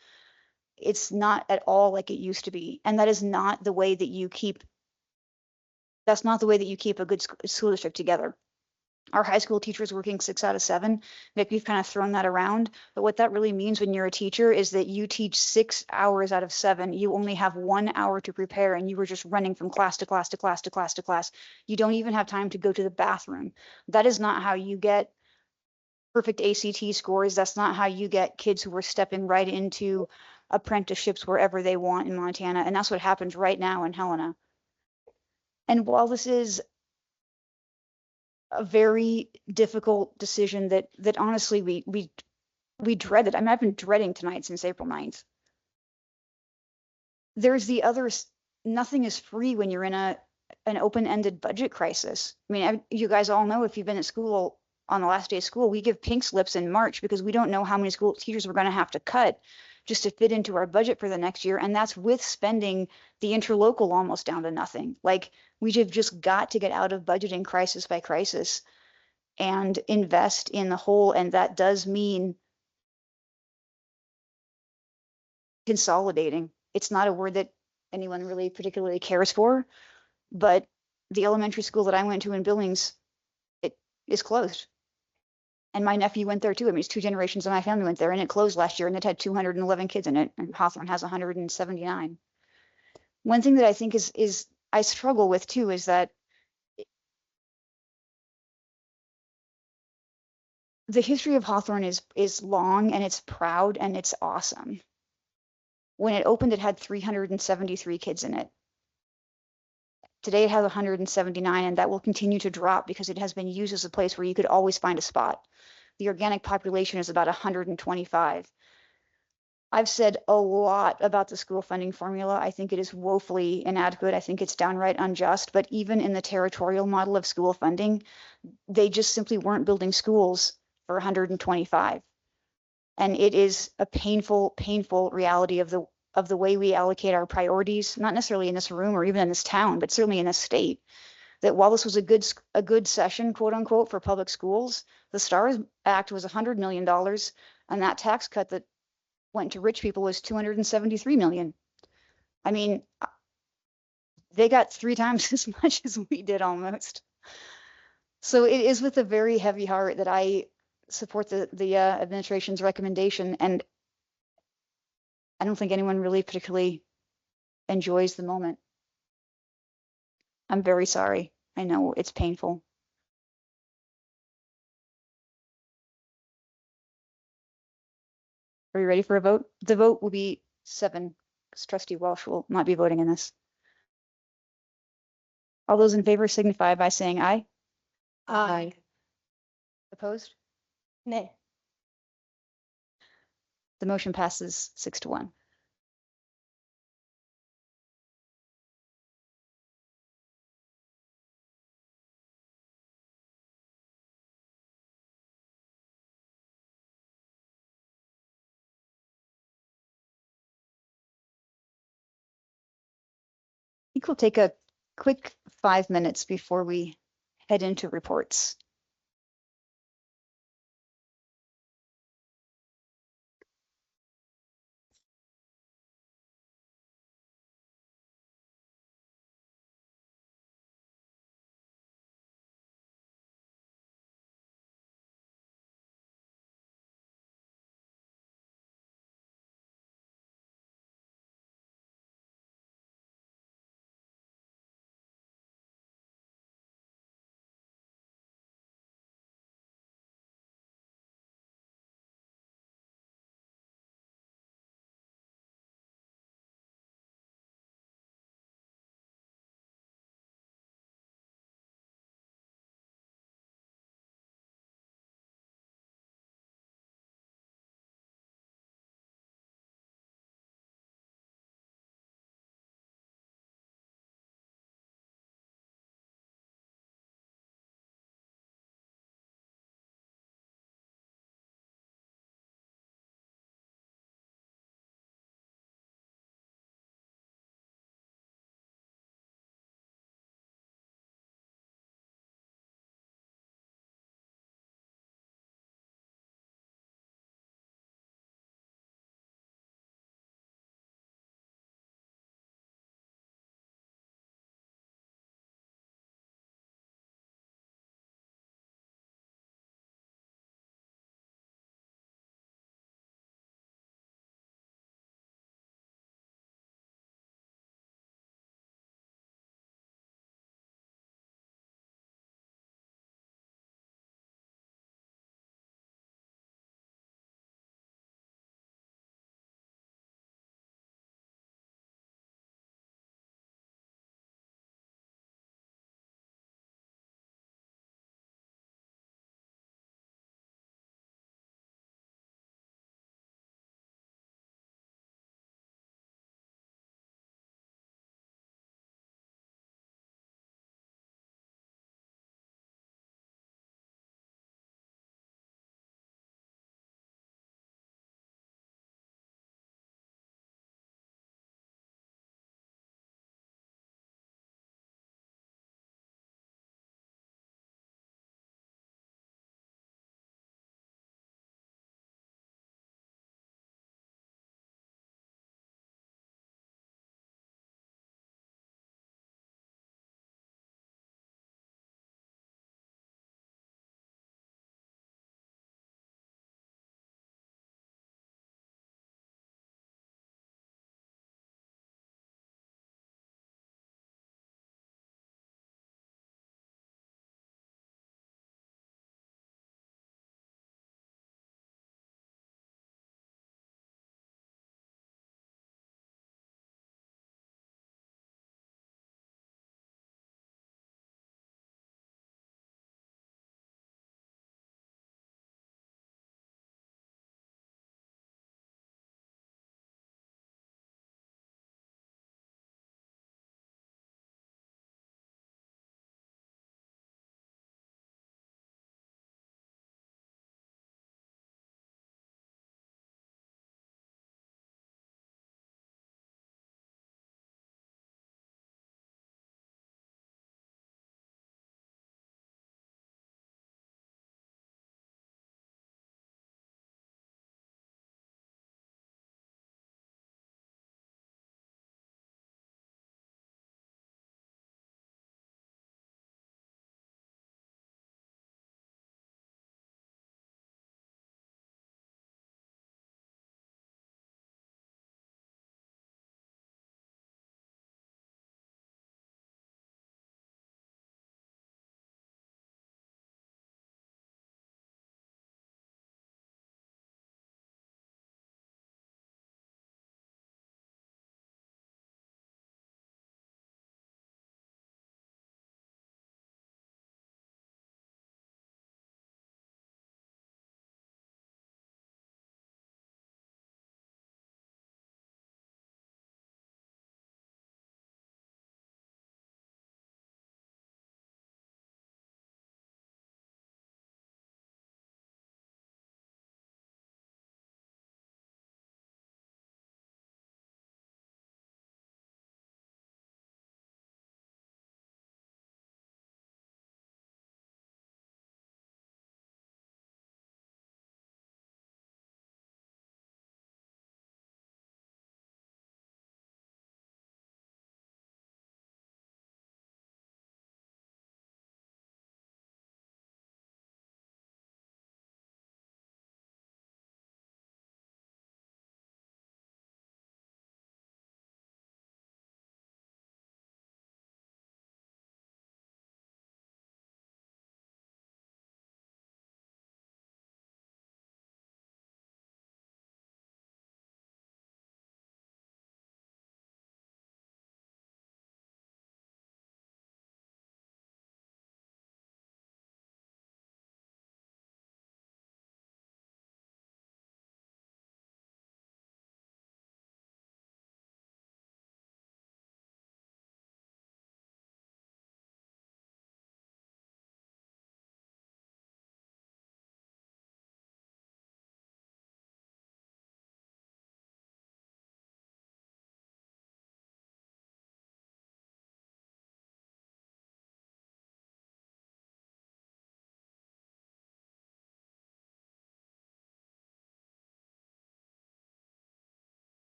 Speaker 3: it's not at all like it used to be. And that is not the way that you keep, that's not the way that you keep a good school district together. Our high school teachers working 6 out of 7, maybe we've kind of thrown that around, but what that really means when you're a teacher is that you teach 6 hours out of 7. You only have 1 hour to prepare, and you were just running from class to class to class to class to class. You don't even have time to go to the bathroom. That is not how you get perfect ACT scores. That's not how you get kids who are stepping right into apprenticeships wherever they want in Montana. And that's what happens right now in Helena. And while this is a very difficult decision that honestly we dreaded. I mean, I've been dreading tonight since April 9th. There's the other, nothing is free when you're in an open-ended budget crisis. I mean, you guys all know, if you've been at school on the last day of school, we give pink slips in March because we don't know how many school teachers we're going to have to cut just to fit into our budget for the next year. And that's with spending the interlocal almost down to nothing. Like, we have just got to get out of budgeting crisis by crisis and invest in the whole. And that does mean consolidating. It's not a word that anyone really particularly cares for, but the elementary school that I went to in Billings, it is closed. And my nephew went there too. I mean, it's 2 generations of my family went there, and it closed last year, and it had 211 kids in it, and Hawthorne has 179. One thing that I think is I struggle with too is that the history of Hawthorne is long, and it's proud, and it's awesome. When it opened, it had 373 kids in it. Today it has 179, and that will continue to drop because it has been used as a place where you could always find a spot. The organic population is about 125. I've said a lot about the school funding formula. I think it is woefully inadequate. I think it's downright unjust. But even in the territorial model of school funding, they just simply weren't building schools for 125. And it is a painful, painful reality of the way we allocate our priorities, not necessarily in this room or even in this town, but certainly in this state. That while this was a good session, quote unquote, for public schools, the STARS Act was $100 million, and that tax cut that went to rich people was $273 million. I mean, they got 3 times as much as we did almost. So it is with a very heavy heart that I support the administration's recommendation, and I don't think anyone really particularly enjoys the moment. I'm very sorry. I know it's painful. Are you ready for a vote? The vote will be 7, because Trustee Walsh will not be voting in this. All those in favor signify by saying aye.
Speaker 15: Aye.
Speaker 3: Opposed?
Speaker 14: Nay.
Speaker 3: The motion passes 6-1. I think we'll take a quick 5 minutes before we head into reports.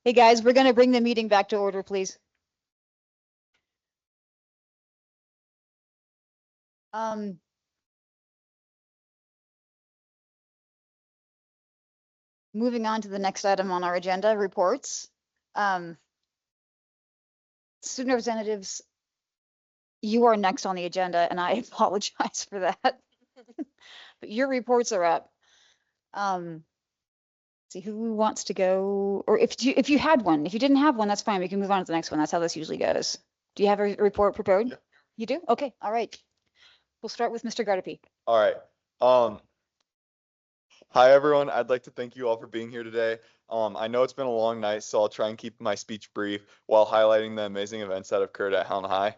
Speaker 3: Hey, guys, we're going to bring the meeting back to order, please. Moving on to the next item on our agenda, reports. Student representatives, you are next on the agenda, and I apologize for that. But your reports are up. See who wants to go, or if you had one. If you didn't have one, that's fine. We can move on to the next one. That's how this usually goes. Do you have a report prepared? Yeah. You do? Okay, all right. We'll start with Mr. Gardapi.
Speaker 1: All right. Hi, everyone. I'd like to thank you all for being here today. I know it's been a long night, so I'll try and keep my speech brief while highlighting the amazing events that have occurred at Helena High.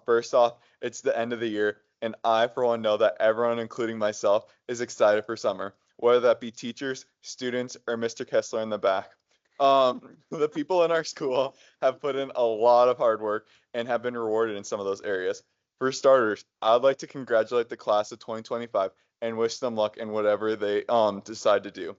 Speaker 1: First off, it's the end of the year, and I, for one, know that everyone, including myself, is excited for summer, whether that be teachers, students, or Mr. Kessler in the back. The people in our school have put in a lot of hard work and have been rewarded in some of those areas. For starters, I'd like to congratulate the class of 2025 and wish them luck in whatever they decide to do.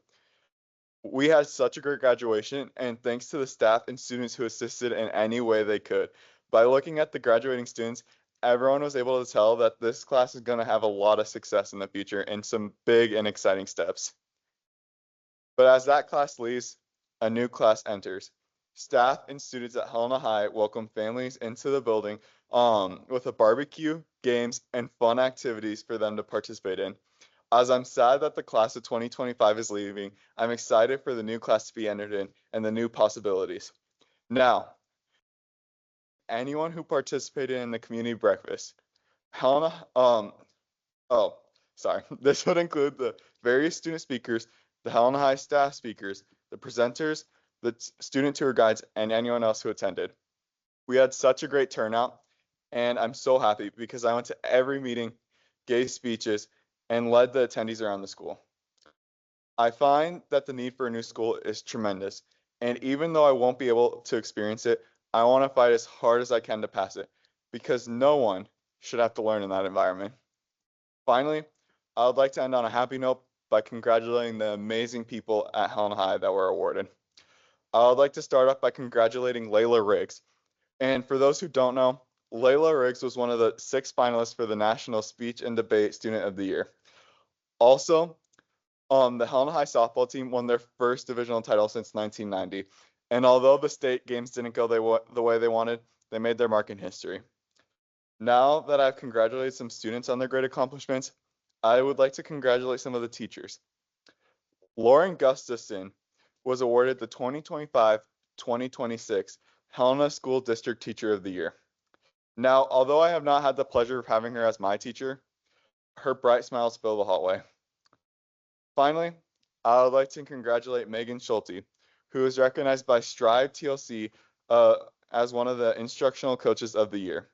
Speaker 1: We had such a great graduation, and thanks to the staff and students who assisted in any way they could. By looking at the graduating students, everyone was able to tell that this class is going to have a lot of success in the future and some big and exciting steps. But as that class leaves, a new class enters. Staff and students at Helena High welcome families into the building with a barbecue, games, and fun activities for them to participate in. As I'm sad that the class of 2025 is leaving, I'm excited for the new class to be entered in and the new possibilities. Now, anyone who participated in the community breakfast, this would include the various student speakers, the Helena High staff speakers, the presenters, the student tour guides, and anyone else who attended. We had such a great turnout, and I'm so happy because I went to every meeting, gave speeches, and led the attendees around the school. I find that the need for a new school is tremendous, and even though I won't be able to experience it, I want to fight as hard as I can to pass it, because no one should have to learn in that environment. Finally, I would like to end on a happy note by congratulating the amazing people at Helena High that were awarded. I would like to start off by congratulating Layla Riggs. And for those who don't know, Layla Riggs was one of the 6 finalists for the National Speech and Debate Student of the Year. Also, the Helena High softball team won their first divisional title since 1990. And although the state games didn't go the way they wanted, they made their mark in history. Now that I've congratulated some students on their great accomplishments, I would like to congratulate some of the teachers. Lauren Gustafson was awarded the 2025-2026 Helena School District Teacher of the Year. Now, although I have not had the pleasure of having her as my teacher, her bright smiles fill the hallway. Finally, I would like to congratulate Megan Schulte, who is recognized by Strive TLC as one of the instructional coaches of the year.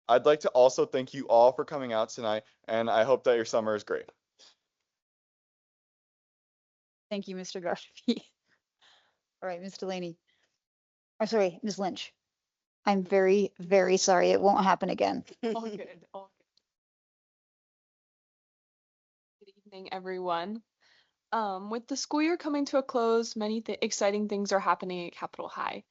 Speaker 1: I'd like to also thank you all for coming out tonight, and I hope that your summer is great.
Speaker 3: Thank you, Mr. Gardapi. All right, Ms. Delaney. Or sorry, Ms. Lynch. I'm very, very sorry. It won't happen again.
Speaker 13: All good. All good. Good evening, everyone. With the school year coming to a close, many exciting things are happening at Capitol High.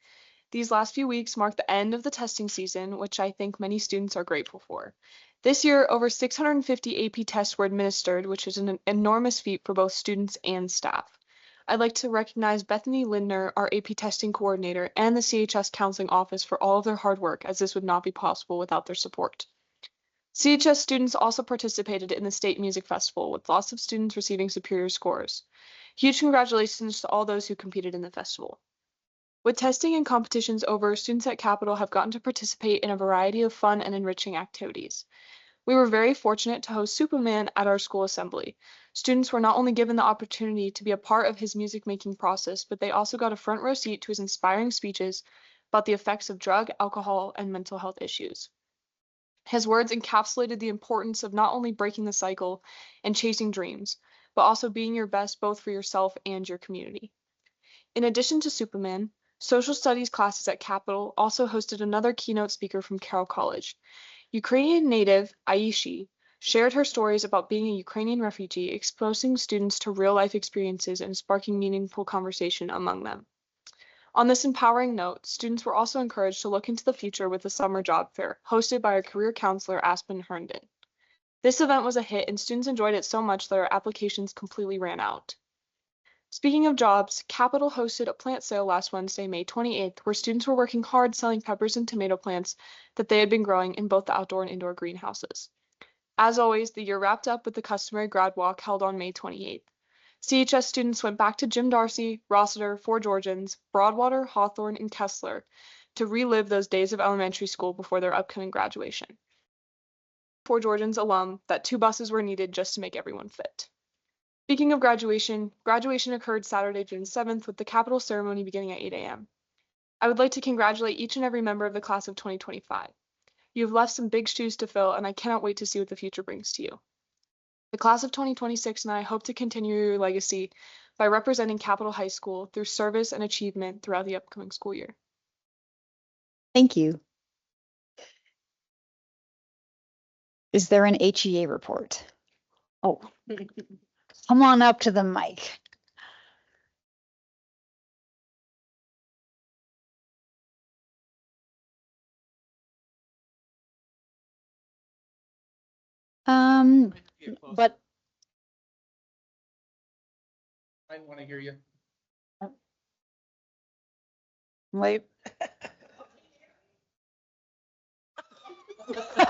Speaker 13: These last few weeks mark the end of the testing season, which I think many students are grateful for. This year, over 650 AP tests were administered, which is an enormous feat for both students and staff. I'd like to recognize Bethany Lindner, our AP testing coordinator, and the CHS counseling office for all of their hard work, as this would not be possible without their support. CHS students also participated in the State Music Festival, with lots of students receiving superior scores. Huge congratulations to all those who competed in the festival. With testing and competitions over, students at Capitol have gotten to participate in a variety of fun and enriching activities. We were very fortunate to host Superman at our school assembly. Students were not only given the opportunity to be a part of his music-making process, but they also got a front row seat to his inspiring speeches about the effects of drug, alcohol, and mental health issues. His words encapsulated the importance of not only breaking the cycle and chasing dreams, but also being your best both for yourself and your community. In addition to Superman, social studies classes at Capitol also hosted another keynote speaker from Carroll College. Ukrainian native Aishi shared her stories about being a Ukrainian refugee, exposing students to real-life experiences and sparking meaningful conversation among them. On this empowering note, students were also encouraged to look into the future with the summer job fair hosted by our career counselor, Aspen Herndon. This event was a hit and students enjoyed it so much that our applications completely ran out. Speaking of jobs, Capital hosted a plant sale last Wednesday, May 28th, where students were working hard selling peppers and tomato plants that they had been growing in both the outdoor and indoor greenhouses. As always, the year wrapped up with the customary grad walk held on May 28th. CHS students went back to Jim Darcy, Rossiter, Fort Georgians, Broadwater, Hawthorne, and Kessler to relive those days of elementary school before their upcoming graduation. Fort Georgians alum that 2 buses were needed just to make everyone fit. Speaking of graduation, graduation occurred Saturday, June 7th with the Capital ceremony beginning at 8 a.m. I would like to congratulate each and every member of the class of 2025. You have left some big shoes to fill, and I cannot wait to see what the future brings to you. The class of 2026 and I hope to continue your legacy by representing Capital High School through service and achievement throughout the upcoming school year.
Speaker 3: Thank you. Is there an HEA report? Oh, come on up to the mic. But
Speaker 4: I want to hear you.
Speaker 3: wait.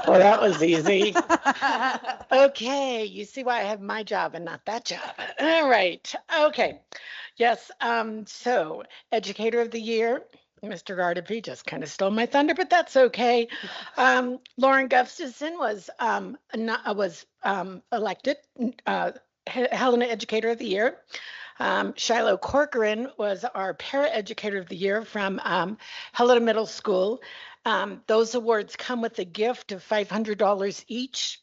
Speaker 4: Well, that was easy. Okay, you see why I have my job and not that job. All right. Okay. Yes. So Educator of the Year, Mr. Gardapi just kind of stole my thunder, but that's okay. Lauren Gustafson was elected Helena Educator of the Year. Shiloh Corcoran was our Para-Educator of the Year from Helena Middle School. Those awards come with a gift of $500 each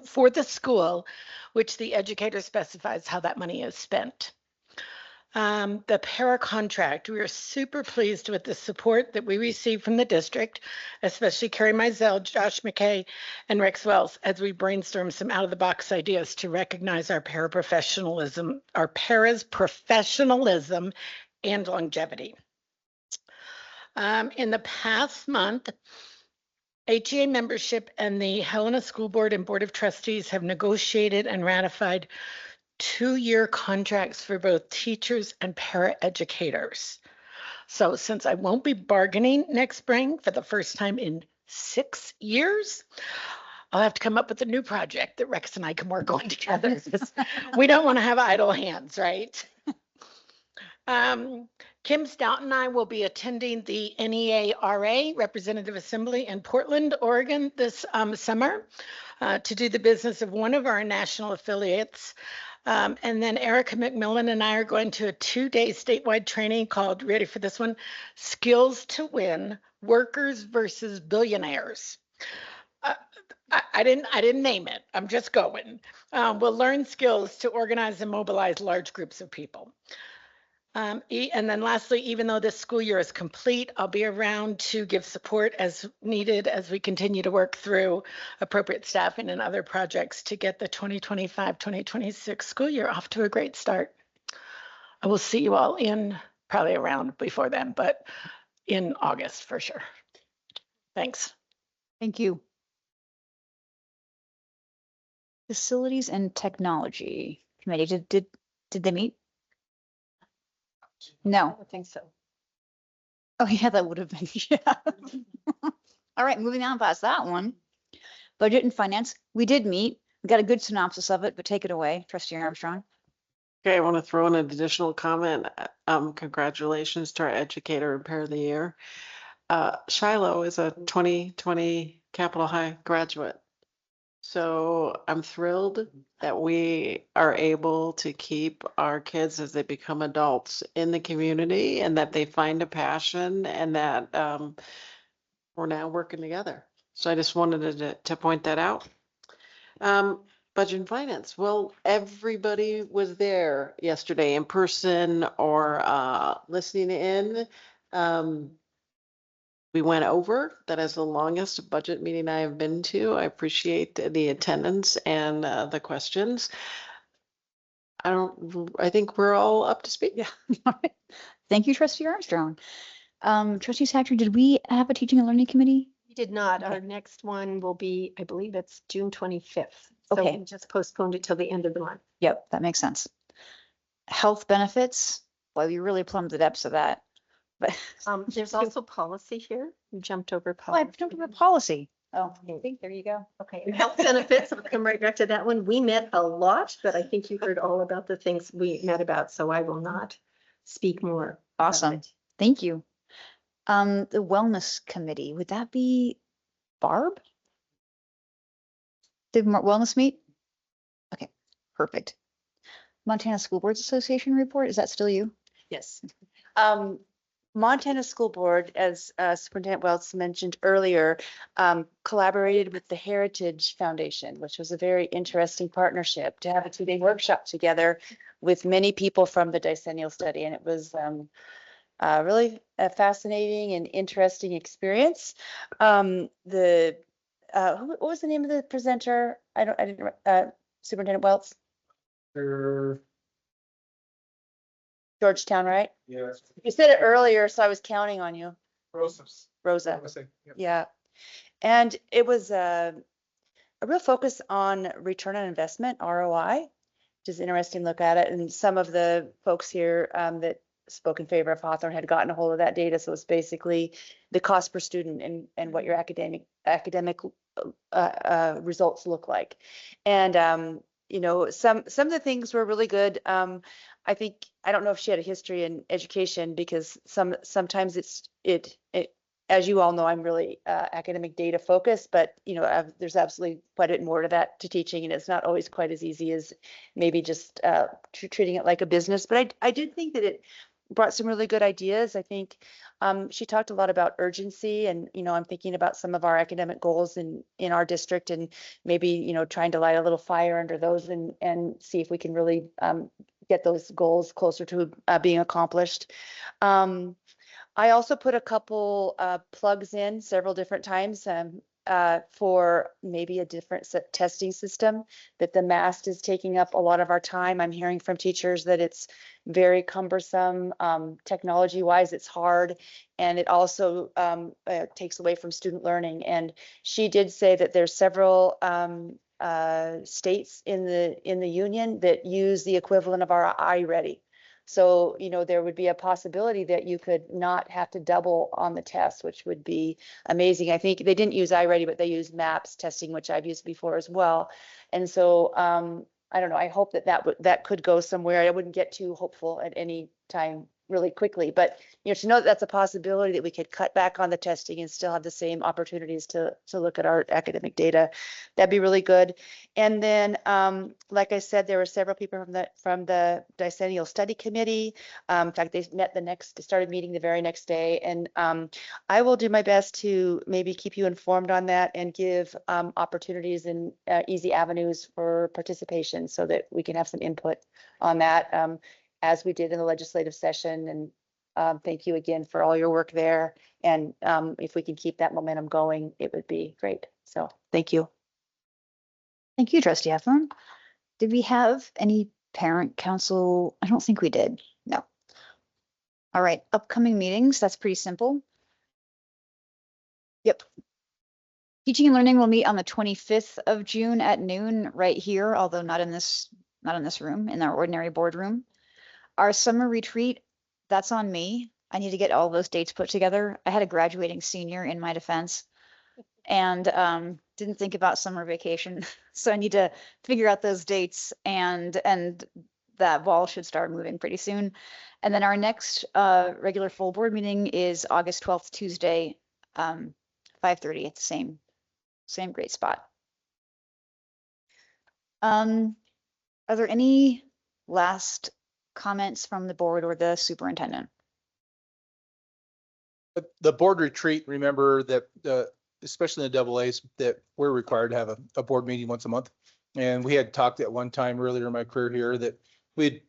Speaker 4: for the school, which the educator specifies how that money is spent. The para contract, we are super pleased with the support that we received from the district, especially Carrie Mizell, Josh McKay, and Rex Wells, as we brainstorm some out-of-the-box ideas to recognize our paraprofessionalism, our para's professionalism and longevity. In the past month, HEA membership and the Helena School Board and Board of Trustees have negotiated and ratified 2-year contracts for both teachers and paraeducators. So since I won't be bargaining next spring for the first time in 6 years, I'll have to come up with a new project that Rex and I can work on together. We don't want to have idle hands, right? Kim Stout and I will be attending the NEARA Representative Assembly in Portland, Oregon this summer to do the business of one of our national affiliates. And then Erica McMillan and I are going to a 2-day statewide training called, ready for this one, Skills to Win, Workers versus Billionaires. I didn't name it. I'm just going. We'll learn skills to organize and mobilize large groups of people. And then lastly, even though this school year is complete, I'll be around to give support as needed as we continue to work through appropriate staffing and other projects to get the 2025-2026 school year off to a great start. I will see you all probably around before then, but in August for sure. Thanks.
Speaker 3: Thank you. Facilities and Technology Committee, did they meet? No.
Speaker 5: I don't think so.
Speaker 3: Oh, yeah, that would have been, yeah. All right, moving on past that one. Budget and Finance, we did meet. We got a good synopsis of it, but take it away, Trustee Armstrong.
Speaker 17: Okay, I want to throw in an additional comment. Congratulations to our Educator and Pair of the Year. Shiloh is a 2020 Capital High graduate. So I'm thrilled that we are able to keep our kids as they become adults in the community and that they find a passion and that we're now working together. So I just wanted to point that out. Budget and Finance. Well, everybody was there yesterday in person or listening in. We went over. That is the longest budget meeting I have been to. I appreciate the attendance and the questions. I think we're all up to speed.
Speaker 3: Yeah. Thank you, Trustee Armstrong. Trustee Sactor, did we have a teaching and learning committee?
Speaker 15: We did not. Our next one will be, I believe it's June 25th. So
Speaker 3: Okay.
Speaker 15: we just postponed it till the end of the month.
Speaker 3: Yep, that makes sense. Health benefits, well, we really plumbed the depths of that. But
Speaker 15: There's also policy here. You jumped over
Speaker 3: oh, I
Speaker 15: policy.
Speaker 3: jumped over policy. Oh, I think there you go.
Speaker 15: Okay, and health benefits, I'll come right back to that one. We met a lot, but I think you heard all about the things we met about, so I will not speak more. about
Speaker 3: Awesome.
Speaker 15: it.
Speaker 3: Thank you. The wellness committee, would that be Barb? The wellness meet? Okay, perfect. Montana School Boards Association report, is that still you?
Speaker 19: Yes. Montana School Board, as Superintendent Welts mentioned earlier, collaborated with the Heritage Foundation, which was a very interesting partnership to have a 2-day workshop together with many people from the decennial study. And it was really a fascinating and interesting experience. What was the name of the presenter? Superintendent Welts? Georgetown, right?
Speaker 12: Yes.
Speaker 19: You said it earlier, so I was counting on you.
Speaker 12: Rosa.
Speaker 19: Rosa.
Speaker 12: Yep.
Speaker 19: Yeah. And it was a real focus on return on investment, ROI, which is interesting to look at it. And some of the folks here that spoke in favor of Hawthorne had gotten a hold of that data. So it's basically the cost per student and what your academic results look like. And you know, some of the things were really good. I think, I don't know if she had a history in education, because sometimes it as you all know, I'm really academic data focused, but you know, there's absolutely quite a bit more to that to teaching, and it's not always quite as easy as maybe just treating it like a business. But I did think that it brought some really good ideas. I think she talked a lot about urgency, and you know, I'm thinking about some of our academic goals in our district, and maybe, you know, trying to light a little fire under those and see if we can really get those goals closer to being accomplished. I also put a couple plugs in several different times for maybe a different testing system, that the MAST is taking up a lot of our time. I'm hearing from teachers that it's very cumbersome, technology wise, it's hard, and it also takes away from student learning. And she did say that there's several states in the union that use the equivalent of our iReady. So, you know, there would be a possibility that you could not have to double on the test, which would be amazing. I think they didn't use iReady, but they used MAPS testing, which I've used before as well. And so I don't know, I hope that could go somewhere. I wouldn't get too hopeful at any time really quickly, but you know, to know that that's a possibility, that we could cut back on the testing and still have the same opportunities to look at our academic data, that'd be really good. And then, like I said, there were several people from the decennial study committee. In fact, they started meeting the very next day, and I will do my best to maybe keep you informed on that and give opportunities and easy avenues for participation, so that we can have some input on that, as we did in the legislative session. And thank you again for all your work there. And if we can keep that momentum going, it would be great. So thank you.
Speaker 3: Thank you, Trustee Heffron. Did we have any parent council? I don't think we did. No. All right, upcoming meetings, that's pretty simple. Yep. Teaching and learning will meet on the 25th of June at noon right here, although not in this room, in our ordinary boardroom. Our summer retreat, that's on me. I need to get all those dates put together. I had a graduating senior, in my defense, and didn't think about summer vacation. So I need to figure out those dates, and that ball should start moving pretty soon. And then our next regular full board meeting is August 12th, Tuesday, 5:30 at the same great spot. Are there any last comments from the board or the superintendent?
Speaker 12: The board retreat, remember that especially in the AA's, that we're required to have a board meeting once a month. And we had talked at one time earlier in my career here that we'd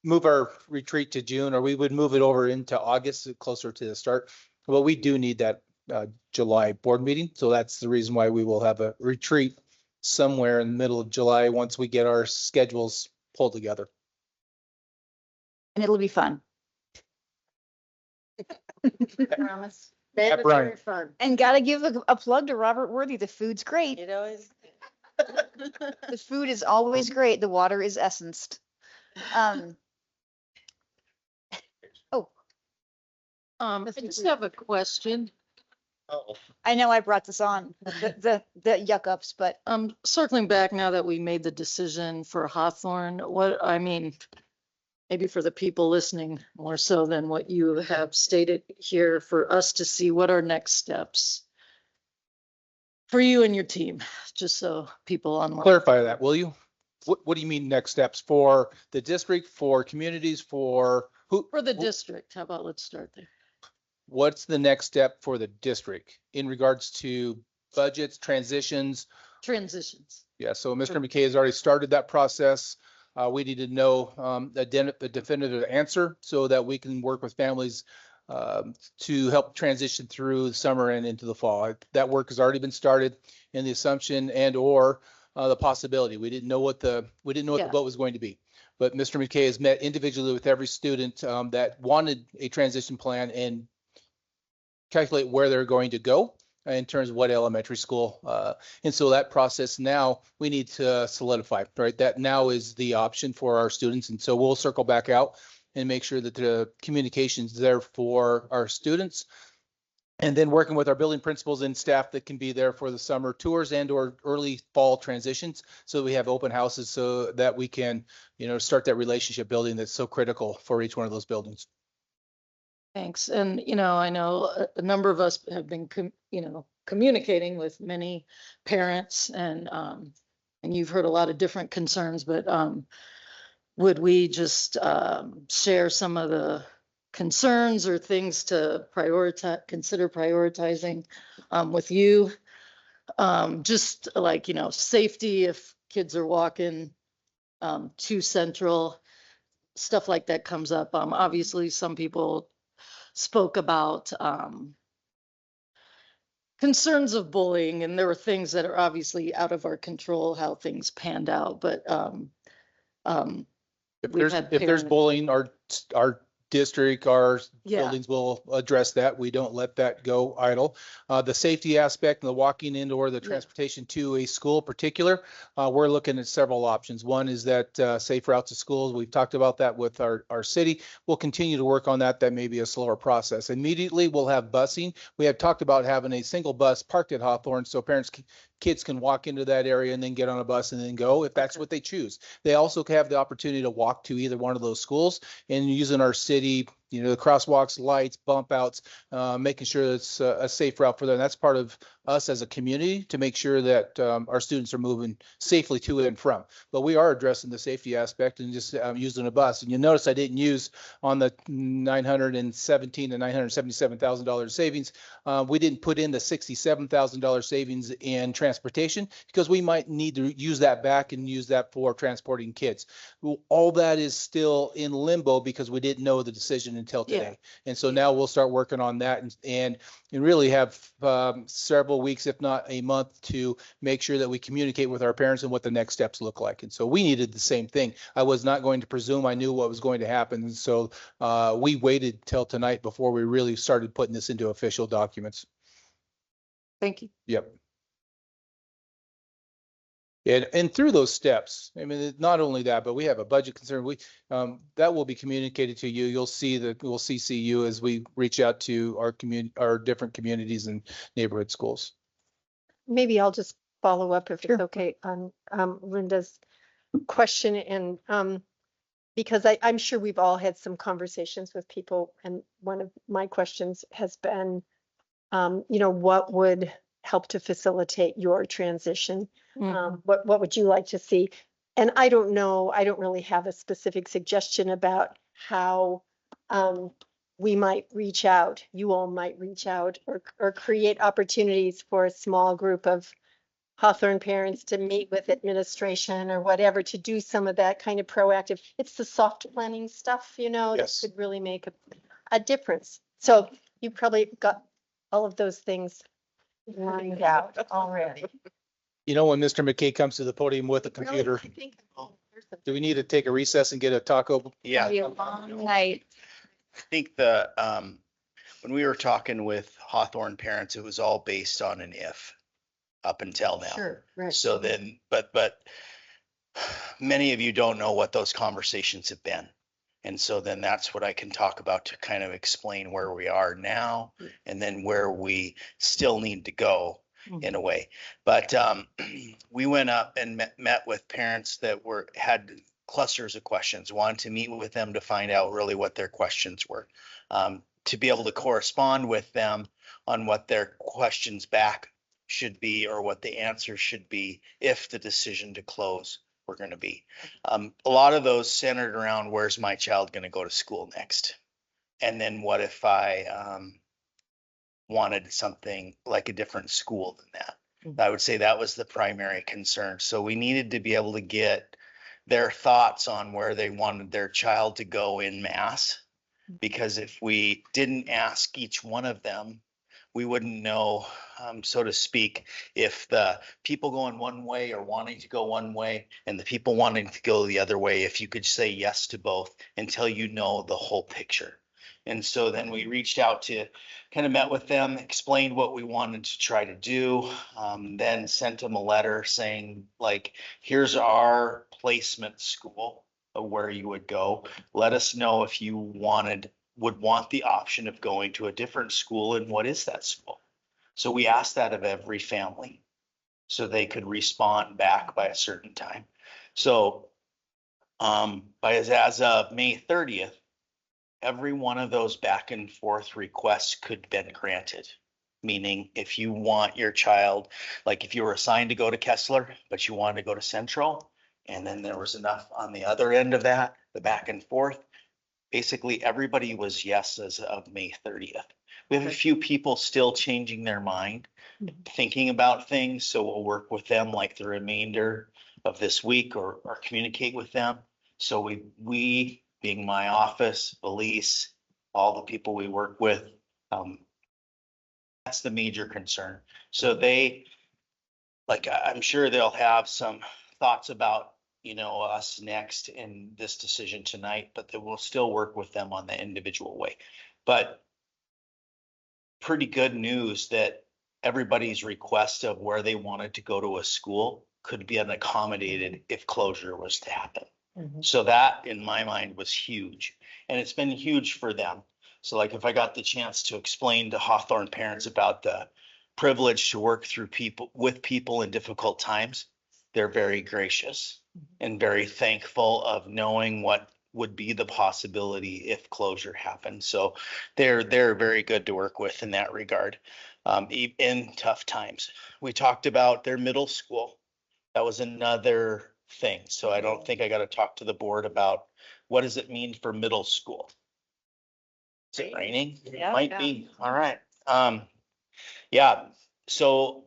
Speaker 12: move our retreat to June, or we would move it over into August, closer to the start. Well, we do need that July board meeting. So that's the reason why we will have a retreat somewhere in the middle of July once we get our schedules pulled together.
Speaker 3: And it'll be fun.
Speaker 15: Promise.
Speaker 12: Brian.
Speaker 15: Mandatory fun.
Speaker 3: And gotta give a plug to Robert Worthy. The food's great.
Speaker 15: It always.
Speaker 3: The food is always great. The water is essenced. Oh,
Speaker 15: I just have a question.
Speaker 3: I know I brought this on, the yuck ups, but
Speaker 15: Circling back now that we made the decision for Hawthorne, maybe for the people listening more so than what you have stated here, for us to see what are next steps for you and your team, just so people online.
Speaker 12: Clarify that, will you? What do you mean next steps for the district, for communities, for who?
Speaker 15: For the district, how about let's start there.
Speaker 12: What's the next step for the district in regards to budgets, transitions?
Speaker 15: Transitions.
Speaker 12: Yeah, so Mr. McKay has already started that process. We need to know a definitive answer so that we can work with families to help transition through the summer and into the fall. That work has already been started, and the assumption and or the possibility. We didn't know what the vote was going to be. But Mr. McKay has met individually with every student that wanted a transition plan and calculate where they're going to go in terms of what elementary school. And so that process now we need to solidify, right? That now is the option for our students. And so we'll circle back out and make sure that the communication's there for our students. And then working with our building principals and staff that can be there for the summer tours and or early fall transitions. So we have open houses so that we can, start that relationship building that's so critical for each one of those buildings.
Speaker 15: Thanks. And, I know a number of us have been, communicating with many parents and you've heard a lot of different concerns, but would we just share some of the concerns or things to consider prioritizing with you? Just like, safety if kids are walking to Central, stuff like that comes up. Obviously, some people spoke about concerns of bullying, and there were things that are obviously out of our control, how things panned out, but
Speaker 12: if there's bullying, our district, our buildings will address that. We don't let that go idle. The safety aspect and the walking in or the transportation to a school particular, we're looking at several options. One is that safe route to schools. We've talked about that with our city. We'll continue to work on that. That may be a slower process. Immediately, we'll have busing. We have talked about having a single bus parked at Hawthorne so kids can walk into that area and then get on a bus and then go if that's what they choose. They also have the opportunity to walk to either one of those schools and using our city, the crosswalks, lights, bump outs, making sure it's a safe route for them. That's part of us as a community to make sure that our students are moving safely to and from. But we are addressing the safety aspect and just using a bus. And you notice I didn't use on the $917,000 to $977,000 savings. We didn't put in the $67,000 savings in transportation because we might need to use that back and use that for transporting kids. All that is still in limbo because we didn't know the decision until today. And so now we'll start working on that and really have several weeks, if not a month, to make sure that we communicate with our parents and what the next steps look like. And so we needed the same thing. I was not going to presume I knew what was going to happen. And so we waited till tonight before we really started putting this into official documents.
Speaker 15: Thank you.
Speaker 12: Yep. And through those steps, I mean, not only that, but we have a budget concern. That will be communicated to you. You'll see that we'll CC you as we reach out to our different communities and neighborhood schools.
Speaker 10: Maybe I'll just follow up if it's okay on Linda's question, and because I'm sure we've all had some conversations with people, and one of my questions has been, what would help to facilitate your transition? What would you like to see? And I don't know, I don't really have a specific suggestion about how we might reach out, you all might reach out or create opportunities for a small group of Hawthorne parents to meet with administration or whatever to do some of that kind of proactive. It's the soft planning stuff, that could really make a difference. So you probably got all of those things lined out already.
Speaker 12: When Mr. McKay comes to the podium with a computer, do we need to take a recess and get a taco?
Speaker 16: Yeah.
Speaker 3: Be a long night.
Speaker 16: I think the when we were talking with Hawthorne parents, it was all based on an if up until now.
Speaker 15: Sure, right.
Speaker 16: So then, but many of you don't know what those conversations have been. And so then that's what I can talk about to kind of explain where we are now and then where we still need to go in a way. But we went up and met with parents that had clusters of questions, wanted to meet with them to find out really what their questions were, to be able to correspond with them on what their questions back should be or what the answer should be if the decision to close were going to be. A lot of those centered around where's my child going to go to school next? And then what if I wanted something like a different school than that? I would say that was the primary concern. So we needed to be able to get their thoughts on where they wanted their child to go in mass. Because if we didn't ask each one of them, we wouldn't know, so to speak, if the people going one way or wanting to go one way and the people wanting to go the other way, if you could say yes to both until you know the whole picture. And so then we reached out to kind of met with them, explained what we wanted to try to do, then sent them a letter saying, like, here's our placement school of where you would go. Let us know if you would want the option of going to a different school, and what is that school? So we asked that of every family so they could respond back by a certain time. So as of May 30th, every one of those back and forth requests could have been granted. Meaning if you want your child, like if you were assigned to go to Kessler, but you wanted to go to Central, and then there was enough on the other end of that, the back and forth, basically everybody was yes as of May 30th. We have a few people still changing their mind, thinking about things. So we'll work with them like the remainder of this week or communicate with them. So we being my office, Elise, all the people we work with, that's the major concern. So I'm sure they'll have some thoughts about, us next in this decision tonight, but we'll still work with them on the individual way. But pretty good news that everybody's request of where they wanted to go to a school could be accommodated if closure was to happen. So that in my mind was huge, and it's been huge for them. So like if I got the chance to explain to Hawthorne parents about the privilege to work with people in difficult times, they're very gracious and very thankful of knowing what would be the possibility if closure happened. So they're very good to work with in that regard, in tough times. We talked about their middle school. That was another thing. So I don't think I got to talk to the board about what does it mean for middle school. Is it raining?
Speaker 5: Yeah.
Speaker 16: Might be. All right. Yeah. So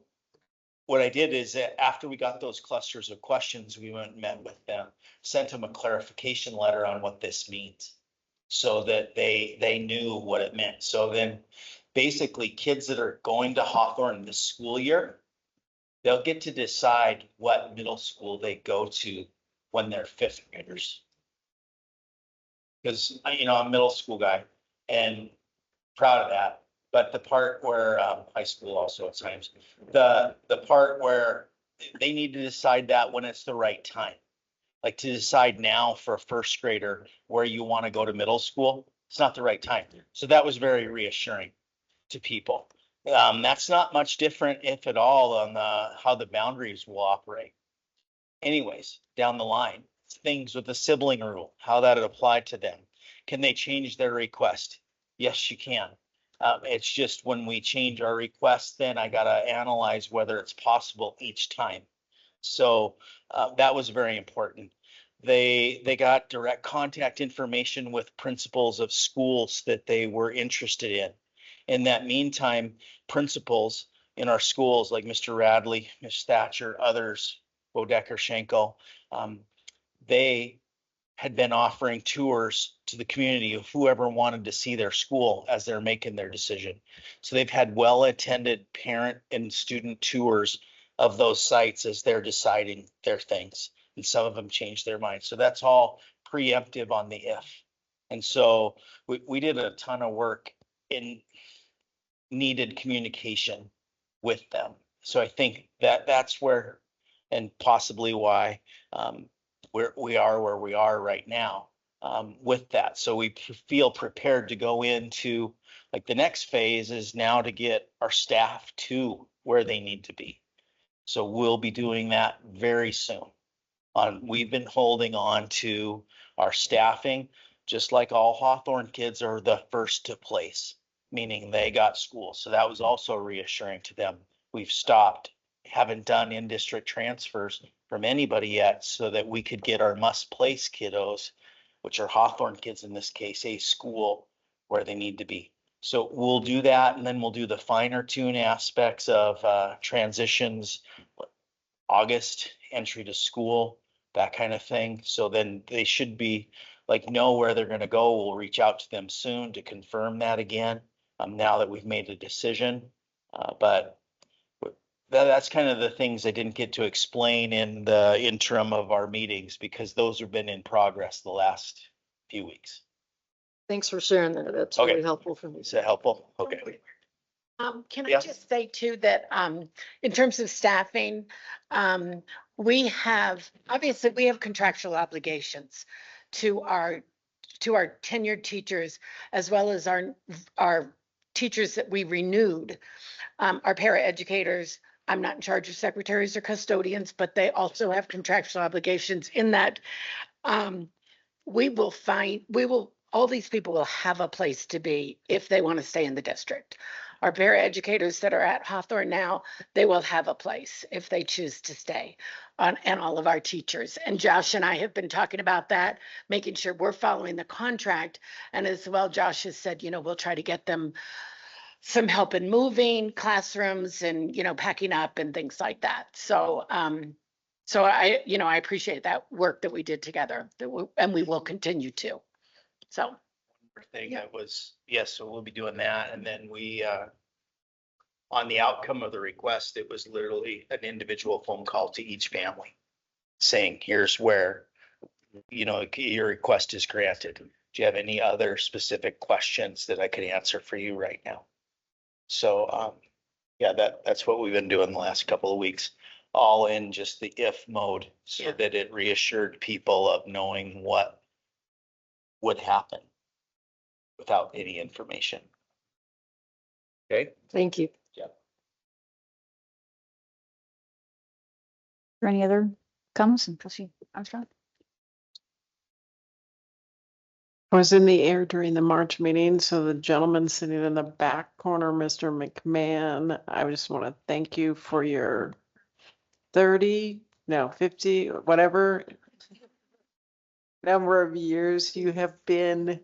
Speaker 16: what I did is that after we got those clusters of questions, we went and met with them, sent them a clarification letter on what this means so that they knew what it meant. So then basically kids that are going to Hawthorne this school year, they'll get to decide what middle school they go to when they're fifth graders. Because, I'm a middle school guy and proud of that. But the part where high school also at times, the part where they need to decide that when it's the right time, like to decide now for a first grader where you want to go to middle school, it's not the right time. So that was very reassuring to people. That's not much different, if at all, on how the boundaries will operate. Anyways, down the line, things with the sibling rule, how that would apply to them. Can they change their request? Yes, you can. It's just when we change our request, then I got to analyze whether it's possible each time. So that was very important. They got direct contact information with principals of schools that they were interested in. In that meantime, principals in our schools like Mr. Radley, Ms. Thatcher, others, Bodecker, Schenkel, they had been offering tours to the community of whoever wanted to see their school as they're making their decision. So they've had well-attended parent and student tours of those sites as they're deciding their things. And some of them changed their minds. So that's all preemptive on the if. And so we did a ton of work in needed communication with them. So I think that that's where, and possibly why we are where we are right now with that. So we feel prepared to go into, like, the next phase is now to get our staff to where they need to be. So we'll be doing that very soon. We've been holding on to our staffing, just like all Hawthorne kids are the first to place, meaning they got school. So that was also reassuring to them. We've stopped, haven't done in-district transfers from anybody yet, so that we could get our must-place kiddos, which are Hawthorne kids in this case, a school where they need to be. So we'll do that, and then we'll do the finer tune aspects of transitions, August, entry to school, that kind of thing. So then they should be like, know where they're going to go. We'll reach out to them soon to confirm that again, now that we've made a decision. But that's kind of the things I didn't get to explain in the interim of our meetings, because those have been in progress the last few weeks.
Speaker 15: Thanks for sharing that. That's
Speaker 16: Okay.
Speaker 15: really helpful for me.
Speaker 16: Is that helpful? Okay.
Speaker 4: Can
Speaker 16: Yeah.
Speaker 4: I just say too that in terms of staffing, we have, obviously, we have contractual obligations to our tenured teachers, as well as our teachers that we renewed, our paraeducators. I'm not in charge of secretaries or custodians, but they also have contractual obligations in that all these people will have a place to be if they want to stay in the district. Our paraeducators that are at Hawthorne now, they will have a place if they choose to stay, and all of our teachers. And Josh and I have been talking about that, making sure we're following the contract. And as well, Josh has said, we'll try to get them some help in moving classrooms and, packing up and things like that. So, I appreciate that work that we did together, and we will continue to. So.
Speaker 16: Thing that was, yes, so we'll be doing that. And then we, on the outcome of the request, it was literally an individual phone call to each family saying, here's where, your request is granted. Do you have any other specific questions that I could answer for you right now? So, yeah, that's what we've been doing the last couple of weeks, all in just the if mode, so that it reassured people of knowing what would happen without any information. Okay.
Speaker 15: Thank you.
Speaker 16: Yeah.
Speaker 3: Or any other comments? And Trustee Armstrong?
Speaker 17: I was in the air during the March meeting, so the gentleman sitting in the back corner, Mr. McMahon, I just want to thank you for your 50, whatever number of years you have been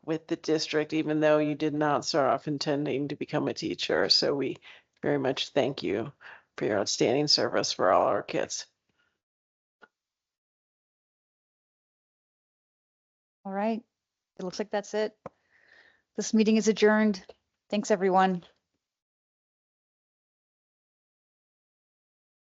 Speaker 17: with the district, even though you did not start off intending to become a teacher. So we very much thank you for your outstanding service for all our kids.
Speaker 3: All right. It looks like that's it. This meeting is adjourned. Thanks, everyone.